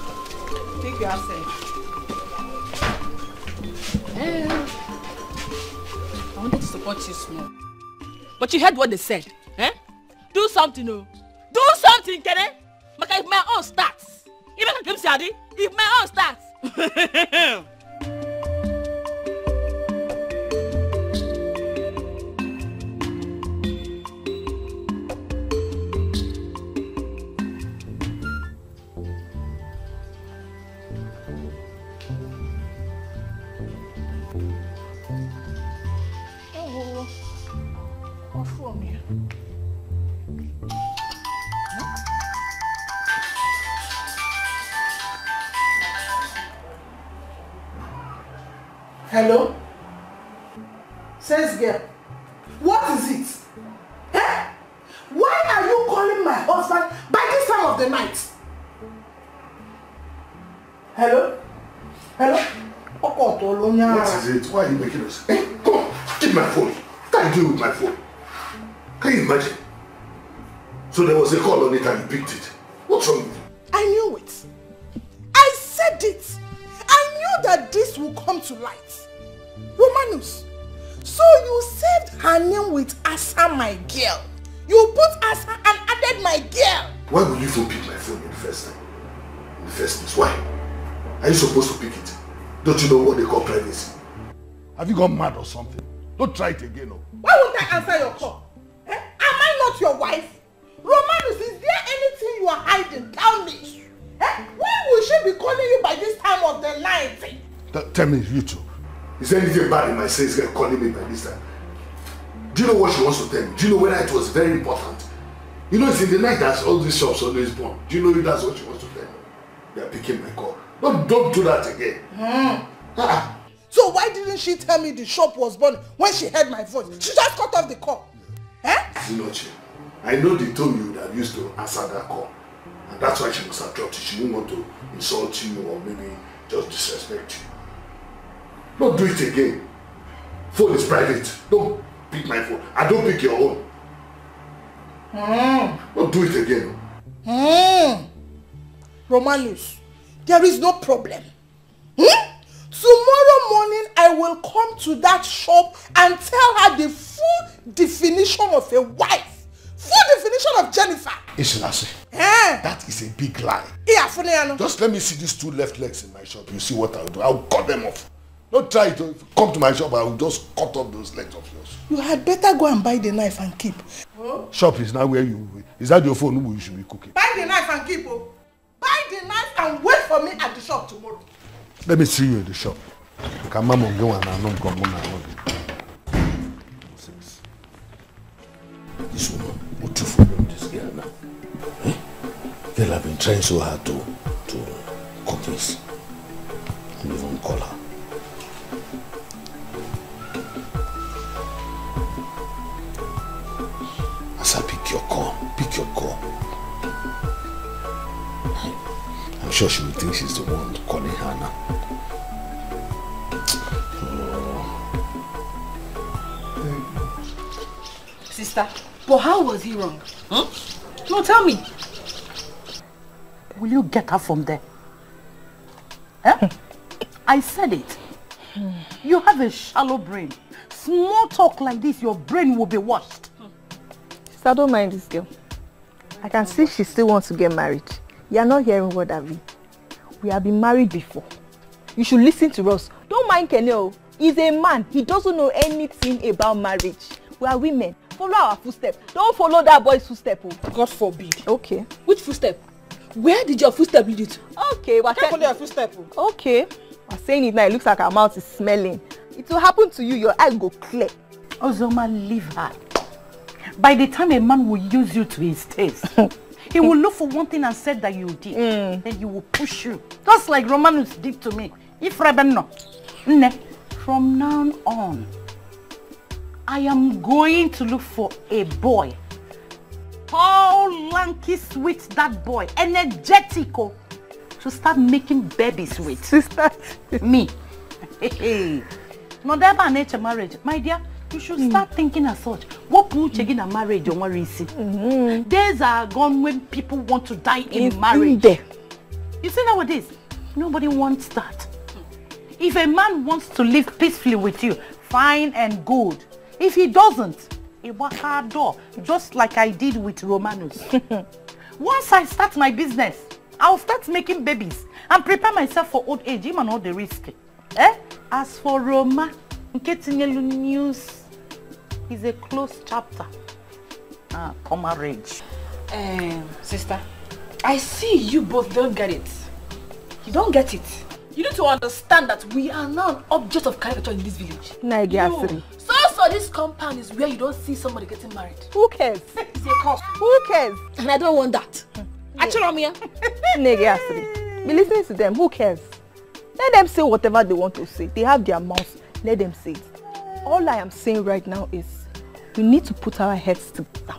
Speaker 11: Take your answer.
Speaker 13: I wanted to support you small. But you heard what they said. Eh? Do something, oh. Do something, Kene. Because if my own starts. If my own starts.
Speaker 2: Hello? Says girl, what is it? Eh? Why are you calling my husband by this time of the night? Hello? Hello?
Speaker 1: What is it? Why are you making us? Hey, come on, give my phone. What are you doing with my phone? Can you imagine? So there was a call on it and you picked it. What's wrong with you?
Speaker 2: I knew it. I said it. I knew that this would come to light. Romanus, so you saved her name with Asa, my girl. You put Asa and added my girl.
Speaker 1: Why would you even pick my phone in the first time? In the first place, why? Are you supposed to pick it? Don't you know what they call privacy? Have you gone mad or something? Don't try it again, no.
Speaker 2: Why would I answer your call? Eh? Am I not your wife? Romanus, is there anything you are hiding? Tell me. Eh? Why will she be calling you by this time of the night?
Speaker 1: Tell me, you two. Is there anything bad in my sense girl calling me by this time? Do you know what she wants to tell me? Do you know whether it was very important? You know, it's in the night that all these shops always burn. Do you know if that's what she wants to tell me? They are picking my call. Don't do that again.
Speaker 2: So why didn't she tell me the shop was burning when she heard my voice? She just cut off the call. Eh?
Speaker 1: Zinochi, I know they told you that used to answer that call. And that's why she must have dropped it. She didn't want to insult you or maybe just disrespect you. Don't do it again. Phone is private. Don't pick my phone. I don't pick your own. Don't do it again.
Speaker 2: Romanus, there is no problem. Tomorrow morning I will come to that shop and tell her the full definition of a wife. Full definition of Jennifer.
Speaker 1: Ishinasi, that is a big lie. Just let me see these two left legs in my shop. You see what I'll do. I'll cut them off. Don't try to come to my shop. I will just cut off those legs of yours.
Speaker 2: You had better go and buy the knife and keep.
Speaker 1: Shop is now where you... Is that your phone you should be cooking?
Speaker 2: Buy the knife and keep. Buy the knife and wait for me at the shop tomorrow.
Speaker 1: Let me see you in the shop. This woman, what you for this girl now? Eh? Girl, I've been trying so hard to convince. And even call her. As I pick your call. I'm sure she will think she's the one calling her now.
Speaker 11: Sister, but how was he wrong? No, tell me.
Speaker 10: Will you get her from there? Eh? I said it. You have a shallow brain. Small talk like this, your brain will be washed.
Speaker 8: Sister, don't mind this girl. I can see she still wants to get married.
Speaker 20: You are not hearing what I mean. We have been married before. You should listen to us. Don't mind Kenny. He's a man. He doesn't know anything about marriage. We are women. Follow our footsteps. Don't follow that boy's footsteps.
Speaker 11: God forbid.
Speaker 20: Okay.
Speaker 11: Which footstep? Where did your footstep lead you to?
Speaker 20: Okay.
Speaker 11: Can't follow your footstep.
Speaker 20: Okay. I'm saying it now. It looks like our mouth is smelling. It will happen to you. Your eye go clear.
Speaker 10: Ozoma, leave her. By the time a man will use you to his taste, he will look for one thing and say that you did. Then he will push you. Just like Romanus did to me. If Rebeno. From now on, I am going to look for a boy. Tall, lanky, sweet, that boy. Energetical. To start making babies with. Sister. Me. No, that about nature marriage. My dear, you should start thinking as such. What put you in a marriage or what is it? Days are gone when people want to die in marriage. You see nowadays, nobody wants that. If a man wants to live peacefully with you, fine and good. If he doesn't, he walk our door, just like I did with Romanus. Once I start my business, I'll start making babies and prepare myself for old age, even all the risk. As for Roma, news is a closed chapter. Marriage.
Speaker 11: Sister, I see you both don't get it. You don't get it. You need to understand that we are now an object of caricature in this village.
Speaker 20: No.
Speaker 11: So this compound is where you don't see somebody getting married.
Speaker 20: Who cares?
Speaker 11: It's a cost.
Speaker 20: Who cares?
Speaker 11: And I don't want that. Achoromia.
Speaker 20: Be listening to them. Who cares? Let them say whatever they want to say. They have their mouths. Let them say it. All I am saying right now is we need to put our heads together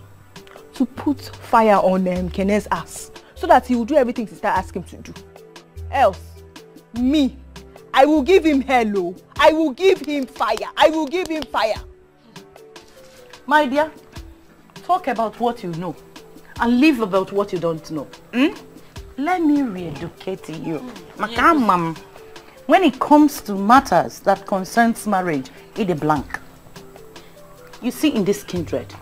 Speaker 20: to put fire on Kenne's ass so that he will do everything Sister asked him to do. Else, me, I will give him hell. I will give him fire. I will give him fire.
Speaker 10: My dear, talk about what you know and live about what you don't know. Let me re-educate you. Makamam, when it comes to matters that concerns marriage, it is blank. You see, in this kindred,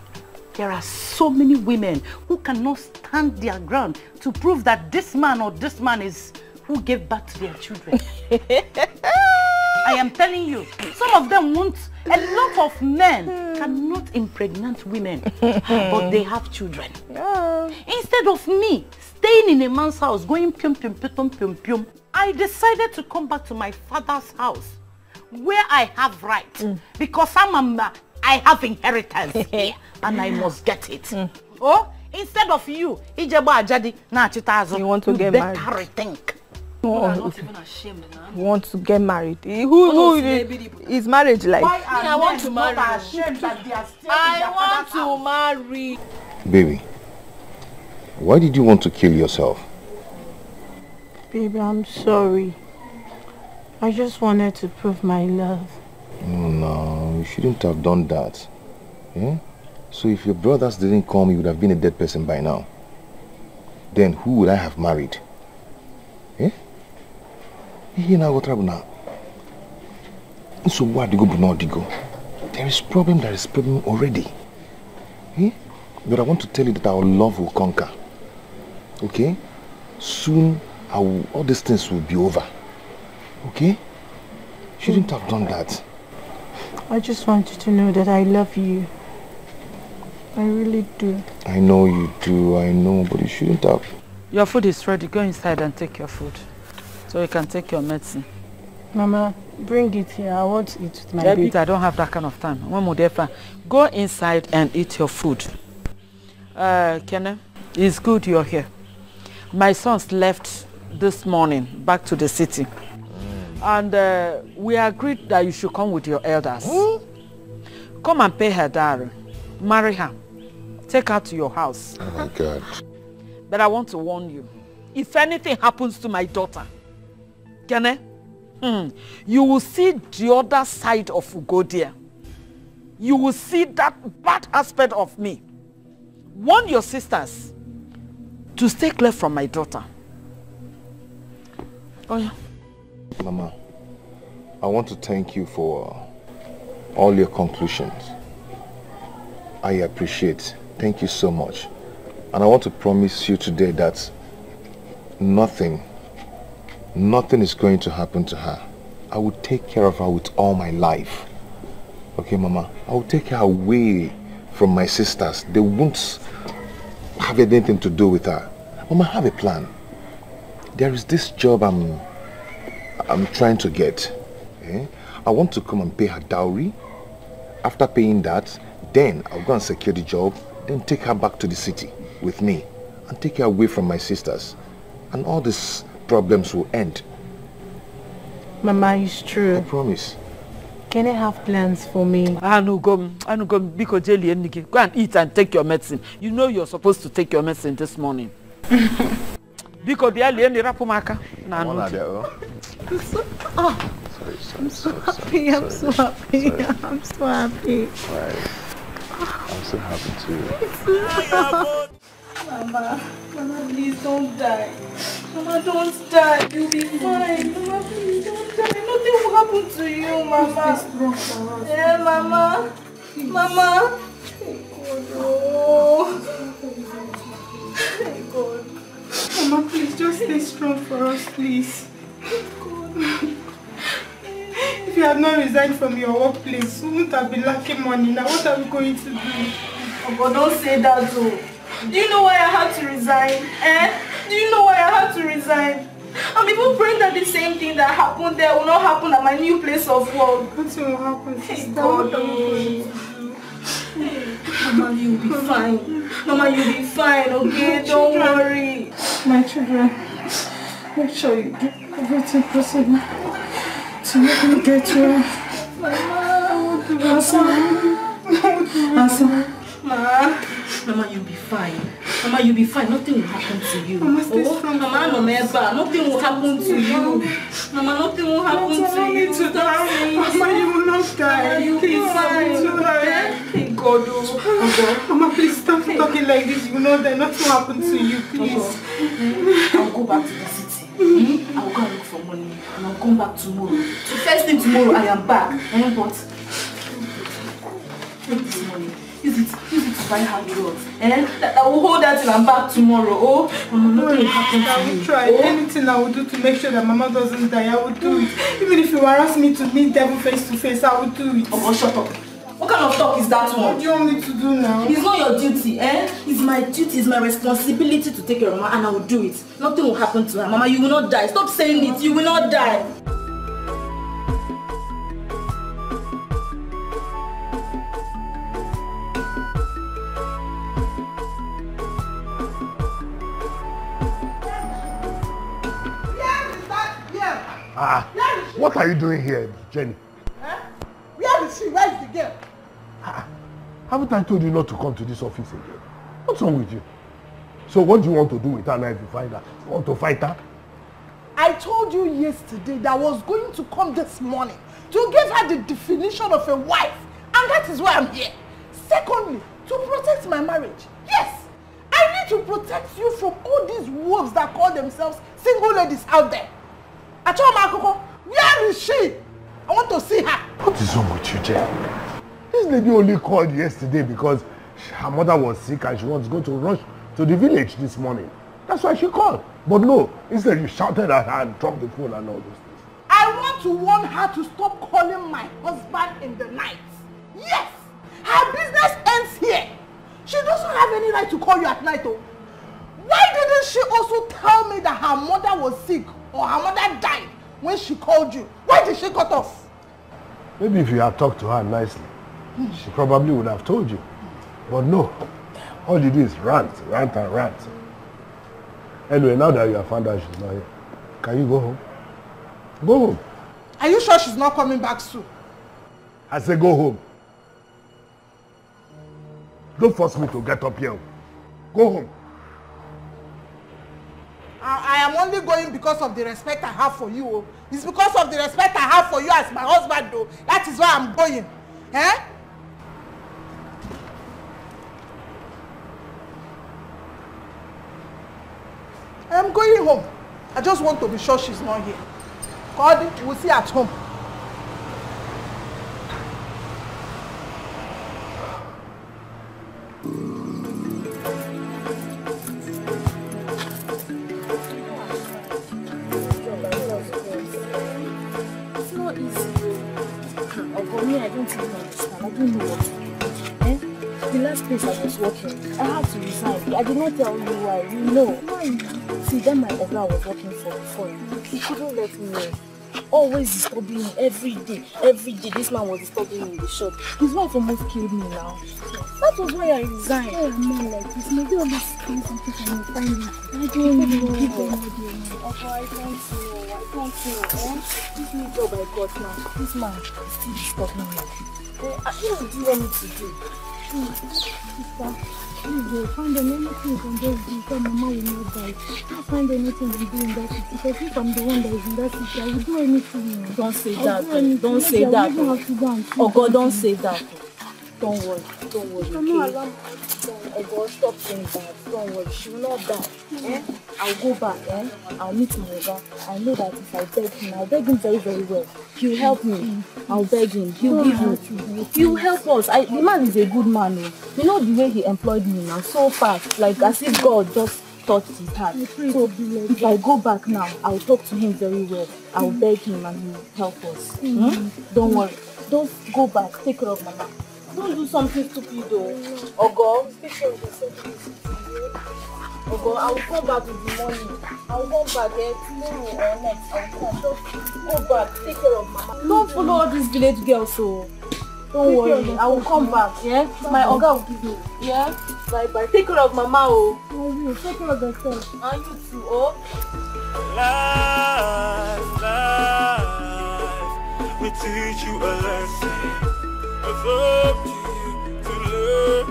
Speaker 10: there are so many women who cannot stand their ground to prove that this man or this man is who gave birth to their children. I am telling you, some of them want, a lot of men cannot impregnate women, but they have children. Instead of me staying in a man's house, going pium pium pium pium pium, I decided to come back to my father's house, where I have rights, because I have inheritance here, and I must get it. Instead of you, you want
Speaker 20: to get married.
Speaker 10: Rethink.
Speaker 11: You are not even ashamed now.
Speaker 20: You want to get married. Who is marriage like?
Speaker 11: I want to marry. I want to marry.
Speaker 19: Baby, why did you want to kill yourself?
Speaker 20: Baby, I'm sorry. I just wanted to prove my love.
Speaker 19: No, you shouldn't have done that. So if your brothers didn't come, you would have been a dead person by now. Then who would I have married? So what do you go? There is problem already. But I want to tell you that our love will conquer. Okay? Soon all these things will be over. Okay? Shouldn't have done that.
Speaker 20: I just want you to know that I love you. I really do.
Speaker 19: I know you do, I know, but you shouldn't have.
Speaker 15: Your food is ready. Go inside and take your food. So you can take your medicine.
Speaker 20: Mama, bring it here. I want to eat with my baby.
Speaker 15: I don't have that kind of time. Go inside and eat your food. Kenneth, it's good you're here. My sons left this morning back to the city. And we agreed that you should come with your elders. Come and pay her dowry. Marry her. Take her to your house.
Speaker 19: Oh my God.
Speaker 15: But I want to warn you. If anything happens to my daughter, Kenneth, you will see the other side of Ugodia. You will see that bad aspect of me. Warn your sisters to stay clear from my daughter. Oh yeah.
Speaker 19: Mama, I want to thank you for all your conclusions. I appreciate. Thank you so much. And I want to promise you today that Nothing is going to happen to her. I will take care of her with all my life. Okay, Mama? I will take her away from my sisters. They won't have anything to do with her. Mama, have a plan. There is this job I'm trying to get. Okay? I want to come and pay her dowry. After paying that, then I'll go and secure the job, then take her back to the city with me and take her away from my sisters. And all these problems will end.
Speaker 11: Mama, it's true.
Speaker 19: I promise.
Speaker 11: Can I have plans for me?
Speaker 15: Go and eat and take your medicine. You know you're supposed to take your medicine this morning. Because the alien rapumaka.
Speaker 2: I'm so happy. I'm so happy. I'm so happy.
Speaker 19: I'm so happy too.
Speaker 2: Mama, please don't die. Mama, don't die. You'll be fine. Mama, please don't die. Nothing will happen to you, Mama. Yeah, Mama. Mama. Thank God. Oh. Thank God. Mama, please just stay strong for us, please. Thank God. If you had not resigned from your workplace, we wouldn't have been lacking money. Now, what are we going to do? Oh, but don't say that, though. Do you know why I had to resign? Do you know why I had to resign? I'm even praying that the same thing that happened there will not happen at my new place of work. Nothing will happen. Thank God. Mama, you'll be fine. Mama, you'll be fine, okay? Don't worry. My children, make sure you do everything possible to make me get well. Mama, you'll be fine. Mama, you'll be fine. Nothing will happen to you. Mama, stay strong. Mama, nothing will happen to you. Mama, nothing will happen to you. Mama, you will not die. You'll be fine. Thank God. Mama, please stop talking like this. You know that nothing will happen to you, please. I'll go back to the city. I'll go and look for money. And I'll come back tomorrow. So first thing tomorrow, I am back. But take this money. Use it to buy her drugs. I will hold that till I'm back tomorrow. Oh, Mama, nothing will happen to you. I will try. Anything I will do to make sure that Mama doesn't die, I will do it. Even if you harass me to meet devil face to face, I will do it. Oh, shut up. What kind of talk is that one? What do you want me to do now? It's not your duty, It's my duty, it's my responsibility to take care of Mama, and I will do it. Nothing will happen to her. Mama, you will not die. Stop saying it. You will not die.
Speaker 1: What are you doing here, Jenny?
Speaker 2: Where is she? Where is the girl?
Speaker 1: Haven't I told you not to come to this office again? What's wrong with you? So what do you want to do with her now if you find her? You want to fight her?
Speaker 2: I told you yesterday that I was going to come this morning to give her the definition of a wife. And that is why I'm here. Secondly, to protect my marriage. Yes, I need to protect you from all these wolves that call themselves single ladies out there. Achoma, where is she? I want to see her.
Speaker 1: What is wrong with you, Jen? This lady only called yesterday because her mother was sick and she was going to rush to the village this morning. That's why she called. But no, instead you shouted at her and dropped the phone and all those things.
Speaker 2: I want to warn her to stop calling my husband in the night. Yes! Her business ends here. She doesn't have any right to call you at night, though. Why didn't she also tell me that her mother was sick or her mother died when she called you? Why did she cut off?
Speaker 1: Maybe if you had talked to her nicely, she probably would have told you. But no, all you do is rant. Anyway, now that you have found out she's not here, can you go home? Go home.
Speaker 2: Are you sure she's not coming back soon?
Speaker 1: I say go home. Don't force me to get up here. Go home.
Speaker 2: I am only going because of the respect I have for you. It's because of the respect I have for you as my husband, though. That is why I'm going. I am going home. I just want to be sure she's not here. God, we'll see at home.
Speaker 8: I don't know what to do. Eh? The last place I was working, I had to resign. I did not tell you why, you know. See, then my Oga I was working for before, he couldn't let me in. Always disturbing me every day. Every day, this man was disturbing me in the shop. His wife almost killed me now. That was why I resigned. Oh, man, like this. Maybe all this things and things I will find it. I don't know. I can't know. This new job I got now, this man is still disturbing me. What do you want me to do? Sister, please find anything you can just do so Mama will not die. Can't find anything to do in that city. Because if I'm the one that is in that city, I will do anything. Don't say that. Don't say that. Oh God, don't say that. Don't worry. Don't worry. I'm not allowed to. Oh God, stop saying that. Don't worry. She will not die. I'll go back. I'll meet my Oga. I know that if I beg him, I'll beg him very, very well. He'll help me. I'll beg him. He'll give me. He'll help us. The man is a good man. You know the way he employed me now, so fast, like as if God just touched his heart. So if I go back now, I'll talk to him very well. I'll beg him and he'll help us. Don't worry. Don't go back. Take care of Mama. Don't do something stupid though. Ogo, take care of yourself. Ogo, I will come back with the money. I will come back tomorrow or next. I will come. Just go back. Take care of Mama. Don't follow all these village girls so. Don't worry. I will come back. Yeah? My Oga will give me. Yeah? Bye bye. Take care of Mama. Oh. I will. Take care of yourself. And you too. Oh.
Speaker 6: Life will teach you a lesson. It's up to you to learn.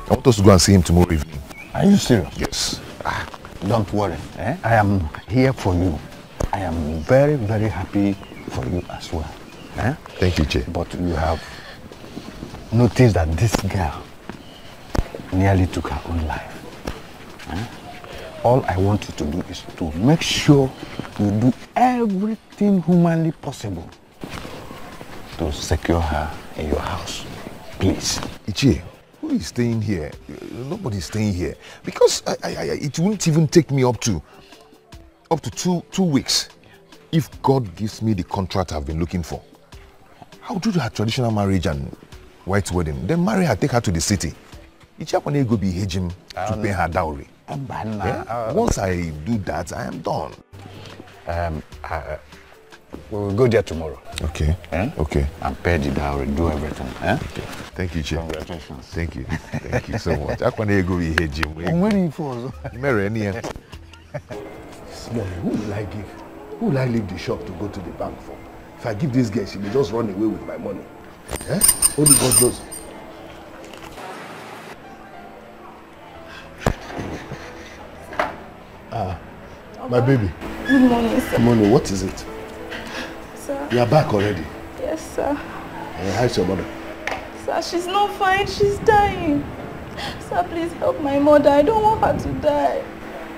Speaker 4: I want us to go and see him tomorrow evening.
Speaker 1: Are you serious?
Speaker 4: Yes.
Speaker 1: Don't worry. I am here for you. I am very, very happy for you as well.
Speaker 4: Thank you, Che.
Speaker 1: But you have noticed that this girl nearly took her own life. All I want you to do is to make sure you do everything humanly possible to secure her in your house. Please.
Speaker 4: Ichie, who is staying here? Nobody's staying here. Because it won't even take me up to two weeks. If God gives me the contract I've been looking for, I'll do her traditional marriage and white wedding. Then marry her, take her to the city. Ichie will go be him to pay her dowry. Once I do that, I am done.
Speaker 1: We will go there tomorrow.
Speaker 4: Okay. Okay.
Speaker 1: And pay the dowry, do everything. Okay.
Speaker 4: Thank you, Che.
Speaker 1: Congratulations.
Speaker 4: Thank you. Thank you so much. I want to go be here, Jim.
Speaker 1: I'm waiting for
Speaker 4: Mary, any
Speaker 1: Small, who will I give? Who will I leave the shop to go to the bank for? If I give this girl, she may just run away with my money. Only God knows. My baby.
Speaker 20: Good morning, sir.
Speaker 1: Good morning. What is it?
Speaker 20: Sir.
Speaker 1: You are back already.
Speaker 20: Yes, sir.
Speaker 1: How's your mother?
Speaker 20: Sir, she's not fine. She's dying. Sir, please help my mother. I don't want her to die.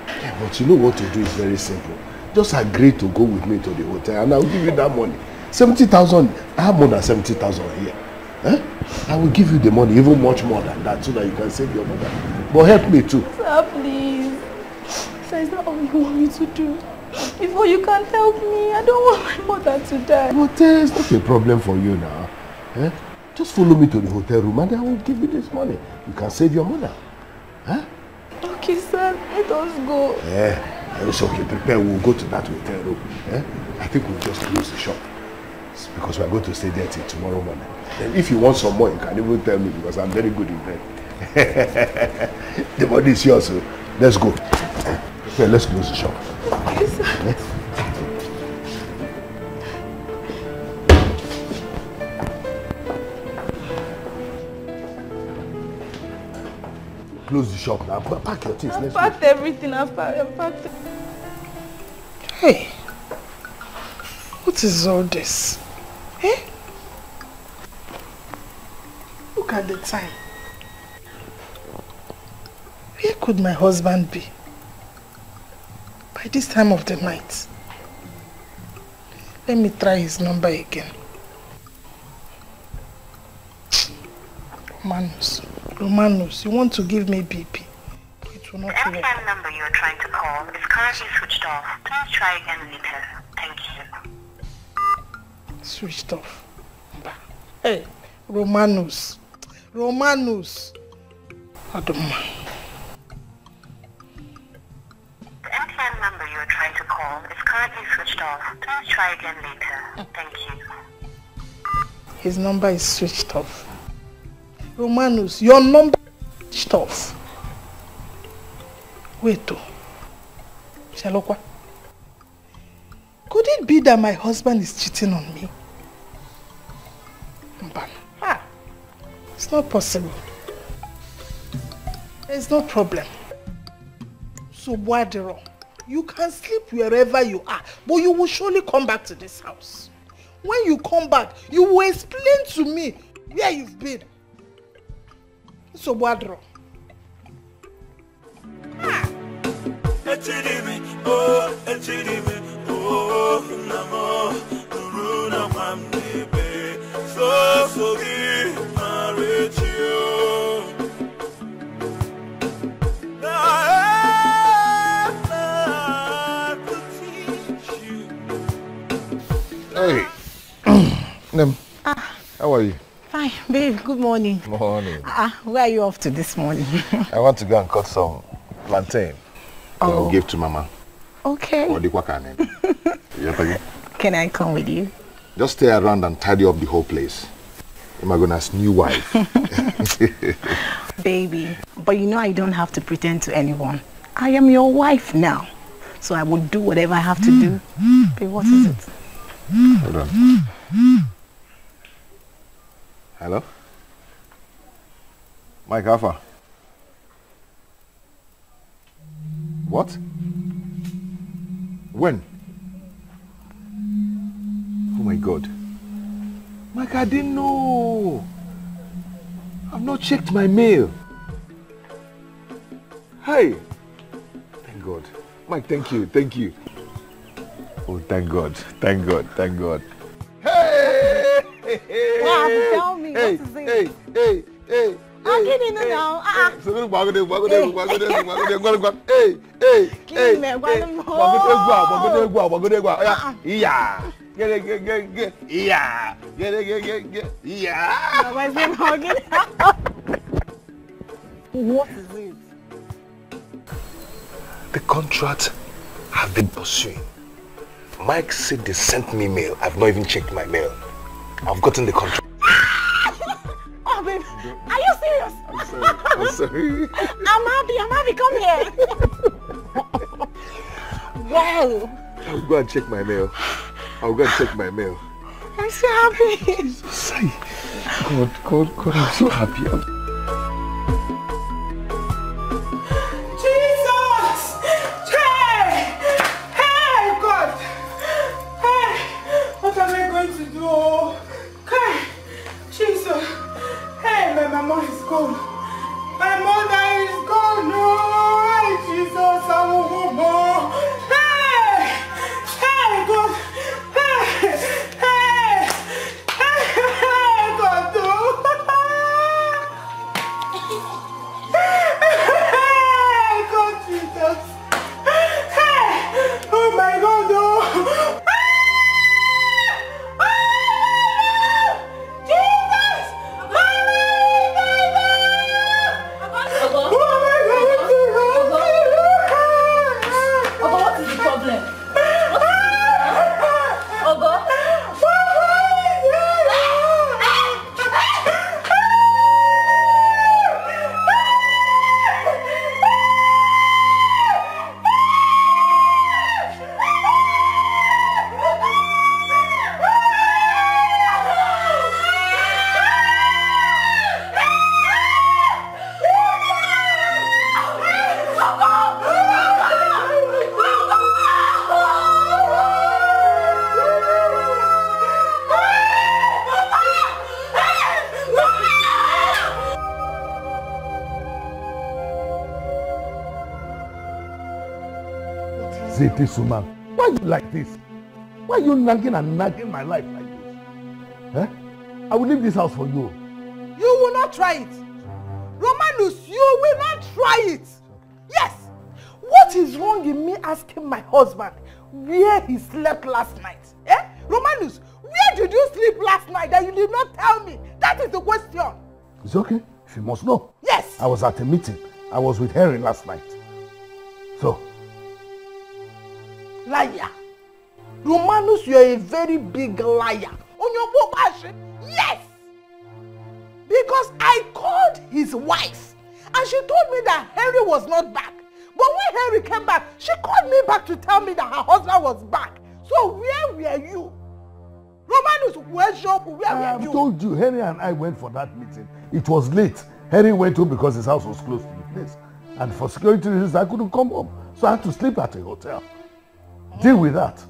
Speaker 1: Yeah, but you know what to do is very simple. Just agree to go with me to the hotel and I'll give you that money. 70,000. I have more than 70,000 here. I will give you the money, even much more than that, so that you can save your mother. But help me too.
Speaker 20: Sir, please. Sir, is that all you want me to do? Before you can't help me, I don't want my mother to die.
Speaker 1: But it's not a problem for you now. Just follow me to the hotel room and I will give you this money. You can save your mother.
Speaker 20: Okay, sir. Let us go.
Speaker 1: It's okay. Prepare. We'll go to that hotel room. I think we'll just close the shop. It's because we're going to stay there till tomorrow morning. And if you want some more, you can even tell me because I'm very good in bed. The money is yours, so let's go. Okay, let's close the shop.
Speaker 20: Okay, sir.
Speaker 1: Close the shop now. Pack your things.
Speaker 20: I've packed everything. I've packed it.
Speaker 2: Hey, what is all this? Look at the time. Where could my husband be? By this time of the night. Let me try his number again. Romanos, you want to give me BP? It will not work.
Speaker 21: The MFM number you are trying to call is currently switched off. Please try again later. Thank you.
Speaker 2: Switched off. Hey, Romanus. Adoma.
Speaker 21: The MTN number you are trying to call is currently switched off. Please try again later. Thank you.
Speaker 2: His number is switched off. Romanus, your number is switched off. Wait, Shalokwa. Could it be that my husband is cheating on me? It's not possible. There's no problem. So, Wadero, you can sleep wherever you are, but you will surely come back to this house. When you come back, you will explain to me where you've been. So, Wadero.
Speaker 4: Hey, Nem, how are you?
Speaker 10: Fine, babe, good morning.
Speaker 4: Morning.
Speaker 10: Where are you off to this morning?
Speaker 4: I want to go and cut some plantain. I'll give to Mama.
Speaker 10: Okay. Can I come with you?
Speaker 4: Just stay around and tidy up the whole place. Imagona's new wife.
Speaker 10: Baby, but you know I don't have to pretend to anyone. I am your wife now. So I will do whatever I have to do. Babe, what is it?
Speaker 4: Hold on. Hello? Mike Alpha. What? When? Oh my God. Mike, I didn't know. I've not checked my mail. Hey. Thank God. Mike, thank you. Thank you. Oh, thank God. Thank God. Thank God. Hey!
Speaker 10: Wow, tell me.
Speaker 4: Hey,
Speaker 10: what is it?
Speaker 4: Hey.
Speaker 10: I'm getting it now.
Speaker 4: Hey.
Speaker 10: What is it?
Speaker 4: The contract I've been pursuing. Mike said they sent me mail. I've not even checked my mail. I've gotten the contract.
Speaker 10: Oh, babe, are you serious?
Speaker 4: I'm sorry.
Speaker 10: I'm happy, come here. Wow.
Speaker 4: I'll go and check my mail. I'm
Speaker 10: so happy.
Speaker 4: Say, God, I'm so happy.
Speaker 2: Jesus! Hey, God! Hey, what am I going to do? Hey, Jesus! Hey, my mama is gone. My mother is gone. No, hey, Jesus, I'm a woman. Hey, God! Hey, God! God, Jesus! Hey! Oh my God! Oh!
Speaker 1: This woman, why are you like this? Why are you nagging and nagging my life like this? Huh? I will leave this house for you.
Speaker 2: You will not try it. Romanus, you will not try it. Yes. What is wrong in me asking my husband where he slept last night? Eh? Romanus, where did you sleep last night that you did not tell me? That That is the question.
Speaker 1: It's okay. If you must know.
Speaker 2: Yes.
Speaker 1: I was at a meeting. I was with Henry last night. So.
Speaker 2: Liar. Romanus, you are a very big liar. On your book, yes. Because I called his wife and she told me that Henry was not back. But when Henry came back, she called me back to tell me that her husband was back. So where were you? Romanus, where's your where were you?
Speaker 1: I told you, Henry and I went for that meeting. It was late. Henry went home because his house was close to the place. And for security reasons, I couldn't come home. So I had to sleep at a hotel. Deal with that.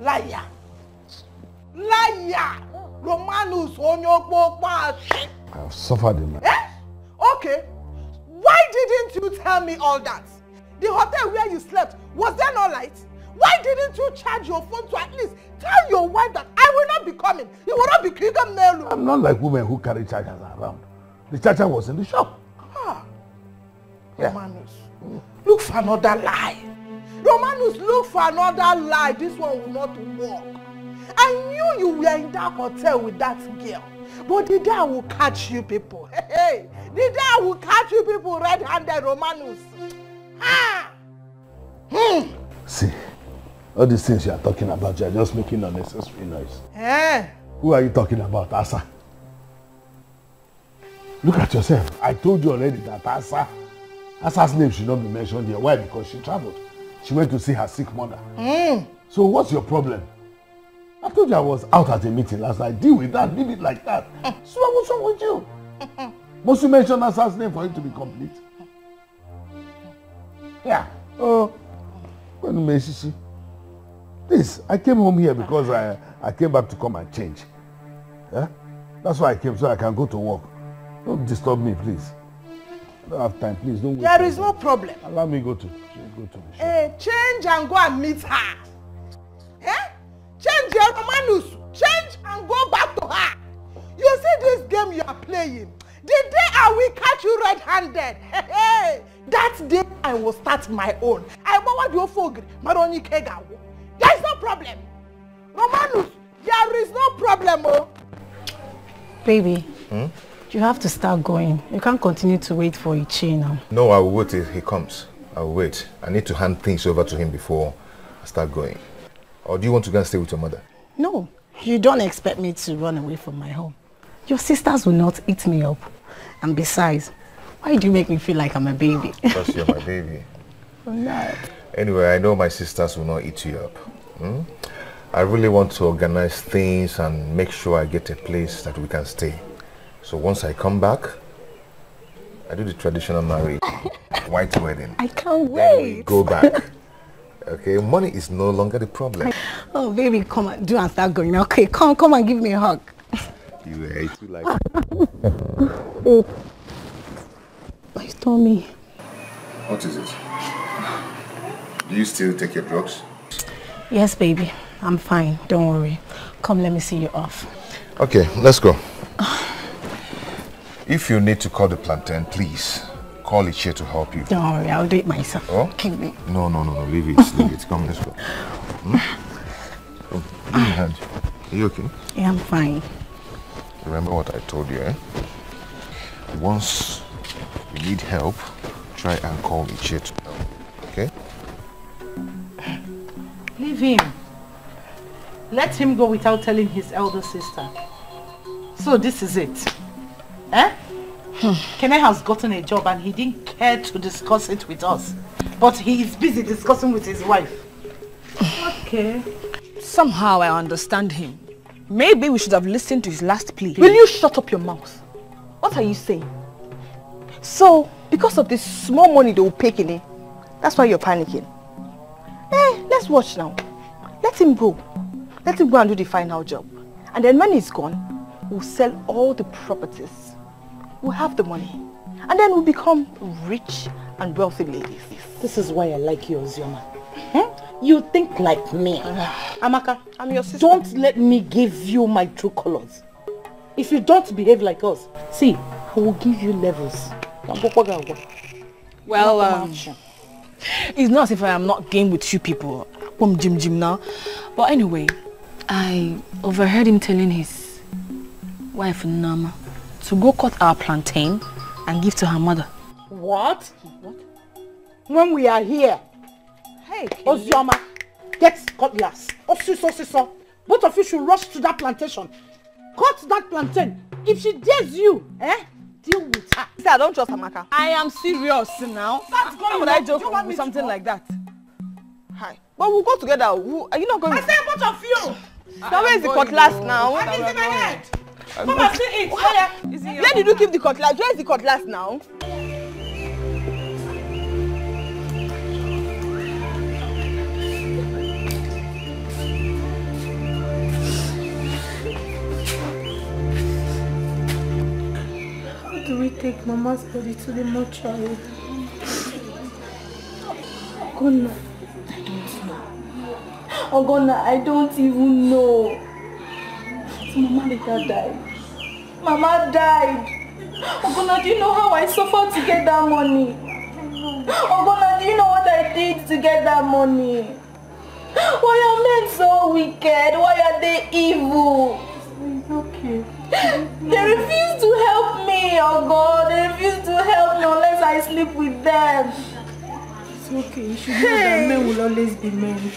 Speaker 2: Liar. Liar. Romanus, on your book,
Speaker 1: I have suffered enough.
Speaker 2: Okay. Why didn't you tell me all that? The hotel where you slept, was there no light? Why didn't you charge your phone to at least tell your wife that I will not be coming? You will not be kicking Melu.
Speaker 1: I'm not like women who carry chargers around. The charger was in the shop.
Speaker 2: Yeah. Romanus, look for another lie. Romanus, look for another lie. This one will not work. I knew you were in that hotel with that girl. But the day I will catch you people. Hey, the day I will catch you people red-handed, Romanus.
Speaker 1: See, all these things you are talking about, you are just making unnecessary noise.
Speaker 2: Eh?
Speaker 1: Who are you talking about, Asa? Look at yourself. I told you already that Asa's name should not be mentioned here. Why? Because she traveled. She went to see her sick mother. So what's your problem? I told you I was out at a meeting last night. Deal with that. Leave it like that. So what's wrong with you? Must you mention Asa's name for it to be complete? Yeah. Oh. Please, I came home here because I came back to come and change. Yeah? That's why I came, so I can go to work. Don't disturb me, please. I don't have time, please. Don't wait.
Speaker 2: There is no problem.
Speaker 1: Allow me go to the shop.
Speaker 2: Change and go and meet her. Eh? Change your Romanus. Change and go back to her. You see this game you are playing? The day I will catch you red-handed, that day I will start my own. I want your fogg, Maroni Kega. There is no problem. Romanus, there is no problem. Oh.
Speaker 10: Baby, you have to start going. You can't continue to wait for Ichi now.
Speaker 19: No, I will wait till he comes. I will wait. I need to hand things over to him before I start going. Or do you want to go and stay with your mother?
Speaker 10: No, you don't expect me to run away from my home. Your sisters will not eat me up. And besides, why do you make me feel like I'm a baby?
Speaker 19: Because you're my baby.
Speaker 10: I'm not.
Speaker 19: Anyway, I know my sisters will not eat you up. I really want to organize things and make sure I get a place that we can stay. So once I come back, I do the traditional marriage, white wedding.
Speaker 10: I can't wait.
Speaker 19: Go back. Okay, money is no longer the problem.
Speaker 10: Oh, baby, come on, do and start going. Okay, come and give me a hug.
Speaker 19: You hate you like
Speaker 10: My tummy.
Speaker 19: What is it? Do you still take your drugs?
Speaker 10: Yes, baby. I'm fine. Don't worry. Come, let me see you off.
Speaker 19: Okay, let's go. If you need to call the plantain, please call it here to help you.
Speaker 10: Don't worry, I'll do it myself.
Speaker 19: Oh?
Speaker 10: Keep me.
Speaker 19: No, leave it, leave it. Come, let's go. Oh, give me a hand. Are you okay?
Speaker 10: Yeah, I'm fine.
Speaker 19: Remember what I told you, eh? Once you need help, try and call each here to help, okay?
Speaker 15: Leave him. Let him go without telling his elder sister. So this is it. Eh? Kene has gotten a job and he didn't care to discuss it with us. But he is busy discussing with his wife. Okay.
Speaker 11: Somehow I understand him. Maybe we should have listened to his last plea.
Speaker 20: Will you shut up your mouth? What are you saying? So, because of this small money they will pay Kene, that's why you're panicking. Let's watch now. Let him go. Let him go and do the final job. And then when he's gone, we'll sell all the properties. We'll have the money. And then we'll become rich and wealthy ladies.
Speaker 15: This is why I like you, Ozioma. You think like me. Amaka,
Speaker 20: I'm your sister.
Speaker 15: Don't let me give you my true colors. If you don't behave like us, see, I will give you levels.
Speaker 11: Well, it's not as if I am not game with you people. Jim now. But anyway, I overheard him telling his wife Nama to go cut our plantain and give to her mother.
Speaker 10: What? When we are here. Hey, Ozioma, get cutlass. Osiso. Both of you should rush to that plantation. Cut that plantain. If she dares you, deal with her.
Speaker 20: See, I don't trust Amaka.
Speaker 11: I am serious now. How would I joke with something like that?
Speaker 20: Hi. But we'll go together. Are you not going?
Speaker 10: I said both of you.
Speaker 20: So where is the cutlass now?
Speaker 10: And it's in my head.
Speaker 20: Come and see it. Where did you keep the cutlass? Where is the cutlass now?
Speaker 7: How do we take Mama's body to the mortuary? Ogonna, I don't even know. Mama later died. Mama died. Ogonna, do you know how I suffered to get that money? Ogonna, do you know what I did to get that money? Why are men so wicked? Why are they evil? It's okay. They refuse to help me, oh God. They refuse to help me unless I sleep with them. It's okay. You should know that men will always be men.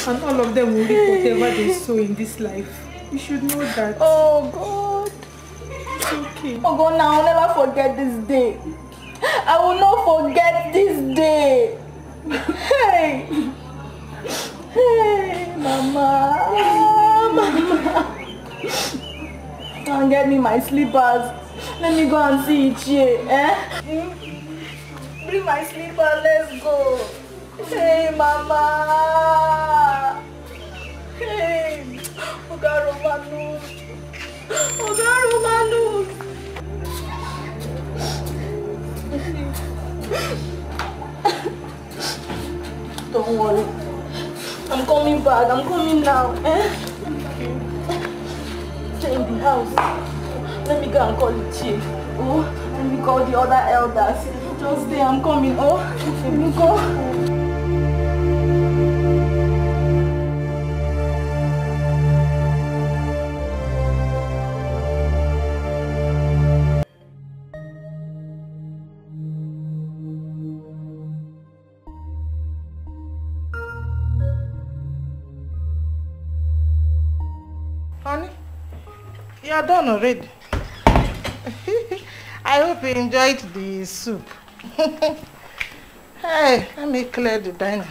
Speaker 7: And all of them will reap whatever they sow in this life. You should know that.
Speaker 20: Oh God.
Speaker 7: It's okay.
Speaker 20: Oh God, now I'll never forget this day. I will not forget this day. Hey. Hey, Mama. Mama. And get me my slippers. Let me go and see Ichie, Bring my slippers, let's go. Hey, Mama. Hey. Oga Romanus. Don't worry. I'm coming back. I'm coming now. Stay in the house. Let me go and call the chief. Oh, let me call the other elders. Just stay. I'm coming. Oh, let me go.
Speaker 2: Honey, you are done already. I hope you enjoyed the soup. Hey, let me clear the dining.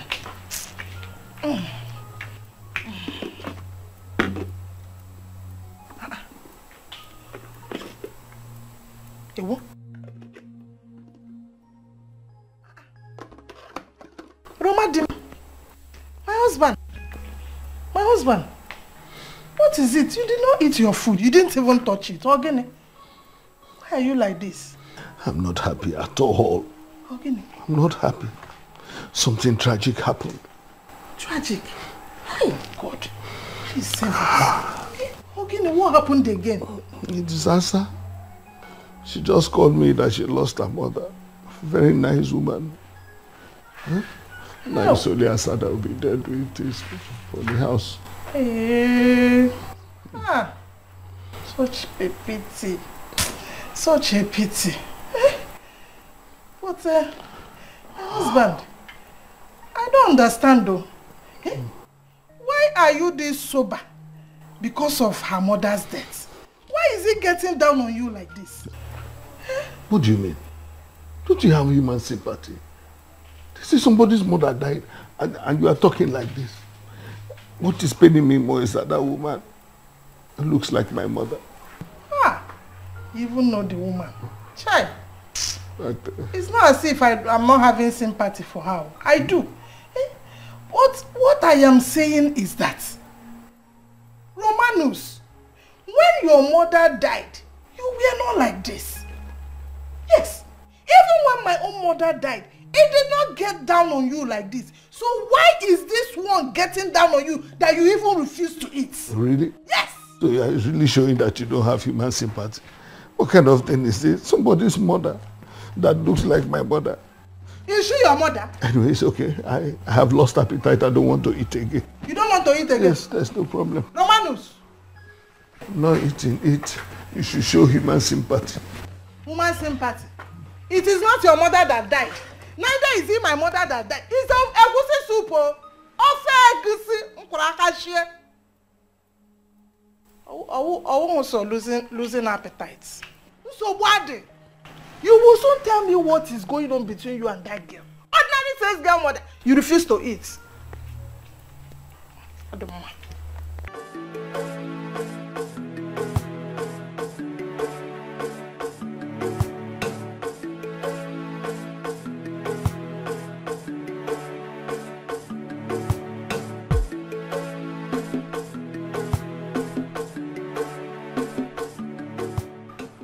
Speaker 2: Roma, my husband. What is it? You did not eat your food. You didn't even touch it. Ogene, why are you like this?
Speaker 1: I'm not happy at all.
Speaker 2: Ogene.
Speaker 1: I'm not happy. Something tragic happened.
Speaker 2: Tragic? Oh, God. Please send me. Ogene, what happened again?
Speaker 1: A disaster. She just called me that she lost her mother. Very nice woman. Huh? Now it's only Asada will be there doing things for the house.
Speaker 2: Hey. Such a pity. Such a pity. But my husband, I don't understand though. Why are you this sober? Because of her mother's death. Why is he getting down on you like this?
Speaker 1: What do you mean? Don't you have human sympathy? This is somebody's mother died and you are talking like this. What is paining me more is that woman looks like my mother.
Speaker 2: You even know the woman. Child. It's not as if I'm not having sympathy for her. I do. What I am saying is that, Romanus, when your mother died, you were not like this. Yes. Even when my own mother died, it did not get down on you like this. So why is this one getting down on you that you even refuse to eat?
Speaker 1: Really?
Speaker 2: Yes.
Speaker 1: So you are really showing that you don't have human sympathy. What kind of thing is this? Somebody's mother that looks like my mother.
Speaker 2: Is she your mother?
Speaker 1: Anyway, it's okay. I have lost appetite. I don't want to eat again.
Speaker 2: You don't want to eat again?
Speaker 1: Yes, there's no problem.
Speaker 2: Romanus.
Speaker 1: I'm not eating. Eat. You should show human sympathy.
Speaker 2: Human sympathy? It is not your mother that died. Neither is it my mother that died. It's egusi soup. Also losing appetites. So what? You will soon tell me what is going on between you and that girl. Ordinary says girl mother. You refuse to eat. I don't mind.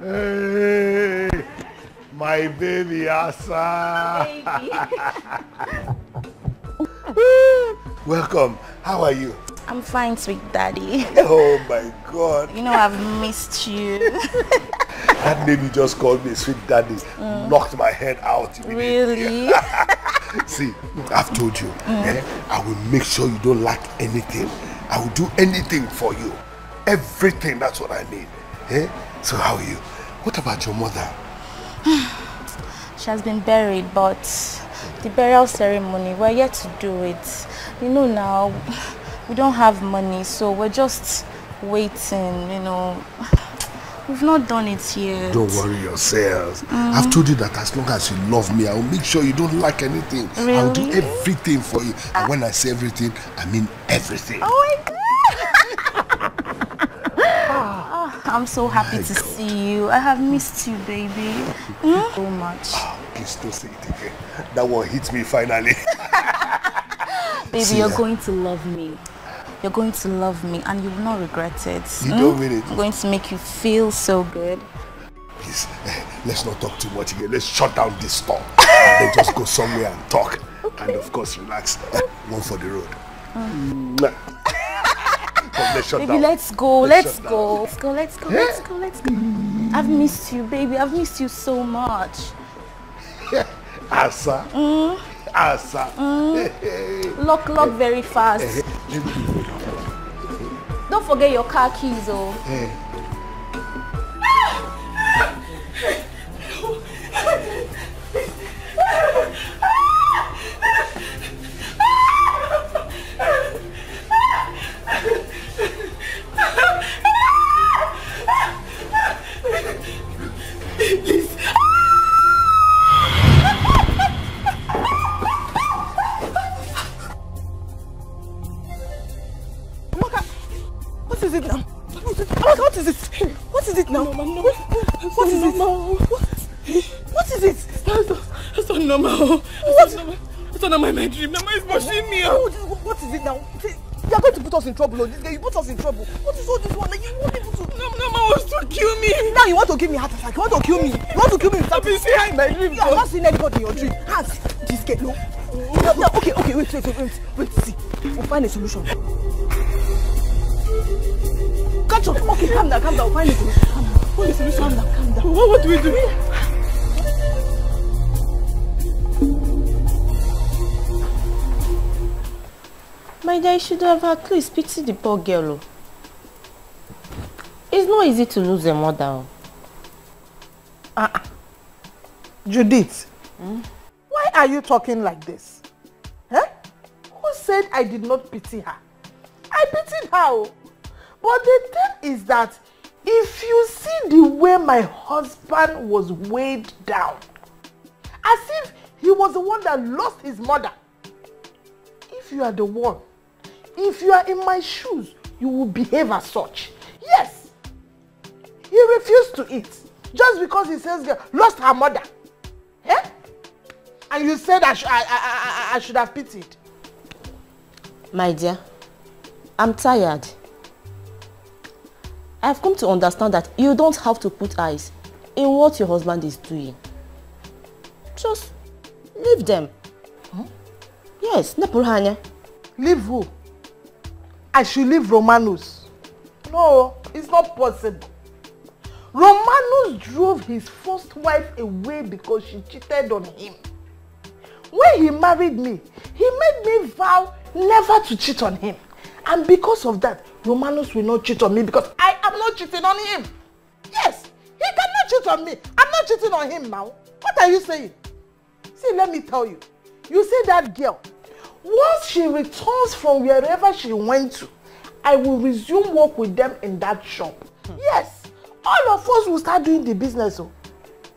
Speaker 1: Hey, my baby Asa. Welcome. How are you?
Speaker 8: I'm fine, sweet daddy.
Speaker 1: Oh my God.
Speaker 8: You know I've missed you.
Speaker 1: That name you just called me sweet daddy knocked my head out.
Speaker 8: Really?
Speaker 1: See, I've told you, I will make sure you don't lack anything. I will do anything for you. Everything, that's what I need. So how are you? What about your mother?
Speaker 8: She has been buried, but the burial ceremony, we're yet to do it. You know now, we don't have money, so we're just waiting, you know. We've not done it yet.
Speaker 1: Don't worry yourselves. I've told you that as long as you love me, I will make sure you don't lack anything.
Speaker 8: Really?
Speaker 1: I'll do everything for you. And when I say everything, I mean everything.
Speaker 8: Oh my God! I'm so happy to see you. I have missed you, baby. So much.
Speaker 1: Oh, please don't say it again. That one hits me finally.
Speaker 8: Baby,
Speaker 1: See,
Speaker 8: you're going to love me. You're going to love me and you will not regret it.
Speaker 1: You don't mean it.
Speaker 8: I'm going to make you feel so good.
Speaker 1: Please, let's not talk too much again. Let's shut down this store and then just go somewhere and talk. Okay. And of course, relax. One for the road. Let's shut
Speaker 8: Baby,
Speaker 1: down.
Speaker 8: let's go. Let's go. I've missed you, baby. I've missed you so much.
Speaker 1: Asa. Asa.
Speaker 8: Lock very fast. Don't forget your car keys, oh.
Speaker 2: Please. What is it now? What is it? What is it now? What is it? What is it?
Speaker 11: That's not normal. That's not normal. My dream. Mama is pushing me.
Speaker 2: What is it now? You are going to put us in trouble. You put us in trouble. What is all this one? Like, you want people to...
Speaker 11: Mama wants to kill me.
Speaker 2: Now you want to give me a heart attack. You want to kill me. You want to kill me.
Speaker 11: I've been seeing her in my dream.
Speaker 2: You have not seen anybody in your dream. Hands. Dikeh, no. No, okay, wait. See. We'll find a solution. Catch up. Okay, calm down. We'll find a solution. Calm down.
Speaker 11: What do we do?
Speaker 7: My dear, you should have at least pitied the poor girl. It's not easy to lose a mother.
Speaker 2: Judith, why are you talking like this? Who said I did not pity her? I pitied her. But the thing is that if you see the way my husband was weighed down, as if he was the one that lost his mother, if you are the one, if you are in my shoes, you will behave as such. Yes, he refused to eat just because he says lost her mother. And you said I should have pitied.
Speaker 7: My dear, I'm tired. I've come to understand that you don't have to put eyes in what your husband is doing. Just leave them. Yes, Nepurhanya.
Speaker 2: Leave who? I should leave Romanus. No, it's not possible. Romanus drove his first wife away because she cheated on him. When he married me, he made me vow never to cheat on him. And because of that, Romanus will not cheat on me because I am not cheating on him. Yes. cheat on me. I'm not cheating on him now. What are you saying? See, let me tell you. You see that girl, once she returns from wherever she went to, I will resume work with them in that shop. Yes, all of us will start doing the business. Oh.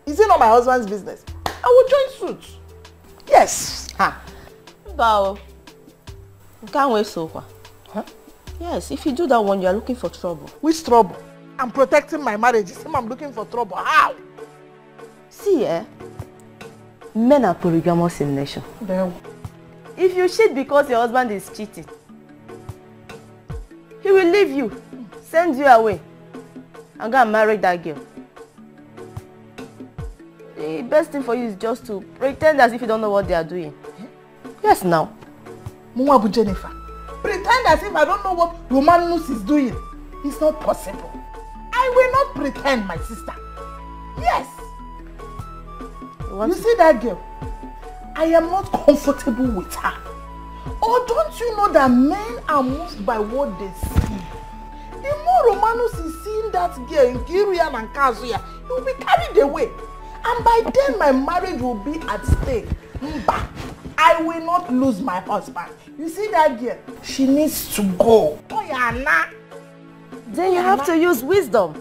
Speaker 2: Is it not my husband's business? I will join suit. Yes.
Speaker 8: Bow. Can't wait so far. Huh? Yes, if you do that one, you are looking for trouble.
Speaker 2: Which trouble? I'm protecting my marriage. You see, I'm looking for trouble. How?
Speaker 8: See, men are polygamous in nature. If you cheat because your husband is cheating, he will leave you, send you away, and go and marry that girl. The best thing for you is just to pretend as if you don't know what they are doing. Yes, now.
Speaker 2: Mwabu Jennifer, pretend as if I don't know what Romanus is doing. It's not possible. I will not pretend, my sister. Yes. You see that girl? I am not comfortable with her. Or don't you know that men are moved by what they see? The more Romanus is seeing that girl in Kirian and Kazuya, he will be carried away. And by then my marriage will be at stake. Mba, I will not lose my husband. You see that girl? She needs to go. Oh, yeah,
Speaker 8: then you have to use wisdom.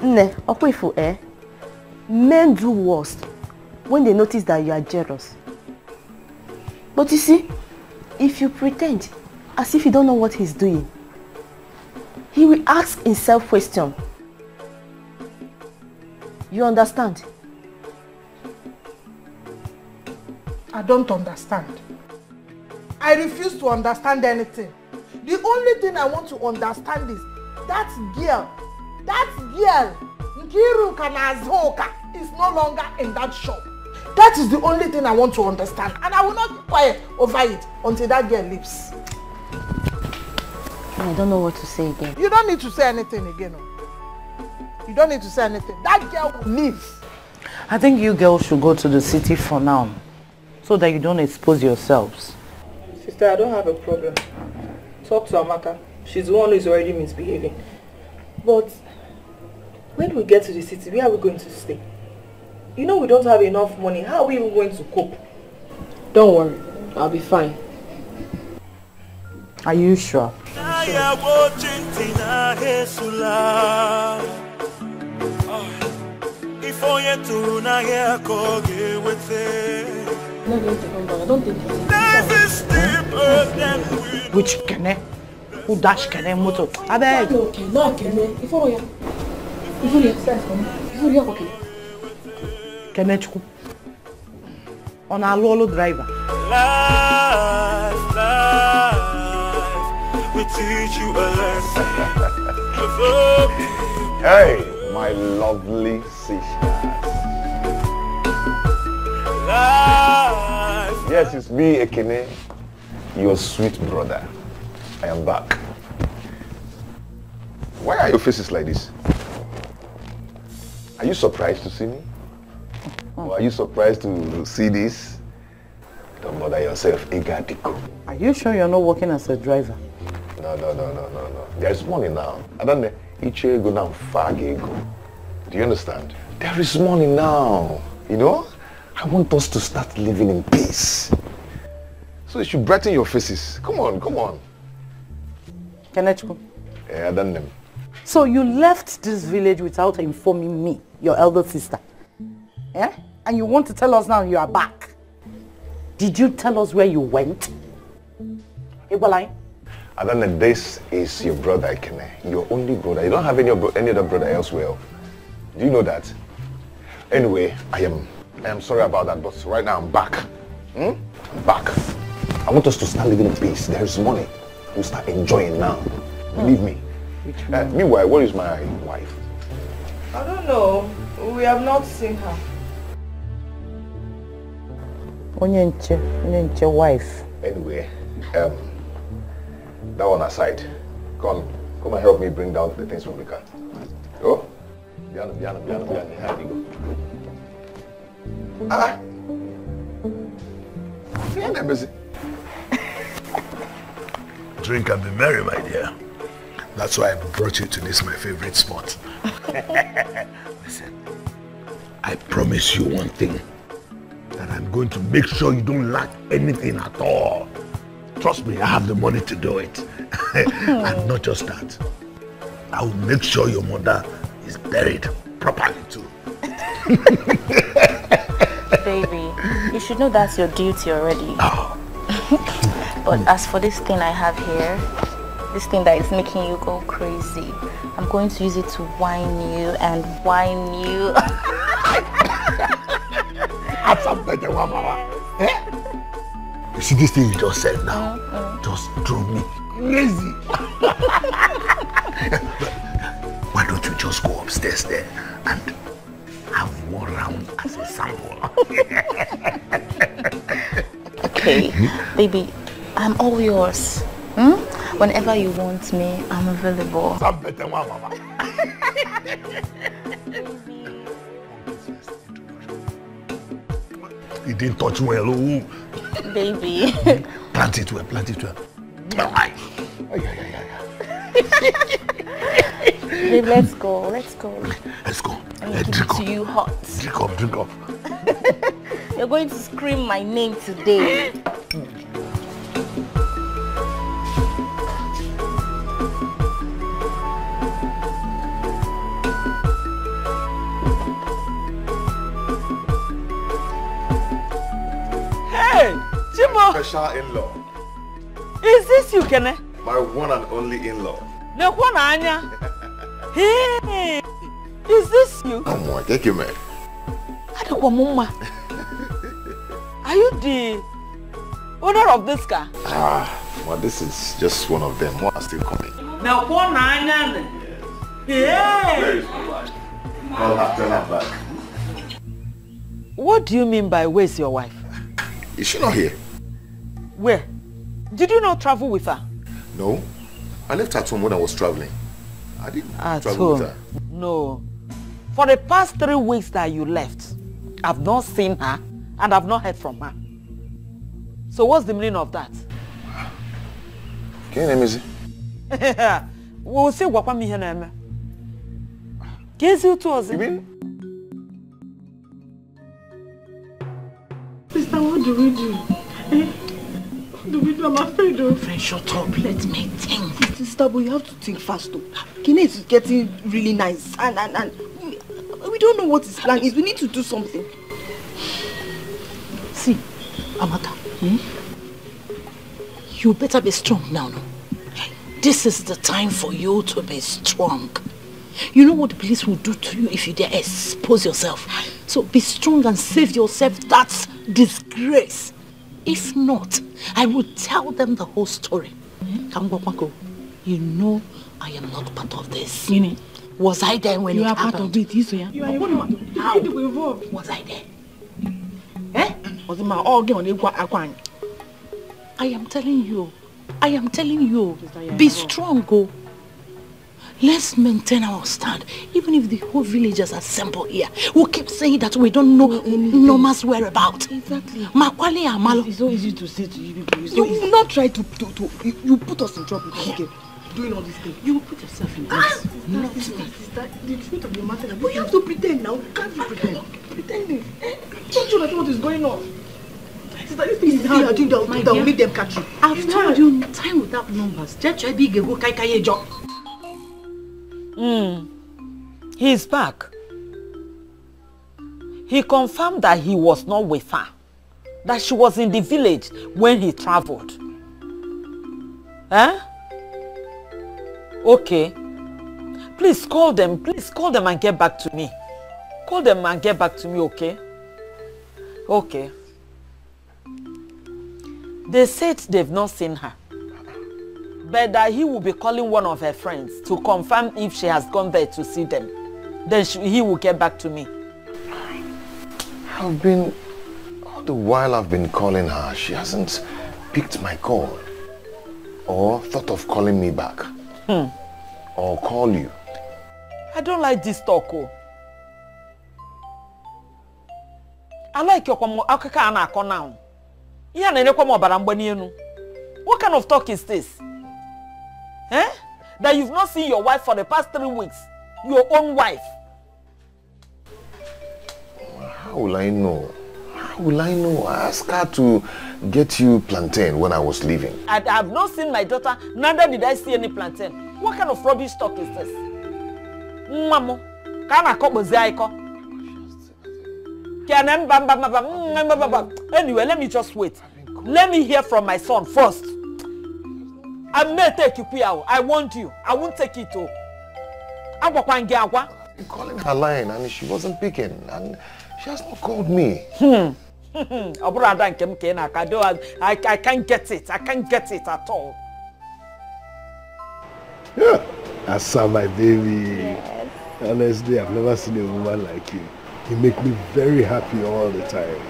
Speaker 8: Ne, Okwifu, men do worst when they notice that you are jealous. But you see, if you pretend as if you don't know what he's doing, he will ask himself question. You understand?
Speaker 2: I don't understand. I refuse to understand anything. The only thing I want to understand is that girl, Nkiru Kanazoka, is no longer in that shop. That is the only thing I want to understand. And I will not be quiet over it until that girl leaves.
Speaker 8: I don't know what to say again.
Speaker 2: You don't need to say anything again. You don't need to say anything. That girl will leave.
Speaker 10: I think you girls should go to the city for now, so that you don't expose yourselves.
Speaker 11: Sister, I don't have a problem. Talk to Amaka. She's the one who is already misbehaving. But when we get to the city, where are we going to stay? You know we don't have enough money. How are we even going to cope? Don't worry. I'll be fine.
Speaker 10: Are you sure? Which Kene? Who dash Kene moto? I beg.
Speaker 11: Okay, no Kene. If you okay.
Speaker 10: Kene chuku. On a lolo driver.
Speaker 6: Life will teach you a lesson.
Speaker 19: Hey, my lovely sisters. Yes, it's me, Ekene, your sweet brother. I am back. Why are your faces like this? Are you surprised to see me? Or are you surprised to see this? Don't bother yourself, Dikeh.
Speaker 10: Are you sure you're not working as a driver?
Speaker 19: No. There's money now. I don't know. Ichego now fagego. Do you understand? There is money now. You know? I want us to start living in peace. So you should brighten your faces. Come on.
Speaker 10: Kenechku.
Speaker 19: Yeah, I don't know.
Speaker 10: So you left this village without informing me, your elder sister. Yeah? And you want to tell us now you are back. Did you tell us where you went? Ibalai?
Speaker 19: I don't know. This is your brother, Ekene. Your only brother. You don't have any other brother elsewhere. Do you know that? Anyway, I am sorry about that, but right now I'm back. I'm back. I want us to start living in peace. There is money. We'll start enjoying now. Believe me. Meanwhile, where is my wife?
Speaker 11: I don't know. We have not seen her.
Speaker 10: Onyenche wife.
Speaker 19: Anyway, that one aside. Come and help me bring down the things from the car. Go. Piano. Here you go.
Speaker 1: Drink and be merry, my dear. That's why I brought you to this, my favorite spot. Listen, I promise you one thing. That I'm going to make sure you don't lack anything at all. Trust me, I have the money to do it. And not just that. I will make sure your mother is buried properly too.
Speaker 8: Baby, you should know that's your duty already. Oh. But as for this thing I have here, this thing that is making you go crazy, I'm going to use it to whine you and whine you.
Speaker 1: You see this thing you just said now? Just drove me crazy. Why don't you just go upstairs there and have one round as a sample?
Speaker 8: Okay, baby, I'm all yours. Whenever you want me, I'm available.
Speaker 1: You didn't touch well, oh.
Speaker 8: Baby.
Speaker 1: Plant it well, plant it well.
Speaker 8: Babe, let's go, let's go.
Speaker 1: Let's go.
Speaker 8: Let's give it to you hot.
Speaker 1: Drink up, drink up.
Speaker 8: You're going to scream my name today.
Speaker 19: Special in-law.
Speaker 15: Is this you, Kene?
Speaker 19: My one and only in-law.
Speaker 15: The one Anya. Hey, is this you?
Speaker 19: Oh my, thank you, man.
Speaker 15: Are you the owner of this car?
Speaker 19: Well, this is just one of them. One are still coming.
Speaker 15: The one Anya. Yeah.
Speaker 19: I'll have to have back.
Speaker 15: What do you mean by where's your wife?
Speaker 19: Is she not here?
Speaker 15: Where? Did you not travel with her?
Speaker 19: No. I left at home when I was traveling. I didn't travel with her.
Speaker 15: No. For the past 3 weeks that you left, I've not seen her and I've not heard from her. So what's the meaning of that?
Speaker 19: Can you name me?
Speaker 15: We'll say what me here name. You mean?
Speaker 2: Sister, what do we do? What do we do? I'm afraid of.
Speaker 10: Friend, shut up. Let me think.
Speaker 2: Sister, but you have to think fast though. Kine is getting really nice and we don't know what his plan is. We need to do something.
Speaker 10: See, Amata, you better be strong now, no? This is the time for you to be strong. You know what the police will do to you if you dare expose yourself. So be strong and save yourself that disgrace. If not, I will tell them the whole story. You know I am not part of this. Was I there when it happened? You are part of it,
Speaker 2: You are involved. How? Involved.
Speaker 10: Was I there? I am telling you. Be strong, go. Let's maintain our stand. Even if the whole villagers assemble here, we'll keep saying that we don't know Norma's whereabouts.
Speaker 2: Exactly.
Speaker 10: Makwali Amalo.
Speaker 2: It's so easy to say to you people. You will not try to you put us in trouble. Okay. Doing all these things. You will put yourself in this. Not me. Sister, the truth of the matter. But you have to pretend now. Can't you pretend? Pretending. Don't you know what is going on? Sister, you think how you are doing that will make them catch you?
Speaker 10: I've told you time without numbers. Just try big go kai job.
Speaker 15: He's back. He confirmed that he was not with her. That she was in the village when he traveled. Huh? Okay. Please call them and get back to me. Call them and get back to me, okay? Okay. They said they've not seen her. But that he will be calling one of her friends to confirm if she has gone there to see them. Then he will get back to me.
Speaker 19: All the while I've been calling her, she hasn't picked my call. Or thought of calling me back. Or call you.
Speaker 15: I don't like this talk, oh. I like your akaka now. What kind of talk is this? Eh? that you've not seen your wife for the past 3 weeks? Your own wife.
Speaker 19: How will I know? How will I know? I asked her to get you plantain when I was leaving.
Speaker 15: I have not seen my daughter, neither did I see any plantain. What kind of rubbish talk is this? Mamo, can I come with Zaiko? Anyway, let me just wait. Let me hear from my son first. I may take you, I want you. I won't take it too. I'm
Speaker 19: calling her line and she wasn't picking, and she has not called me.
Speaker 15: I can't get it. I can't get it at all.
Speaker 1: Yeah, I saw my baby. Yes. Honestly, I've never seen a woman like you. You make me very happy all the time.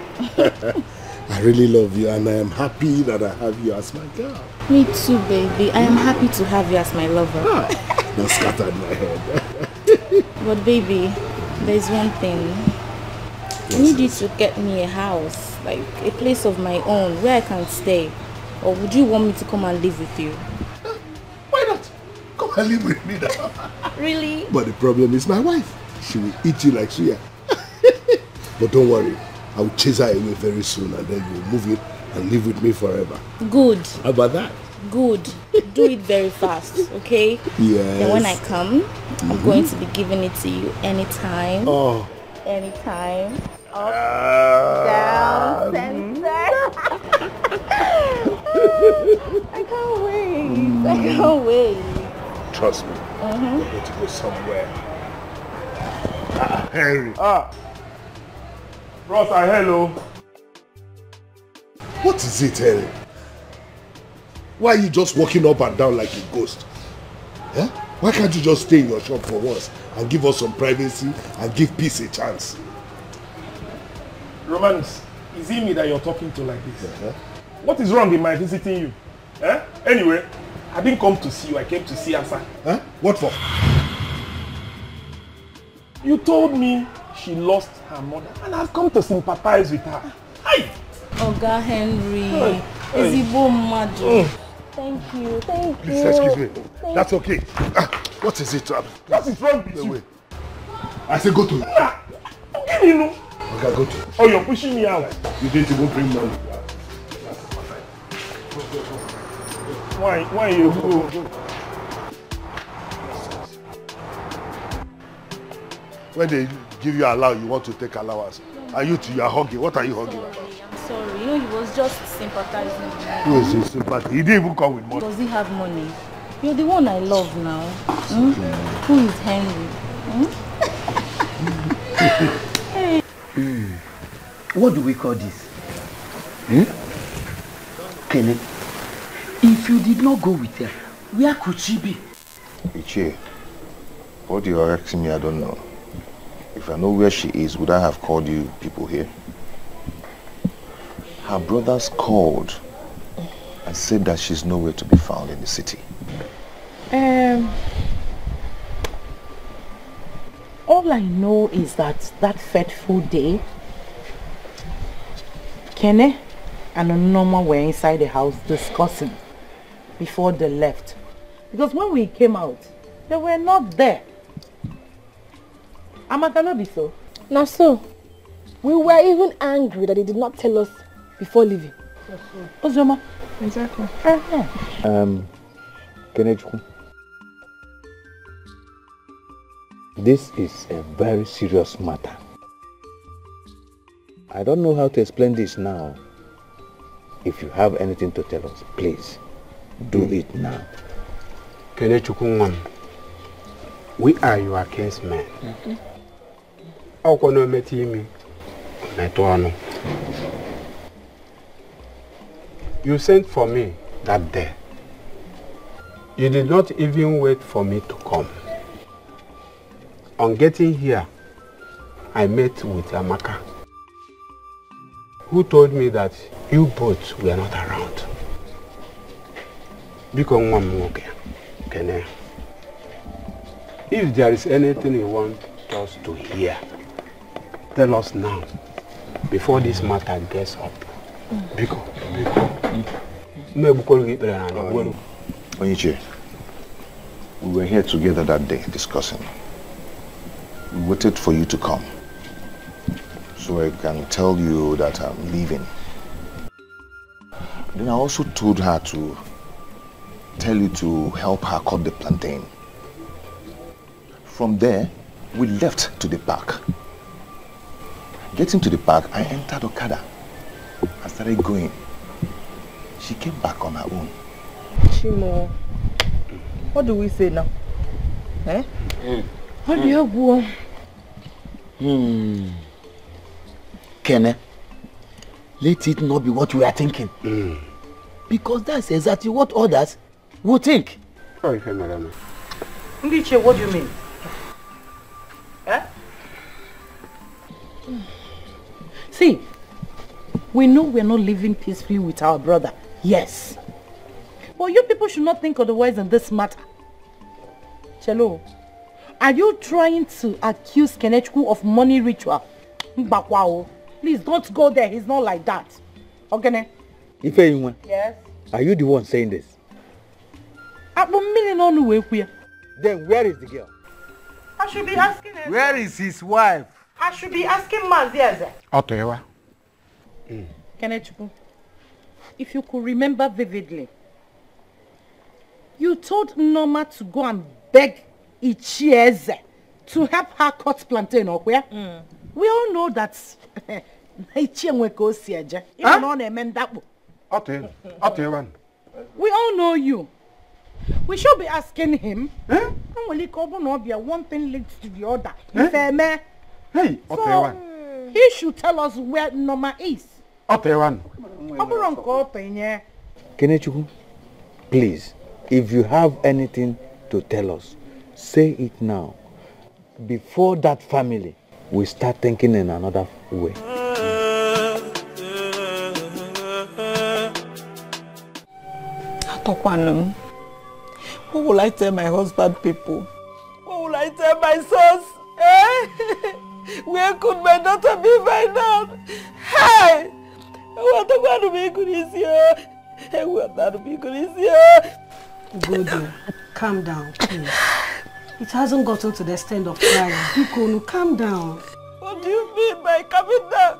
Speaker 1: I really love you, and I am happy that I have you as my girl.
Speaker 8: Me too, baby. I am happy to have you as my lover.
Speaker 1: That scattered my head.
Speaker 8: But baby, there's one thing. I need you to get me a house, like a place of my own where I can stay. Or would you want me to come and live with you?
Speaker 1: Why not? Come and live with me now.
Speaker 8: Really?
Speaker 1: But the problem is my wife. She will eat you like suya. But don't worry. I will chase her away very soon, and then you'll move in and live with me forever.
Speaker 8: Good.
Speaker 1: How about that?
Speaker 8: Good. Do it very fast, okay?
Speaker 1: Yes.
Speaker 8: Then when I come, I'm going to be giving it to you anytime.
Speaker 1: Oh.
Speaker 8: Anytime. Up, down, center. I can't wait. I can't wait.
Speaker 1: Trust me. We're going to go somewhere. Henry.
Speaker 12: Ross, hello.
Speaker 1: What is it, Henry? Why are you just walking up and down like a ghost? Eh? Why can't you just stay in your shop for once and give us some privacy and give peace a chance?
Speaker 12: Romance, is it me that you're talking to like this? What is wrong in my visiting you? Anyway, I didn't come to see you, I came to see Asa.
Speaker 1: What for?
Speaker 12: You told me she lost her mother, and I've come to sympathize with her. Hi!
Speaker 8: Oga Henry, Izibo Madu. Thank you, thank you.
Speaker 1: Please, excuse me. That's okay. What is it?
Speaker 12: What is wrong with you?
Speaker 1: I said go to.
Speaker 12: You know.
Speaker 1: Okay, go to.
Speaker 12: Oh, you're pushing me out.
Speaker 1: You didn't even bring money.
Speaker 12: Why you go?
Speaker 1: When they give you allow, you want to take allowance. And you are hugging. What are you hugging about?
Speaker 8: I'm sorry. You know, he was just sympathizing with me.
Speaker 1: Who is his sympathy? He didn't even come with money.
Speaker 8: Does he have money? You're the one I love now. Who is Henry?
Speaker 9: Hey. What do we call this? Kenny, if you did not go with her, where could she be?
Speaker 19: Ichie, what you are asking me, I don't know. If I know where she is, would I have called you people here? Her brothers called and said that she's nowhere to be found in the city.
Speaker 15: All I know is that fateful day, Kene and Onoma were inside the house discussing before they left. Because when we came out, they were not there. Amaka, not be so.
Speaker 11: Now so, we were even angry that they did not tell us before leaving.
Speaker 15: Ozoma.
Speaker 11: Exactly.
Speaker 14: Kenechku, this is a very serious matter. I don't know how to explain this now. If you have anything to tell us, please do it now.
Speaker 3: Kenechku, we are your kinsmen. You sent for me that day. You did not even wait for me to come. On getting here, I met with Amaka, who told me that you both were not around. If there is anything you want us to hear, tell us now, before this matter gets up.
Speaker 19: Onyiche, We were here together that day discussing. We waited for you to come so I can tell you that I'm leaving. Then I also told her to tell you to help her cut the plantain. From there, we left to the park. Getting to the park, I entered Okada. I started going. She came back on her own.
Speaker 20: Chimo, what do we say now? Eh? What do you go?
Speaker 14: Kene, let it not be what we are thinking. Because that's exactly what others will think.
Speaker 3: Okay, madam.
Speaker 15: Ndiche, what do you mean? Eh? See, we know we're not living peacefully with our brother. Yes. But you people should not think otherwise in this matter. Chelo, are you trying to accuse Kenechukwu of money ritual? Mbakwao, please don't go there. He's not like that. Okay?
Speaker 14: Ife,
Speaker 15: yes.
Speaker 14: Are you the one saying this?
Speaker 15: Then
Speaker 14: where is the girl?
Speaker 15: I should be asking him.
Speaker 14: Where is his wife?
Speaker 15: I should be asking Maziaze.
Speaker 3: Otewa.
Speaker 15: Kenechukwu, if you could remember vividly, you told Norma to go and beg Ichieze to help her cut plantain, okay? We all know that we all know you. We should be asking him. One thing linked to the other.
Speaker 3: Hey,
Speaker 15: so, he should tell us where Norma is.
Speaker 14: Kenechukwu, please, if you have anything to tell us, say it now. Before that family, we start thinking in another way.
Speaker 2: What will I tell my husband people? What will I tell my sons? Eh? Where could my daughter be by now? Hey! What about to be good is here? What about to be good is here?
Speaker 10: Ugodo, calm down, please. It hasn't gotten to the extent of crying. Biko, calm down.
Speaker 2: What do you mean by coming down?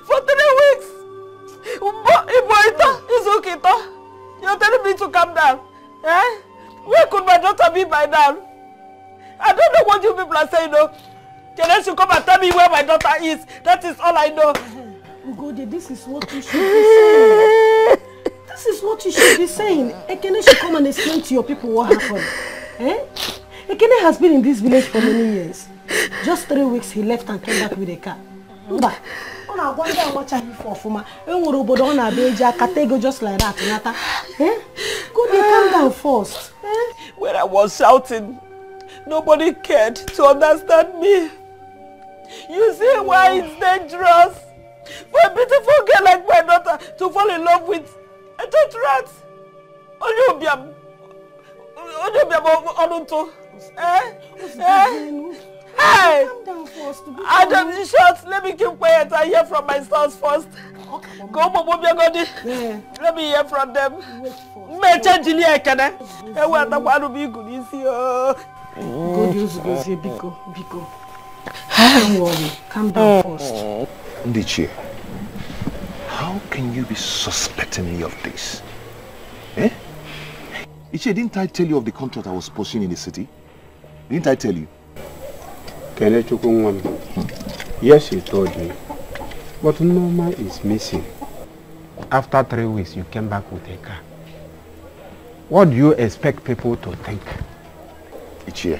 Speaker 2: For 3 weeks! It's okay, you're telling me to calm down. Eh? Where could my daughter be by now? I don't know what you people are saying, though. Can you come and tell me where my daughter is? That is all I know.
Speaker 10: Ugode, this is what you should be saying. This is what you should be saying. Ekene should come and explain to your people what happened. Eh? Ekene has been in this village for many years. Just 3 weeks he left and came back with a car. Mba, I wonder what I'm for Fuma. Just like that. Eh? Go there, calm down first. Eh?
Speaker 2: When I was shouting, nobody cared to understand me. You see why it's dangerous for a beautiful girl like my daughter to fall in love with a dead rat? Hey!
Speaker 10: Calm down first.
Speaker 2: Adam, short. Let me keep quiet and hear from my sons first. Go,
Speaker 10: yeah.
Speaker 2: Let me hear from them.
Speaker 10: Biko. Don't worry. Calm down first.
Speaker 19: Ndiche, how can you be suspecting me of this? Eh? Iche, didn't I tell you of the contract I was pursuing in the city? Didn't I tell you?
Speaker 3: Yes, you told me. But Norma is missing. After 3 weeks, you came back with a car. What do you expect people to think?
Speaker 19: Ichie,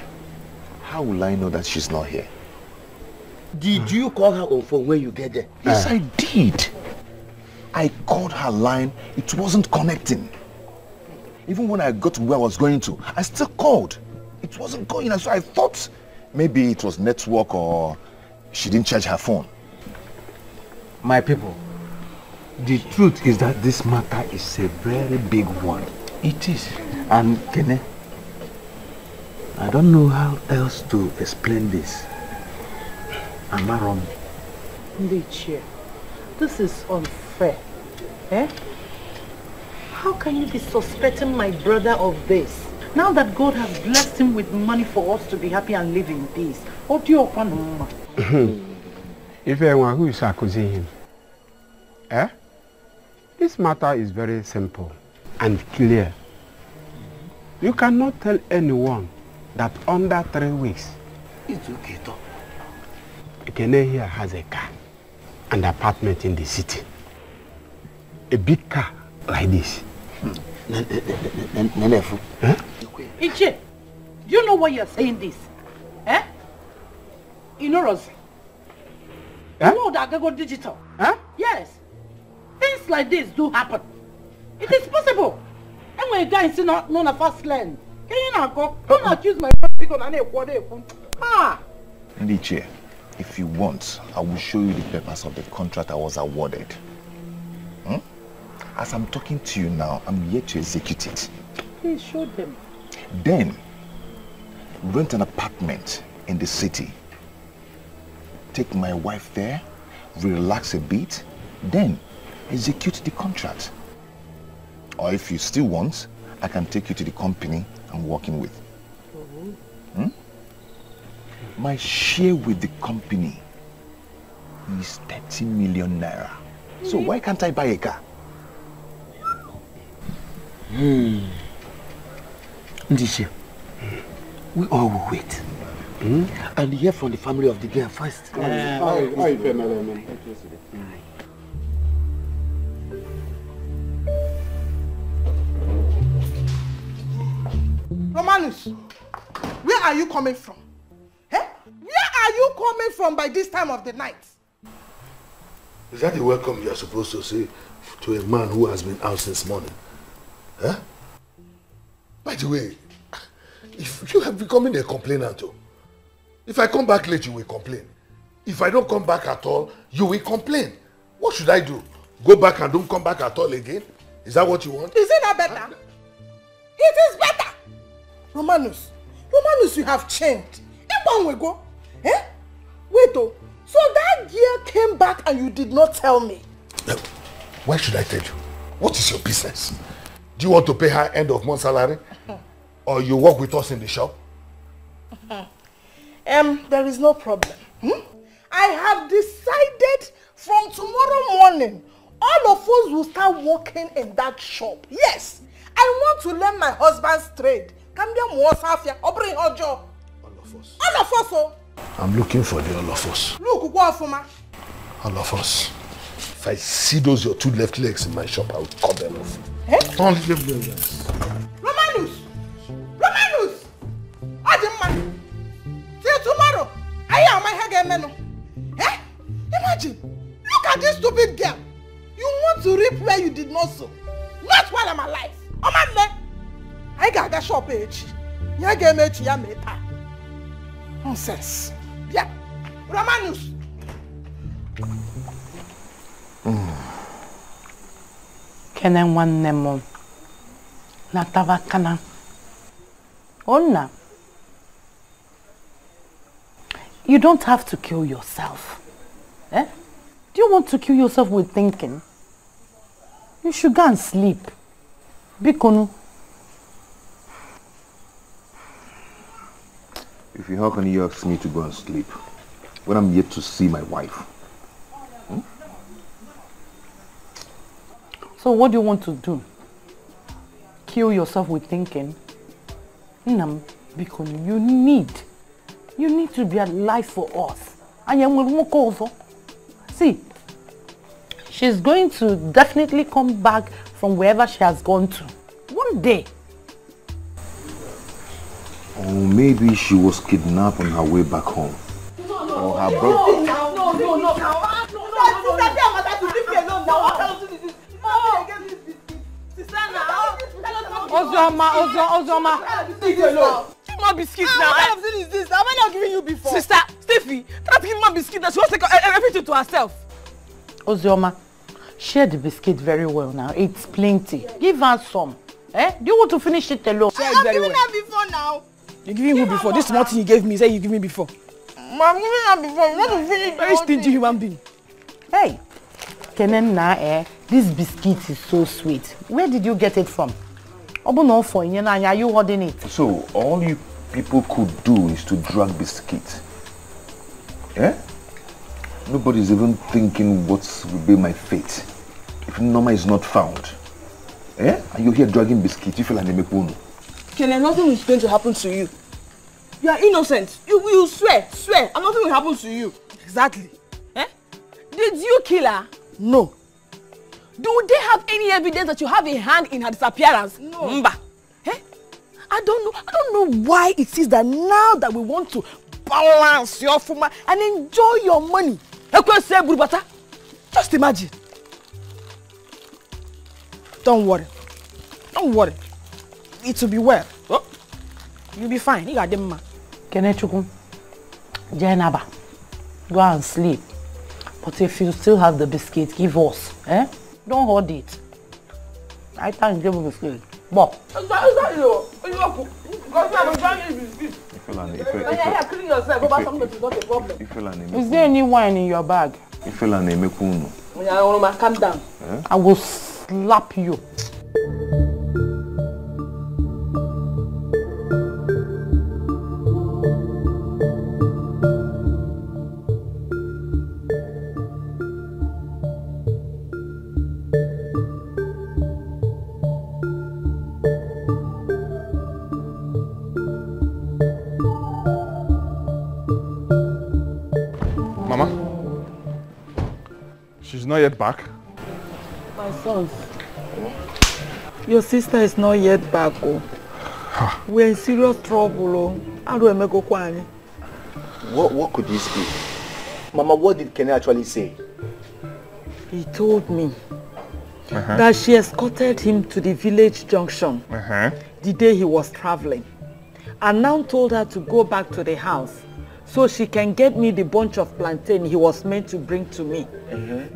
Speaker 19: how will I know that she's not here?
Speaker 14: Did you call her on phone when you get there?
Speaker 19: Yes, I did. I called her line. It wasn't connecting. Even when I got to where I was going to, I still called. It wasn't going, and so I thought maybe it was network or she didn't charge her phone.
Speaker 14: My people, the truth is that this matter is a very big one.
Speaker 19: It is.
Speaker 14: And Kene, I don't know how else to explain this. Am I wrong?
Speaker 15: Ndiche, this is unfair. Eh? How can you be suspecting my brother of this? Now that God has blessed him with money for us to be happy and live in peace. What do you open, Mama?
Speaker 3: If anyone who is accusing him, this matter is very simple and clear. You cannot tell anyone that under 3 weeks,
Speaker 14: it's okay, though.
Speaker 3: Ekene here has a car and apartment in the city. A big car like this.
Speaker 15: Iche, do you know why you're saying this? You know, Rosie? You know that I go digital? Yes. Things like this do happen. It is possible. And when a guy is not known a fast land, can you not go? Don't accuse my because I need what.
Speaker 18: Iche, if you want, I will show you the papers of the contract I was awarded. As I'm talking to you now, I'm yet to execute it.
Speaker 15: Please show them.
Speaker 18: Then, rent an apartment in the city. Take my wife there, relax a bit, then execute the contract. Or if you still want, I can take you to the company I'm working with. My share with the company is 30 million naira. So why can't I buy a car?
Speaker 14: Ndisha, we all will wait. And hear from the family of the girl first.
Speaker 2: Romanus, where are you coming from? Where are you coming from by this time of the night?
Speaker 1: Is that the welcome you are supposed to say to a man who has been out since morning? By the way, if you have becoming a complainant, if I come back late, you will complain. If I don't come back at all, you will complain. What should I do? Go back and don't come back at all again? Is that what you want?
Speaker 2: Is it not better? It is better! Romanus, you have changed. One way go. Wait, so that girl came back and you did not tell me.
Speaker 1: Why should I tell you? What is your business? Do you want to pay her end of month salary? Or you work with us in the shop?
Speaker 2: There is no problem. I have decided from tomorrow morning, all of us will start working in that shop. Yes, I want to learn my husband's trade. All of us. All of us, oh.
Speaker 1: I'm looking for the all of us.
Speaker 2: Look, all
Speaker 1: of us. If I see those your two left legs in my shop, I will cut them off.
Speaker 2: Only leave them. Romanus! Adamman! Till tomorrow, I am my hagemeno. Imagine, look at this stupid girl. You want to reap where you did not sow. Not while I'm alive. Oh man, I got a shop age. Ya game age ya meta. Nonsense. Yeah. Romanus.
Speaker 15: Kenen one nemo. Natava kana. Onna. You don't have to kill yourself. Do you want to kill yourself with thinking? You should go and sleep. Bikonu.
Speaker 18: If you, how can you ask me to go and sleep when I'm yet to see my wife?
Speaker 15: So what do you want to do? Kill yourself with thinking? Nam, Bikonu, you need to be alive for us. And you will walk over. See, she's going to definitely come back from wherever she has gone to. One day.
Speaker 18: Or maybe she was kidnapped on her way back home. Or her brother.
Speaker 11: Ozoma. Give my biscuits now. What kind of thing is this? How many have given you before? Sister, Steffi, try to give my biscuit that she wants to take everything to herself.
Speaker 15: Ozioma, share the biscuit very well now. It's plenty. Give her some. Do you want to finish it alone?
Speaker 11: I have given her before now. You giving who before? This small thing you gave me, say you give me before. I'm giving her before. You want to finish it? Very stingy human being.
Speaker 15: Hey, Kenen na this biscuit is so sweet. Where did you get it from? Are you holding it?
Speaker 19: So, all you people could do is to drag biscuit. Eh? Nobody's even thinking what will be my fate if Norma is not found. Eh? And you're here dragging biscuit, you feel like a mepono.
Speaker 11: Kenny, nothing is going to happen to you. You are innocent. You swear, and nothing will happen to you.
Speaker 10: Exactly.
Speaker 11: Eh? Did you kill her?
Speaker 10: No.
Speaker 11: Do they have any evidence that you have a hand in her disappearance?
Speaker 10: No.
Speaker 11: Mba. Eh? I don't know why it is that now that we want to balance your fuma and enjoy your money. Just imagine. Don't worry. It will be well. Oh. You'll be fine. You got them, ma.
Speaker 15: Kenechukwu, Jenaba, go and sleep. But if you still have the biscuit, give us. Eh? Don't hold it. I can't give you biscuit. But.
Speaker 11: Clean yourself. Go back something that is not a problem.
Speaker 15: Is there any wine in your bag?
Speaker 11: Calm down.
Speaker 15: I will slap you.
Speaker 12: Not yet back?
Speaker 15: My sons, your sister is not yet back. Oh. We're in serious trouble. Oh. How do I make a
Speaker 17: What could this be? Mama, what did Kenny actually say?
Speaker 15: He told me that she escorted him to the village junction the day he was traveling, and now told her to go back to the house so she can get me the bunch of plantain he was meant to bring to me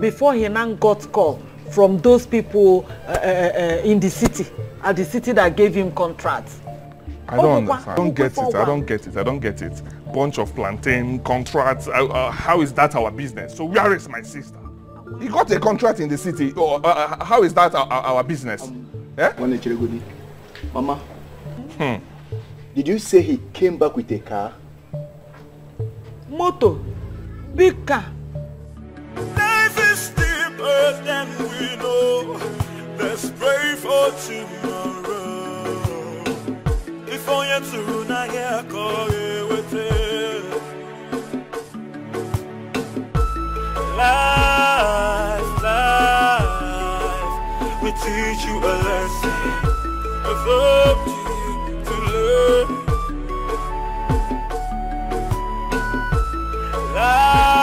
Speaker 15: before he now got call from those people in the city, at the city that gave him contracts.
Speaker 12: I don't understand. I don't get it. Bunch of plantain, contracts. How is that our business? So where is my sister? He got a contract in the city. How is that our business?
Speaker 17: Mama, did you say he came back with a car?
Speaker 15: Moto, big car.
Speaker 6: Life is deeper than we know. Let's pray for tomorrow. If only to na ya with it. Life, we teach you a lesson. It's up to you to learn. Life,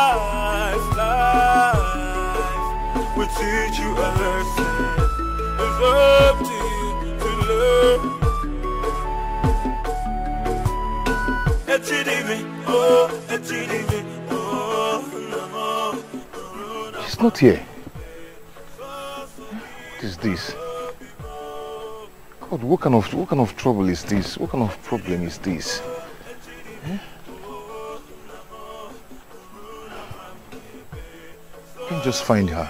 Speaker 6: we teach you a lesson. It's up to you to learn.
Speaker 19: She's not here. What is this? God, what kind of trouble is this? What kind of problem is this? I can just find her.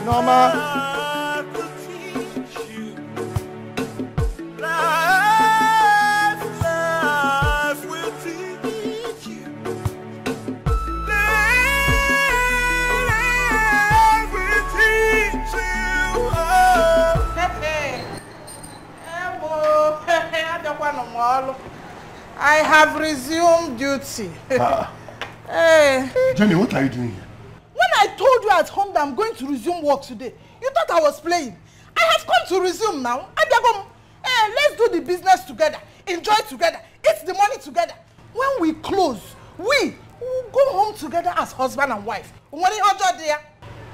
Speaker 19: Norma!
Speaker 2: I have resumed duty. Hey.
Speaker 1: Jenny, what are you doing here?
Speaker 2: When I told you at home that I'm going to resume work today, you thought I was playing. I have come to resume now. Hey, let's do the business together, enjoy together, eat the money together. When we close, we will go home together as husband and wife.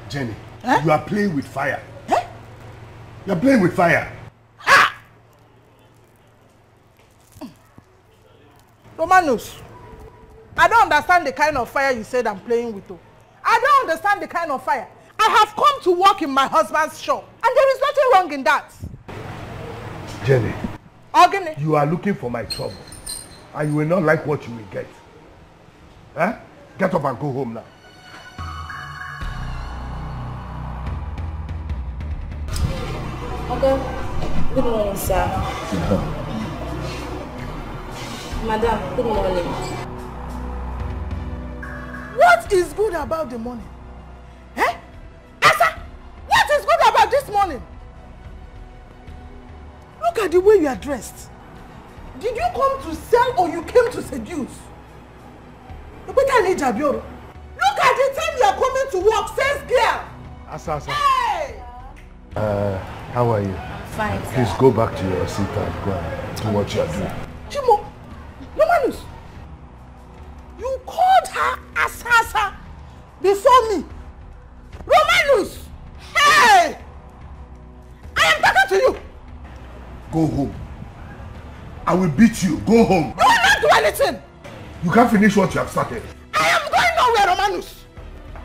Speaker 1: Jenny, you are playing with fire. You are playing with fire.
Speaker 2: Romanus, I don't understand the kind of fire you said I'm playing with. I don't understand the kind of fire. I have come to work in my husband's shop, and there is nothing wrong in that.
Speaker 1: Jenny,
Speaker 2: Ogene,
Speaker 1: you are looking for my trouble, and you will not like what you will get. Get up and go home now.
Speaker 8: Okay. Good morning, sir. Madam, good morning.
Speaker 2: What is good about the morning? Eh? Asa, what is good about this morning? Look at the way you are dressed. Did you come to sell or you came to seduce? Look at the time you are coming to work, says girl.
Speaker 1: Asa.
Speaker 2: Hey!
Speaker 1: How are you?
Speaker 8: I'm fine,
Speaker 1: Please
Speaker 8: sir.
Speaker 1: go back to your seat and go and do what you are doing.
Speaker 2: Chimo, Romanus, you called her Asasa before me. Romanus! Hey! I am talking to you.
Speaker 1: Go home. I will beat you. Go home.
Speaker 2: You will not do anything.
Speaker 1: You can't finish what you have started.
Speaker 2: I am going nowhere, Romanus.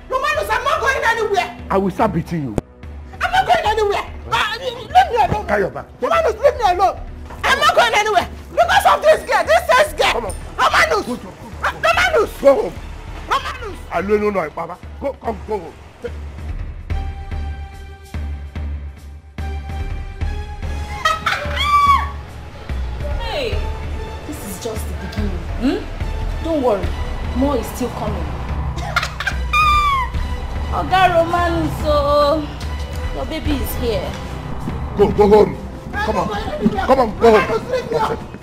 Speaker 2: Romanus, I'm not going anywhere.
Speaker 1: I will start beating you.
Speaker 2: I'm not going anywhere. Leave me alone.
Speaker 1: Carry your back.
Speaker 2: Romanus, leave me alone. I'm not going anywhere. Because of this girl, this says girl.
Speaker 1: Come on.
Speaker 2: Romanus. Romanus.
Speaker 1: Go home.
Speaker 2: Romanus.
Speaker 1: I don't know, Papa. Go home.
Speaker 8: Hey, this is just the beginning. Don't worry, more is still coming. Oga Roman, so your baby is here.
Speaker 1: Go home. Come on, go home.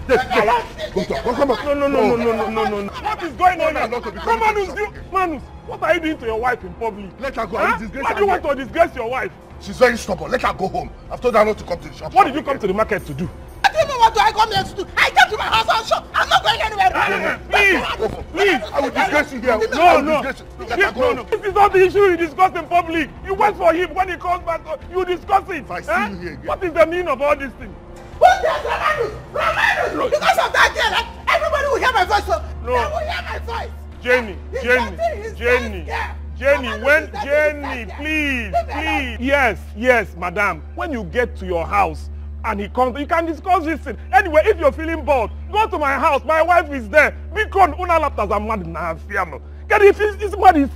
Speaker 1: Come on.
Speaker 12: No. What is going on here? Manus, what are you doing to your wife in public?
Speaker 1: Let her go.
Speaker 12: Why do you want to disgrace your wife?
Speaker 1: She's very stubborn. Let her go home. I've told her not to come to the shop.
Speaker 12: What did you come to the market to do?
Speaker 2: I didn't know what do I come here to do. I came to my house and shop. I'm not going anywhere.
Speaker 12: Please.
Speaker 1: I will disgrace you here.
Speaker 12: No. This is not the issue you discuss in public. You wait for him. When he comes back, you discuss it.
Speaker 1: If I see you here again.
Speaker 12: What is the meaning of all these things?
Speaker 2: Who's that, Romanus? Because of that girl, everybody will hear my voice. So
Speaker 12: No.
Speaker 2: they will hear my voice.
Speaker 12: Jenny, please. Yes, madam. When you get to your house and he comes, you can discuss this thing. Anyway, if you're feeling bored, go to my house. My wife is there. Because una laptas are mad na fiano. Get if it's mad is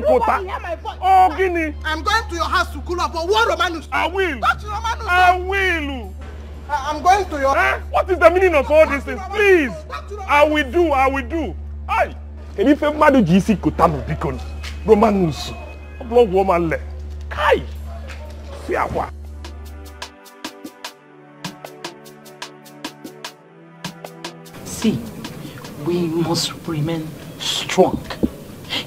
Speaker 12: kota. Oh, Guinea.
Speaker 2: I'm going to your house to cool off. But what, Romanus?
Speaker 12: I will.
Speaker 2: Touch Romanus.
Speaker 12: I will.
Speaker 2: I'm going to your house.
Speaker 12: What is the meaning of all these things? Please. I will do. Aye. Can you feel mad GC Kotano Bicon? Romanus. A blog woman le. Kai. Fiawa.
Speaker 15: See, we must remain strong.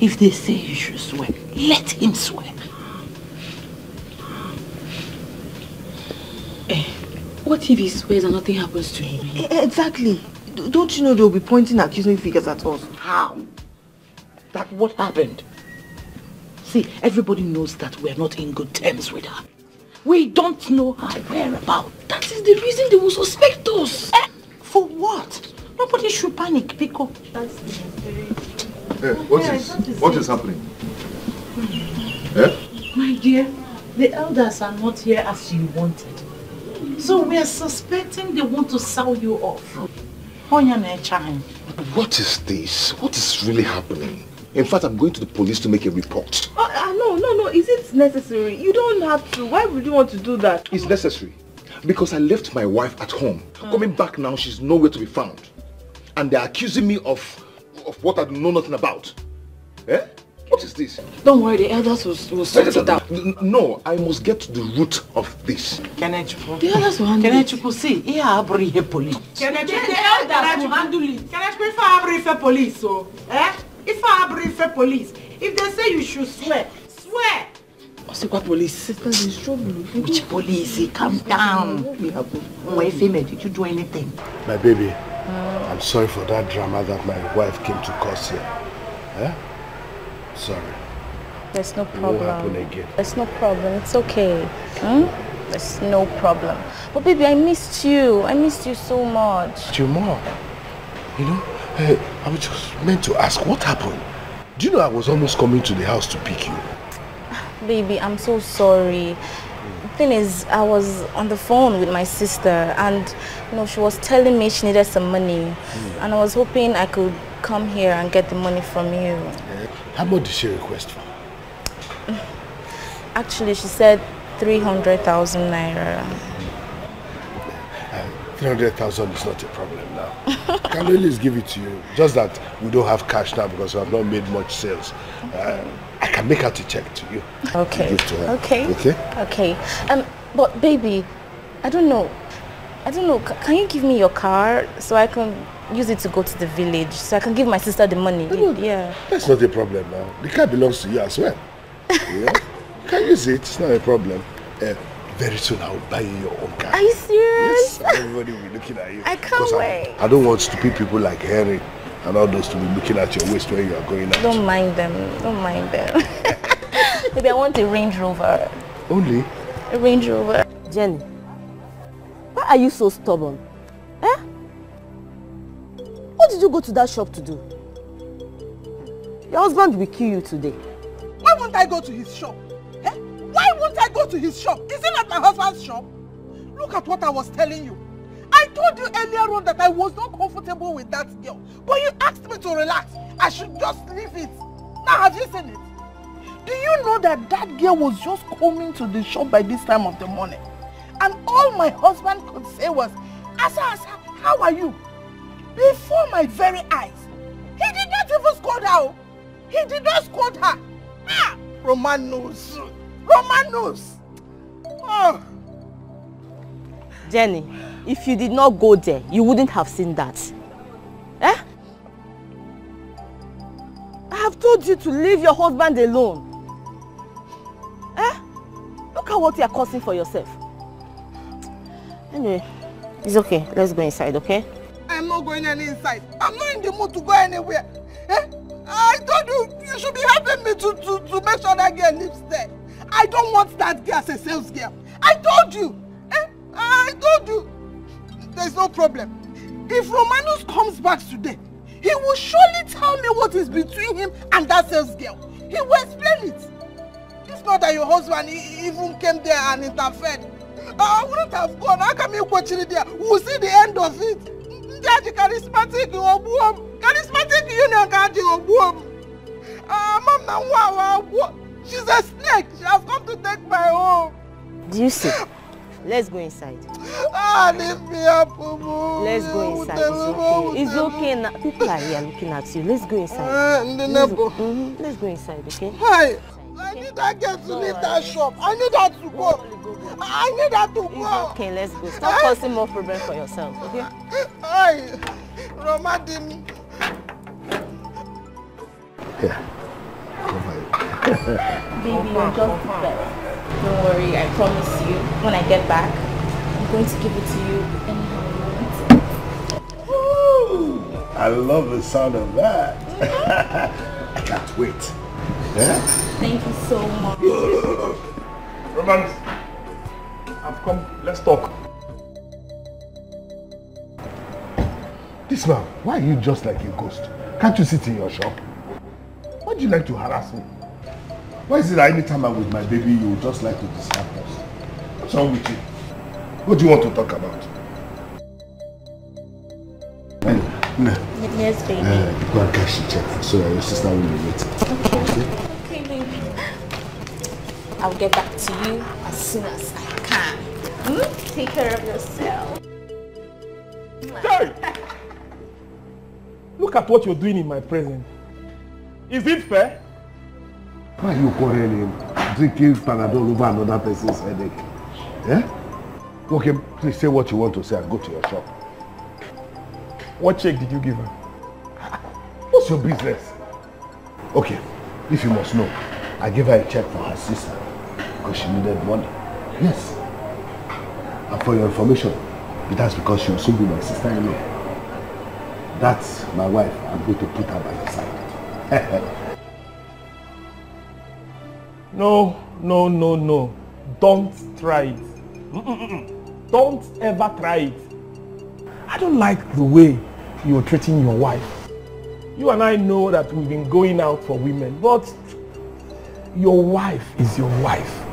Speaker 15: If they say you should swear, let him swear.
Speaker 11: What if he swears and nothing happens to him?
Speaker 20: Exactly. Don't you know they'll be pointing accusing fingers at us?
Speaker 15: How? That what happened? See, everybody knows that we're not in good terms with her. We don't know her whereabouts.
Speaker 11: That is the reason they will suspect us.
Speaker 15: For what? Nobody should panic, Pico.
Speaker 19: What is happening?
Speaker 15: My dear, the elders are not here as you wanted. So we are suspecting they want to sell you off.
Speaker 19: What is this? What is really happening? In fact, I'm going to the police to make a report.
Speaker 20: No. Is it necessary? You don't have to. Why would you want to do that?
Speaker 19: It's necessary. Because I left my wife at home. Coming back now, she's nowhere to be found. And they're accusing me of what I know nothing about. What is this?
Speaker 11: Don't worry, the elders will sort it out.
Speaker 19: No, I must get to the root of this.
Speaker 11: The elders will handle it.
Speaker 15: See, here I bring the police.
Speaker 13: The elders will handle it. If I bring police, so if I bring police, if they say you should swear.
Speaker 15: What's the police?
Speaker 20: There's trouble.
Speaker 15: Which police? Calm down. Did you do anything?
Speaker 1: My baby, I'm sorry for that drama that my wife came to cause here. Sorry.
Speaker 8: There's no
Speaker 1: It won't happen
Speaker 8: problem.
Speaker 1: again.
Speaker 8: There's no problem. It's okay. There's no problem. But baby, I missed you. I missed you so much.
Speaker 1: Your mom, I was just meant to ask, what happened? Do you know I was almost coming to the house to pick you?
Speaker 8: Baby, I'm so sorry. The thing is, I was on the phone with my sister and she was telling me she needed some money. And I was hoping I could come here and get the money from you.
Speaker 1: How much did she request for?
Speaker 8: Actually, she said 300,000 naira.
Speaker 1: 300,000 is not a problem now. I can always give it to you. Just that we don't have cash now because we have not made much sales. I can make out a check to you.
Speaker 8: Okay.
Speaker 1: To give to her.
Speaker 8: Okay.
Speaker 1: Okay?
Speaker 8: Okay. But baby, I don't know. Can you give me your car so I can use it to go to the village? So I can give my sister the money. Yeah.
Speaker 1: That's not a problem now. The car belongs to you as well. Yeah? You can use it. It's not a problem. Very soon I will buy you your own car.
Speaker 8: Are you serious?
Speaker 1: Yes, everybody will be looking at you.
Speaker 8: I can't wait.
Speaker 1: I don't want stupid people like Henry and all those to be looking at your waist when you are going out.
Speaker 8: Don't mind them. Maybe I want a Range Rover.
Speaker 1: Only?
Speaker 8: A Range Rover.
Speaker 16: Jenny, why are you so stubborn? Eh? What did you go to that shop to do? Your husband will kill you today.
Speaker 2: Why won't I go to his shop? Why won't I go to his shop? Is it not my husband's shop? Look at what I was telling you. I told you earlier on that I was not comfortable with that girl. But you asked me to relax. I should just leave it. Now have you seen it? Do you know that that girl was just coming to the shop by this time of the morning? And all my husband could say was, Asa, how are you? Before my very eyes. He did not even scold her. He did not scold her. Ah, Romanos. Oh.
Speaker 16: Jenny, if you did not go there, you wouldn't have seen that. Eh? I have told you to leave your husband alone. Eh? Look at what you are causing for yourself. Anyway, it's okay. Let's go inside, okay?
Speaker 2: I'm not going any inside. I'm not in the mood to go anywhere. Eh? I told you should be helping me to make sure that girl lives there. I don't want that girl as a sales girl. I told you. I told you. There's no problem. If Romanus comes back today, he will surely tell me what is between him and that sales girl. He will explain it. If not that your husband even came there and interfered, I wouldn't have gone. How come you watch it there? We'll see the end of it. Daddy, charismatic union can't Mom, she's a snake. She has come to take my home.
Speaker 16: Do you see? Let's go inside.
Speaker 2: Leave me up, Umu.
Speaker 16: Let's go inside. It's okay now. People are here looking at you. Let's go inside. Let's go inside, okay?
Speaker 2: Hi. I need that girl to leave that shop. I need her to go. I need her to go.
Speaker 16: It's okay, let's go. Stop causing more problems for yourself, okay?
Speaker 2: Hi. Roma Dimi.
Speaker 1: Yeah.
Speaker 8: Baby, you're just the best. Don't worry, I promise you, when I get back, I'm going to give it to you anyhow you want it.
Speaker 1: I love the sound of that. I can't wait. Yeah?
Speaker 8: Thank you so much.
Speaker 12: Romance, I've come. Let's talk.
Speaker 1: This man, why are you just like a ghost? Can't you sit in your shop? Why do you like to harass me? Why is it that anytime I'm with my baby, you just like to distract us? What's wrong with you? What do you want to talk about?
Speaker 8: Yes, baby.
Speaker 1: Go and cash the check so that your sister will be waiting.
Speaker 8: Okay, baby. I'll get back to you as soon as I can. Take care of yourself.
Speaker 12: Hey! Look at what you're doing in my presence. Is it fair?
Speaker 1: Why are you quarreling? Drinking Panadol over another person's headache? Yeah? Okay, please say what you want to say and go to your shop.
Speaker 12: What check did you give her?
Speaker 1: What's your business? Okay, if you must know, I gave her a check for her sister because she needed money. Yes. And for your information, that's because she will soon be my sister-in-law. That's my wife. I'm going to put her by your side.
Speaker 12: No. Don't try it. Don't ever try it. I don't like the way you're treating your wife. You and I know that we've been going out for women, but your wife is your wife.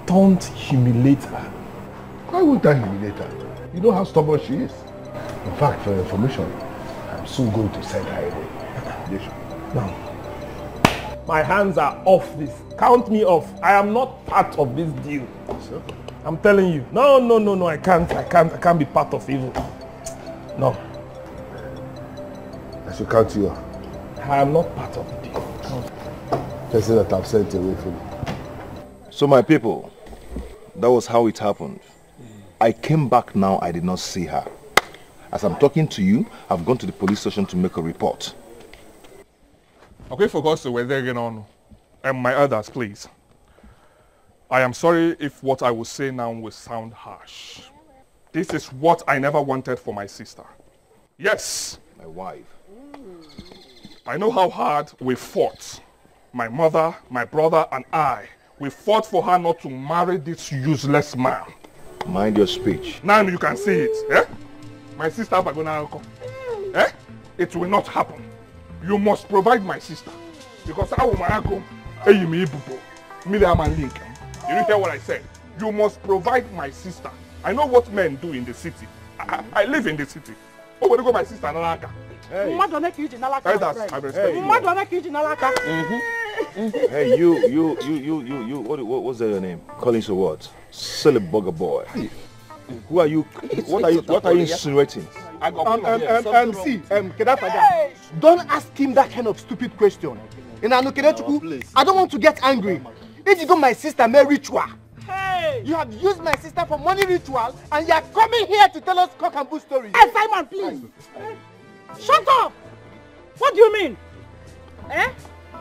Speaker 12: Don't humiliate her.
Speaker 1: Why would I humiliate her? You know how stubborn she is. In fact, for your information, I'm soon going to send her away.
Speaker 12: Now, My hands are off this. Count me off. I am not part of this deal. Sir? I'm telling you. No. I can't be part of evil. No.
Speaker 1: I should count you off.
Speaker 12: I am not part of the deal.
Speaker 1: Person that I've sent away from you.
Speaker 19: So my people, that was how it happened. I came back now, I did not see her. As I'm talking to you, I've gone to the police station to make a report.
Speaker 12: Okay, for God's sake, we're there again on. And my elders, please. I am sorry if what I will say now will sound harsh. This is what I never wanted for my sister. Yes.
Speaker 19: My wife.
Speaker 12: I know how hard we fought. My mother, my brother, and I. We fought for her not to marry this useless man.
Speaker 19: Mind your speech.
Speaker 12: Now you can see it. Eh? My sister Bagona. Eh? It will not happen. You must provide my sister. Because I will my uncle. You didn't hear what I said. You must provide my sister. I know what men do in the city. I live in the city. Oh, where go my sister Nalaka?
Speaker 19: Hey. Hey, you, what's your name? Collins or what? Silly bugger boy. Who are you? What are you insinuating?
Speaker 17: Don't ask him that kind of stupid question. I don't want to get angry. If you got my sister Mary ritual, you have used my sister for money ritual, and you are coming here to tell us cock and bull stories.
Speaker 15: Hey, Simon, please. Shut up! What do you mean? Eh?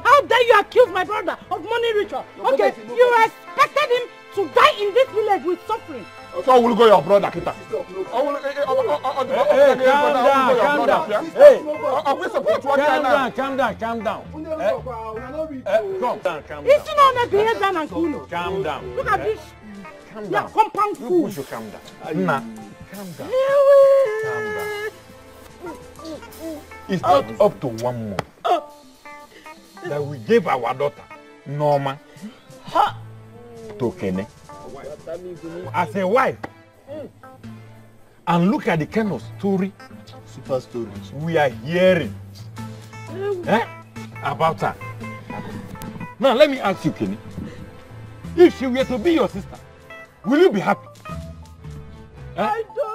Speaker 15: How dare you accuse my brother of money ritual? Okay, you expected him to die in this village with suffering.
Speaker 12: So will go your brother, Kita. Calm down.
Speaker 15: Calm down. It's not a behavior and cool.
Speaker 5: Calm down.
Speaker 15: Look at this. Calm down. Compound fool.
Speaker 5: You calm down. Calm down. It's not up to 1 month that we gave our daughter, Norma, to Kene as a wife. And look at the kind of story,
Speaker 17: super stories,
Speaker 5: we are hearing about her. Now let me ask you, Kenny, if she were to be your sister, will you be happy?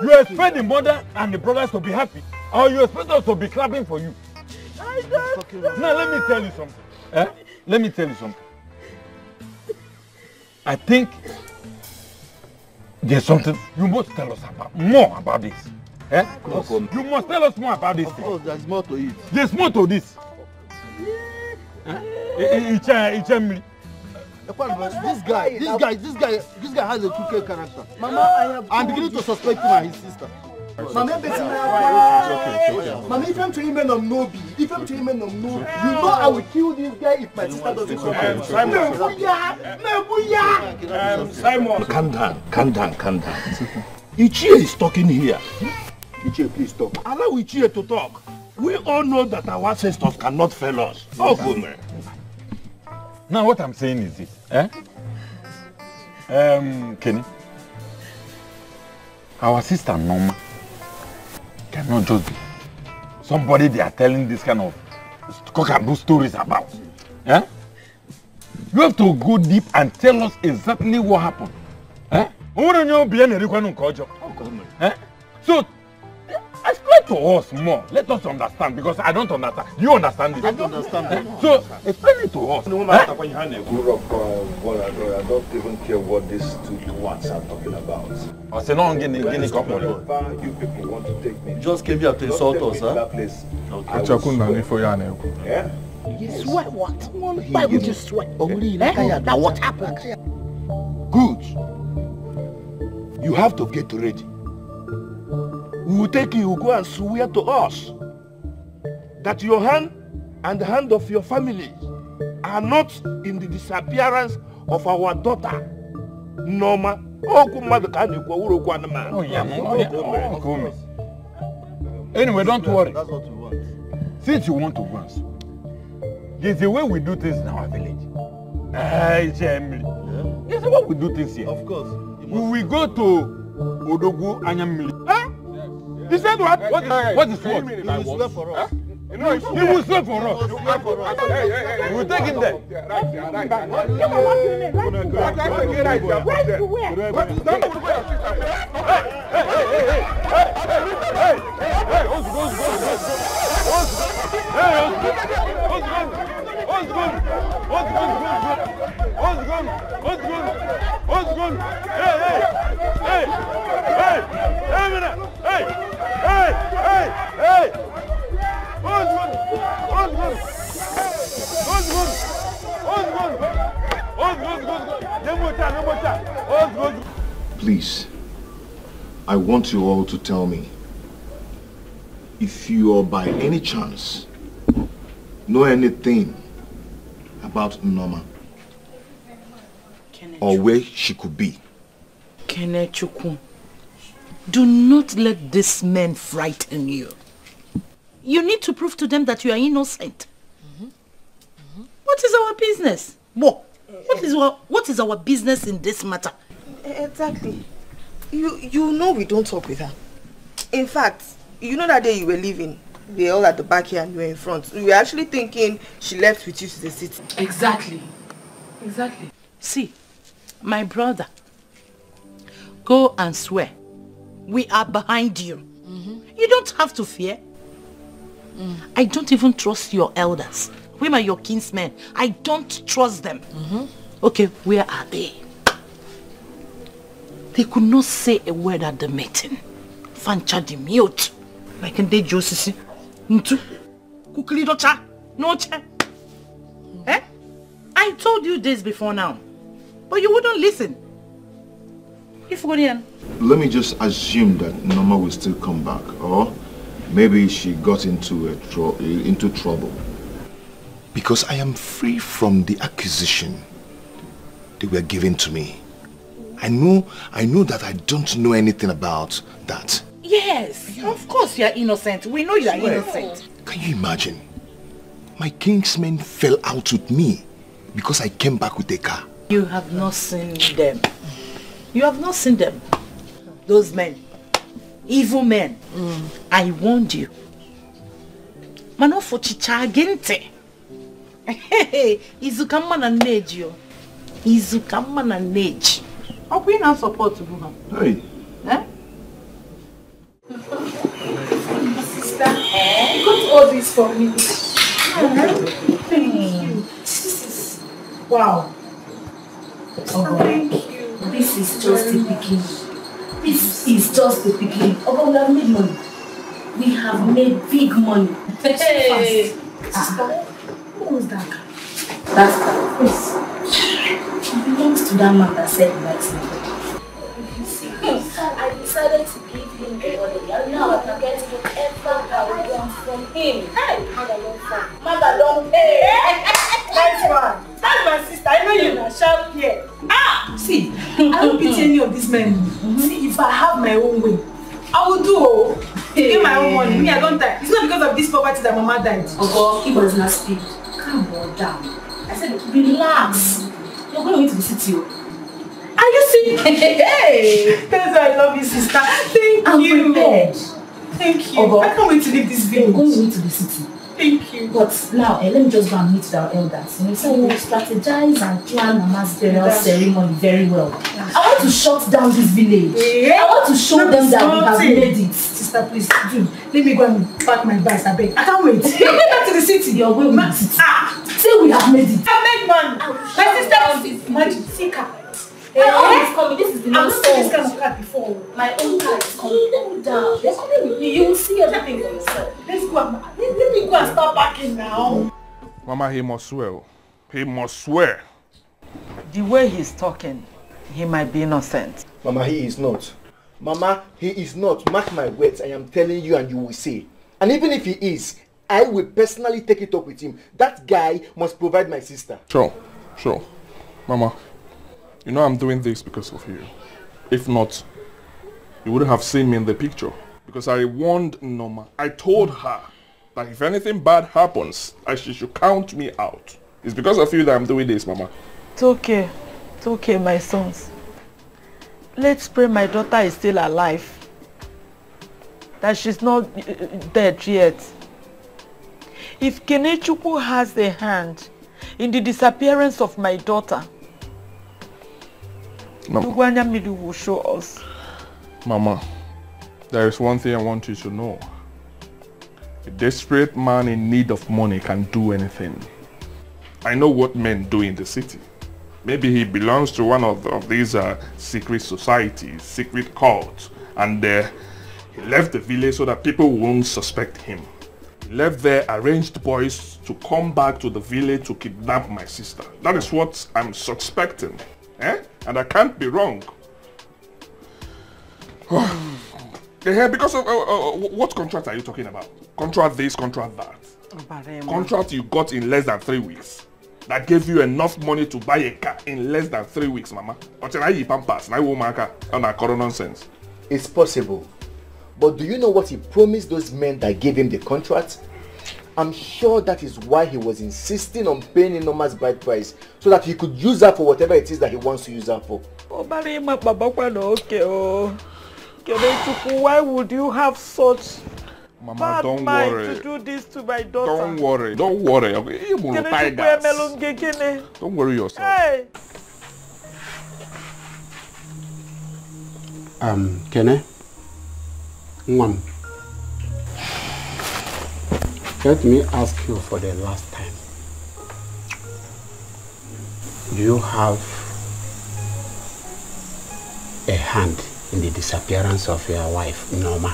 Speaker 5: You expect the mother and the brothers to be happy, or you expect us to be clapping for you? Now let me tell you something. Let me tell you something. I think there's something you must tell us more about this. You must tell us more about this. Of
Speaker 17: course, there's more to it.
Speaker 5: There's more to this.
Speaker 17: This guy has a crooked character. Mama, I'm beginning to suspect him and his sister. Mama, if I'm to him on Nobi, you know I will kill this guy if my sister doesn't come.
Speaker 5: Simon, calm down. Ichie is talking here.
Speaker 17: Ichie, please talk.
Speaker 5: Allow Ichie to talk. We all know that our ancestors cannot fail us. Oh, good man. Now what I'm saying is this, Kenny, our sister Norma cannot just be somebody they are telling this kind of cock-and-bull stories about. You have to go deep and tell us exactly what happened. So explain to us more. Let us understand, because I don't understand. You understand it?
Speaker 17: I don't understand it.
Speaker 5: So explain it to us.
Speaker 19: I don't even care what these two ones are talking about.
Speaker 5: I say no, you people
Speaker 19: want to take me.
Speaker 17: Just came here to insult us, huh?
Speaker 15: You swear what? Why would you swear? Now what happened?
Speaker 5: Good. You have to get ready. We will take you, go and swear to us that your hand and the hand of your family are not in the disappearance of our daughter, Norma. Anyway, don't worry.
Speaker 17: That's what we want.
Speaker 5: Since you want to go and sue, there's a way we do things in our village. There's a way we do things here.
Speaker 17: Of course.
Speaker 5: We go to Odogu Anyamili. He said what? What is what?
Speaker 17: He will swear for us.
Speaker 5: You know, he will stay for us. He will stay for us. Hey. We'll take him there.
Speaker 19: Please, I want you all to tell me if you are by any chance know anything about Norma or where she could be.
Speaker 15: Kenechukwu, do not let these men frighten you. You need to prove to them that you are innocent. What is our business? What is our business in this matter?
Speaker 16: Exactly. You know we don't talk with her. In fact, you know that day you were leaving, we were all at the back here and you were in front. We were actually thinking she left with you to the city.
Speaker 15: Exactly. See, my brother, go and swear. We are behind you. You don't have to fear. I don't even trust your elders. Where are your kinsmen? I don't trust them. Okay, where are they? They could not say a word at the meeting. Fancha the mute. Like in the Josisi. Ntu. Kukuli docha. No cha. Eh? I told you this before now. But you wouldn't listen.
Speaker 19: Let me just assume that Norma will still come back, or maybe she got into trouble. Because I am free from the accusation they were given to me. I know that I don't know anything about that.
Speaker 15: Yes, of course you are innocent. We know you are innocent.
Speaker 19: Can you imagine? My kinsmen fell out with me because I came back with a car.
Speaker 15: You have not seen them. You have not seen them. Those men. Evil men. I warned you. Mano for chicha gente. Izukama na neji yo. Izukama na neji. How can we not support to her?
Speaker 19: Hey.
Speaker 11: Eh? Sister, you got all this for me. Thank you. This is wow.
Speaker 8: Oh,
Speaker 11: thank you.
Speaker 8: This is just the beginning. This is just the beginning. Oh, we have made money. We have made big money.
Speaker 11: Hey. Sister, who was that guy?
Speaker 8: That's the face. It belongs to that man that said he likes me. I decided to give him the money, and now I can get whatever I want from him. Hey,
Speaker 11: Mother don't pay. Nice one. That's my sister. I know you now. Shout here. See, I don't pity any of these men. See, if I have my own way, I will do. Get my own money. Me, I don't die. It's not because of this poverty that Mama died.
Speaker 8: Oh God, he was not speak. Calm down. I said, relax. You're going to the city.
Speaker 11: Are you sick? Hey! That's why I love you, sister. Thank you.
Speaker 8: Prepared.
Speaker 11: Thank you. Oh, I can't wait to leave this village.
Speaker 8: We're going to the city.
Speaker 11: Thank you.
Speaker 8: But now, let me just go and meet our elders. You know, so we'll strategize and plan a mass burial ceremony very well. I want to shut down this village. Yeah. I want to show them that we have made it.
Speaker 11: Sister, please, do. Let me go and pack my bags, I beg. I can't wait. You're going back to the city.
Speaker 8: You're going to the city. Say we have made it.
Speaker 11: I made money. My sister is magic. See car.
Speaker 8: My own is coming. This is the
Speaker 11: I've seen this kind of car before.
Speaker 8: My own car is coming. Cool down. They're coming with me. You will see everything for yourself.
Speaker 11: Let me go and start packing now.
Speaker 5: Mama, he must swear. He must swear.
Speaker 15: The way he's talking, he might be innocent.
Speaker 17: Mama, he is not. Mama, he is not. Mark my words, I am telling you and you will see. And even if he is, I will personally take it up with him. That guy must provide my sister.
Speaker 5: Sure. Mama, you know I'm doing this because of you. If not, you wouldn't have seen me in the picture. Because I warned Norma. I told her that if anything bad happens, she should count me out. It's because of you that I'm doing this, Mama.
Speaker 15: It's okay. It's okay, my sons. Let's pray my daughter is still alive. That she's not dead yet. if Kenechukwu has a hand in the disappearance of my daughter, Ugwanya Mili will show us.
Speaker 12: Mama, there is one thing I want you to know. A desperate man in need of money can do anything. I know what men do in the city. Maybe he belongs to one of these secret societies, secret cults, and he left the village so that people won't suspect him. He left there, arranged boys to come back to the village to kidnap my sister. That is what I'm suspecting. And I can't be wrong. Because of what contract are you talking about? Contract this, contract that. Contract you got in less than 3 weeks. That gave you enough money to buy a car in less than 3 weeks, Mama. Nonsense.
Speaker 17: It's possible. But do you know what he promised those men that gave him the contract? I'm sure that is why he was insisting on paying Inoma's bride price, so that he could use her for whatever it is that he wants to use her for.
Speaker 15: Why would you have such
Speaker 12: Mama,
Speaker 15: bad
Speaker 12: don't
Speaker 15: mind
Speaker 12: worry.
Speaker 15: to do this to my daughter?
Speaker 12: Don't worry. Don't worry. Don't worry yourself.
Speaker 15: Hey.
Speaker 3: Kene? Mom. Let me ask you for the last time. Do you have a hand in the disappearance of your wife, Norma?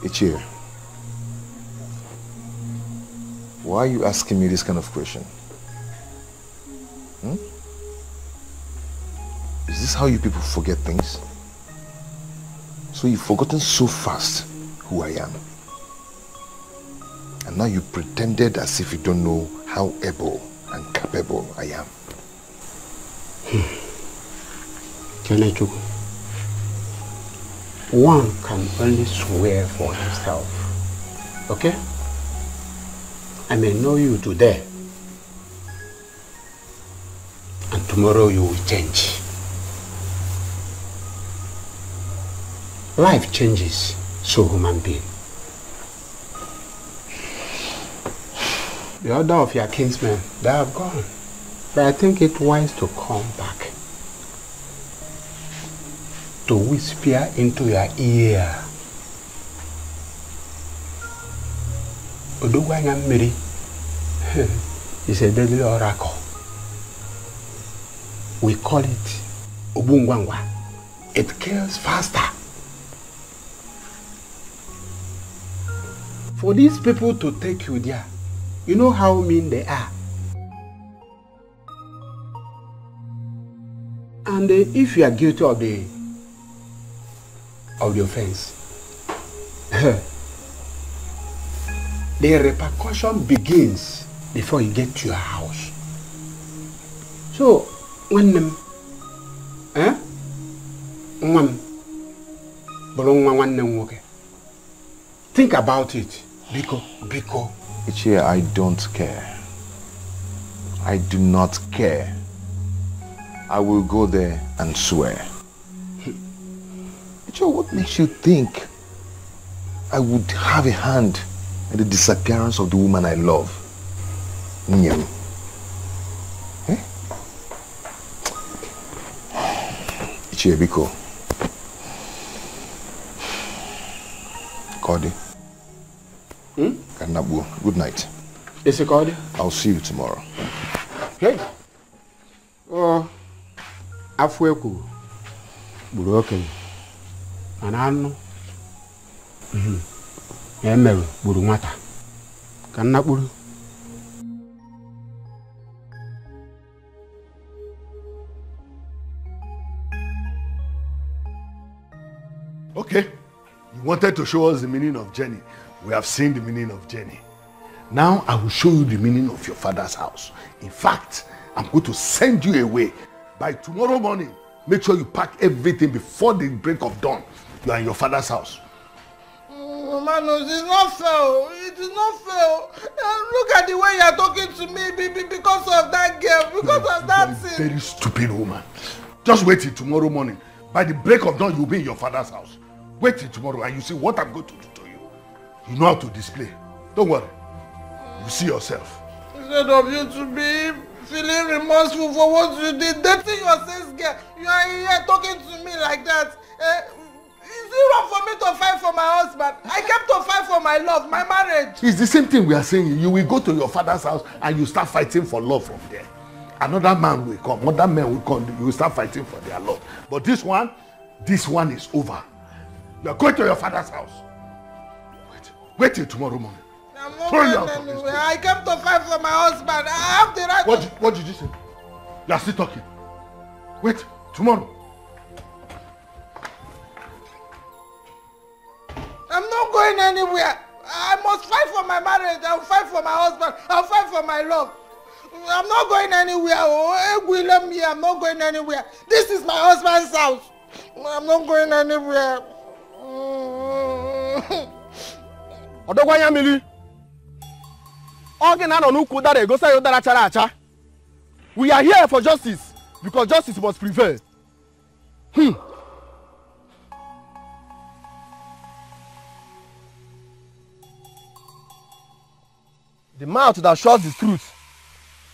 Speaker 19: Ichie, why are you asking me this kind of question? Is this how you people forget things? So you've forgotten so fast who I am. And now you pretended as if you don't know how able and capable I am.
Speaker 3: Kenechukwu, one can only swear for himself. Okay? I may know you today, and tomorrow you will change. Life changes, so human being. The other of your kinsmen, they have gone. But I think it wise to come back, to whisper into your ear. Odugwanya Mmiri is a deadly oracle. We call it Obungwangwa. It kills faster. For these people to take you there, you know how mean they are. And if you are guilty of the offense, the repercussion begins before you get to your house. So, when think about it. Biko.
Speaker 19: Ichie, I don't care. I do not care. I will go there and swear. Ichie, what makes you think I would have a hand in the disappearance of the woman I love? Nyem. Ichie, Biko. Cody. Good night.
Speaker 3: Is it Cody?
Speaker 19: I'll see you tomorrow.
Speaker 3: Hey. Oh, Afweku. Buroken. Anano. Emeru Burumata. Kanaburu.
Speaker 1: Okay. You wanted to show us the meaning of journey. We have seen the meaning of journey. Now I will show you the meaning of your father's house. In fact, I'm going to send you away. By tomorrow morning, make sure you pack everything before the break of dawn. You are in your father's house.
Speaker 2: Manos, it's not fair. It is not fair. Look at the way you are talking to me because of that girl, because of that thing.
Speaker 1: Very stupid woman. Just wait till tomorrow morning.
Speaker 5: By the break of dawn, you'll be in your father's house. Wait till tomorrow and you see what I'm going to do to you. You know how to display. Don't worry. You see yourself.
Speaker 17: Instead of you to be feeling remorseful for what you did, dating your sis girl, you are here talking to me like that. Is it wrong for me to fight for my husband? I came to fight for my love, my marriage.
Speaker 5: It's the same thing we are saying. You will go to your father's house and you start fighting for love from there. Another man will come, other men will come, you will start fighting for their love. But this one is over. You are going to your father's house. Wait till tomorrow morning.
Speaker 17: I'm not going anywhere. I came to fight for my husband. I have the right
Speaker 5: What did you say? You are still talking. Wait, tomorrow.
Speaker 17: I'm not going anywhere. I must fight for my marriage. I'll fight for my husband. I'll fight for my love. I'm not going anywhere. I'm not going anywhere. This is my husband's house. I'm not going anywhere.
Speaker 21: Odogwanya mili. We are here for justice because justice must prevail. The mouth that shows the truth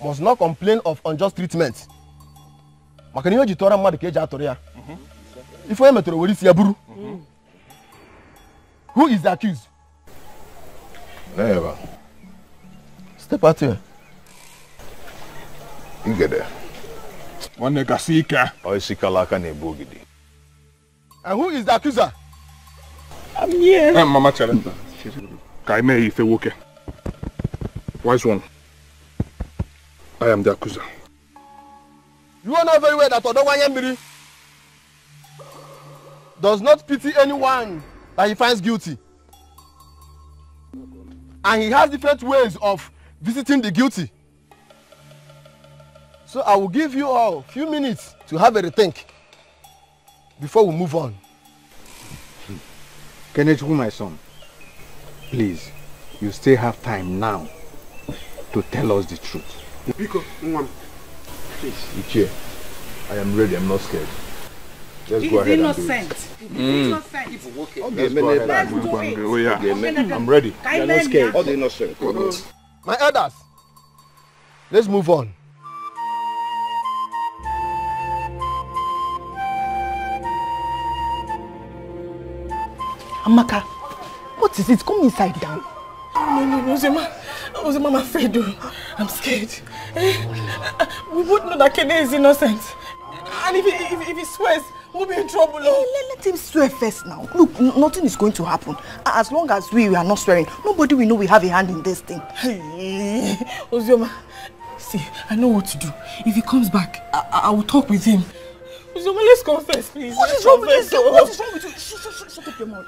Speaker 21: must not complain of unjust treatment. Who is the accused?
Speaker 19: Never.
Speaker 21: Step out here.
Speaker 19: You get there.
Speaker 21: One Gasika.
Speaker 19: Or Sikalaka Nebogidi.
Speaker 21: And who is the accuser?
Speaker 17: I'm here.
Speaker 22: Mama Chalenta. Kaime Ifewoke. Wise one. I am the accuser.
Speaker 21: You all know very well that Odogwanya Mbiri does not pity anyone that he finds guilty. And he has different ways of visiting the guilty. So I will give you all a few minutes to have a rethink before we move on.
Speaker 18: Kenechukwu, my son, please, you still have time now to tell us the truth.
Speaker 3: Biko,
Speaker 19: please. Ichie, I am ready. I'm not scared. Let's go ahead and do it. Let's go ahead and do it.
Speaker 22: Oh, yeah.
Speaker 19: I'm ready.
Speaker 21: You're not scared.
Speaker 19: All the innocent.
Speaker 21: My elders, let's move on.
Speaker 2: Amaka, what is it? Come inside down. No, Ozema, I'm afraid. I'm scared. We both know that Kene is innocent. And if he swears, we'll be in trouble.
Speaker 20: Let him swear first now. Look, nothing is going to happen. As long as we are not swearing, nobody will know we have a hand in this thing.
Speaker 2: Hey, Ozema, see, I know what to do. If he comes back, I will talk with him. Ozema, let's confess, please.
Speaker 20: What is wrong with this girl? What is wrong with you? Shut up your mouth.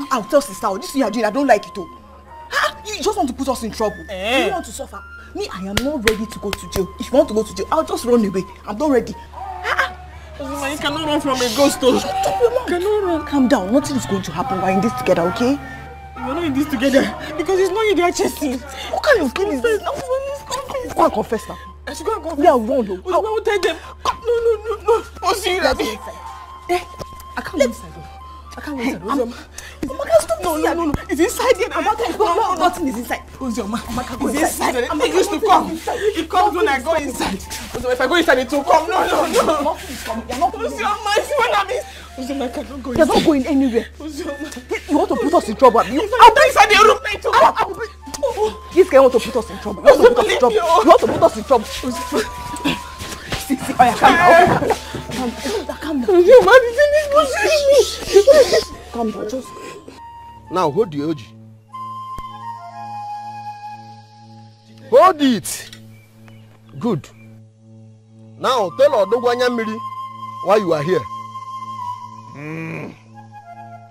Speaker 20: I'll tell sister, this thing you're doing, I don't like it. You just want to put us in trouble. You want to suffer. Me, I am not ready to go to jail. If you want to go to jail, I'll just run away. I'm not ready.
Speaker 2: Ozema, you cannot run from a ghost. Shut
Speaker 20: up your mouth. Cannot run. Calm down. Nothing is going to happen. We're in this together, okay?
Speaker 2: We're not in this together because it's not you they are chasing.
Speaker 20: What kind of thing is this? Go and confess now.
Speaker 2: I should go and confess.
Speaker 20: Yeah, run.
Speaker 2: Ozema, I will tell them. No. Ozema,
Speaker 20: let's go inside. I can't go inside. I can't wait. Ozema. Stop. No.
Speaker 2: It's inside here.
Speaker 20: No, nothing is inside.
Speaker 2: Ozema,
Speaker 20: go
Speaker 2: it's inside. It used to come. It comes when I go inside. Ozema, if I go inside, it will come. No.
Speaker 20: Nothing is coming. You're not going.
Speaker 2: Ozema, it's when I'm in. Ozema, I cannot go inside.
Speaker 20: You're not going anywhere.
Speaker 2: Ozema.
Speaker 20: You want to put us in trouble.
Speaker 2: I'll be inside the room.
Speaker 20: This guy wants to put us in trouble. You want to put us in trouble. See, calm down. Calm down. Just
Speaker 21: now hold the Oji. Hold it. Good. Now tell Odogwanya Mili why you are here.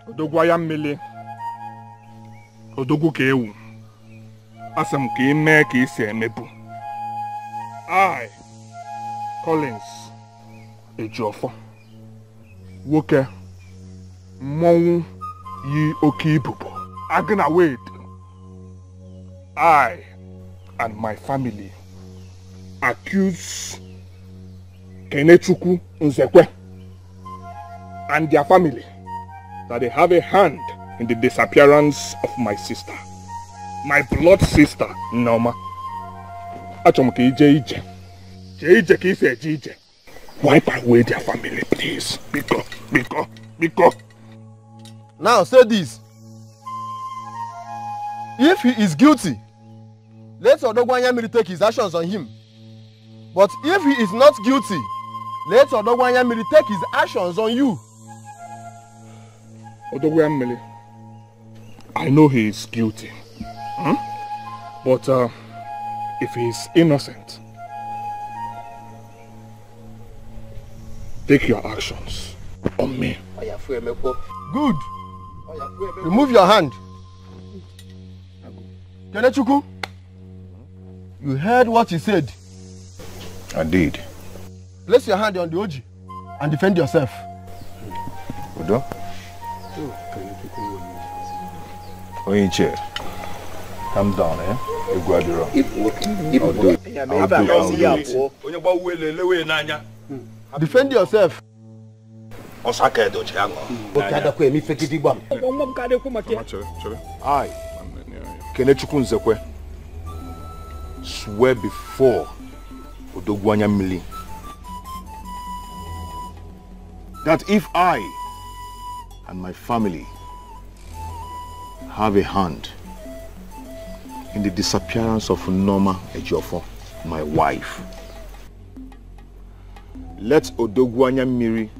Speaker 22: Odogwanya Mili. Odogu kewu. Asam ke me ke se emebu. I Collins Ejofo Woke Monwu Yi Oke Ibubo Agna Wade. I and my family accuse Kenechukwu Nzekwe and their family that they have a hand in the disappearance of my sister. My blood sister, Noma. Wipe away their family, please. Biko.
Speaker 21: Now say this. If he is guilty, let Odogwanyamiri take his actions on him. But if he is not guilty, let Odogwanyamiri take his actions on you.
Speaker 22: Odogwanyamiri, I know he is guilty. But if he is innocent, take your actions on me.
Speaker 21: Good. Remove your hand. Kenechukwu, you heard what he said.
Speaker 19: I did.
Speaker 21: Place your hand on the Oji and defend yourself.
Speaker 19: Odo? Only chair. Calm down, eh? You go at the wrong.
Speaker 21: Defend yourself.
Speaker 19: I, Kenechukwu Nzekwe, swear before Odogwanyamili that if I and my family have a hand in the disappearance of Noma Ejiofor, my wife, let Odogwanyamiri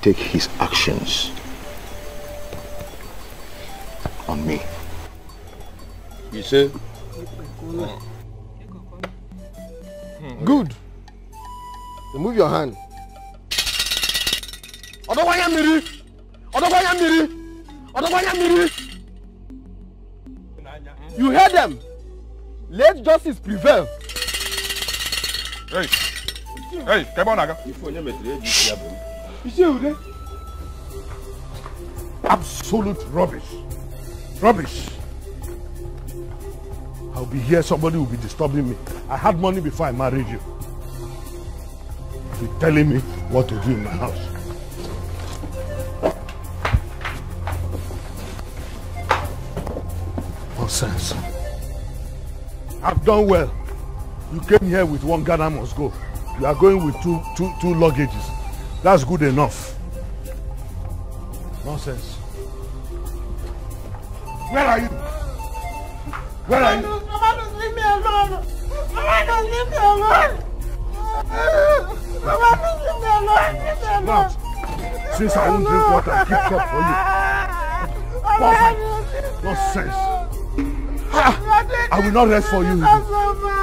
Speaker 19: take his actions on me.
Speaker 21: You say? Good. Remove your hand. Odogwanyamiri! You heard them. Let justice prevail.
Speaker 22: Hey, come on, Aga.
Speaker 1: Absolute rubbish. Rubbish. I'll be here, somebody will be disturbing me. I had money before I married you. You're telling me what to do in my house. Nonsense. I've done well. You came here with one Ghana must go. You are going with two luggages. That's good enough. Nonsense. Where are you? Where are you?
Speaker 2: Mama, just leave me alone. Mama, just leave me alone. Mama, just leave me alone. Leave me alone.
Speaker 1: Now, since I won't drink water, I keep cup for you. Nonsense. I will not rest for you.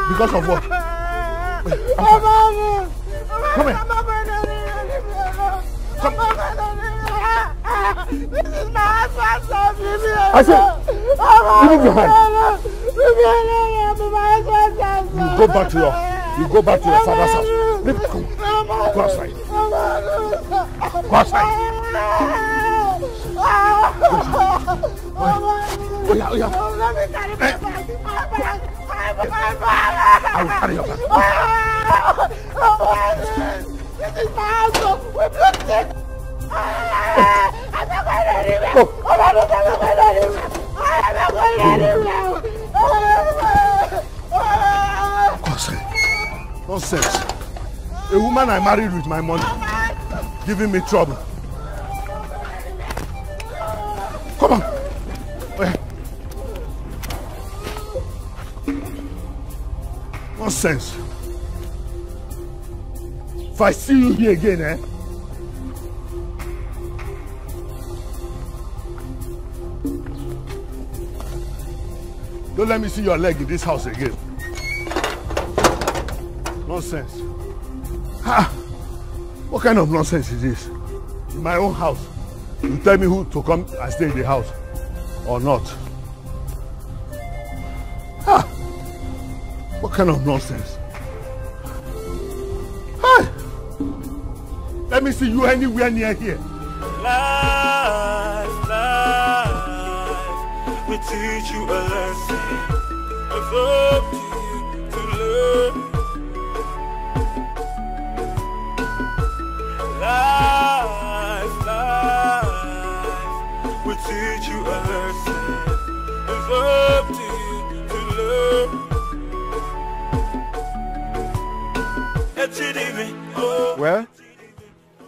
Speaker 1: Because of what? Come here.
Speaker 2: This is my husband's house. Leave me alone.
Speaker 1: I said, remove your hand.
Speaker 2: Leave me alone. My husband's house.
Speaker 1: You go back to your father's house. Come on. Go outside. Go outside.
Speaker 2: Let me carry my bag.
Speaker 1: I will carry your bag.
Speaker 2: This is my house. We're blocked it. I'm not going anywhere. I'm not going anywhere. I'm not going anywhere.
Speaker 1: Nonsense. A woman I married with my money, giving me trouble. Come on. Nonsense. If I see you here again, eh? Don't let me see your leg in this house again. Nonsense. Ha! What kind of nonsense is this? In my own house. You tell me who to come and stay in the house or not. Ha! What kind of nonsense? Hi! Let me see you anywhere near here.
Speaker 6: Life will teach you a lesson. It's up to you to learn. Life
Speaker 3: Well,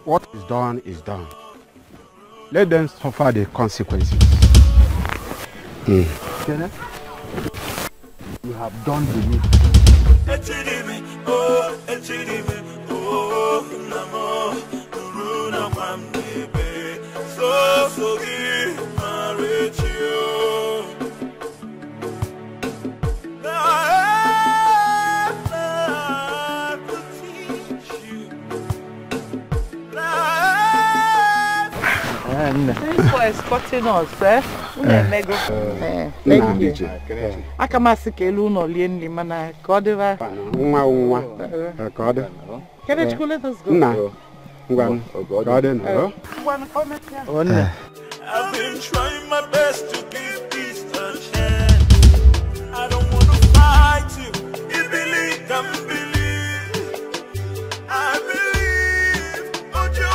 Speaker 3: what is done is done. Let them suffer the consequences.
Speaker 21: Kenneth, you have done the need.
Speaker 15: Thanks for escorting us, eh? Thank you. I can ask you no lien limana Cordova. Can I let us go?
Speaker 3: No. Garden.
Speaker 6: I've been trying my best to give peace a chance. I don't want to fight you. You believe, can believe. I believe. Uju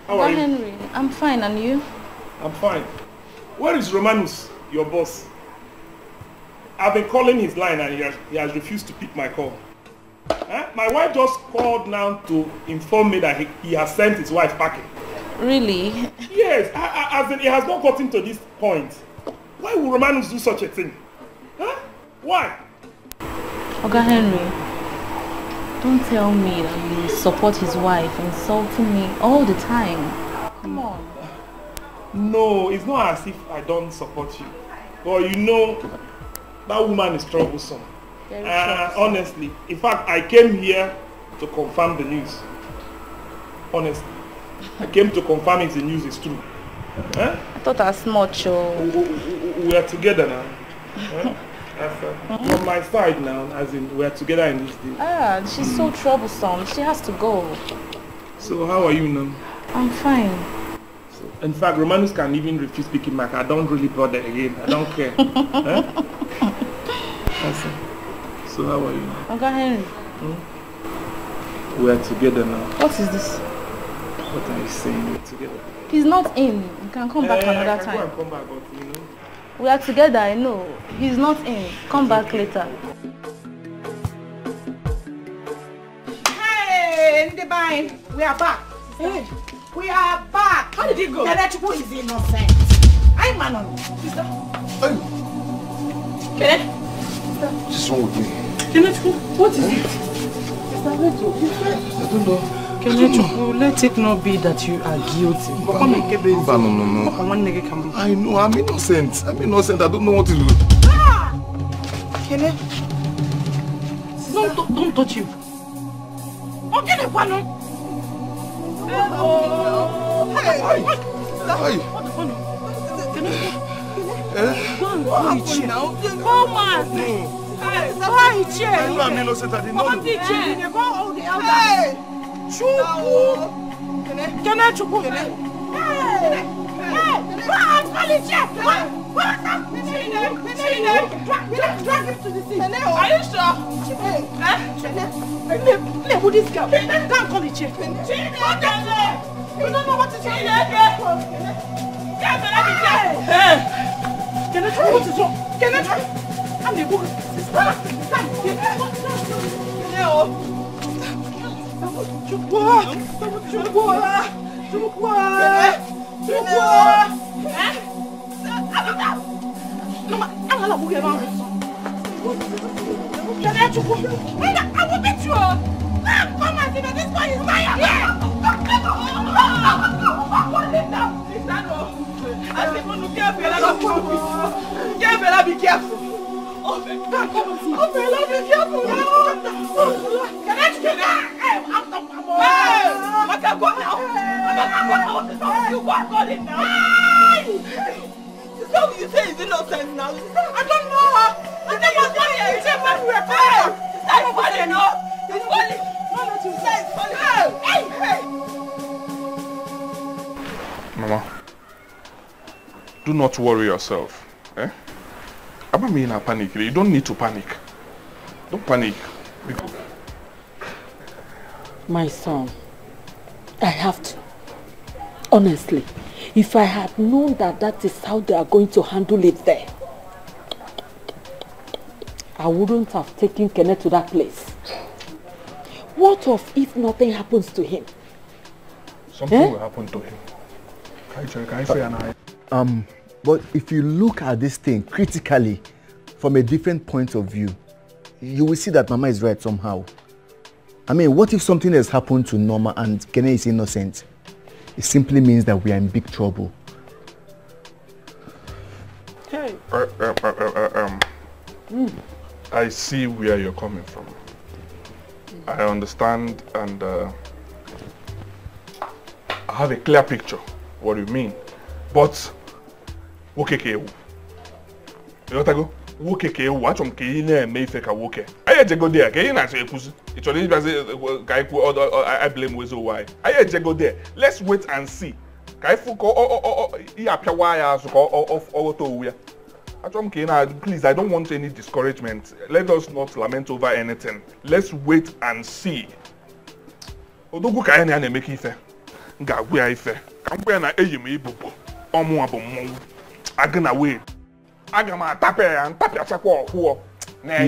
Speaker 8: How are you? Henry, I'm fine, and you?
Speaker 22: I'm fine. Where is Romanus, your boss? I've been calling his line and he has refused to pick my call. My wife just called now to inform me that he has sent his wife packing.
Speaker 8: Really?
Speaker 22: Yes, as in he has not gotten to this point. Why would Romanus do such a thing? Why?
Speaker 8: Oga Henry, don't tell me that you support his wife insulting me all the time. Come on.
Speaker 22: No, it's not as if I don't support you. But you know, that woman is troublesome. Honestly, in fact, I came here to confirm the news. Honestly. I came to confirm if the news is true.
Speaker 8: I thought as much.
Speaker 22: We are together now. From my side now, as in we are together in this deal.
Speaker 8: She's so troublesome. She has to go.
Speaker 22: So how are you now?
Speaker 8: I'm fine.
Speaker 22: In fact, Romanus can even refuse speaking back. I don't really bother again. I don't care. So how are you now?
Speaker 8: Uncle Henry.
Speaker 22: We are together now.
Speaker 8: What is this?
Speaker 22: What are you saying? We're together.
Speaker 8: He's not in. You can come back another time.
Speaker 22: I can go and come back, but you know.
Speaker 8: We are together, I know. He's not in. Come back later.
Speaker 10: Hey, Ndebine, we are back. Hey. We are back.
Speaker 11: How did it go?
Speaker 10: Kenechukwu is innocent. I'm Manon. Sister. Kenneth?
Speaker 19: What's wrong with me?
Speaker 10: Kenechukwu, what is it?
Speaker 19: I don't know.
Speaker 15: Kenechukwu, let it not be that you are guilty.
Speaker 19: No. I know, I'm innocent. I don't know what to do.
Speaker 10: Kenneth?
Speaker 15: Don't touch him.
Speaker 10: Oh, Kenneth, what?
Speaker 19: I'm innocent, I didn't know.
Speaker 10: Drag him to the sea. Are you sure? Who this girl? Don't call the chief. You don't know what to do. What is wrong? I'm the book. I will beat you. Come and see that this boy is mine. Be careful. Be careful. So you say it's innocent now? I don't know. I think it's funny. You say when we were playing. It's funny, no? It's funny. No, you say it's funny. Hey.
Speaker 22: Mama, do not worry yourself.
Speaker 12: Eh? I'm in a panic. You don't need to panic. Don't panic. Because...
Speaker 15: My son, I have to. Honestly, if I had known that that is how they are going to handle it there, I wouldn't have taken Kenneth to that place. What if nothing happens to him?
Speaker 12: Something will happen to him. Can I say an eye?
Speaker 17: But if you look at this thing critically, from a different point of view, you will see that Mama is right somehow. I mean, what if something has happened to Norma and Kenneth is innocent? It simply means that we are in big trouble.
Speaker 15: Hey.
Speaker 12: I see where you're coming from. I understand, and I have a clear picture what you mean. But okay, you know go? Woke ke watch on ke na me fake woke. I je go there. Ke na say pussy. It only guy I blame with why. I je go there. Let's wait and see. Kai fu ko e apia why so ko to we. Please, I don't want any discouragement. Let us not lament over anything. Let's wait and see. Odogu ka na make ife. Nga gwe ife. Ka mpe na eyim ibubo. Omu abom. Agna we.
Speaker 17: He's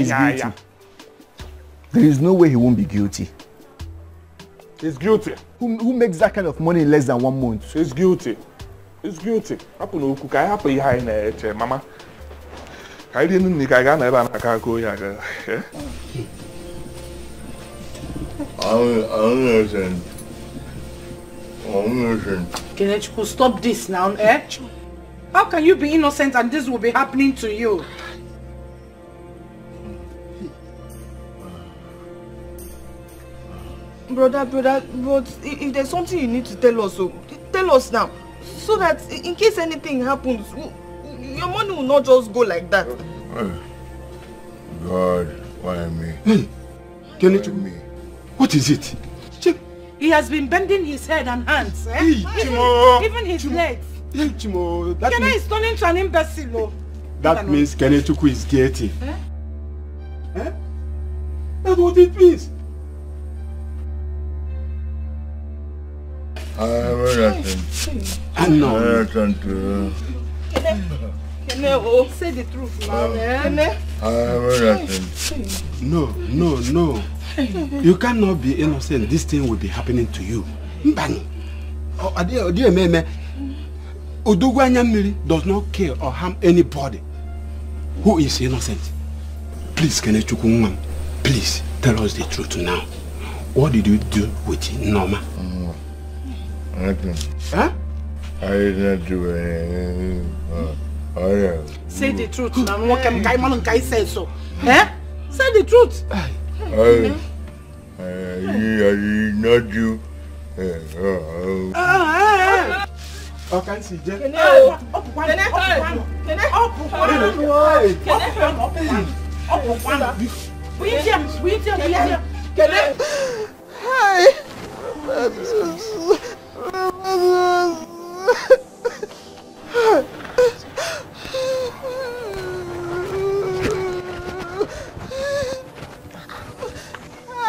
Speaker 17: guilty. There is no way he won't be guilty.
Speaker 12: He's guilty.
Speaker 17: Who makes that kind of money in less than 1 month?
Speaker 12: He's guilty. He's guilty. Mama. I didn't think I got a go.
Speaker 10: Kenechku, stop this now, eh? How can you be innocent and this will be happening to you?
Speaker 16: Brother, but if there's something you need to tell us, so tell us now. So that in case anything happens, your money will not just go like that.
Speaker 5: God, why me?
Speaker 3: Hey, Kenechku, what is it?
Speaker 10: He has been bending his head and hands, eh?
Speaker 3: Hey,
Speaker 10: even his legs.
Speaker 3: Hey, Chimo, that
Speaker 10: Kene is turning to an imbecile.
Speaker 3: That means Kenechku is guilty.
Speaker 10: Eh?
Speaker 3: Eh? That's what it means.
Speaker 5: I know.
Speaker 16: Kene, say the truth now, eh?
Speaker 3: No. You cannot be innocent. This thing will be happening to you. Mbani. Odogwanyamiri does not kill or harm anybody who is innocent. Please, Kenechku, please tell us the truth now. What did you do with Norma?
Speaker 5: Nothing.
Speaker 3: Huh?
Speaker 5: I did not do anything.
Speaker 10: Say the truth now. What can Kai say so? Eh? Say the truth.
Speaker 5: I did not do.
Speaker 3: Okay, see, Jen.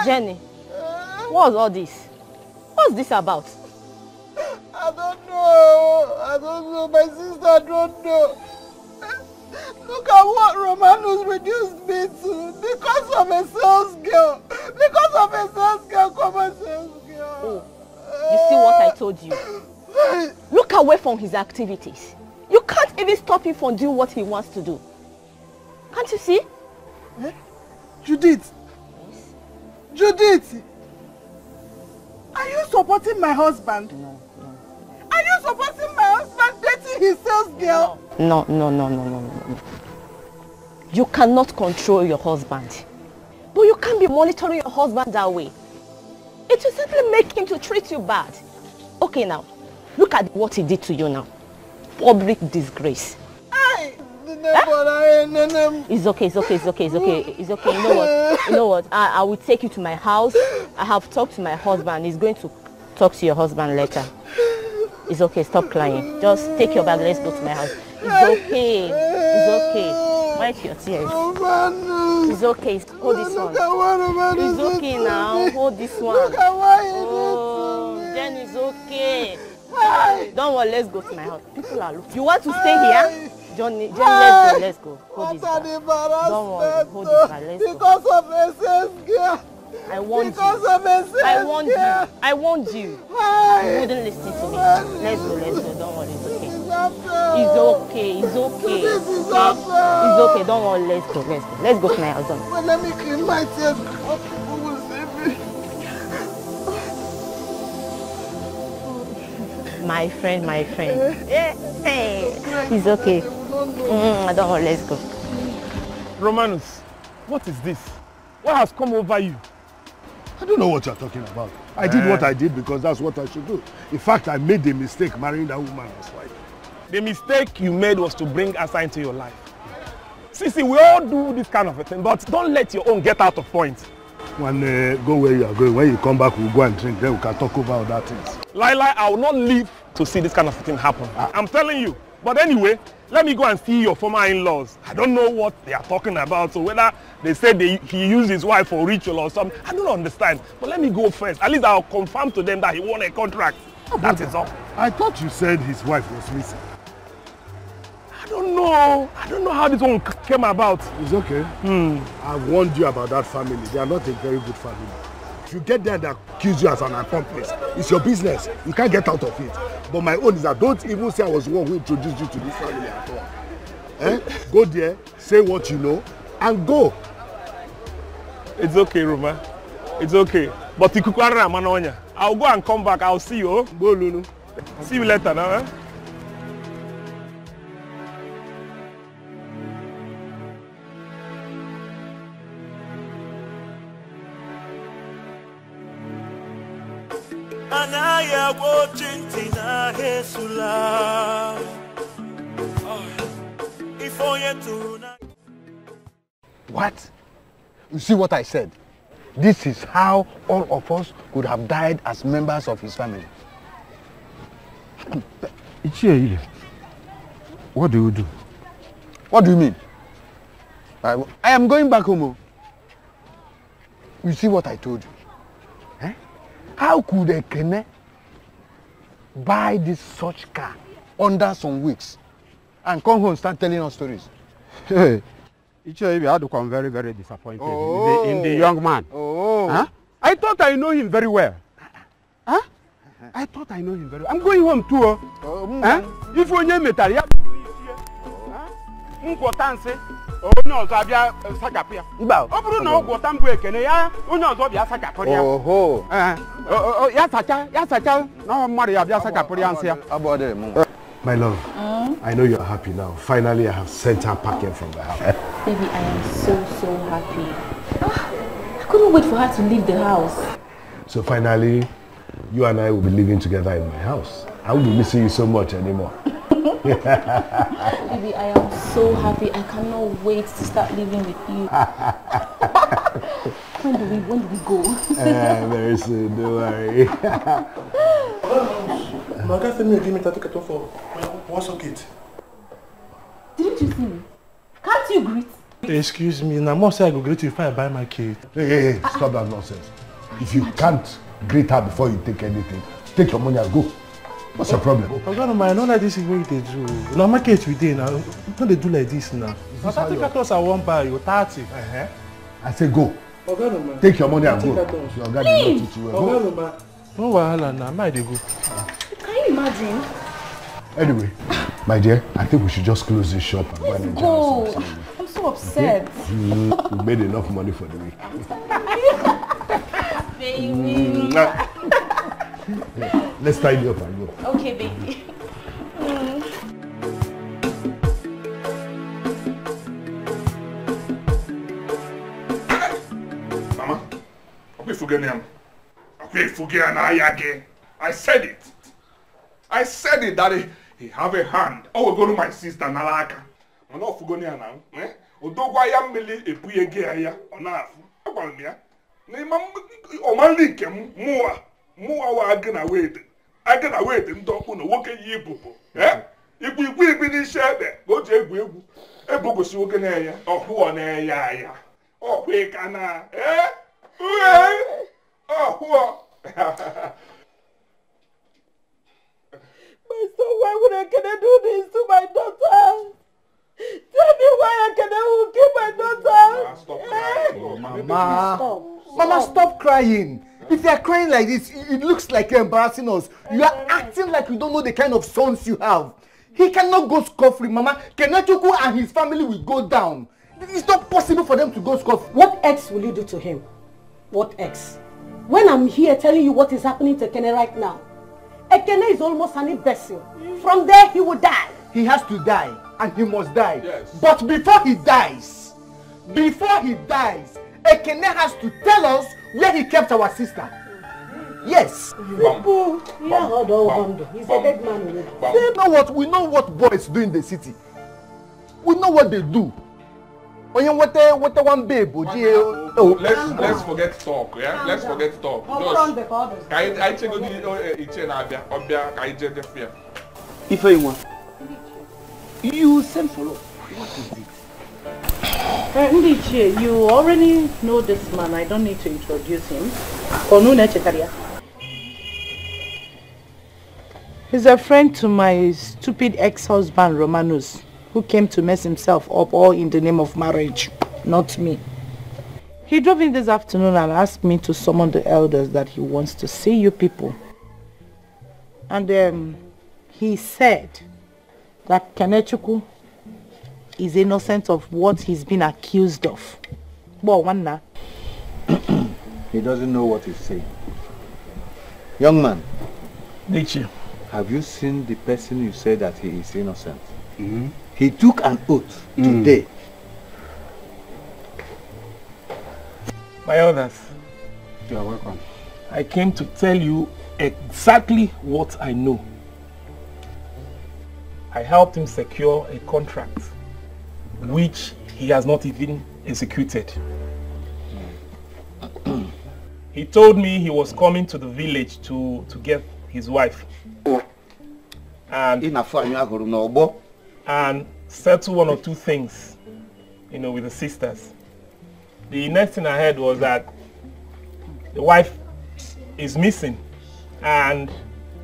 Speaker 8: Jenny, what's all this? What's this about?
Speaker 2: I don't know. My sister don't know. Look at what Romanus reduced me to because of a sales girl. Come on, sales girl.
Speaker 8: Oh, you see what I told you? Look away from his activities. You can't even stop him from doing what he wants to do. Can't you see?
Speaker 2: Eh? Judith. Yes. Judith. Are you supporting my husband?
Speaker 8: No.
Speaker 2: Are you supporting my husband dating his sales girl?
Speaker 8: No. You cannot control your husband. But you can't be monitoring your husband that way. It will simply make him to treat you bad. Okay now, look at what he did to you now. Public disgrace. It's okay. You know what? I will take you to my house. I have talked to my husband. He's going to talk to your husband later. It's okay, stop crying. Just take your bag, let's go to my house. It's okay. It's okay. Wipe your tears. It's okay. Hold this one. It's okay now. Hold this one. Oh, then it's okay. Don't worry, let's go to my house. People are looking. You want to stay here? Johnny, let's go. Hold this one. Don't worry, hold this one. Let's go.
Speaker 17: Because of SS girl.
Speaker 8: I warned you.
Speaker 17: I warned you.
Speaker 8: I warned you. You wouldn't listen to me. Let's go. Don't worry, it's okay. It's okay. It's okay. It's okay. Don't worry, let's go. Let's go to my house.
Speaker 17: Well, let me clean my tears. People will save me.
Speaker 8: My friend. Hey. It's okay. Don't worry, let's go.
Speaker 22: Romanus, what is this? What has come over you?
Speaker 1: I don't know what you're talking about. I did what I did because that's what I should do. In fact, I made the mistake marrying that woman as wife.
Speaker 22: The mistake you made was to bring Asa into your life. See, we all do this kind of a thing, but don't let your own get out of point.
Speaker 1: When go where you are going, when you come back, we'll go and drink, then we can talk over other things.
Speaker 22: Lila, I will not live to see this kind of thing happen. I'm telling you. But anyway, let me go and see your former in-laws. I don't know what they are talking about, so whether they said he used his wife for ritual or something, I don't understand. But let me go first. At least I'll confirm to them that he won a contract. That is all.
Speaker 1: I thought you said his wife was missing.
Speaker 22: I don't know how this one came about.
Speaker 1: It's okay. I warned you about that family. They are not a very good family. If you get there and they accuse you as an accomplice, it's your business. You can't get out of it. But my own is that don't even say I was the one who introduced you to this family at all. Go there, say what you know, and go.
Speaker 22: It's okay, Roma. It's okay. But I'll go and come back. I'll see you.
Speaker 1: Go, Lulu.
Speaker 22: See you later now. Eh?
Speaker 6: Anaya watching Tina Hesula.
Speaker 17: What? You see what I said? This is how all of us could have died as members of his family.
Speaker 3: What do you do?
Speaker 17: What do you mean? I am going back home. You see what I told you? How could a Kene buy this such car under some weeks and come home and start telling us stories?
Speaker 3: Hey, I had become very, very disappointed in the young man. Huh? I thought I know him very well. Huh? I thought I know him very well. I'm going home too. Huh? If you name it,
Speaker 1: My love, I know you're happy now. Finally, I have sent her packing from the house.
Speaker 8: Baby, I am so happy. I couldn't wait for her to leave the house.
Speaker 1: So finally, you and I will be living together in my house. I won't be missing you so much anymore.
Speaker 8: Baby, I am so happy. I cannot wait to start living with you. When do we go?
Speaker 1: Very soon, don't worry.
Speaker 8: Didn't you see me? Can't you greet?
Speaker 22: Excuse me, now must say I go greet you if I buy my cake.
Speaker 1: Hey, stop that nonsense. If you can't greet her before you take anything, take your money and go. What's your problem?
Speaker 22: I don't know like this is what they do. Now market we dey now. Don't they do like this now? Now 30 cartons I won't buy you 30.
Speaker 1: I say go. Take your money and go. Your guy did not teach you well.
Speaker 22: No wahala now, might they go.
Speaker 8: Can you imagine?
Speaker 1: Anyway, my dear, I think we should just close this shop and go and enjoy ourselves.
Speaker 8: I'm so upset.
Speaker 1: Okay? We made enough money for the week.
Speaker 8: Baby.
Speaker 1: Yeah, let's tidy up and go.
Speaker 8: Okay, baby.
Speaker 5: Mama, I said it. I said it that he have a hand. Oh, we go to my sister Nalaka. I'm not forgetting now. Odogwa ya mmeli epuyege ya onafu. Akwamia. Na imam omanlike muwa wa agana wait. Agana wait ndo kuno woke yipopo. Ikwu ni shebe. Go je egwu. Ebogo si oge na ya. Ohuo na ya ya. Ohwe kana. Ohuo.
Speaker 15: My son, why would I do this to my daughter? Tell me why I cannot keep my daughter.
Speaker 17: Stop crying. Mama. Mama, stop crying. If you are crying like this, it looks like you're embarrassing us. You are acting like you don't know the kind of sons you have. He cannot go scot-free, Mama. Kenechukwu and his family will go down. It's not possible for them to go scot-free.
Speaker 15: What else will you do to him? What else? When I'm here telling you what is happening to Ekene right now, Ekene is almost an imbecile. From there, he will die.
Speaker 17: He has to die, and he must die. Yes. But before he dies, Ekene has to tell us where he kept our sister. Yes.
Speaker 15: He's a dead man.
Speaker 17: We know what boys do in the city. We know what they do. What one babe?
Speaker 5: Let's forget talk, yeah? Let's forget talk.
Speaker 9: You sent for us. What is it?
Speaker 10: Ndiche, you already know this man. I don't need to introduce him. He's a friend to my stupid ex-husband Romanus, who came to mess himself up all in the name of marriage, not me. He drove in this afternoon and asked me to summon the elders that he wants to see you people. And he said that Kenechukwu is innocent of what he's been accused of.
Speaker 18: He doesn't know what he's saying. Young man,
Speaker 12: Nichi,
Speaker 18: have you seen the person you said that he is innocent? He took an oath today.
Speaker 12: My elders,
Speaker 3: you are welcome.
Speaker 12: I came to tell you exactly what I know. I helped him secure a contract which he has not even executed. He told me he was coming to the village to get his wife and settle one or two things, with the sisters. The next thing I heard was that the wife is missing and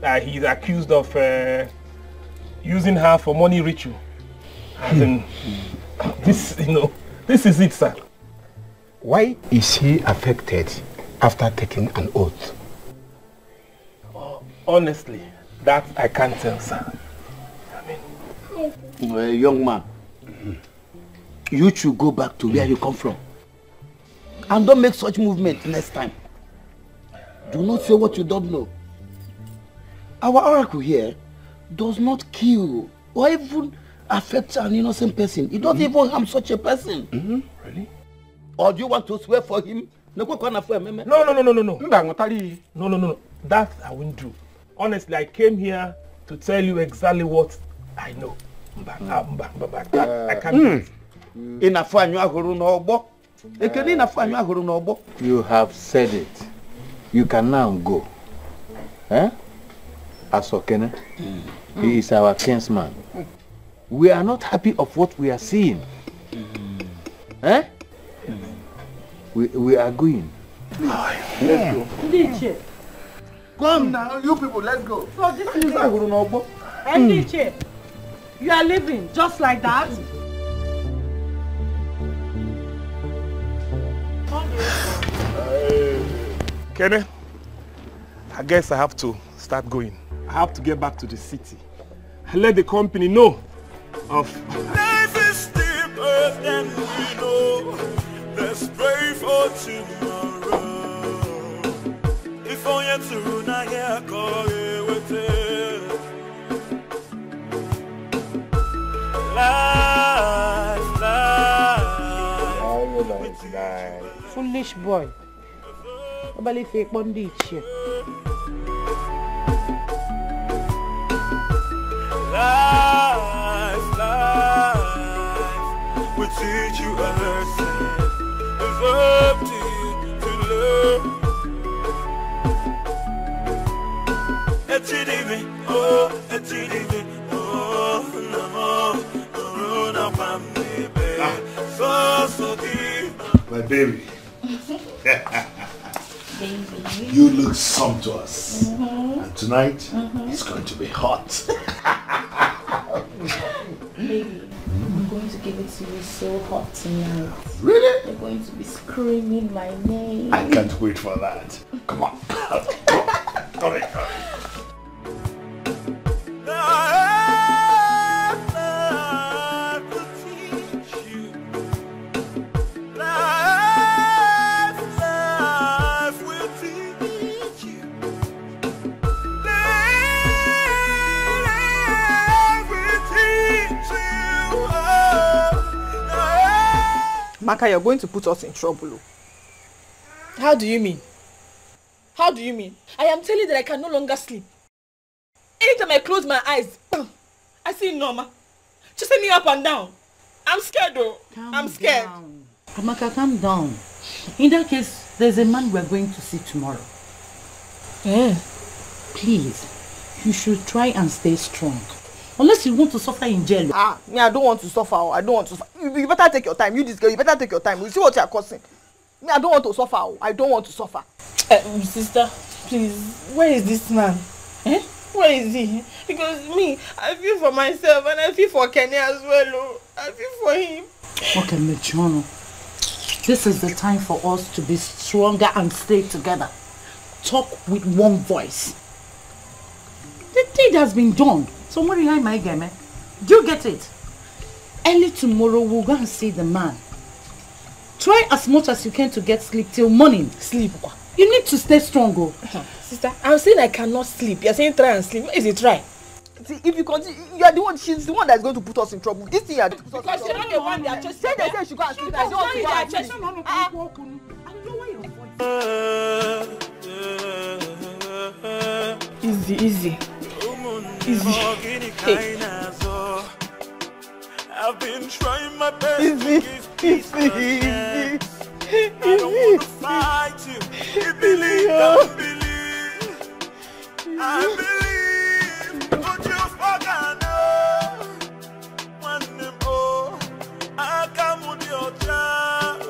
Speaker 12: that he's accused of using her for money ritual. As in, this is it, sir.
Speaker 3: Why is he affected after taking an oath?
Speaker 12: Honestly, that I can't tell, sir.
Speaker 9: Young man, you should go back to where you come from. And don't make such movement next time. Do not say what you don't know. Our oracle here does not kill or even affect an innocent person. It doesn't even harm such a person.
Speaker 12: Really?
Speaker 9: Or do you want to swear for him? No.
Speaker 12: No. That I won't do. Honestly, I came here to tell you exactly what I know. I can't do it.
Speaker 18: You have said it. You can now go. Asokene, he is our kinsman. We are not happy of what we are seeing. We are going.
Speaker 15: Let's go.
Speaker 17: Come now, you people, let's go.
Speaker 15: So this is Ndiche, you are leaving just like that?
Speaker 12: Kenny, I guess I have to start going. I have to get back to the city and let the company know of...
Speaker 6: Life is deeper than we know. Let's pray for tomorrow. If only to na ya kore wete. Life.
Speaker 10: Foolish boy. Nobody fake Ndiche.
Speaker 6: Life will teach you a lesson. It's up to you to learn. Oh, so deep.
Speaker 1: My baby.
Speaker 8: Baby.
Speaker 1: You look sumptuous. And tonight, it's going to be hot.
Speaker 8: Baby, I'm going to give it to you so hot tonight.
Speaker 1: Really?
Speaker 8: You're going to be screaming my name.
Speaker 1: I can't wait for that. Come on. Come on.
Speaker 16: Maka, you're going to put us in trouble.
Speaker 11: How do you mean? How do you mean? I am telling you that I can no longer sleep. Anytime I close my eyes, I see Norma. Just send me up and down. I'm scared though. I'm scared.
Speaker 15: Amaka, calm down. In that case, there's a man we're going to see tomorrow. Please, you should try and stay strong. Unless you want to suffer in jail.
Speaker 16: Me, I don't want to suffer. I don't want to suffer. You better take your time. You, this girl, you better take your time. You see what you are causing. Me, I don't want to suffer. I don't want to suffer.
Speaker 11: Sister, please, where is this man? Where is he? Because me, I feel for myself and I feel for Kenny as well. Oh. I feel for him.
Speaker 15: Okay, Micheal. This is the time for us to be stronger and stay together. Talk with one voice. The deed has been done. So what rely my game, eh? Do you get it? Early tomorrow we'll go and see the man. Try as much as you can to get sleep till morning.
Speaker 11: Sleep?
Speaker 15: You need to stay strong, oh.
Speaker 11: Sister, I'm saying I cannot sleep. You're saying try and sleep. What is it try?
Speaker 16: See, if you continue, you are the one. She's the one that's going to put us in trouble. This thing you are.
Speaker 11: Because you're not the one they are chasing.
Speaker 16: Say they say she go and sleep. I don't want
Speaker 11: to go and sleep. Easy. Hey.
Speaker 6: I've been trying my best to give peace a chance. I don't want to fight you. You believe, don't believe. I believe. Don't you fucking know? One name, oh, I come with your child.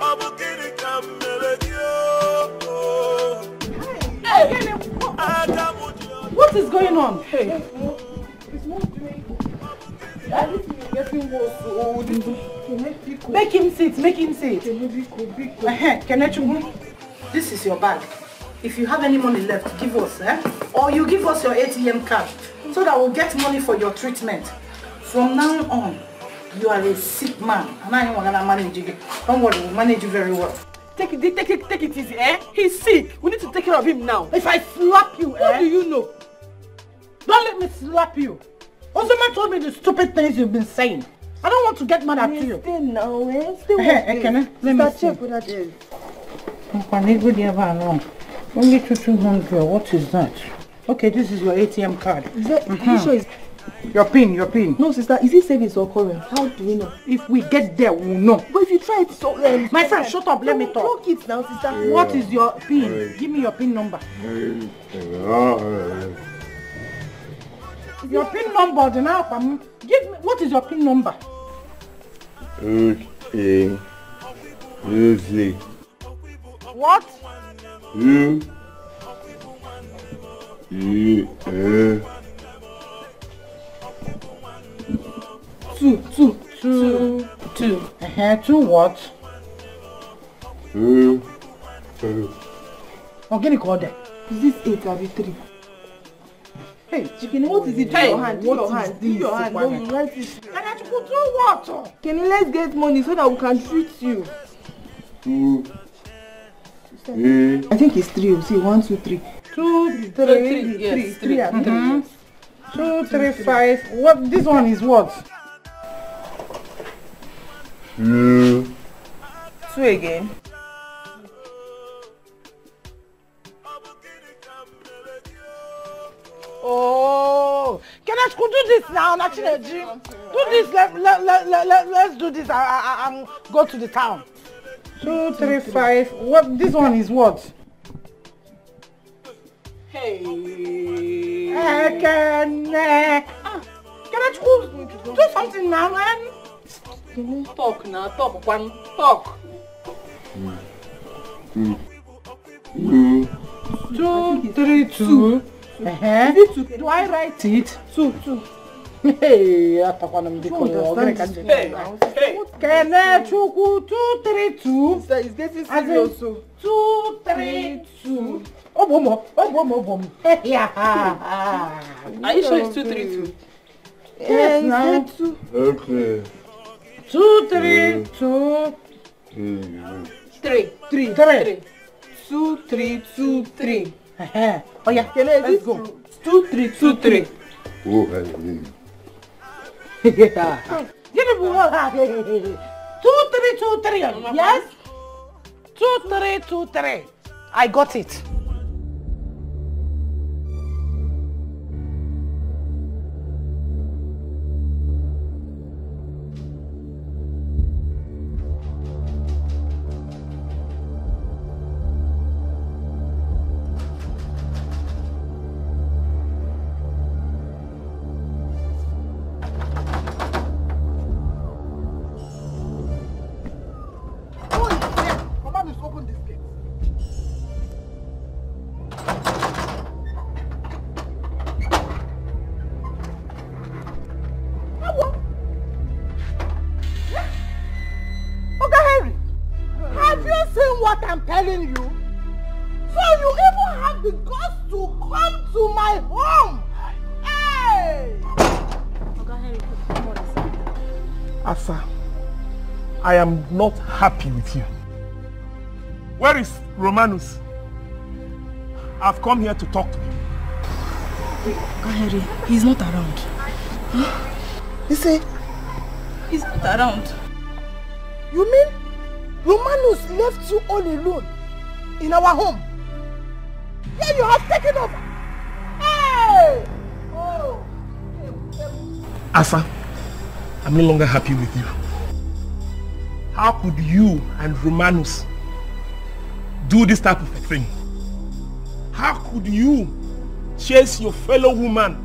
Speaker 6: I'm getting come
Speaker 15: What is going on?
Speaker 11: Hey. Getting worse.
Speaker 15: Make him sit. Kenechu, this is your bag. If you have any money left, give us, or you give us your ATM card so that we'll get money for your treatment. From now on, you are a sick man, and I am gonna manage you. Don't worry, we'll manage you very well.
Speaker 11: Take it easy, He's sick. We need to take care of him now.
Speaker 15: If I slap you,
Speaker 11: what do you know?
Speaker 15: Don't let me slap you. Osama told me the stupid things you've been saying. I don't want to get mad at you.
Speaker 16: Stay now, Stay
Speaker 15: with let me check
Speaker 16: what that is.
Speaker 15: Only 200. What is that? Okay, this is your ATM card.
Speaker 16: Is that, you sure it's...
Speaker 15: Your pin.
Speaker 16: No, sister, is it savings or current? How do we know?
Speaker 15: If we get there, we'll know.
Speaker 16: But if you try it, so...
Speaker 15: my friend, shut up, let me talk.
Speaker 16: Block it now, sister.
Speaker 15: Yeah. What is your pin? Give me your pin number. Your pin number, then give me, what is your pin number? What? Two. Two what? Okay, call them.
Speaker 16: Is this 8 or 3?
Speaker 15: Hey,
Speaker 16: chicken, what is it?
Speaker 15: Hey,
Speaker 16: your hand. No, you write it.
Speaker 15: Can I do what?
Speaker 16: Can you let's get money so that we can treat you?
Speaker 21: 2.
Speaker 16: I think it's 3. See, 1, 2, 3.
Speaker 15: 2, 3.
Speaker 16: Yes, 3.
Speaker 15: 2, 3, 5. What? This one is what?
Speaker 21: 2
Speaker 16: again.
Speaker 15: Oh, Kenneth, could do this now. Actually, do this. Let's do this. I'm go to the town. 2, 3, 5. What? This one is what? Hey. Kenneth,
Speaker 10: Kenechukwu, do something now, man.
Speaker 15: Talk now, talk one, talk.
Speaker 10: 2, 3, 2. Do I write it? 2. Hey, I talk on them because Kenechukwu 2, 3, 2.
Speaker 2: It's getting serious.
Speaker 10: 2, 3, 2. Oh, yeah.
Speaker 11: Are you sure it's 2, 3, 2?
Speaker 10: Yes, now. 2.
Speaker 19: Okay.
Speaker 10: 2, 3, 2.
Speaker 11: 3.
Speaker 10: 2, 3, 2, 3. Oh yeah, let's go. 2, 3, 2, 3.
Speaker 19: Oh, hey.
Speaker 10: Yeah. Give me 2, 3, 2, 3. Yes? 2, 3, 2, 3. I got it. I'm telling you. So you even have the guts to come to my home. Hey!
Speaker 22: Asa, I am not happy with you. Where is Romanus? I've come here to talk to him.
Speaker 11: Henry, he's not around.
Speaker 2: You say?
Speaker 11: He's not around.
Speaker 2: You mean Romanus left you all alone in our home? Yeah, you have taken over. Hey! Oh.
Speaker 22: Asa, I'm no longer happy with you. How could you and Romanus do this type of a thing? How could you chase your fellow woman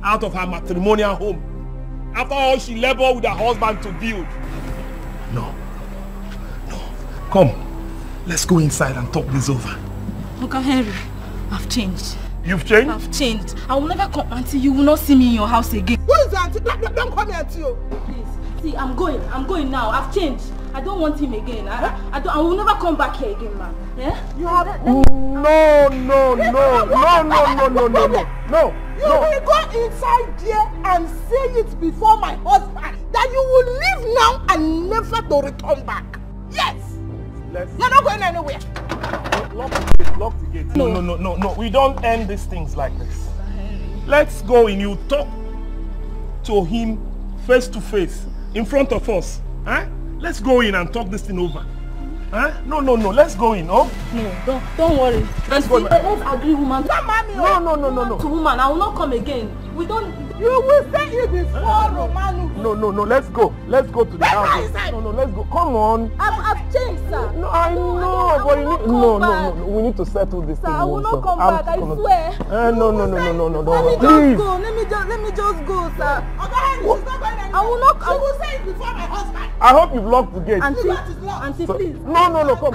Speaker 22: out of her matrimonial home after all she labored with her husband to build? No. Come, let's go inside and talk this over.
Speaker 11: Uncle Henry, I've changed.
Speaker 22: You've changed?
Speaker 11: I've changed. I will never come until you will not see me in your house again.
Speaker 2: Who is the auntie? Don't come here, Tio.
Speaker 11: Please, see, I'm going now. I've changed. I don't want him again. I will never come back here again, man. Yeah?
Speaker 2: You have...
Speaker 22: No.
Speaker 2: You will go inside there and say it before my husband that you will leave now and never to return back. Yes! You're not going anywhere.
Speaker 22: Lock the gate. No. We don't end these things like this. Let's go in. You talk to him face to face in front of us. Huh? Let's go in and talk this thing over. Huh? No. Let's go in. Oh?
Speaker 11: No, don't worry. Let's agree, woman.
Speaker 22: No.
Speaker 11: To woman, I will not come again. We don't...
Speaker 2: You will say it before Romanus.
Speaker 22: No. Let's go. Let's go to the house. No. Let's go. Come on.
Speaker 11: I've changed, sir.
Speaker 22: No, I know, but you need... No. We need to settle this thing.
Speaker 11: I will not come back. I swear.
Speaker 22: No.
Speaker 11: Please. Let me just go, sir. I will not...
Speaker 2: You will say it before my husband.
Speaker 22: I hope you've locked the gate.
Speaker 11: Auntie, please.
Speaker 22: No. Come.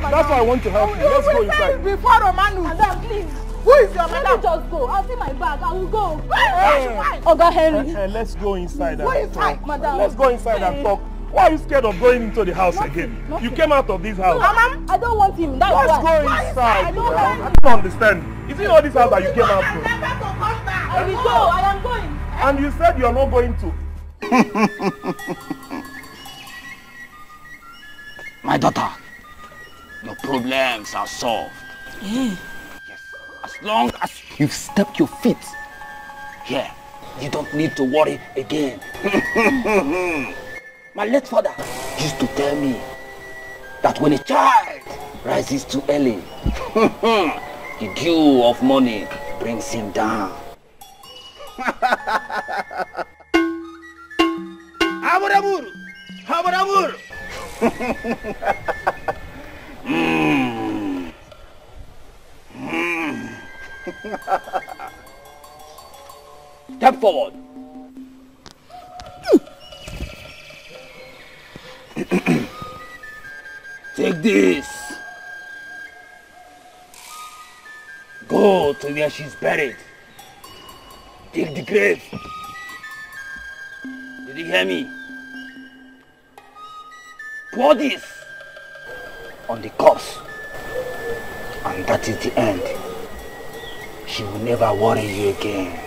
Speaker 22: That's why I want to help you. Let's go inside.
Speaker 2: Before Romanus.
Speaker 11: Madam, please.
Speaker 2: Who is your madam?
Speaker 11: Let me just go. I'll see my bag. I will go.
Speaker 2: Hey.
Speaker 11: Oga Henry.
Speaker 22: Let's go inside and
Speaker 2: talk.
Speaker 11: Madam.
Speaker 22: Let's go inside and talk. Why are you scared of going into the house again? You came out of this house.
Speaker 11: Mama, I don't want him. That's
Speaker 22: Let's
Speaker 11: why.
Speaker 22: go inside.
Speaker 11: I don't
Speaker 22: don't understand. Is it not this house that you came out from?
Speaker 11: I will go. I am going.
Speaker 22: And you said you are not going to.
Speaker 9: My daughter, your problems are solved.
Speaker 11: Yeah.
Speaker 9: As long as you've stepped your feet here, you don't need to worry again. My late father used to tell me that when a child rises too early, the dew of money brings him down. Habarabur! forward. Take this. Go to where she's buried. Dig the grave. Did you hear me? Pour this on the corpse. And that is the end. She will never worry you again.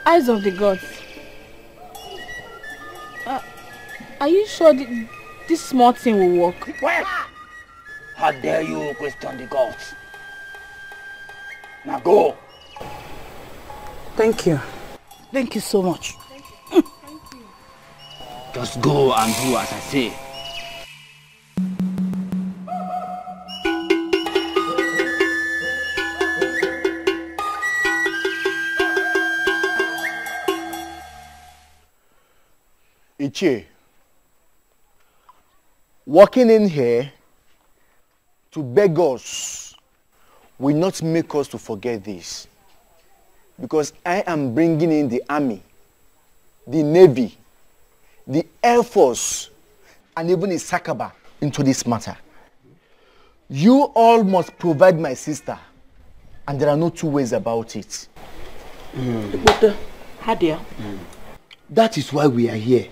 Speaker 8: Eyes of the gods. Are you sure this small thing will work?
Speaker 9: Well, how dare you question the gods? Now go.
Speaker 10: Thank you. Thank you so much.
Speaker 9: Just go and do as I say.
Speaker 21: Ichie, walking in here to beg us will not make us to forget this. Because I am bringing in the army, the navy, the air force, and even the Sakaba into this matter. You all must provide my sister, and there are no two ways about it.
Speaker 15: But, Hadia,
Speaker 9: that is why we are here.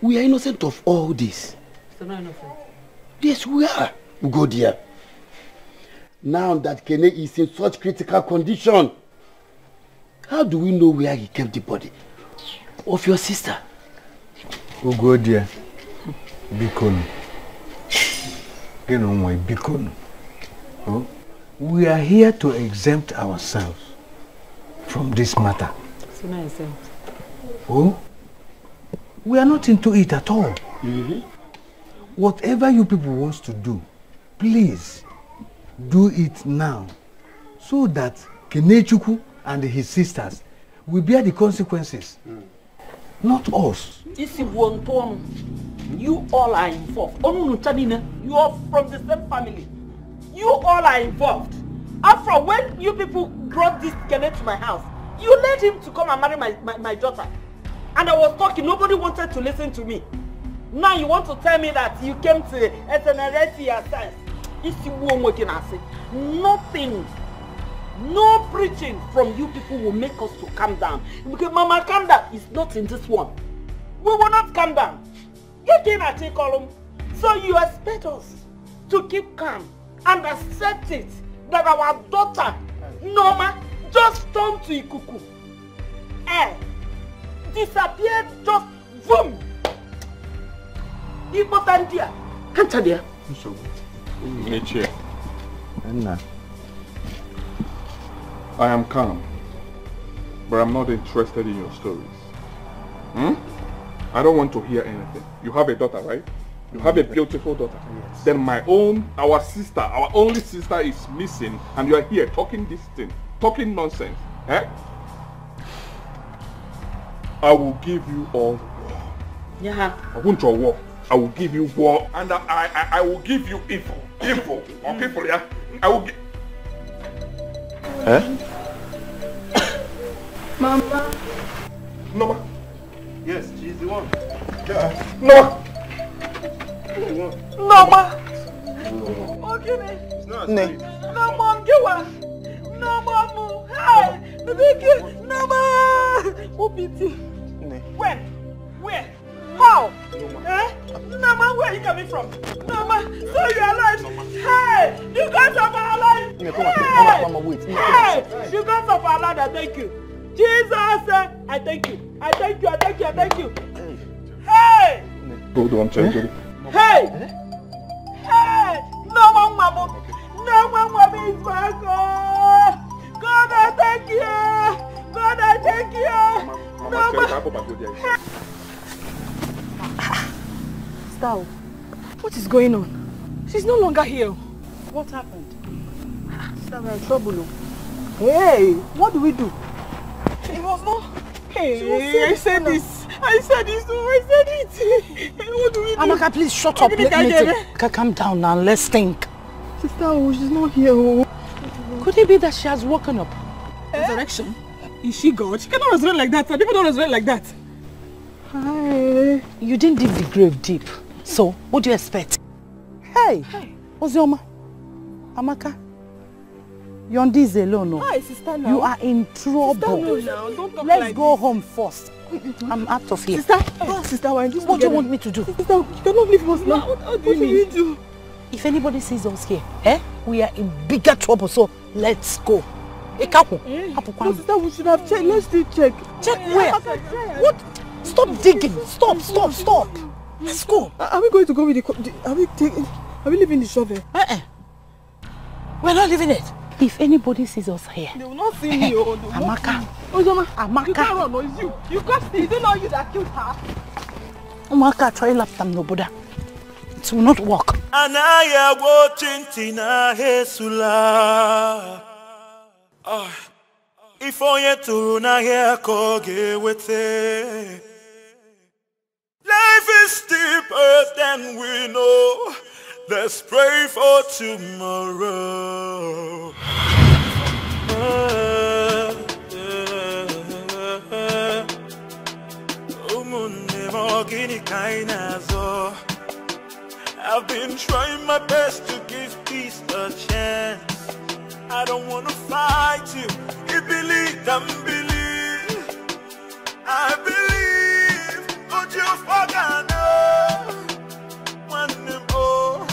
Speaker 9: We are innocent of all this.
Speaker 15: So not innocent.
Speaker 9: Yes, we are. We go there. Now that Kene is in such critical condition, how do we know where he kept the body of your sister?
Speaker 4: We go there. Bikonu. You know my Bikonu. Oh? We are here to exempt ourselves from this matter.
Speaker 15: So not exempt.
Speaker 4: Oh? We are not into it at all. Whatever you people want to do, please do it now, so that Kenechukwu and his sisters will bear the consequences, not us.
Speaker 15: You all are involved. You are from the same family. You all are involved. After when you people brought this Kenneth to my house, you led him to come and marry my daughter. And I was talking, nobody wanted to listen to me. Now you want to tell me that you came to SNRS yourself. Nothing, no preaching from you people will make us to calm down. Because Mama, calm down. It's not in this one. We will not calm down. Get in at a column. So you expect us to keep calm and accept it that our daughter, Norma, just turned to Ikuku. Disappeared just boom. Important here. Can't you there?
Speaker 22: Nature. I am calm, but I'm not interested in your stories. I don't want to hear anything. You have a daughter, right? You have a beautiful daughter. Yes. Then our only sister is missing, and you are here talking this thing, talking nonsense. Eh? I will give you all war.
Speaker 15: Yeah.
Speaker 22: I want your war. I will give you war, and I will give you info. Or people, yeah. I will give.
Speaker 11: Mama.
Speaker 22: Norma.
Speaker 21: Yes, she's the one.
Speaker 22: Yeah. Norma.
Speaker 15: Norma. Okay.
Speaker 21: Norma,
Speaker 15: give her. Norma, hey, the big Norma. Who beat you? When? Where? How? Norma, where are you coming from? Norma, so you're alive. Hey, you guys are alive.
Speaker 21: Mama, wait.
Speaker 15: Hey, you guys are alive. I thank you. Jesus, I thank you. I thank you. I thank you. I thank you. Hey.
Speaker 22: Hold on, Chenjori.
Speaker 15: Hey. Hey. Norma, Mama. Norma, Mama is back. God, I thank you. God, I thank you.
Speaker 11: Stop. What is going on? She's no longer here.
Speaker 15: What happened?
Speaker 11: Stop, we're in trouble.
Speaker 15: Hey, what do we do?
Speaker 11: It was not.
Speaker 15: Hey, I said this. I said this. Oh, I said it. What do we do?
Speaker 10: Amaka, please shut up. Calm down now. Let's think.
Speaker 11: Sister, she's not here.
Speaker 10: Could it be that she has woken up? Resurrection? Is she God? She cannot resurrect like that. People don't resurrect like that.
Speaker 15: You didn't dig the grave deep. So, what do you expect? Hey, Ozioma, Amaka, you're on this alone. No?
Speaker 16: Hi, sister. Now.
Speaker 15: You are in trouble.
Speaker 16: Sister, no, now. Don't talk
Speaker 15: Let's
Speaker 16: like
Speaker 15: go
Speaker 16: this.
Speaker 15: home first. I'm out of here.
Speaker 16: Sister, sister, we're in this
Speaker 15: what do you
Speaker 16: together.
Speaker 15: want me to do?
Speaker 16: Sister, you cannot leave us now. What do you do?
Speaker 15: If anybody sees us here, we are in bigger trouble. So let's go.
Speaker 16: No, sister, we should have checked. Let's still check.
Speaker 15: Check where? What? Stop digging. Stop. Let's go.
Speaker 16: Are we going to go with the... Are we leaving the shovel?
Speaker 15: We're not leaving it. If anybody sees us here...
Speaker 16: They will not see me.
Speaker 15: Amaka.
Speaker 16: Amaka. You can't run, no, it's you. You can't stay. Is it not you that killed her?
Speaker 15: Amaka, try lap them, no, Buddha. It will not work.
Speaker 6: Anaya watching Tina Hesula. If onye to na here koge with it. Life is deeper than we know. Let's pray for tomorrow. I've been trying my best to give peace a chance. I don't want to fight you. You believe, don't believe. I believe, but you forgot. One name, oh,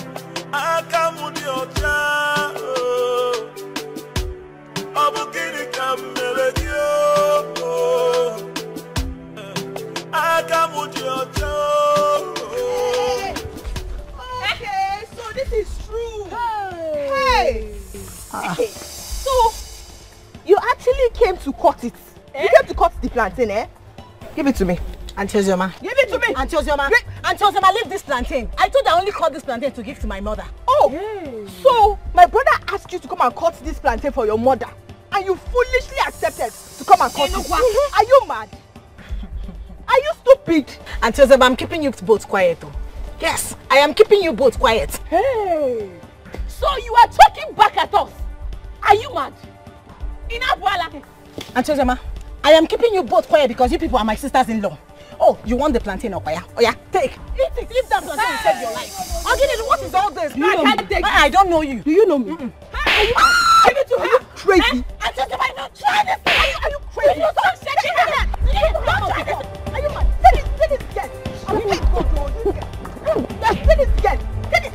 Speaker 6: I come with your child. I'm beginning to come with you. I come with your child.
Speaker 16: Okay, so this is true. Hey. So, you actually came to cut it. You came to cut the plantain, eh? Give it to me.
Speaker 10: Auntie Ozioma.
Speaker 16: Give it to me.
Speaker 10: Auntie Ozioma. Auntie Ozioma, leave this plantain. I told I only cut this plantain to give to my mother.
Speaker 16: Oh, so my brother asked you to come and cut this plantain for your mother, and you foolishly accepted to come and cut it. Are you mad? Are you stupid?
Speaker 10: Auntie Ozioma, I'm keeping you both quiet. Though. Yes, I am keeping you both quiet.
Speaker 16: Hey.
Speaker 13: So you are talking back at us? Are you mad?
Speaker 10: Auntie Ozioma, I am keeping you both quiet because you people are my sisters-in-law. Oh, you want the plantain, Okoya? Oh yeah, take. Eat it. Leave that plantain and save your life. Ogini, what is all this? I don't know you.
Speaker 16: Do you know me?
Speaker 10: Are you
Speaker 16: crazy?
Speaker 10: Auntie Ozioma, don't try this. Are you crazy? Don't try this.
Speaker 16: Are you mad? Take it, get. Yes, take it, get. Take it.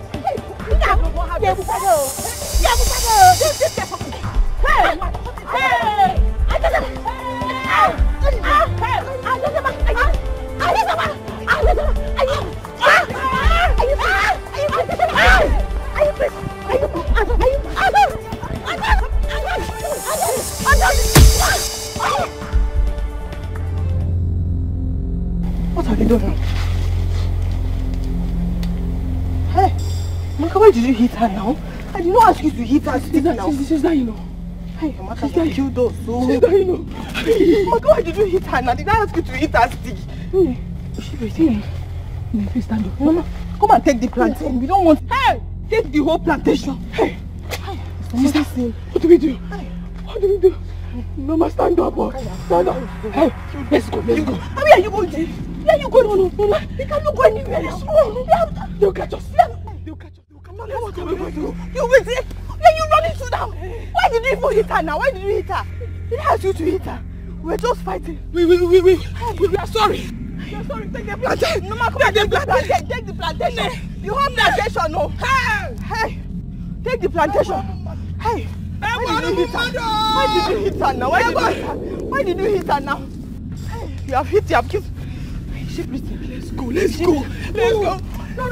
Speaker 16: What have you done now? Hey, Maka, why did you hit her now? I did not ask you to hit her now.
Speaker 10: She's that you know.
Speaker 16: Hey, Maka, why did you do so? She's that you know. Maka, why did you hit her now? Did I ask you to hit her stick?
Speaker 10: She waiting. Please stand up.
Speaker 16: Mama, come and take the plantain. We don't want... Hey! Take the whole plantation. Hey!
Speaker 10: Sister, what do we do? What do we do? Mama, stand up. Stand up. Hey, let's go.
Speaker 16: Where are you going to? Where are you going? No. You cannot go anywhere.
Speaker 10: They'll catch us.
Speaker 16: You wait. Where are you running to now? Why did you even hit her now? Why did you hit her? Did I ask you to hit her? We're just fighting.
Speaker 10: We are sorry.
Speaker 16: You're sorry. Take the plantation. No, come on, take the plantation. The whole plantation, no. Hey. Take the plantation. Hey. Why did you hit her? Why did you hit her now? Why did you hit her now? Hey. You have hit, you have killed. She breathing.
Speaker 10: Let's go.
Speaker 16: No.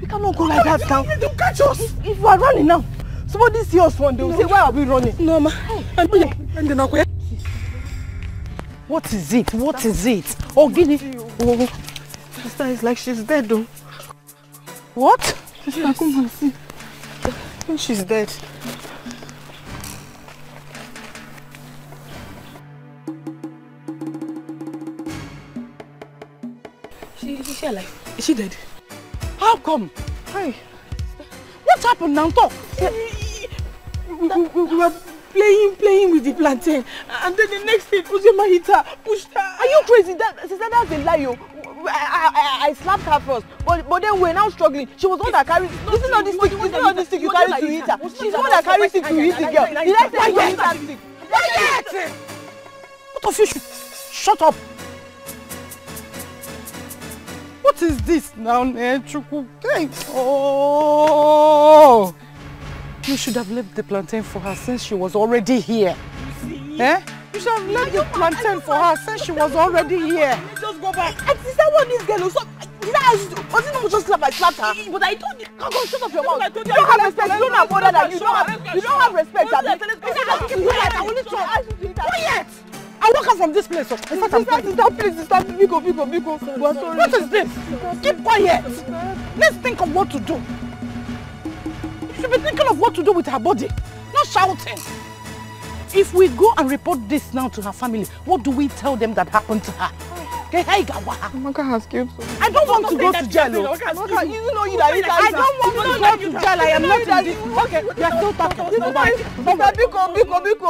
Speaker 16: We cannot go like that now.
Speaker 10: Don't catch us.
Speaker 16: If we are running now, somebody see us one day, will say, why are we running?
Speaker 10: No, ma.
Speaker 15: What is it? Oh, Guinea.
Speaker 16: Oh. Sister, it's like she's dead though.
Speaker 15: What?
Speaker 16: Sister, come and see. She's dead.
Speaker 10: Is she alive? Is she dead?
Speaker 15: How come?
Speaker 16: Hey.
Speaker 15: What happened now? Talk.
Speaker 16: We were
Speaker 11: playing with the plantain. And then the next thing, Uzoma hit her, pushed her.
Speaker 16: Are you crazy? Sister, that's a lie. I slapped her first, but then we're now struggling. She was the one that carried. This is not this stick you carried to hit her. She's the one that carries stick to hit the girl. Did I say you hit that stick?
Speaker 10: Quiet! What of you should shut up? What is this now, Chuku? Oh! You should have left the plantain for her since she was already here. Eh? You should have left the plantain for her since she was already here.
Speaker 16: Just go back. And sister, what this girl was it not just slap? I slapped her. But I told you. Come on, shut up your mouth. You don't have respect. You don't have mother that you don't have respect.
Speaker 10: Quiet! I walk out from this place. Sister, please, sister, Biko. What is this? Keep quiet. Let's think of what to do. You should be thinking of what to do with her body, not shouting. If we go and report this now to her family, what do we tell them that happened to her?
Speaker 16: Amaka has killed someone.
Speaker 10: I don't want to go to jail.
Speaker 16: Amaka, you know you that
Speaker 10: I don't want to go to jail. I am not in this. Okay, you are still talking.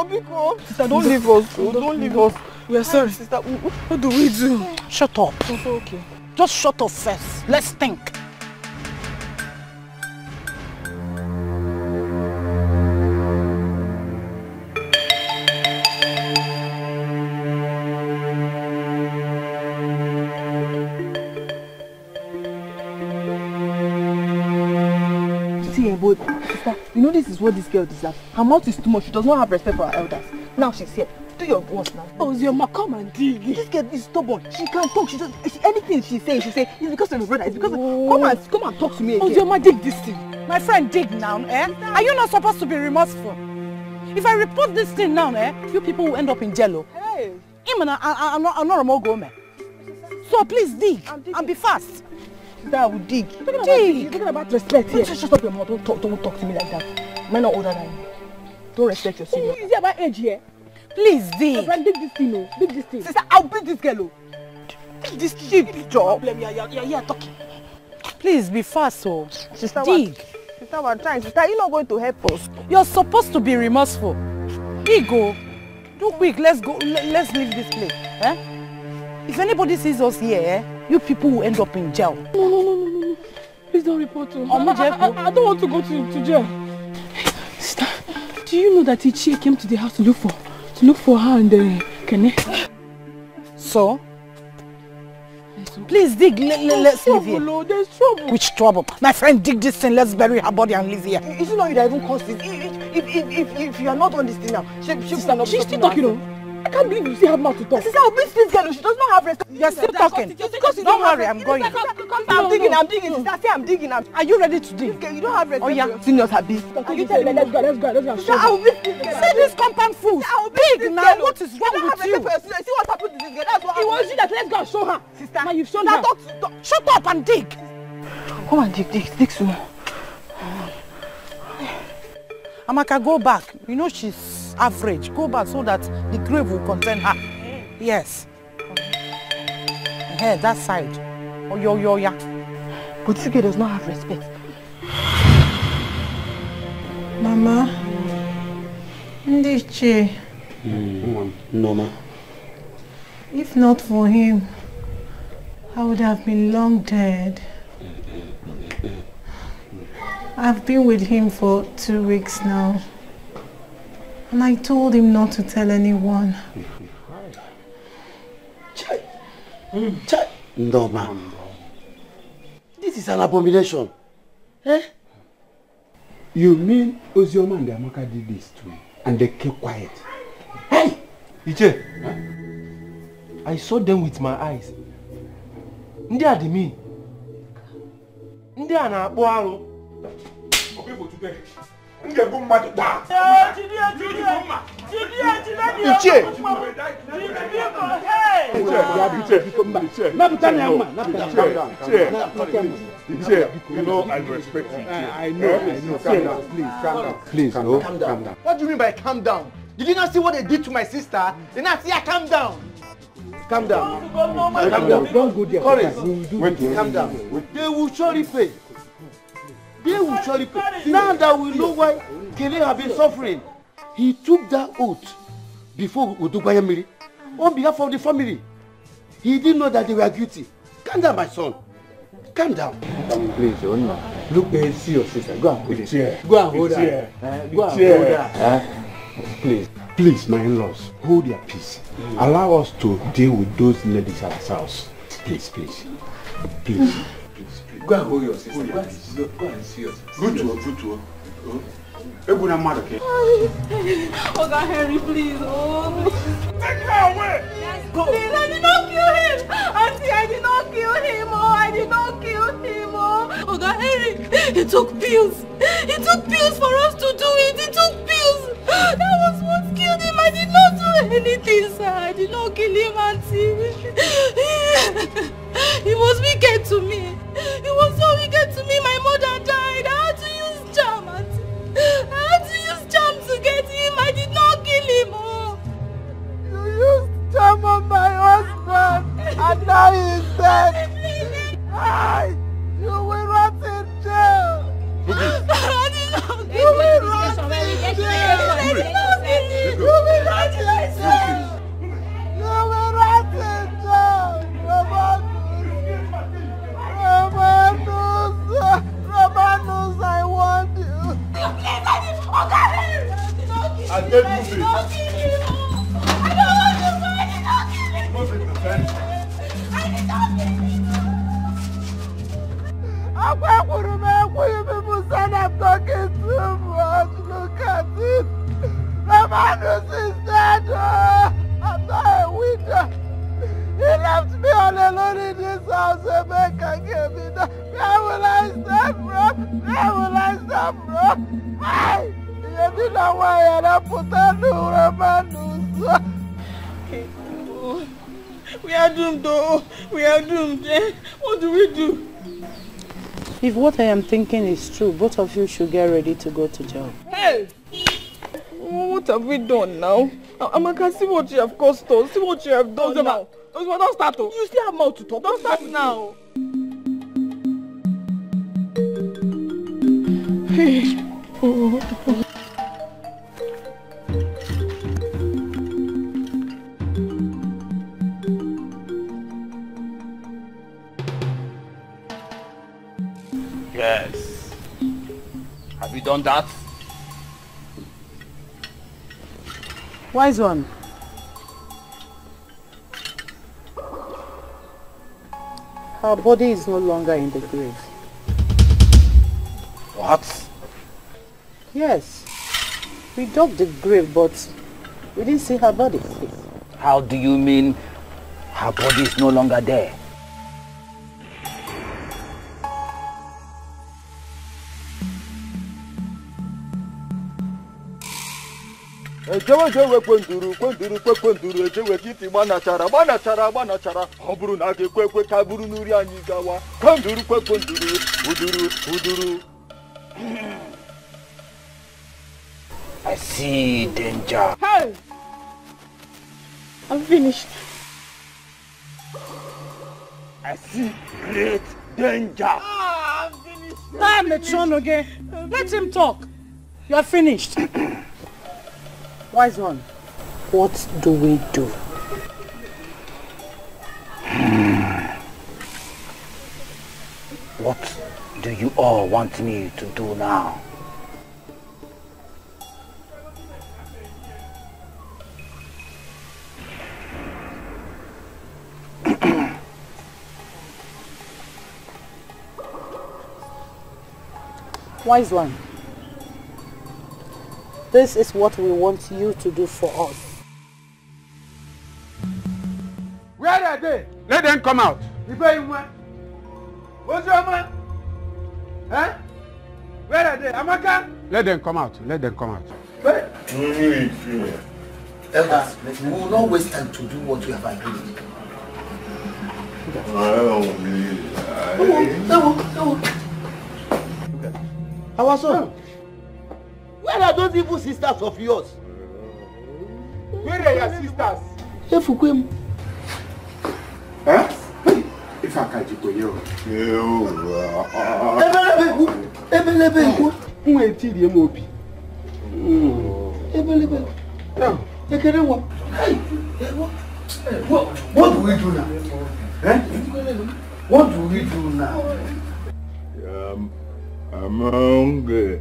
Speaker 16: Biko. Sister, don't leave us. Don't leave us.
Speaker 11: We are sorry. Sister, what do we do?
Speaker 10: Shut up.
Speaker 11: Okay.
Speaker 10: Just shut up first. Let's think.
Speaker 16: But sister, you know this is what this girl deserves. Her mouth is too much. She does not have respect for her elders. Now she's here. Do your worst now.
Speaker 11: Oh, Uzoma, come and dig.
Speaker 16: This girl is stubborn. She can't talk. Anything she say, it's because of your brother. It's because of... Come and talk to me again.
Speaker 11: Uzoma, dig this thing.
Speaker 10: My friend, dig now, eh? Are you not supposed to be remorseful? If I report this thing now, eh, you people will end up in jail.
Speaker 16: Hey.
Speaker 10: I'm not a mogul, man. So please dig and be fast.
Speaker 16: That will dig.
Speaker 11: You're talking about respect here.
Speaker 16: Shut up your mouth. Don't talk to me like that. Men are older than you. Don't respect your senior.
Speaker 11: Is it about age here?
Speaker 10: Please dig.
Speaker 11: Dig this thing, Dig this thing.
Speaker 16: Sister, I'll beat this girl. Dig this cheap job.
Speaker 11: Yeah, talking.
Speaker 10: Please be fast, so.
Speaker 16: Sister,
Speaker 10: dig.
Speaker 16: Sister, we're trying. Sister, you're not going to help us.
Speaker 10: You're supposed to be remorseful. Dig, go. Do quick. Let's go. Let's leave this place. Eh? If anybody sees us here, you people will end up in jail.
Speaker 11: No. Please don't report to I don't want to go to jail. Sister, do you know that Ichie came to the house to look for her and Kene?
Speaker 10: So? Please dig. Let's leave here.
Speaker 11: There's trouble.
Speaker 10: Which trouble? My friend, dig this thing. Let's bury her body and leave here.
Speaker 16: Is it not you that even caused this? If you are not on this thing now, she's
Speaker 11: still talking. I can't believe you still have mouth to talk.
Speaker 16: Sister, I'll beat this girl. She does not have respect.
Speaker 10: You're still talking. Don't worry, I'm going.
Speaker 16: I'm digging. Sister, say I'm digging.
Speaker 10: Are you ready to dig?
Speaker 16: You don't have respect.
Speaker 10: Oh yeah.
Speaker 16: Seniors have big.
Speaker 11: Let's go.
Speaker 16: Sister, I'll beat this girl.
Speaker 10: See this compound fool. Big now. What is wrong with you?
Speaker 16: See what happened to this girl. That's what
Speaker 11: it was you that let's go and show her.
Speaker 16: Sister,
Speaker 11: now you've shown her.
Speaker 10: Shut up and dig.
Speaker 16: Come and dig soon.
Speaker 10: Amaka, go back. You know she's average. Go back so that the grave will contain her. Yes. Here, that side. Oh, yeah.
Speaker 16: But this girl does not have respect.
Speaker 2: Mama. Ndiche.
Speaker 9: No, ma.
Speaker 2: If not for him, I would have been long dead. I've been with him for 2 weeks now. And I told him not to tell anyone.
Speaker 9: No, ma'am. This is an abomination. Eh?
Speaker 3: You mean Ozioma and Amaka did this too, and they kept quiet?
Speaker 17: Hey! Iche! I saw them with my eyes. Ndi are the me. Ndi are na akpo
Speaker 5: You know I respect you.
Speaker 17: I know.
Speaker 5: Please, calm down.
Speaker 21: What do you mean by calm down? Did you not see what they did to my sister? They not see her calm down. Calm down. Calm down.
Speaker 3: Don't go there.
Speaker 21: Calm down. They will surely pay. They will surely pay. Now that we know why Kele have been suffering,
Speaker 17: He took that oath before Udubayamiri on behalf of the family. He didn't know that they were guilty. Calm down, my son. Calm down.
Speaker 4: Please, Onna. Look and see your sister. Go and hold her. Go and hold her. Go and hold her.
Speaker 3: Please, please, my in-laws, hold your peace. Allow us to deal with those ladies ourselves. Please, please. Please.
Speaker 4: Go and hold your sister. Go and see your sister.
Speaker 3: Good to her.
Speaker 11: Oh God, Henry, please. Oh.
Speaker 22: Take her away!
Speaker 11: Please, I did not kill him! Auntie, I did not kill him! Oh, I did not kill him! Oh God, Henry, he took pills! He took pills for us to do it! He took pills! That was what killed him! I did not do anything, sir! I did not kill him, Auntie! He was wicked to me! He was so wicked to me! My mother died! I had to use charm, Auntie! I had to use charm to get him! I did not kill him! Oh.
Speaker 16: You used charm on my husband, and now he's dead. Hi! You will rot in jail. You will rot in jail. You will rot in jail. You will rot in jail. Romanus, I want you. Please, I did not kill him. I did not kill him. I don't want to fight. I did not kill him. I did not kill him. I'm talking too much. Look at it. Romanus is dead. I'm not a winner. He left me all alone in this house. Emeka gave me that. Where will I stand from? Where will I stand from? Hey! You didn't know why I put on the Romanus. We are doomed, though. We are doomed. What do we do?
Speaker 15: If what I am thinking is true, both of you should get ready to go to jail.
Speaker 16: Hey! What have we done now? Amaka, see what you have caused us. See what you have done now. Don't start. You still have more to talk. Don't start now.
Speaker 9: Yes. Have you done that?
Speaker 15: Wise one. Her body is no longer in the grave.
Speaker 9: What?
Speaker 15: Yes. We dug the grave, but we didn't see her body.
Speaker 9: How do you mean her body is no longer there?
Speaker 21: Ejewe kwenduru ejewe kiti manachara ọ bụrụ na ga-ekwe ka buru n'uri anyị gawa kwenduru uduru.
Speaker 9: I see danger.
Speaker 16: Hey! I'm finished.
Speaker 9: I see great danger.
Speaker 16: I'm finished.
Speaker 15: Damn it, Sean again. Let him talk. You are finished. Wise one, what do we do?
Speaker 9: What do you all want me to do now?
Speaker 15: Wise one, this is what we want you to do for us.
Speaker 3: Where are they? Let them come out.
Speaker 17: What's your man? Huh? Where are they? Amaka?
Speaker 3: Let them come out. Let them come out.
Speaker 21: Elders, we will not waste time to do what we have agreed. Our son, where are those evil sisters of yours?
Speaker 3: Where are your sisters?
Speaker 21: Efukwem.
Speaker 3: Huh? If I can't go, you.
Speaker 21: Ebelebe.
Speaker 3: Who will tell you, Mobi?
Speaker 4: What do we do now? Eh? What do we do now?
Speaker 5: I'm hungry.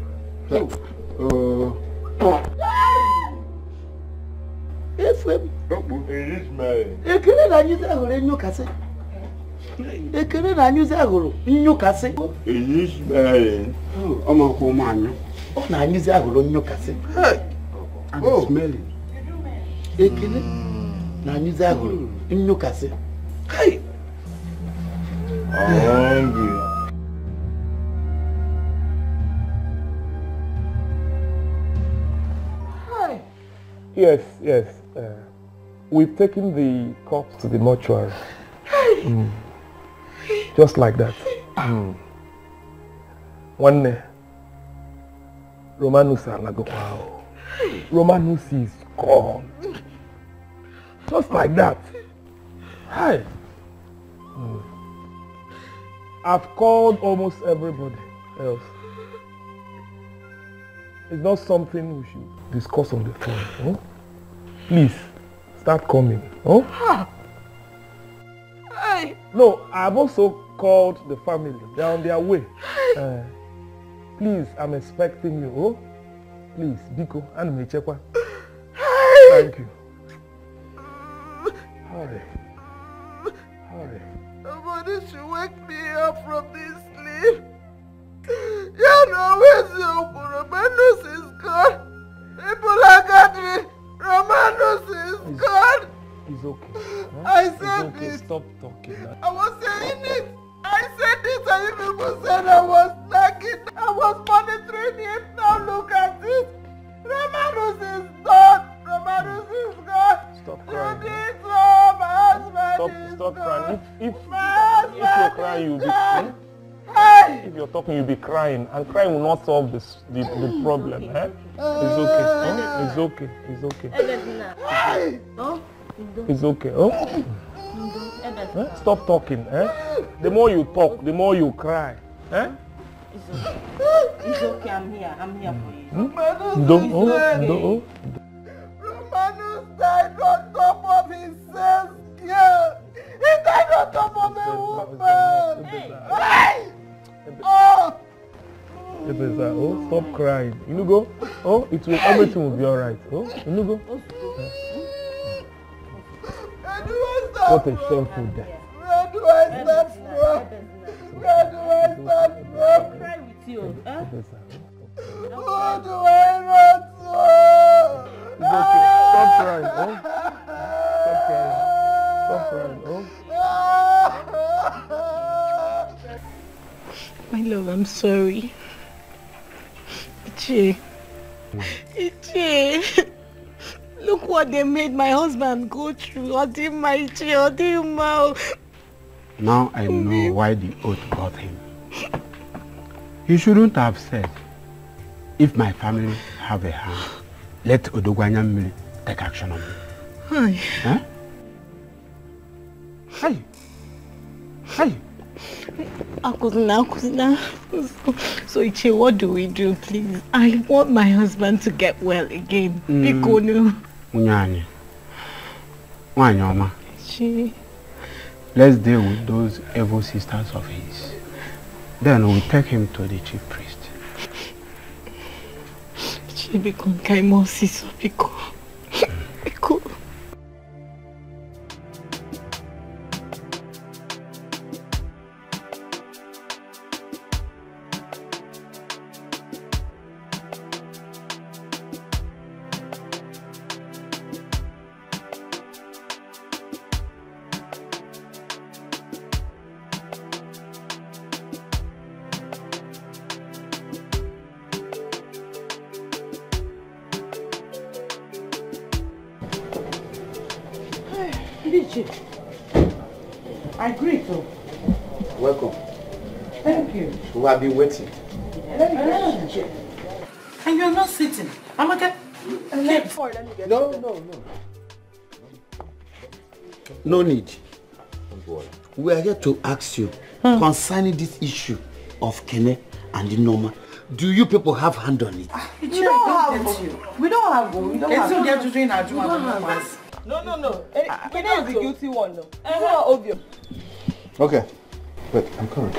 Speaker 9: Ekele na nyuze agoro nyukase. Ekele na nyuze agoro nyukase.
Speaker 5: Is this smelling?
Speaker 3: Omo ko manyo.
Speaker 9: O na nyuze agoro nyukase.
Speaker 3: I'm smelling.
Speaker 9: Ekele na nyuze agoro nyukase. Hey.
Speaker 5: I'm hungry.
Speaker 12: Yes. We've taken the corpse to the mortuary. Just like that. One day, Romanus wow. Romanus is gone. Just like that. Hi. I've called almost everybody else. It's not something we should discuss on the phone. Huh? Please, start coming. Huh? No, I've also called the family. They're on their way. Please, I'm expecting you. Oh? Please, Biko, and me check. Thank you. Hurry.
Speaker 16: Somebody should wake me up from this sleep. You know, where's your Romanus is gone. People are gathering. Romanus is gone.
Speaker 12: It's okay. Huh?
Speaker 16: I said
Speaker 12: it's okay.
Speaker 16: it.
Speaker 12: Stop talking.
Speaker 16: I was saying it. I said it and you people said I was nagging. I was monitoring it. Now look at it. Romanus is gone. Romanus is gone.
Speaker 12: Stop crying.
Speaker 16: You did so. My husband
Speaker 12: Stop crying. If
Speaker 16: you're
Speaker 12: crying, you'll be if you're talking, you'll be crying, and crying will not solve the problem. Eh? It's okay. Huh? It's okay. It's okay. It's okay. Oh? Stop talking. Eh? The more you talk, the more you cry. Eh?
Speaker 15: It's okay. I'm here for you.
Speaker 16: Romanus died on top of his cells. Yeah. He died on top of a woman.
Speaker 12: Oh, stop crying. You go. Oh, everything will be alright. Oh, you go. What a shameful death.
Speaker 16: Where do I start from? Where do I start from?
Speaker 15: Cry with you.
Speaker 16: Who do I run to?
Speaker 12: It's okay. Stop crying. Oh. Stop crying. Oh.
Speaker 10: My love, I'm sorry. Ichie. Look what they made my husband go through.
Speaker 3: Now I know why the oath got him. He shouldn't have said, if my family have a hand, let Odogwanyamili take action on me.
Speaker 10: Hi.
Speaker 3: Huh? Hi.
Speaker 10: Akuzina. So Ichie, what do we do, please? I want my husband to get well again. Bikonu.
Speaker 3: Unyanya. Wanyoma.
Speaker 10: Ichie.
Speaker 3: Let's deal with those evil sisters of his. Then we'll take him to the chief priest.
Speaker 10: Ichie, Bikon Kaimo Siso, Biko. Biko.
Speaker 15: I agree to.
Speaker 21: Welcome.
Speaker 15: Thank you.
Speaker 21: We have been waiting.
Speaker 15: And you're not sitting. I'm okay.
Speaker 21: No. No need. We are here to ask you concerning this issue of Kene and the Norma.
Speaker 9: Do you people have hand on it?
Speaker 10: We don't have. We don't have. We don't have.
Speaker 16: No. Can I be the guilty one? No. Obvious.
Speaker 3: Okay. Wait, I'm coming.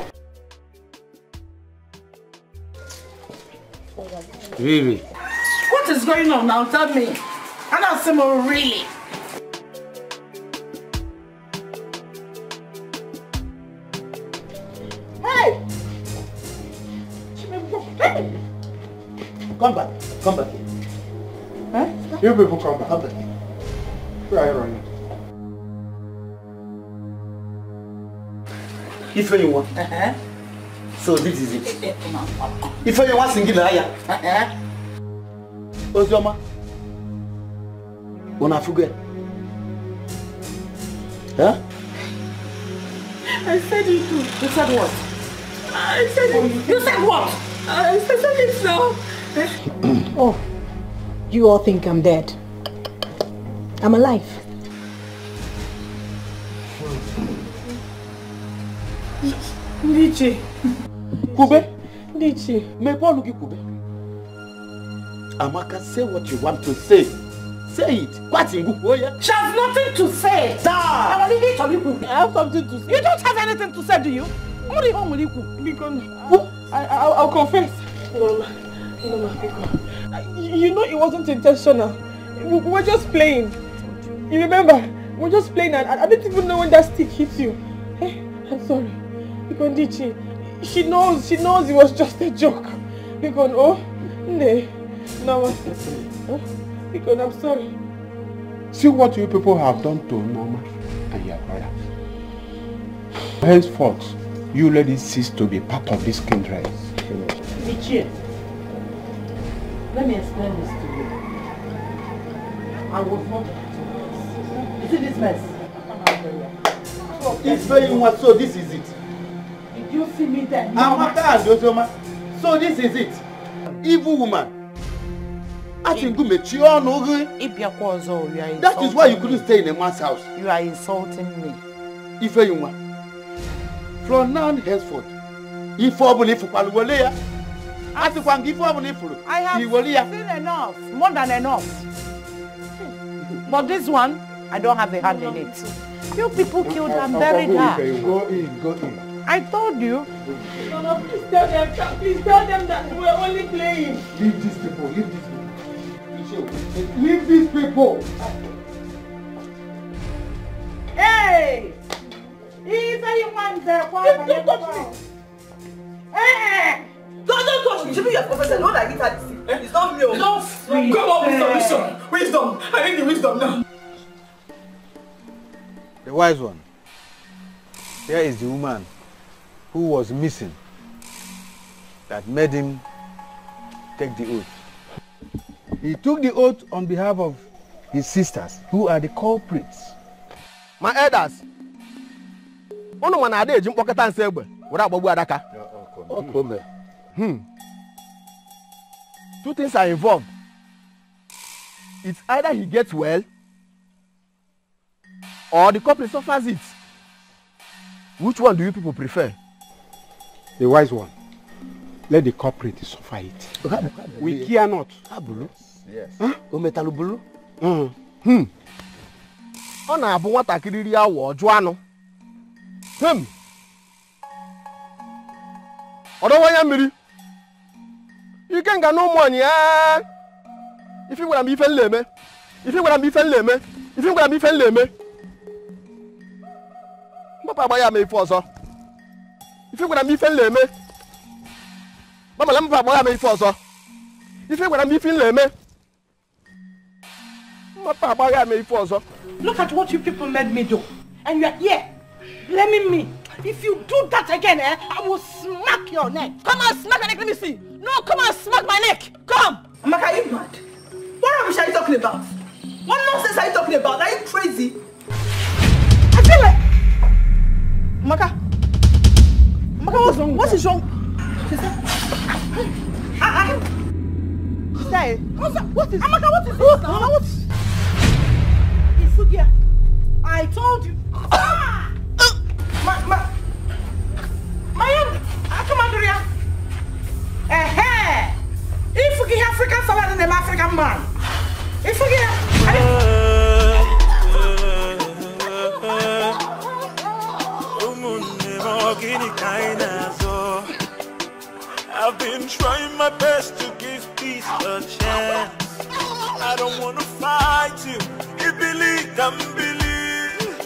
Speaker 9: Really?
Speaker 10: What is going on now? Tell me. I don't see more really. Hey!
Speaker 9: Come back.
Speaker 10: Huh?
Speaker 3: You people come back. Where are you running?
Speaker 9: If you want. So this is it. If you want single aya. Ozoma. Una fugue. Huh?
Speaker 10: I said it too. You said what? I said it. You said what? I said it now.
Speaker 11: Oh, you all think I'm dead. I'm alive.
Speaker 10: Dikeh.
Speaker 9: Kube?
Speaker 10: Dikeh.
Speaker 9: Me Paul Kube. Amaka, say what you want to say. Say it. What's in good?
Speaker 10: She has nothing to say. I have something to say. You don't have anything to say, do you? What do you want with you? Because I'll confess. No, you know it wasn't intentional. We were just playing. You remember? We were just playing and I didn't even know when that stick hit you. Hey, I'm sorry. Because Dikeh, she knows it was just a joke. Because no, because I'm sorry.
Speaker 3: See what you people have done to Mama and your brother. Henceforth, you ladies cease to be part of this kindred.
Speaker 10: Dikeh, let me explain this to you. I was not. You see this mess?
Speaker 9: It's very much so. This is it.
Speaker 10: Did you see me there?
Speaker 9: Amaka and Ozoma. So this is it. Evil woman. That is why you couldn't stay in a man's house.
Speaker 10: You are insulting me.
Speaker 9: If you want. From now on henceforth. If I believe for Paluolea, I have seen
Speaker 10: enough, more than enough. But this one, I don't have a hand in it. You people killed and buried her.
Speaker 3: Go in.
Speaker 10: I told you. No, please tell them that we're only playing.
Speaker 3: Leave these people. Leave these people.
Speaker 10: Hey! If anyone there, don't touch me. Hey! Don't touch me. Should be your professor. Don't like it at the It's not me. Don't free. Come on with solution. Wisdom. I need the wisdom now.
Speaker 4: The wise one. Here is the woman who was missing that made him take the oath. He took the oath on behalf of his sisters, who are the culprits.
Speaker 17: My elders. Ono wana ade eji mkpoketa nse egbe wura agbagbu adaka. Two things are involved. It's either he gets well or the culprit suffers it. Which one do you people prefer?
Speaker 3: The wise one. Let the culprit suffer it. We care not.
Speaker 17: Yes. Ometalubulu. Ọ na-abụ nwatakịrị iri awọ ọjụ anụ. Ọdọwa ya mmiri. Ike nga n'ụmụ anyị ya. Ife gwara m ife nleme. Mbapa agba ya ma ife ọzọ. Ife gwara m ife nleme. Mama la mbapa agba ya ma ife ọzọ. Ife gwara m ife nleme.
Speaker 10: Look at what you people made me do. And you are here, blaming me. If you do that again, I will smack your neck. Come on, smack my neck, let me see. No, come on, smack my neck. Come. Amaka, are you mad? What rubbish are you talking about? What nonsense are you talking about? Are you crazy? I feel like... Amaka, what's wrong? What is wrong? Sister? What is... Amaka, what is this now? What? Isugia, I told you. Mayam, come on, Doria.
Speaker 6: You believe, can believe.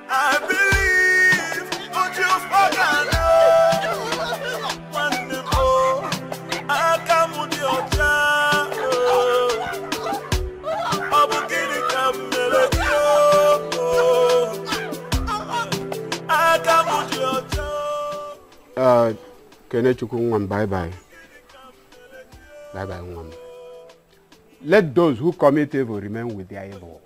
Speaker 6: I believe. Don't you forget. One more. I come with your child. I'm beginning to melody. I come with your child.
Speaker 3: Kenechukwu, bye-bye. Bye-bye, Nwam. Let those who commit evil remain with their evil.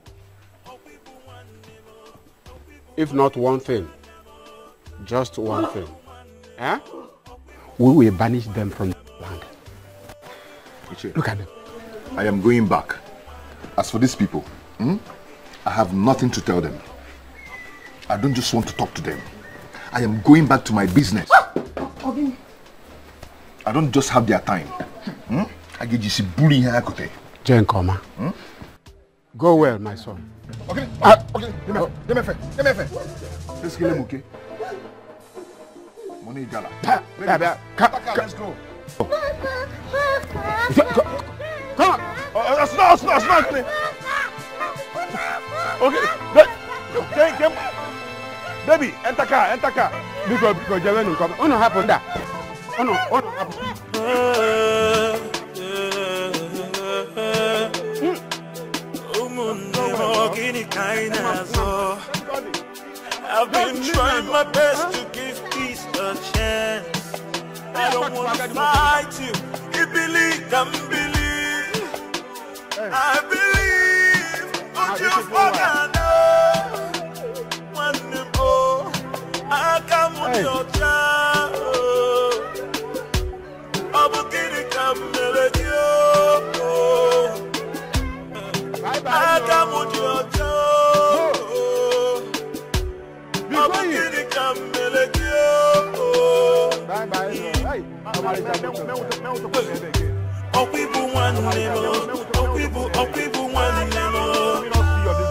Speaker 3: If not one thing, just one thing. Eh? We will banish them from the land. Look at them.
Speaker 5: I am going back. As for these people, I have nothing to tell them. I don't just want to talk to them. I am going back to my business. I don't just have their time. I get you see bullying here.
Speaker 3: Jane Koma. Go well, my son.
Speaker 5: Okay. Okay. Give me a fair. Let's kill him, okay? Money gala. Let's go. Come on. That's not. Okay. Baby, enter car.
Speaker 3: Because Javenu come. Oh no, happen that. Oh no, happen.
Speaker 6: I've been trying my best to give peace a chance. I don't want to fight you. You believe, can believe. I believe. Don't you forget. One more. I come with your child. I'm beginning to melody. I come with your child. I'm beginning to melody. Oh, people want to know. Oh, people want to know.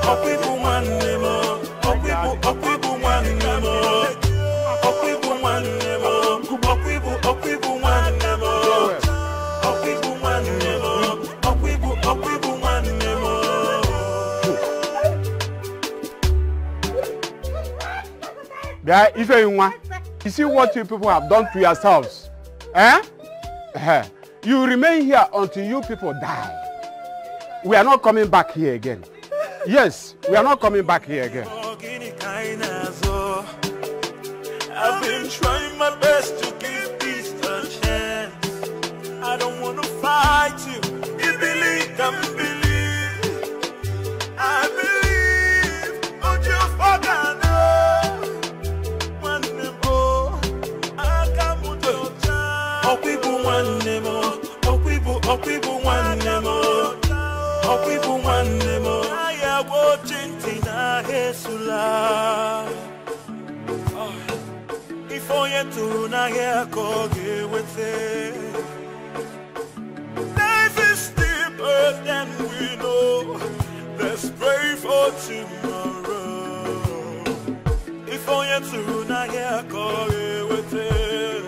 Speaker 6: Oh, people want to know. Oh, people want to know. Oh, people want to know. Oh, people want to know. Oh, people want to know. Oh, people want to know.
Speaker 3: You see what you people have done to yourselves? Eh? You remain here until you people die. We are not coming back here again. Yes, we are not coming back here again.
Speaker 6: I've been trying my best to give peace a chance. I don't want to fight you. You believe, can believe. I believe. Don't you forget. One more. I come with your child. Oh, people want more. Oh, people want more. Oh, people want more. I am watching Tina Hesula. Before you to Naya Kogi with it. Life is deeper than we know. Let's pray for tomorrow. Before you to Naya Kogi with it.